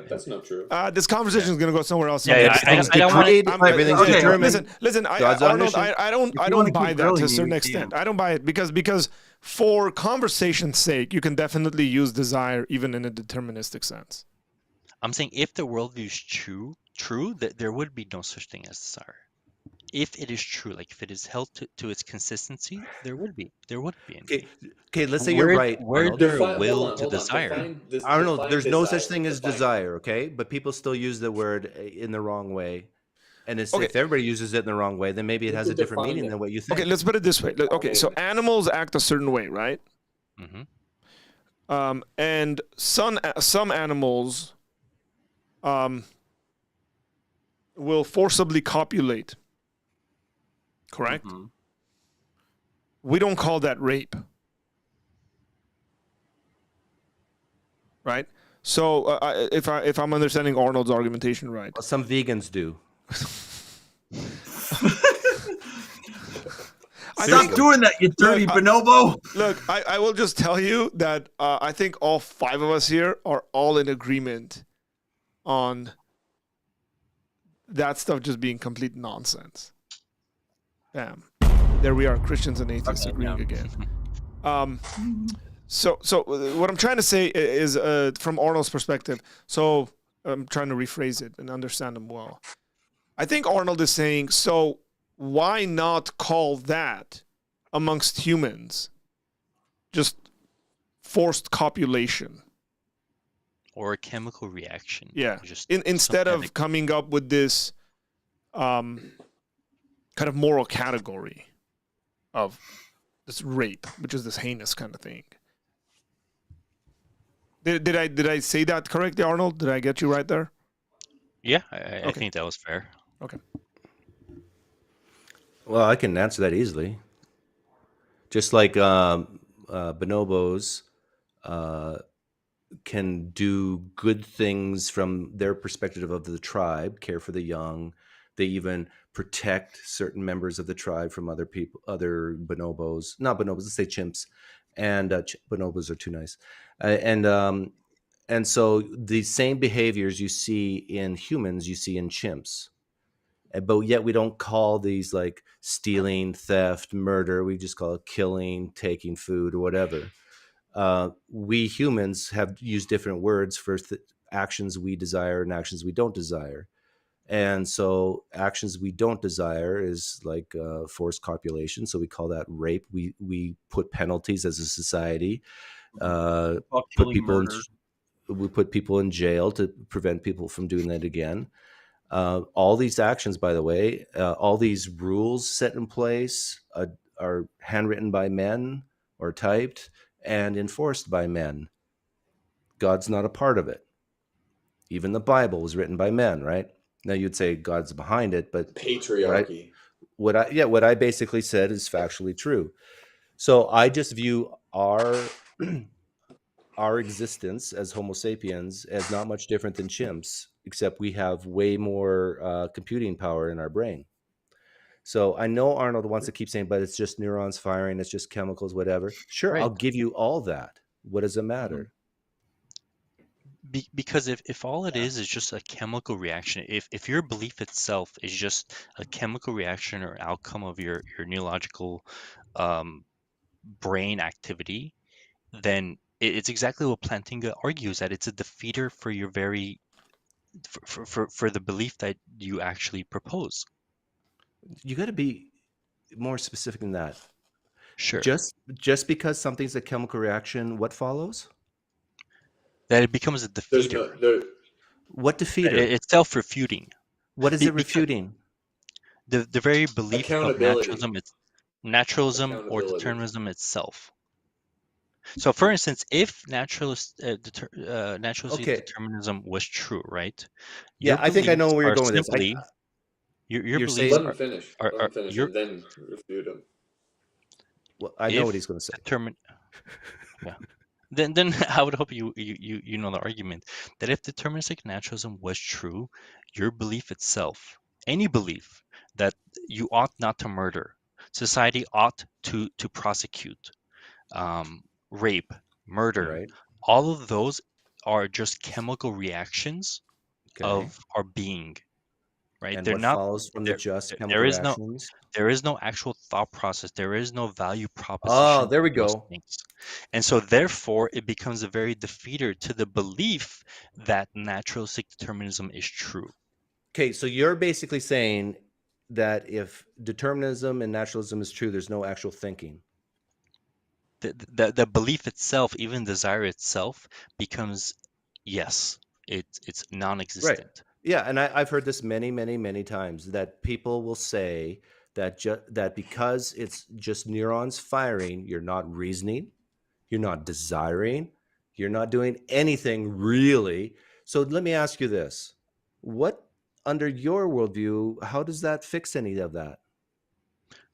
S7: That's not true.
S1: This conversation is going to go somewhere else.
S8: Yeah, yeah,
S6: Everything's
S8: I don't want
S6: decreed.
S8: to.
S6: Everything's
S5: okay,
S6: determined.
S1: Listen,
S6: God's
S1: Arnold,
S6: omniscient.
S1: I don't
S5: If you wanna
S1: buy
S5: keep
S1: that to a
S5: grilling
S1: certain
S5: me, you
S1: extent.
S5: can.
S1: I don't buy it because for conversation's sake, you can definitely use desire even in a deterministic sense.
S8: I'm saying if the worldview is true, that there would be no such thing as desire. If it is true, like if it is held to its consistency, there would be anything.
S6: Okay, let's say you're right,
S8: Where's
S6: Arnold.
S8: there a
S7: Hold
S8: will
S7: on,
S8: to
S7: hold on.
S8: desire?
S6: Arnold, there's no such thing as
S7: Define it.
S6: desire, okay? But people still use the word in the wrong way. And
S1: Okay.
S6: if everybody uses it in the wrong way, then maybe it
S7: You
S6: has a
S7: can
S6: different
S7: define
S6: meaning
S7: it.
S6: than what you think.
S1: Okay, let's put it this way. Okay, so animals act a certain way, right?
S8: Hmm.
S1: And some animals will forcibly copulate. Correct?
S5: Mhm.
S1: We don't call that rape. Right? So if I'm understanding Arnold's argumentation right.
S6: Well, some vegans do.
S5: Stop doing that, you dirty bonobo.
S1: Look, I will just tell you that I think all five of us here are all in agreement on that stuff just being complete nonsense. Bam. There we are, Christians and atheists agreeing again. So what I'm trying to say is from Arnold's perspective, so I'm trying to rephrase it and understand him well. I think Arnold is saying, so why not call that amongst humans just forced copulation?
S8: Or a chemical reaction.
S1: Yeah.
S8: Just
S1: Instead
S8: some
S1: of coming up with this kind of moral category of this rape, which is this heinous kind of thing. Did I say that correctly, Arnold? Did I get you right there?
S8: Yeah, I think that was fair.
S1: Okay.
S6: Well, I can answer that easily. Just like bonobos can do good things from their perspective of the tribe, care for the young. They even protect certain members of the tribe from other people, other bonobos. Not bonobos, let's say chimps. And bonobos are too nice. And so the same behaviors you see in humans, you see in chimps. But yet we don't call these like stealing, theft, murder. We just call it killing, taking food, or whatever. We humans have used different words for actions we desire and actions we don't desire. And so actions we don't desire is like forced copulation. So we call that rape. We put penalties as a society. We put people in jail to prevent people from doing that again. All these actions, by the way, all these rules set in place are handwritten by men or typed and enforced by men. God's not a part of it. Even the Bible was written by men, right? Now you'd say God's behind it, but
S7: Patriarchy.
S6: what I basically said is factually true. So I just view our existence as Homo sapiens as not much different than chimps, except we have way more computing power in our brain. So I know Arnold wants to keep saying, but it's just neurons firing, it's just chemicals, whatever. Sure,
S8: Right.
S6: I'll give you all that. What does it matter?
S8: Because if all it is just a chemical reaction, if your belief itself is just a chemical reaction or outcome of your neurological brain activity, then it's exactly what Plantinga argues, that it's a defeater for your very for the belief that you actually propose.
S6: You got to be more specific than that.
S8: Sure.
S6: Just because something's a chemical reaction, what follows?
S8: That it becomes a
S7: There's
S8: defeater.
S7: no,
S6: What defeater?
S8: It's self-refuting.
S6: What is it refuting?
S8: The very belief of
S7: Accountability.
S8: naturalism or
S7: Accountability.
S8: determinism itself. So, for instance, if naturalistic determinism was true, right?
S6: Yeah, I think I know where you're going with this.
S8: Simply, your
S6: you're
S8: beliefs
S6: saying-
S7: Let him finish. Let him finish,
S8: your
S7: and then refute him.
S6: Well, I know what he's going to say.
S8: Yeah. Then I would hope you know the argument that if deterministic naturalism was true, your belief itself, any belief that you ought not to murder, society ought to prosecute, rape, murder,
S6: Right.
S8: all of those are just chemical reactions
S6: Okay.
S8: of our being, right?
S6: And
S8: They're
S6: what
S8: not.
S6: follows from the just chemical
S8: There is no.
S6: reactions?
S8: There is no actual thought process. There is no value proposition.
S6: Oh, there we
S8: to those
S6: go.
S8: things. And so therefore it becomes a very defeater to the belief that naturalistic determinism is true.
S6: Okay, so you're basically saying that if determinism and naturalism is true, there's no actual thinking.
S8: The belief itself, even desire itself, becomes it's non-existent.
S6: Right. Yeah, and I've heard this many, many, many times, that people will say that that because it's just neurons firing, you're not reasoning, you're not desiring, you're not doing anything really. So let me ask you this. What, under your worldview, how does that fix any of that?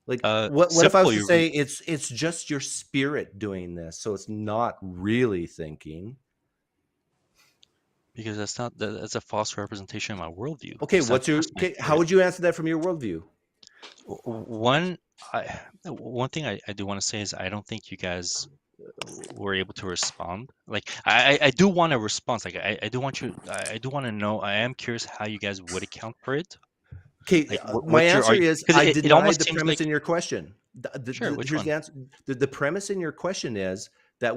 S6: Like, what if I was to say it's just your spirit doing this, so it's not really thinking?
S8: Because that's a false representation of my worldview.
S6: Okay, how would you answer that from your worldview?
S8: One thing I do want to say is I don't think you guys were able to respond. Like I do want a response. Like I do want to know. I am curious how you guys would account for it.
S6: Okay,
S8: like,
S6: my answer is I denied the premise in your question.
S8: Here's the answer.
S6: The premise in your question is that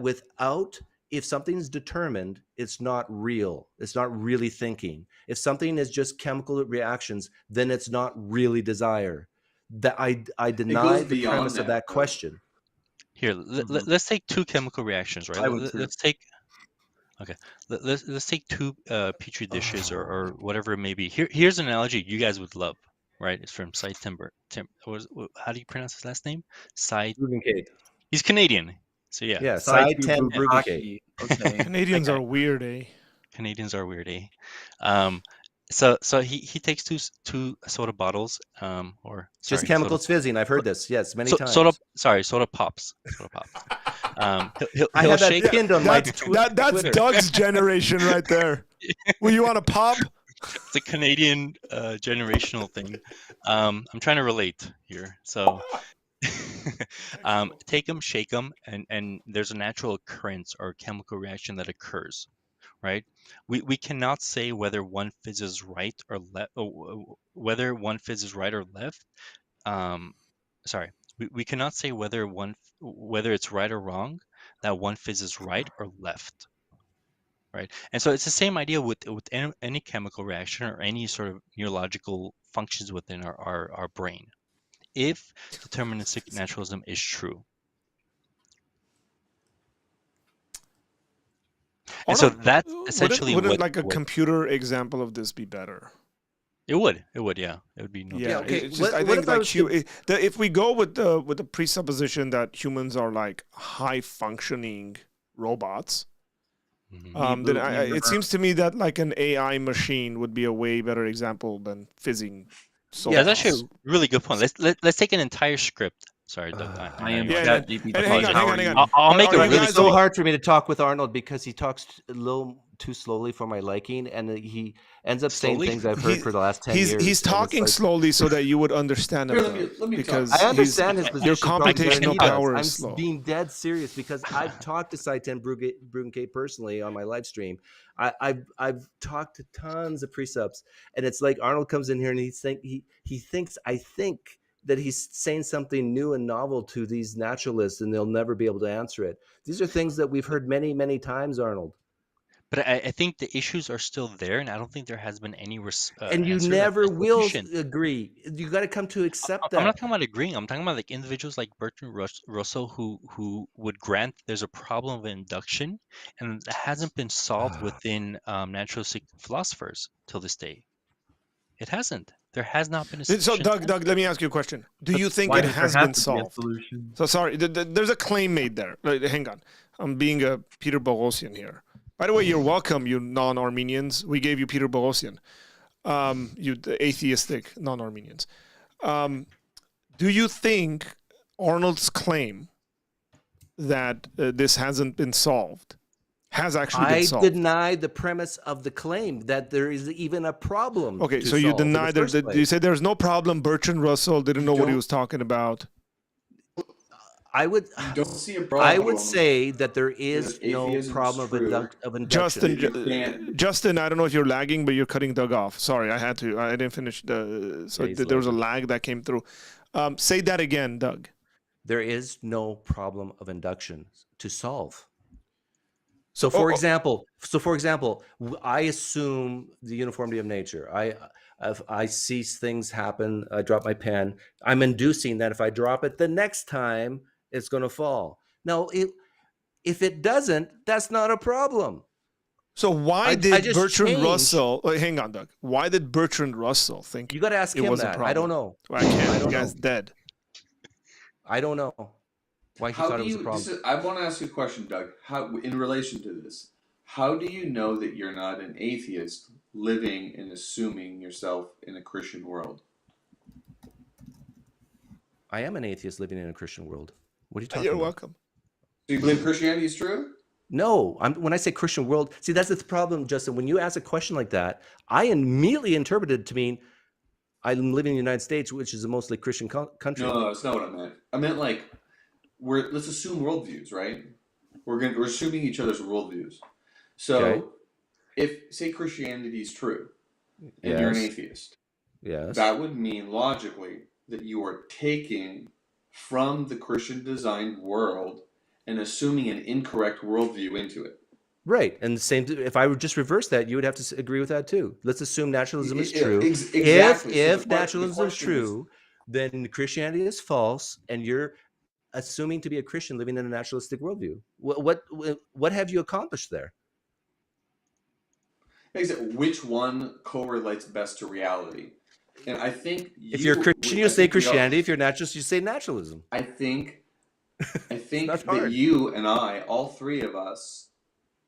S6: if something's determined, it's not real. It's not really thinking. If something is just chemical reactions, then it's not really desire. That I deny the premise of that question.
S8: Here, let's take two chemical reactions, right? Let's take two petri dishes or whatever it may be. Here's an analogy you guys would love, right? It's from Cy Timber. How do you pronounce his last name? Cy. He's Canadian. So yeah.
S6: Cy Ten Okay.
S1: Canadians are weird, eh?
S8: Canadians are weird, eh? So he takes two soda bottles,
S6: just chemicals fizzing. I've heard this, yes, many times.
S8: Soda pops. He'll
S6: I have that
S8: shake
S6: pinned on my
S1: that's
S6: Twitter.
S1: Doug's generation right there. Well, you want a pop?
S8: It's a Canadian generational thing. I'm trying to relate here. So take them, shake them, and there's a natural occurrence or chemical reaction that occurs, right? We cannot say whether one fizzes right or left, whether one fizzes right or left. We cannot say whether it's right or wrong that one fizzes right or left, right? And so it's the same idea with any chemical reaction or any sort of neurological functions within our brain. If deterministic naturalism is true. And so that's essentially
S1: wouldn't like a computer example of this be better?
S8: It would, yeah. It would be no.
S1: Yeah,
S6: okay.
S1: I think if we go with the presupposition that humans are like high functioning robots, Then it seems to me that like an AI machine would be a way better example than fizzing.
S8: Yeah, that's actually a really good point. Let's take an entire script. Sorry, Doug.
S5: I am
S1: Yeah,
S5: ChatGPT.
S1: and hang on.
S8: I'll make it
S1: Are you
S8: really
S1: guys
S6: It's so
S8: quick.
S6: hard for me to talk with Arnold because he talks a little too slowly for my liking, and he ends up saying
S8: Slowly?
S6: things I've heard for the last 10 years.
S1: He's
S6: and it's
S1: talking
S6: like-
S1: slowly so that you would understand him.
S7: Here,
S1: though,
S7: let me
S1: because
S7: talk.
S6: I understand his position.
S1: your
S6: but I'm
S1: computational
S6: very
S1: power
S6: honest.
S1: is slow.
S6: I'm being dead serious because I've talked to Saiten Bruggencate personally on my live stream. I've talked to tons of precepts, and it's like Arnold comes in here and he thinks I think that he's saying something new and novel to these naturalists, and they'll never be able to answer it. These are things that we've heard many, many times, Arnold.
S8: But I think the issues are still there, and I don't think there has been any
S6: And you
S8: answer that's
S6: never will
S8: sufficient.
S6: agree. You got to come to accept that.
S8: I'm not talking about agreeing. I'm talking about like individuals like Bertrand Russell who would grant there's a problem of induction, and that hasn't been solved within naturalistic philosophers till this day. It hasn't. There has not been a
S1: So,
S8: sufficient
S1: Doug, let me ask you a question. Do you think
S5: Why
S1: it
S5: does there
S1: has
S5: have
S1: been
S5: to be a
S1: solved?
S5: solution?
S1: So sorry, there's a claim made there. Hang on, I'm being a Peter Boghossian here. By the way, you're welcome, you non-Armenians. We gave you Peter Boghossian, you the atheistic non-Armenians. Do you think Arnold's claim that this hasn't been solved has actually been
S6: I
S1: solved?
S6: deny the premise of the claim that there is even a problem.
S1: Okay,
S6: to
S1: so you
S6: solve in the
S1: deny
S6: first
S1: you
S6: place.
S1: said there's no problem. Bertrand Russell didn't know what he
S7: don't-
S1: was talking about.
S6: I would.
S7: You don't see a problem.
S6: I would say that there is
S7: If
S6: no
S7: atheism is
S6: problem
S7: true,
S6: of induction.
S1: Justin,
S7: You can't-
S1: Justin, I don't know if you're lagging, but you're cutting Doug off. Sorry, I had to. I didn't finish the. So
S6: Yeah, he's
S1: there was a
S6: lagging.
S1: lag that came through. Say that again, Doug.
S6: There is no problem of induction to solve. So, for example, I assume the uniformity of nature. I see things happen. I drop my pen. I'm inducing that if I drop it the next time, it's going to fall. Now, if it doesn't, that's not a problem.
S1: So why
S6: I
S1: did
S6: just
S1: Bertrand
S6: changed.
S1: Russell? Hang on, Doug. Why did Bertrand Russell think
S6: You got to ask
S1: it
S6: him
S1: was a
S6: that.
S1: problem?
S6: I don't know.
S1: Well, I can't.
S6: I
S1: The
S6: don't
S1: guy's
S6: know.
S1: dead.
S6: I don't know why he
S7: How
S6: thought
S7: do
S6: it was a
S7: you?
S6: problem.
S7: I want to ask you a question, Doug. How, in relation to this, how do you know that you're not an atheist living and assuming yourself in a Christian world?
S6: I am an atheist living in a Christian world. What are you talking
S1: You're
S6: about?
S1: welcome.
S7: Do you believe Christianity is true?
S6: No, when I say Christian world, see, that's the problem, Justin. When you ask a question like that, I immediately interpret it to mean I'm living in the United States, which is a mostly Christian country.
S7: No, that's not what I meant. I meant like let's assume worldviews, right? We're assuming each other's worldviews. So
S6: Okay.
S7: if say Christianity is true and you're an
S6: Yes.
S7: atheist,
S6: Yes.
S7: that would mean logically that you are taking from the Christian designed world and assuming an incorrect worldview into it.
S6: Right. And the same, if I would just reverse that, you would have to agree with that too. Let's assume naturalism is
S7: Yeah,
S6: true.
S7: exactly. So
S6: If
S7: the
S6: naturalism is
S7: question
S6: true, then Christianity is false, and you're assuming to be a Christian living in a naturalistic worldview. What have you accomplished there?
S7: Which one correlates best to reality? And I think
S6: If you're a Christian, you say Christianity. If you're naturalist, you say naturalism.
S7: I think
S6: not
S7: that
S6: hard.
S7: you and I, all three of us,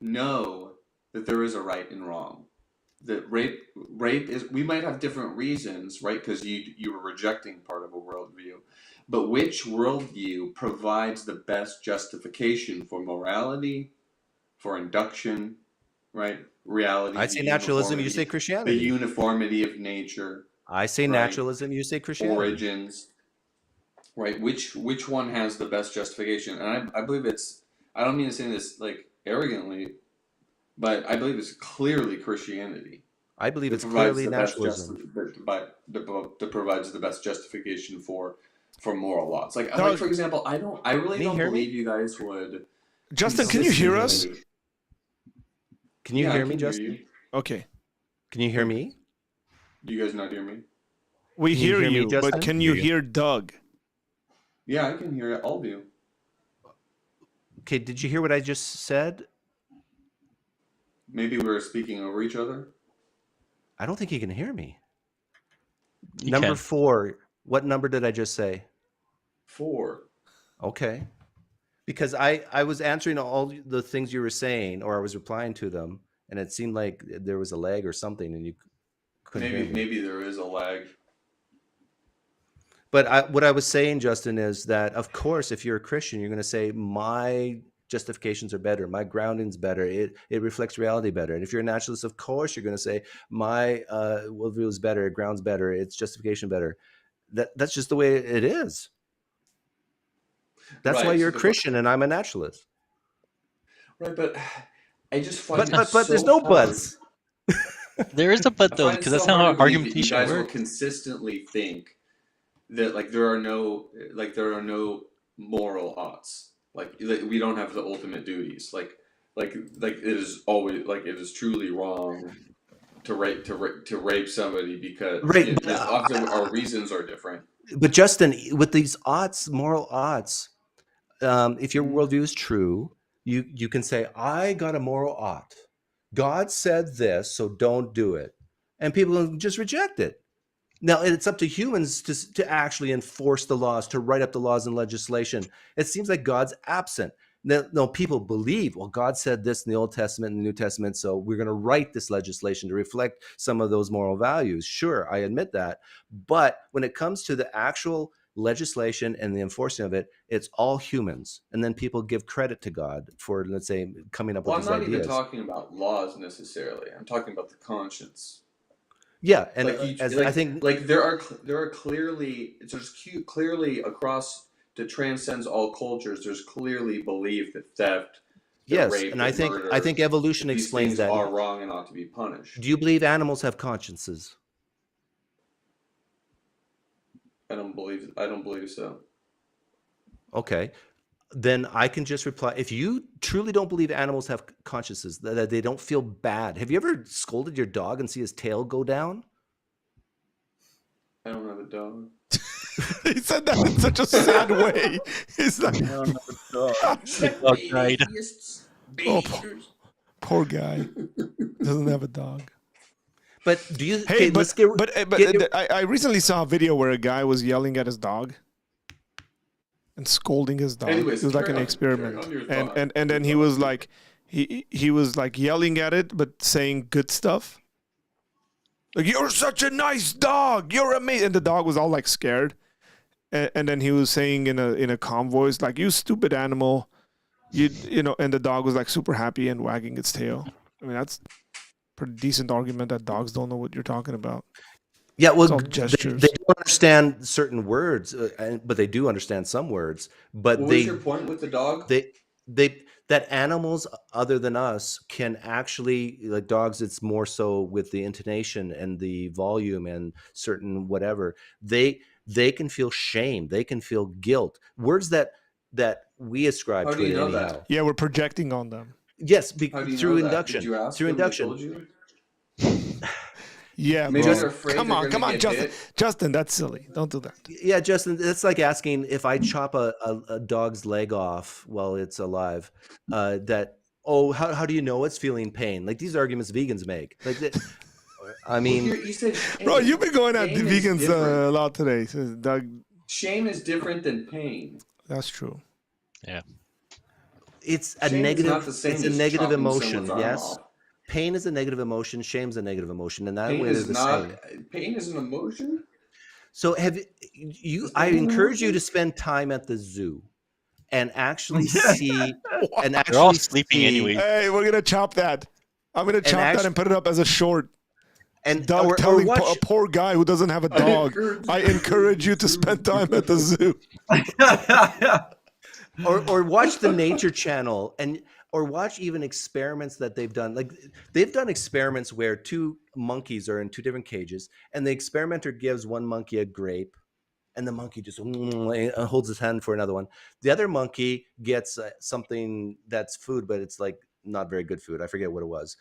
S7: know that there is a right and wrong. That rape is. We might have different reasons, right? Because you were rejecting part of a worldview, but which worldview provides the best justification for morality, for induction, right? Reality.
S6: I say naturalism. You say
S7: the
S6: Christianity.
S7: uniformity of nature.
S6: I say
S7: Right.
S6: naturalism. You say Christianity.
S7: Origins, right? Which one has the best justification? And I believe it's. I don't mean to say this like arrogantly, but I believe it's clearly Christianity.
S6: I believe it's
S7: that provides
S6: clearly
S7: the best
S6: naturalism.
S7: that provides the best justification for moral laws. Like
S1: Doug,
S7: for example, I really
S6: can you
S7: don't
S6: hear me?
S7: believe you guys would.
S1: Justin, can you hear us?
S6: Can you
S7: Yeah, I
S6: hear me,
S7: can
S6: Justin?
S7: you.
S1: Okay.
S6: Can you hear me?
S7: Do you guys not hear me?
S1: We
S6: Can you
S1: hear
S6: hear me,
S1: you,
S6: Justin?
S1: but can you hear Doug?
S7: Yeah, I can hear all of you.
S6: Okay, did you hear what I just said?
S7: Maybe we were speaking over each other.
S6: I don't think he can hear me.
S8: He
S6: Number
S8: can.
S6: 4. What number did I just say?
S7: 4.
S6: Okay. Because I was answering all the things you were saying, or I was replying to them, and it seemed like there was a lag or something, and you couldn't hear me.
S7: Maybe there is a lag.
S6: But what I was saying, Justin, is that of course, if you're a Christian, you're going to say my justifications are better, my grounding's better, it reflects reality better. And if you're a naturalist, of course, you're going to say my worldview is better, it grounds better, it's justification better. That's just the way it is. That's
S7: Right,
S6: why
S7: so
S6: you're a
S7: the-
S6: Christian and I'm a naturalist.
S7: Right, but I just find
S6: But
S7: it
S6: there's
S7: so
S6: no
S7: hard.
S6: buts.
S8: There is a but
S7: I
S8: though,
S7: find it
S8: because
S7: so
S8: that's not
S7: hard
S8: how
S7: to believe that you
S8: argumentation
S7: guys will
S8: works.
S7: consistently think that like there are no moral oughts. Like we don't have the ultimate duties. Like it is always like it is truly wrong to rape somebody because
S6: Right,
S7: you know,
S6: but,
S7: often our reasons are different.
S6: But Justin, with these oughts, moral oughts, if your worldview is true, you can say, I got a moral ought. God said this, so don't do it. And people will just reject it. Now, it's up to humans to actually enforce the laws, to write up the laws and legislation. It seems like God's absent. No, people believe, well, God said this in the Old Testament and the New Testament, so we're going to write this legislation to reflect some of those moral values. Sure, I admit that. But when it comes to the actual legislation and the enforcing of it, it's all humans. And then people give credit to God for, let's say, coming up
S7: Well,
S6: with
S7: I'm
S6: these
S7: not
S6: ideas.
S7: even talking about laws necessarily. I'm talking about the conscience.
S6: Yeah, and
S7: I think there are clearly clearly across that transcends all cultures. There's clearly belief that theft, that
S6: yes,
S7: rape,
S6: and
S7: that
S6: I think
S7: murder,
S6: evolution
S7: that these
S6: explains
S7: things
S6: that.
S7: are wrong and ought to be punished.
S6: Do you believe animals have consciences?
S7: I don't believe so.
S6: Okay, then I can just reply. If you truly don't believe animals have consciences, that they don't feel bad, have you ever scolded your dog and see his tail go down?
S7: I don't have a dog.
S1: He said that in such a sad way. He's like,
S8: Dog died.
S1: oh, poor guy doesn't have a dog.
S6: But do you?
S1: Hey,
S6: Okay,
S1: but I recently saw a video where a guy was yelling at his dog and scolding his dog.
S7: Anyways,
S1: It was like
S7: carry
S1: an
S7: on
S1: experiment,
S7: your
S1: and
S7: thought.
S1: and then he was like, he was like yelling at it, but saying good stuff. Like, you're such a nice dog. You're amazing. And the dog was all like scared. And then he was saying in a calm voice, like, you stupid animal. You know, and the dog was like super happy and wagging its tail. I mean, that's a pretty decent argument that dogs don't know what you're talking about.
S6: Yeah,
S1: It's
S6: well,
S1: all gestures.
S6: they don't understand certain words, but they do understand some words. But
S7: What was your point with the dog?
S6: That animals other than us can actually, like dogs, it's more so with the intonation and the volume and certain whatever. They can feel shame, they can feel guilt, words that we ascribe
S7: How
S6: to
S7: do you
S6: it
S7: know
S6: anyhow.
S7: that?
S1: Yeah, we're projecting on them.
S6: Yes,
S7: How do you
S6: through
S7: know that?
S6: induction.
S7: Did you ask
S6: Through
S7: them? They
S6: induction.
S7: told you?
S1: Yeah,
S7: Maybe
S1: bro.
S7: they're afraid
S1: Come
S7: they're
S1: on,
S7: gonna get
S1: Justin.
S7: hit.
S1: Justin, that's silly. Don't do that.
S6: Yeah, Justin, that's like asking if I chop a dog's leg off while it's alive, how do you know it's feeling pain? Like these arguments vegans make. Like, I mean,
S7: You said,
S1: Bro, you've been going at the
S7: shame is
S1: vegans
S7: different.
S1: a lot today. So, Doug,
S7: Shame is different than pain.
S1: that's true.
S8: Yeah.
S6: it's a
S7: Shame is
S6: negative.
S7: not the same
S6: It's a
S7: as
S6: negative
S7: chopping
S6: emotion.
S7: someone's arm
S6: Yes,
S7: off.
S6: pain is a negative emotion. Shame's a negative emotion, and that
S7: Pain
S6: way they're
S7: is
S6: the
S7: not.
S6: same.
S7: Pain is an emotion.
S6: So have you?
S7: Is
S6: I
S7: pain an
S6: encourage you
S7: emotion?
S6: to spend time at the zoo and actually see and
S8: They're all
S6: actually
S8: sleeping
S6: see-
S8: anyway.
S1: Hey, we're gonna chop that. I'm gonna chop that and put it up as a short.
S6: and
S1: Doug
S6: or
S1: telling
S6: watch.
S1: a poor guy who doesn't have a dog, I encourage you to spend time at the zoo.
S6: or watch the Nature Channel or watch even experiments that they've done. Like they've done experiments where two monkeys are in two different cages, and the experimenter gives one monkey a grape, and the monkey just holds his hand for another one. The other monkey gets something that's food, but it's like not very good food. I forget what it was.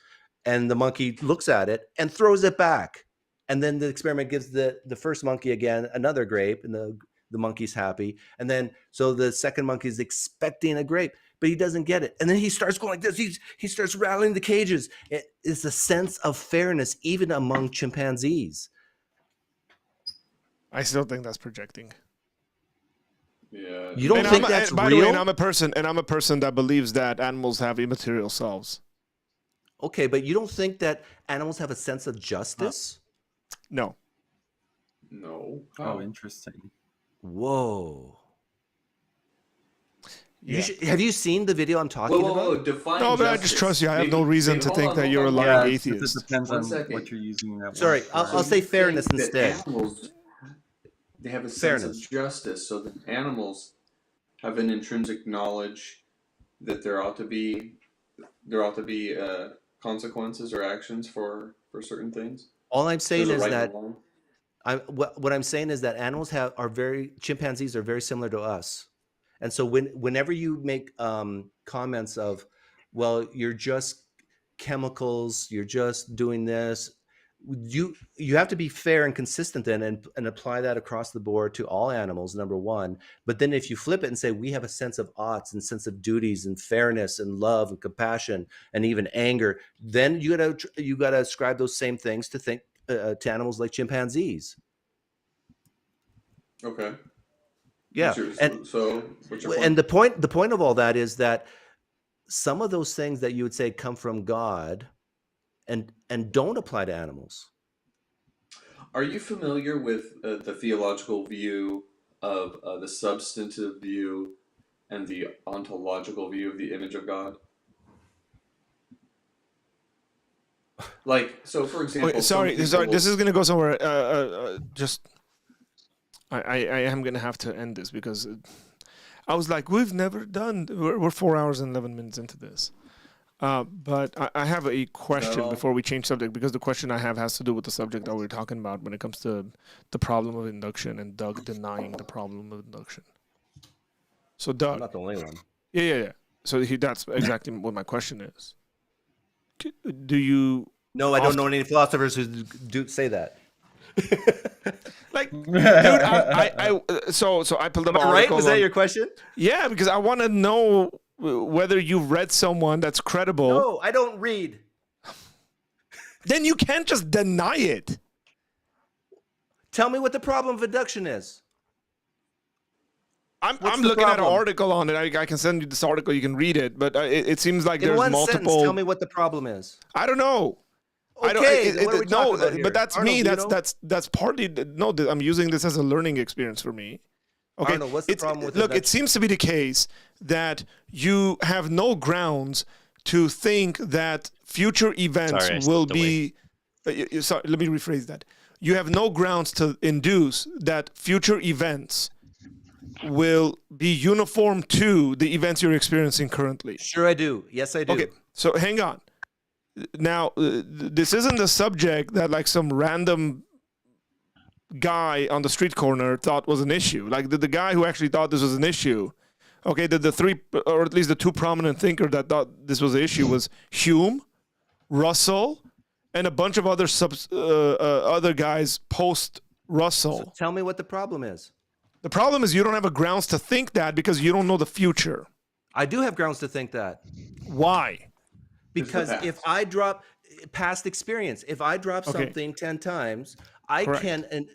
S6: And the monkey looks at it and throws it back. And then the experiment gives the first monkey again another grape, and the monkey's happy. And then so the second monkey is expecting a grape, but he doesn't get it. And then he starts going like this. He starts rattling the cages. It's a sense of fairness even among chimpanzees.
S1: I still think that's projecting.
S7: Yeah.
S6: You don't
S1: And
S6: think that's
S1: by the way,
S6: real?
S1: and I'm a person that believes that animals have immaterial selves.
S6: Okay, but you don't think that animals have a sense of justice?
S1: No.
S7: No.
S5: Oh, interesting.
S6: Whoa.
S1: Yeah.
S6: Have you seen the video I'm talking about?
S7: Define
S1: No, but I
S7: justice.
S1: just trust you. I have no
S7: Maybe-
S1: reason
S7: maybe-
S1: to
S7: hold
S1: think
S7: on,
S1: that
S7: hold
S1: you're a
S7: on.
S1: lying
S5: Yeah, it
S1: atheist.
S5: depends
S7: One
S5: on
S7: second.
S5: what you're using that
S6: Sorry,
S5: word
S6: I'll
S5: for.
S6: say
S7: you
S6: fairness
S7: think that
S6: instead.
S7: Animals, they have a sense
S6: Fairness.
S7: of justice, so that animals have an intrinsic knowledge that there ought to be consequences or actions for certain things.
S6: All I'm saying
S7: There's a
S6: is
S7: right and
S6: that
S7: a wrong.
S6: what I'm saying is that animals chimpanzees are very similar to us, and so whenever you make comments of, well, you're just chemicals, you're just doing this, you have to be fair and consistent then, and apply that across the board to all animals, number one. But then if you flip it and say we have a sense of oughts and sense of duties and fairness and love and compassion and even anger, then you gotta ascribe those same things to animals like chimpanzees.
S7: Okay.
S6: Yeah,
S7: What's your point?
S6: and the point of all that is that some of those things that you would say come from God and don't apply to animals.
S7: Are you familiar with the theological view of the substantive view and the ontological view of the image of God? Like, so for example,
S1: Okay,
S7: some
S1: sorry.
S7: people
S1: This
S7: will-
S1: is gonna go somewhere. I am gonna have to end this because I was like, we've never done. We're 4 hours and 11 minutes into this. But I have a question
S7: all?
S1: before we change subject, because the question I have has to do with the subject that we're talking about when it comes to the problem of induction and Doug denying the problem of induction. So
S6: I'm
S1: Doug,
S6: not the only one.
S1: yeah. So that's exactly what my question is. Do you
S6: No, I don't know any philosophers who do say that.
S1: like, dude? So I pulled up
S6: Am
S1: an
S6: I right?
S1: article
S6: Was that
S1: on-
S6: your question?
S1: Yeah, because I want to know whether you've read someone that's credible.
S6: No, I don't read.
S1: Then you can't just deny it.
S6: Tell me what the problem of induction is.
S1: I'm
S6: What's the
S1: looking at an
S6: problem?
S1: article on it. I can send you this article. You can read it. But it seems like
S6: In
S1: there's
S6: one
S1: multiple.
S6: sentence, tell me what the problem is.
S1: I don't know. I don't.
S6: Okay, then what are we talking about here?
S1: But that's
S6: Arnold,
S1: me.
S6: do you know?
S1: That's partly. No, I'm using this as a learning experience for me. Okay.
S6: Arnold, what's the problem with
S1: look? It
S6: induction?
S1: seems to be the case that you have no grounds to think that future events
S8: Sorry, I
S1: will
S8: stepped
S1: be. Sorry, let me rephrase that. You have no grounds to induce that future events will be uniform to the events you're experiencing currently.
S6: Sure, I do. Yes, I do.
S1: Okay, so hang on. Now, this isn't the subject that like some random guy on the street corner thought was an issue. Like the guy who actually thought this was an issue. Okay, the three, or at least the two prominent thinkers that thought this was an issue was Hume, Russell, and a bunch of other guys post Russell.
S6: So tell me what the problem is.
S1: The problem is you don't have a grounds to think that because you don't know the future.
S6: I do have grounds to think that.
S1: Why?
S6: Because
S7: past.
S6: if I drop past experience, if I drop
S1: Okay.
S6: something 10 times, I
S1: Correct.
S6: can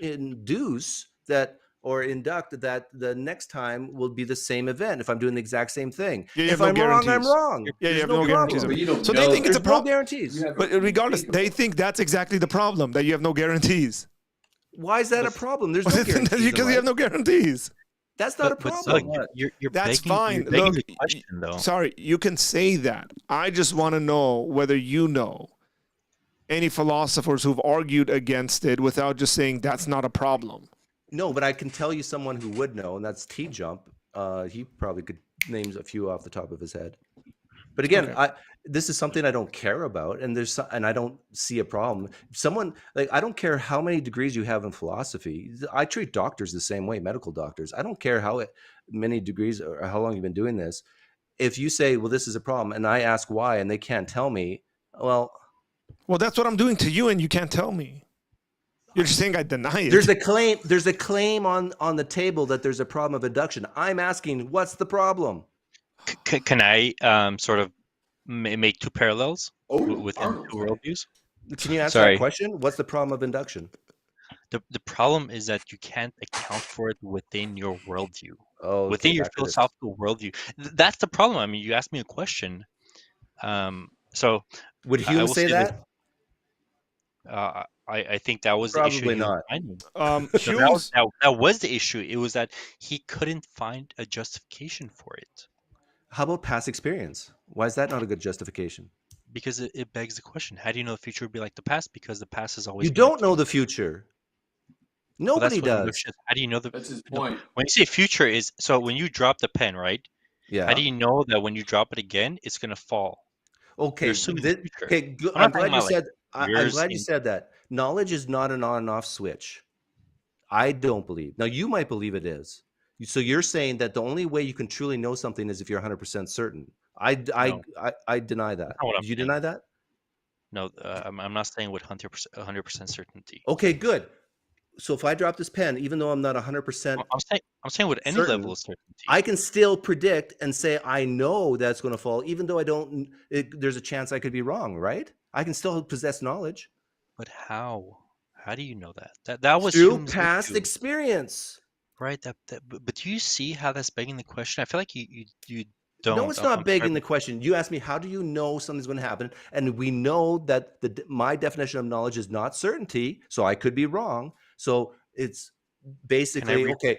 S6: induce that or induct that the next time will be the same event if I'm doing the exact same thing.
S1: Yeah, you
S6: if
S1: have no
S6: I'm wrong, I'm
S1: guarantees.
S6: wrong.
S1: Yeah,
S6: There's
S1: you have
S6: no
S1: no guarantees.
S6: problem.
S7: But you don't
S1: So
S7: know.
S1: they think it's a
S6: There's no
S1: problem.
S6: guarantees.
S7: You have-
S1: But regardless, they think that's exactly the problem, that you have no guarantees.
S6: Why is that a problem? There's no guarantees.
S1: Because
S6: in
S1: you have
S6: life.
S1: no guarantees.
S6: That's not a
S8: But
S6: problem.
S8: Doug, you're
S1: That's
S8: begging,
S1: fine.
S8: You're begging
S1: Look,
S8: the question, though.
S1: Sorry, you can say that. I just want to know whether you know any philosophers who've argued against it without just saying that's not a problem.
S6: No, but I can tell you someone who would know, and that's T-Jump. He probably could name a few off the top of his head. But again,
S1: Okay.
S6: this is something I don't care about, and and I don't see a problem. Someone like I don't care how many degrees you have in philosophy. I treat doctors the same way, medical doctors. I don't care how many degrees or how long you've been doing this. If you say, "Well, this is a problem," and I ask why, and they can't tell me, well,
S1: Well, that's what I'm doing to you, and you can't tell me. You're just saying I deny it.
S6: there's a claim. There's a claim on the table that there's a problem of induction. I'm asking, what's the problem?
S8: Can I sort of make two parallels within
S7: Arnold.
S8: two worldviews?
S6: Can you answer
S8: Sorry.
S6: that question? What's the problem of induction?
S8: The problem is that you can't account for it within your worldview.
S6: Oh,
S8: within
S6: okay,
S8: your
S6: back to this.
S8: philosophical worldview. That's the problem. I mean, you asked me a question. So
S6: Would
S8: I
S6: Hume
S8: will
S6: say
S8: say this.
S6: that?
S8: I think that was the issue
S6: Probably
S8: he was
S6: not.
S8: finding. No,
S1: Hume's
S8: that was the issue. It was that he couldn't find a justification for it
S6: How about past experience? Why is that not a good justification?
S8: because it begs the question: how do you know the future would be like the past? Because the past has always
S6: You
S8: been like
S6: don't
S8: the
S6: know the
S8: future.
S6: future.
S8: Well,
S6: Nobody
S8: that's what the
S6: does.
S8: question is. How do you know
S7: That's his
S8: no,
S7: point.
S8: when you say future is so when you drop the pen, right? How do
S6: Yeah.
S8: you know that when you drop it again, it's gonna fall? You're
S6: Okay.
S8: assuming the future.
S6: Okay. Good.
S8: I'm
S6: I'm
S8: not talking
S6: glad you
S8: about like
S6: said. I'm
S8: years
S6: glad you
S8: in.
S6: said that. Knowledge is not an on and off switch. I don't believe. Now you might believe it is. So you're saying that the only way you can truly know something is if you're 100% certain.
S8: No,
S6: I deny that.
S8: that's not what I'm
S6: Do you
S8: saying.
S6: deny that?
S8: No, I'm not saying with 100% certainty.
S6: Okay. Good. So if I drop this pen, even though I'm not 100%
S8: I'm saying with any level
S6: certain,
S8: of certainty.
S6: I can still predict and say I know that's going to fall, even though I don't. There's a chance I could be wrong, right? I can still possess knowledge
S8: But how? How do you know that? That was
S6: through
S8: Hume's
S6: past
S8: issue,
S6: experience.
S8: right? But do you see how that's begging the question? I feel like you
S6: No,
S8: don't.
S6: it's
S8: I'm
S6: not
S8: sorry,
S6: begging the question. You asked me, how do you know something's going to happen? And we know that my definition of knowledge is not certainty, so I could be wrong. So it's
S8: can I
S6: basically
S8: read?
S6: okay.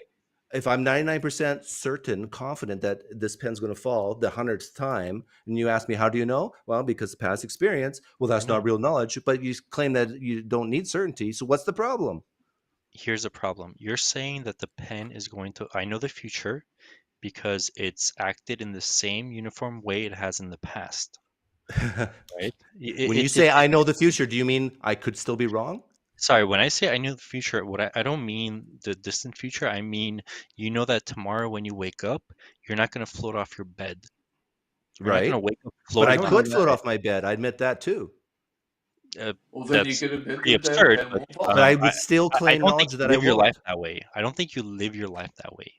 S6: If I'm 99% certain, confident that this pen's going to fall the 100th time, and you ask me, how do you know? Well, because past experience. Well,
S8: I
S6: that's
S8: know.
S6: not real knowledge, but you claim that you don't need certainty. So what's the problem?
S8: Here's the problem. You're saying that the pen is going to. I know the future because it's acted in the same uniform way it has in the past, right?
S6: When you say I know the future, do you mean I could still be wrong?
S8: Sorry, when I say I know the future, I don't mean the distant future. I mean, you know that tomorrow when you wake up, you're not going to float off your bed. You're not going to
S6: Right.
S8: wake up
S6: But I
S8: floating off
S6: could
S8: your
S6: float
S8: bed.
S6: off my bed. I admit that too.
S7: Well, then you
S8: That's
S7: could admit
S8: pretty
S7: that the
S8: absurd,
S7: pen
S8: but
S7: won't fall.
S6: But I
S8: I,
S6: would still
S8: I
S6: claim
S8: don't think
S6: knowledge
S8: you
S6: that I
S8: live your life
S6: won't.
S8: that way. I don't think you live your life that way.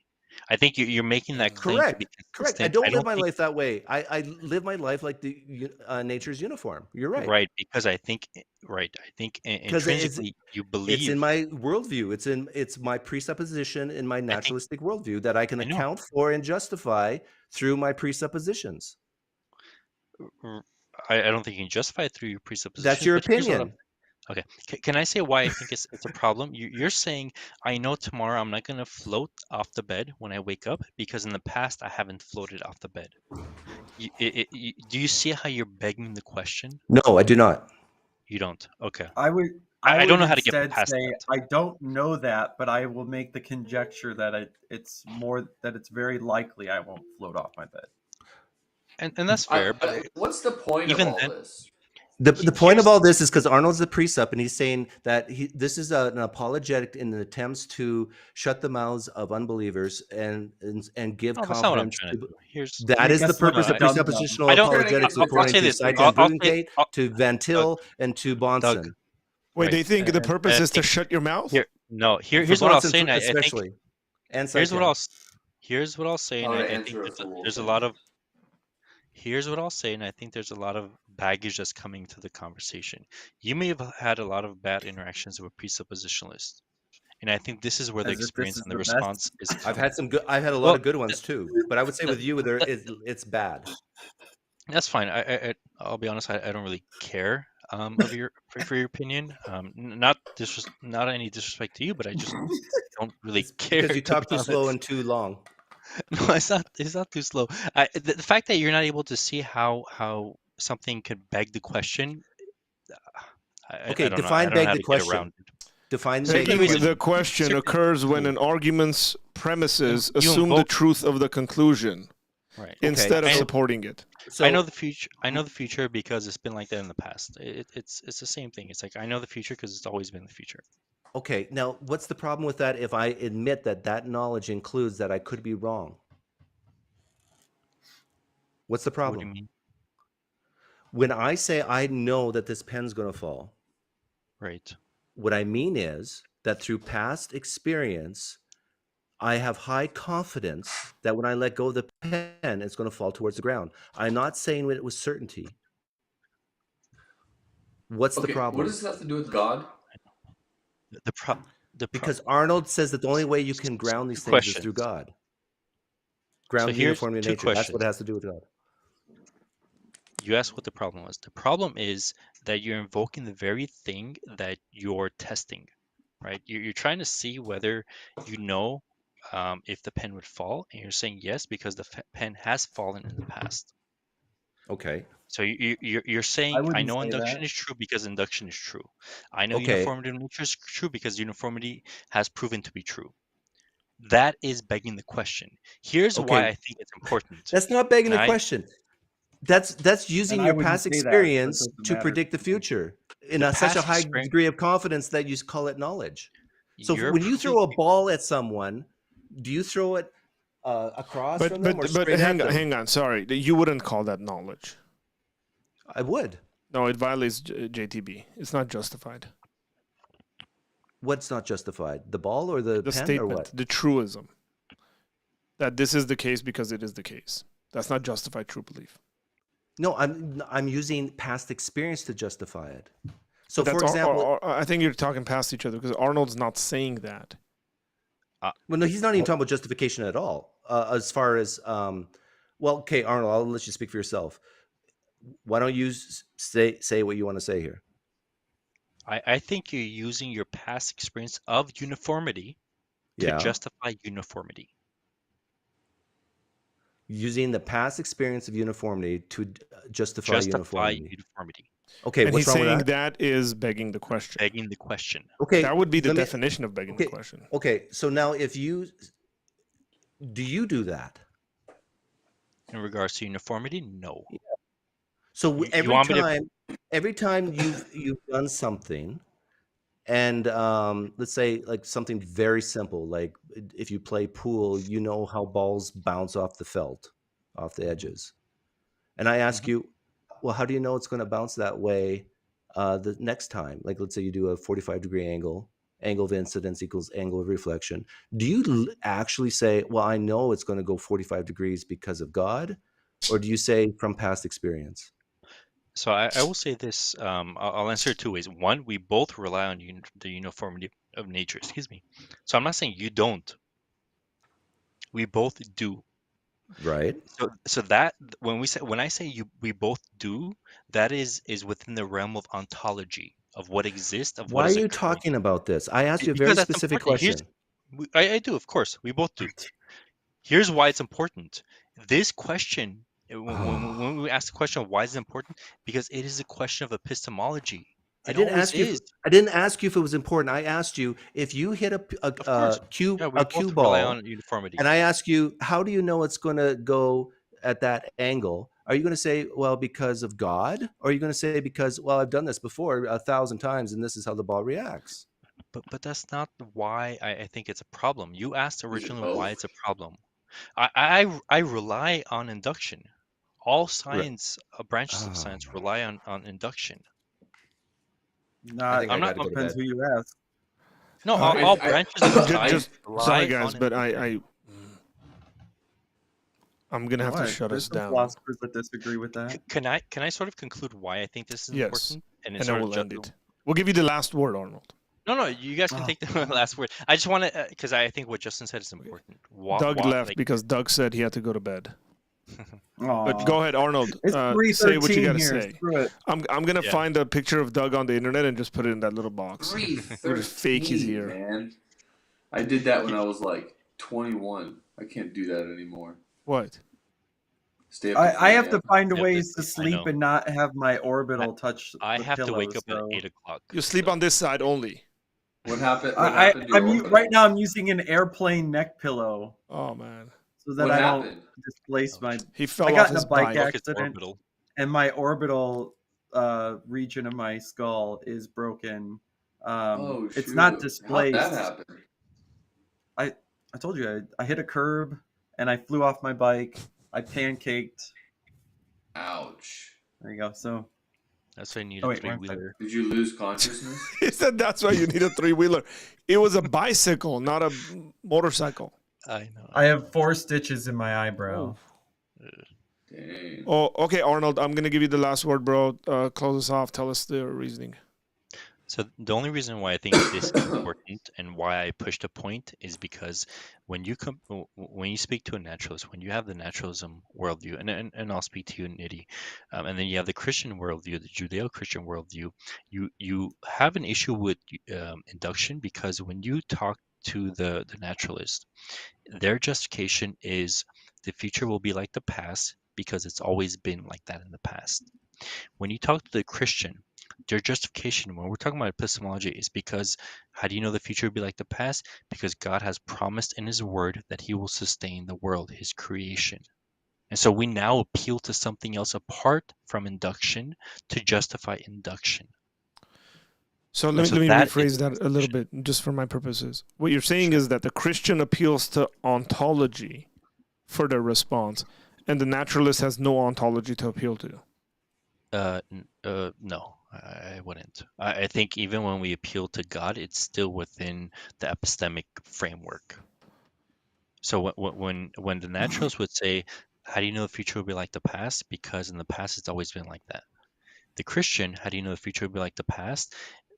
S8: I think you're making that claim to be
S6: Correct. I
S8: consistent. I
S6: don't live
S8: don't
S6: my
S8: think
S6: life that way. I live my life like the nature's uniform. You're right.
S8: right because I think right. I think
S6: Because
S8: intrinsically you
S6: it's in
S8: believe.
S6: my worldview. It's my presupposition in my
S8: I think
S6: naturalistic worldview that I can
S8: I know.
S6: account for and justify through my presuppositions.
S8: R- I don't think you can justify it through your
S6: That's
S8: presuppositions,
S6: your
S8: but here's what
S6: opinion.
S8: okay. Can I say why I think it's a problem? You're saying I know tomorrow I'm not going to float off the bed when I wake up because in the past I haven't floated off the bed. Do you see how you're begging the question?
S6: No, I do not.
S8: You don't. Okay.
S5: I would
S8: I don't
S5: would
S8: know how to get
S5: instead
S8: past
S5: say
S8: that.
S5: I don't know that, but I will make the conjecture that it's very likely I won't float off my bed.
S8: And that's fair, but
S7: What's the point of
S8: even
S7: all
S8: then,
S7: this?
S6: The point of all this is because Arnold's a precept, and he's saying that this is an apologetic in attempts to shut the mouths of unbelievers and give
S8: no, that's not what I'm
S6: confidence.
S8: trying to do. Here's
S6: That
S5: Make
S6: is the
S5: us look
S6: purpose of
S5: dumb.
S6: presuppositional
S8: I don't.
S6: apologetics,
S8: I'll
S6: according
S8: say
S6: to
S8: this.
S6: Seitan
S8: I'll say
S6: Bruggencate, to Van
S8: Doug,
S6: Til, and to
S8: Doug,
S6: Bahnsen.
S1: wait,
S8: right.
S1: they think the purpose
S8: And I
S1: is to
S8: think
S1: shut your mouth?
S8: here, no,
S6: For
S8: here's what I'll
S6: Bahnsen
S8: say, and I think
S6: especially, and
S8: here's what
S6: Seitan.
S8: here's what I'll say, and
S7: How to
S8: I think
S7: answer a fool.
S8: there's a lot of here's what I'll say, and I think there's a lot of baggage that's coming to the conversation. You may have had a lot of bad interactions with presuppositionalists, and I think this is where the
S5: As if this
S8: experience
S5: is
S8: and the
S5: the best.
S8: response is
S6: I've
S8: coming.
S6: had some good. I've had a lot
S8: Well,
S6: of good ones too, but I would say
S8: th-
S6: with you, it's bad.
S8: that's fine. I'll be honest. I don't really care of for your opinion. Not any disrespect to you, but I just don't really
S6: It's
S8: care,
S6: because you
S8: to be
S6: talk too slow
S8: honest.
S6: and too long.
S8: No, it's not too slow. The fact that you're not able to see how something could beg the question,
S6: Okay,
S8: I don't know. I
S6: define
S8: don't know
S6: beg
S8: how
S6: the
S8: to get
S6: question.
S8: around it.
S6: Define beg
S8: Certain
S6: the
S1: Begging
S8: reason,
S1: the
S6: question.
S1: question occurs when an argument's premises
S8: you
S1: assume the
S8: invoke
S1: truth of the conclusion
S8: right.
S1: instead of
S8: I,
S1: supporting it.
S6: So
S8: I know the future. I know the future because it's been like that in the past. It's the same thing. It's like I know the future because it's always been the future.
S6: okay, now what's the problem with that if I admit that that knowledge includes that I could be wrong? What's the
S8: What do you
S6: problem?
S8: mean?
S6: When I say I know that this pen's going to fall,
S8: Right.
S6: what I mean is that through past experience, I have high confidence that when I let go of the pen, it's going to fall towards the ground. I'm not saying it with certainty. What's the
S7: Okay, what
S6: problem?
S7: does this have to do with God?
S8: The pro. The pro.
S6: Because Arnold says that the only way you can
S8: So
S6: ground these
S8: two
S6: things is
S8: questions.
S6: through God. Ground
S8: here's
S6: uniformity in
S8: two
S6: nature. That's
S8: questions.
S6: what it has to do with God.
S8: You asked what the problem was. The problem is that you're invoking the very thing that you're testing, right? You're trying to see whether you know if the pen would fall, and you're saying yes because the pen has fallen in the past.
S6: Okay.
S8: So you're
S5: I
S8: saying, I
S5: wouldn't
S8: know
S5: say
S8: induction
S5: that.
S8: is true because induction is true. I know
S6: Okay.
S8: uniformity of nature is true because uniformity has proven to be true. That is begging the question. Here's
S6: Okay.
S8: why I think it's important.
S6: That's not begging
S8: And
S6: the
S8: I,
S6: question. That's using
S5: And I
S6: your
S5: wouldn't
S6: past
S5: say that, but it
S6: experience
S5: doesn't
S6: to
S5: matter.
S6: predict the future in
S8: The
S6: such a
S8: past
S6: high
S8: experience,
S6: degree of confidence that you call it knowledge. So
S8: you're
S6: when you
S8: proving,
S6: throw a ball at someone, do you throw it across from them or
S1: But
S6: straight at them?
S1: hang on. Sorry, you wouldn't call that knowledge.
S6: I would.
S1: No, it violates JTB. It's not justified.
S6: What's not justified? The ball or the pen
S1: statement,
S6: or what?
S1: the truism that this is the case because it is the case. That's not justified true belief.
S6: No, I'm using past experience to justify it. So,
S1: But
S6: for example,
S1: I think you're talking past each other because Arnold's not saying that.
S6: well, no, he's not even talking about justification at all. As far as, well, okay, Arnold, I'll let you speak for yourself. Why don't you say what you want to say here?
S8: I think you're using your past experience of uniformity to
S6: Yeah.
S8: justify uniformity.
S6: Using the past experience of uniformity to justify uniformity.
S8: uniformity.
S6: Okay,
S1: And
S6: what's
S1: he's
S6: wrong with
S1: saying
S6: that?
S1: that is begging the question.
S8: Begging the question.
S6: Okay,
S1: That would be the
S6: let me-
S1: definition of begging the question.
S6: Okay, so now do you do that?
S8: In regards to uniformity, no.
S6: So
S8: You
S6: every
S8: want me to?
S6: time you've done something, and let's say like something very simple, like if you play pool, you know how balls bounce off the felt, off the edges, and I ask you, well, how do you know it's going to bounce that way the next time? Like, let's say you do a 45-degree angle of incidence equals angle of reflection. Do you actually say, well, I know it's going to go 45 degrees because of God, or do you say from past experience?
S8: So I will say this. I'll answer it two ways. One, we both rely on the uniformity of nature. Excuse me. So I'm not saying you don't. We both do.
S6: Right.
S8: So that when I say we both do, that is within the realm of ontology of what exists, of what
S6: Why are
S8: is
S6: you
S8: occurring.
S6: talking about this? I asked you a
S8: Because
S6: very
S8: that's
S6: specific
S8: important.
S6: question.
S8: I do, of course. We both do. Here's why it's important. This question, when we ask the question of why is it important, because it is a question of epistemology.
S6: I didn't ask you. I didn't ask you if it was important. I asked you if you hit a cue
S8: rely
S6: ball,
S8: on uniformity.
S6: and I ask you, how do you know it's going to go at that angle? Are you going to say, well, because of God, or are you going to say because, well, I've done this before 1,000 times, and this is how the ball reacts?
S8: But that's not why I think it's a problem. You asked originally
S7: both?
S8: why it's a problem. I rely on induction. All science, branches of science rely on induction.
S6: I think
S5: I'm
S6: I
S5: not.
S6: got to go to
S5: Depends
S6: bed.
S5: who you ask.
S8: No, all branches of science
S1: Sorry
S8: rely
S1: guys,
S8: on
S1: but
S8: induction.
S1: I'm gonna have to
S5: What?
S1: shut
S5: There's
S1: us
S5: some
S1: down.
S5: philosophers that disagree with that.
S8: Can I sort of conclude why I think this is
S1: Yes,
S8: important?
S1: and
S8: then
S1: then we'll end it. We'll give you the last word, Arnold.
S8: No, you guys can take the last word. I just want to, because I think what Justin said is important.
S1: Doug left because Doug said he had to go to bed. But
S5: Aw.
S1: go ahead, Arnold.
S5: It's
S1: Say what you
S5: 3:13
S1: got to
S5: here.
S1: say.
S5: Screw it.
S1: I'm gonna find a picture of Doug on the internet and just put it in that little box.
S7: 3:13,
S1: fake he's here.
S7: man. I did that when I was like 21. I can't do that anymore.
S1: What?
S7: Stay up.
S5: I have to find
S8: You have
S5: ways
S8: to
S5: to
S8: sleep, I
S5: sleep
S8: know.
S5: and not have my orbital touch
S8: I
S5: the
S8: have
S5: pillow,
S8: to wake up
S5: so.
S8: at 8 o'clock.
S1: You sleep on this side only.
S7: What happened? What happened to your orbital?
S5: Right now I'm using an airplane neck pillow
S1: Oh man.
S5: so that
S7: What
S5: I
S7: happened?
S5: don't displace my.
S1: He fell
S5: I
S1: off
S5: got in
S1: his
S5: a bike
S1: bike.
S5: accident,
S8: Orbital.
S5: and my orbital region of my skull is broken.
S7: Oh,
S5: it's
S7: shoot.
S5: not
S7: How'd
S5: displaced.
S7: that happen?
S5: I told you I hit a curb and I flew off my bike. I pancaked.
S7: Ouch.
S5: There you go. So.
S8: That's why I need
S5: Oh
S8: a
S5: wait, wrong
S8: three-wheeler.
S7: Did you lose consciousness?
S1: He said that's why you need a three-wheeler. It was a bicycle, not a motorcycle.
S8: I know.
S5: I have 4 stitches in my eyebrow.
S7: Dang.
S1: Oh, okay, Arnold. I'm gonna give you the last word, bro. Close us off. Tell us the reasoning.
S8: So the only reason why I think this is important and why I pushed a point is because when you when you speak to a naturalist, when you have the naturalism worldview, and I'll speak to you, Nitty, and then you have the Christian worldview, the Judeo-Christian worldview, you have an issue with induction, because when you talk to the naturalist, their justification is the future will be like the past because it's always been like that in the past. When you talk to the Christian, their justification when we're talking about epistemology is because how do you know the future will be like the past? Because God has promised in his word that he will sustain the world, his creation. And so we now appeal to something else apart from induction to justify induction.
S1: So
S8: And
S1: let
S8: so
S1: me
S8: that
S1: rephrase
S8: is
S1: that a little bit, just for my purposes. What you're saying is that the Christian appeals to ontology for their response, and the naturalist has no ontology to appeal to.
S8: No, I wouldn't. I think even when we appeal to God, it's still within the epistemic framework. So when the naturalist would say, "How do you know the future will be like the past?" Because in the past it's always been like that. The Christian, how do you know the future will be like the past?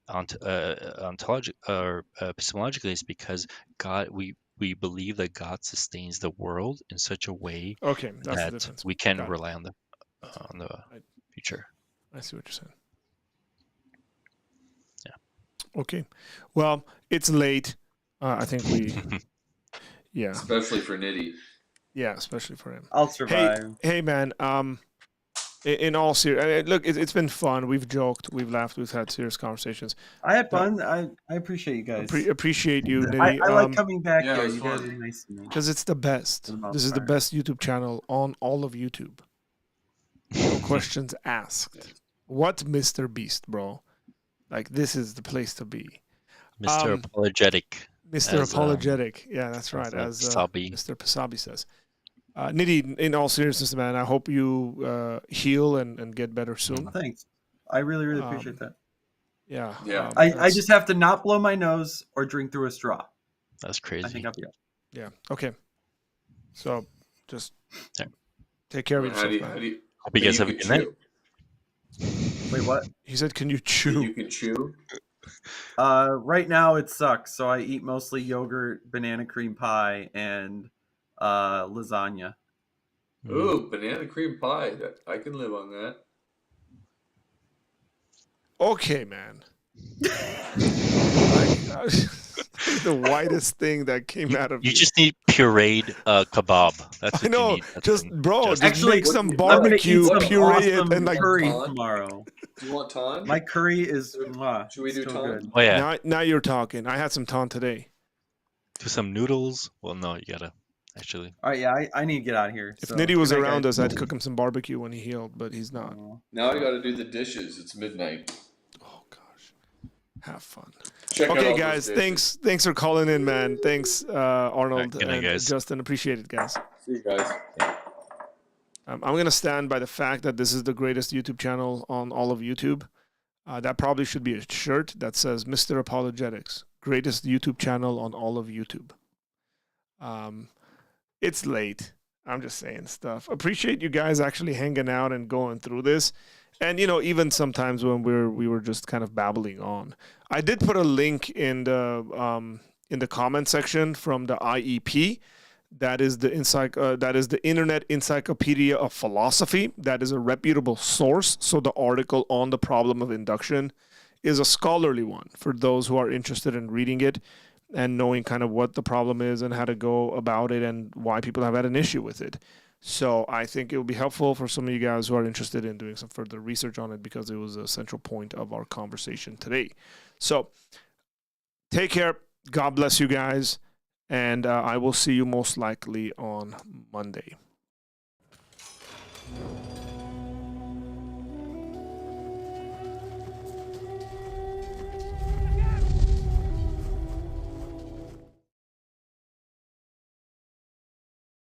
S8: Epistemologically, is because God, we believe that God sustains the world in such a way
S1: Okay, that's the
S8: that
S1: difference.
S8: we can
S1: Got it.
S8: rely on the
S1: I-
S8: future.
S1: I see what you're saying.
S8: Yeah.
S1: Okay. Well, it's late. I think we, yeah,
S7: Especially for Nitty.
S1: yeah, especially for him.
S5: I'll survive.
S1: Hey, man. In all serious, look, it's been fun. We've joked, we've laughed, we've had serious conversations.
S5: I had fun. I appreciate you guys.
S1: Appreciate you,
S5: I
S1: Nitty.
S5: like coming back
S7: Yeah, it
S5: here.
S7: was
S5: You guys
S7: fun.
S5: are nice to me.
S1: Because it's the best.
S5: For the most
S1: This is the
S5: part.
S1: best YouTube channel on all of YouTube. No questions asked. What Mr. Beast, bro? Like, this is the place to be.
S8: Mr. Apologetic.
S1: Mr.
S8: As,
S1: Apologetic. Yeah, that's right. As
S8: Pasabi.
S1: Mr. Pasabi says. Nitty, in all seriousness, man, I hope you heal and get better soon.
S5: Thanks. I really appreciate that.
S1: Yeah.
S7: Yeah.
S5: I just have to not blow my nose or drink through a straw.
S8: That's
S5: I
S8: crazy.
S5: think I'll be up.
S1: Yeah. Okay. So just
S8: Yeah.
S1: take care of
S7: How do
S1: yourself,
S7: you,
S1: man.
S8: Hope you guys have a good night.
S5: Wait, what?
S1: He said, "Can you chew?"
S7: You can chew.
S5: Right now it sucks. So I eat mostly yogurt, banana cream pie, and lasagna.
S7: Ooh, banana cream pie. That I can live on that.
S1: Okay, man. The whitest thing that came out of
S8: You just need pureed kebab. That's what
S1: I know.
S8: you need. That's
S1: Just
S8: what-
S1: bro, just
S5: Actually,
S1: make some
S7: I'm
S5: I'm gonna
S1: barbecue,
S5: eat some
S1: puree
S5: awesome
S1: it, and like
S5: curry
S7: Ton?
S5: tomorrow.
S7: Do you want ton?
S5: My curry is
S7: Should we
S5: it's
S7: do
S5: so
S7: ton?
S5: good.
S8: Oh yeah,
S1: now you're talking. I had some ton today.
S8: do some noodles. Well, no, you gotta actually.
S5: All right, yeah, I need to get out of here.
S1: If
S5: so,
S1: Nitty was
S5: good night,
S1: around
S5: guys.
S1: us, I'd cook him some barbecue when he healed, but he's not.
S7: Now I got to do the dishes. It's midnight.
S1: Oh gosh. Have fun.
S7: Check out all
S1: Okay,
S7: those
S1: guys.
S7: dishes.
S1: Thanks for calling in, man. Thanks, Arnold
S8: Good night,
S1: and
S8: guys.
S1: Justin. Appreciate it, guys.
S7: See you guys.
S1: I'm going to stand by the fact that this is the greatest YouTube channel on all of YouTube. That probably should be a shirt that says Mr. Apologetics, greatest YouTube channel on all of YouTube. It's late. I'm just saying stuff. Appreciate you guys actually hanging out and going through this. And, even sometimes when we were just kind of babbling on. I did put a link in the comment section from the IEP. That is the Internet Encyclopedia of Philosophy. That is a reputable source. So the article on the problem of induction is a scholarly one for those who are interested in reading it and knowing kind of what the problem is and how to go about it and why people have had an issue with it. So I think it will be helpful for some of you guys who are interested in doing some further research on it because it was a central point of our conversation today. So take care. God bless you guys. And I will see you most likely on Monday.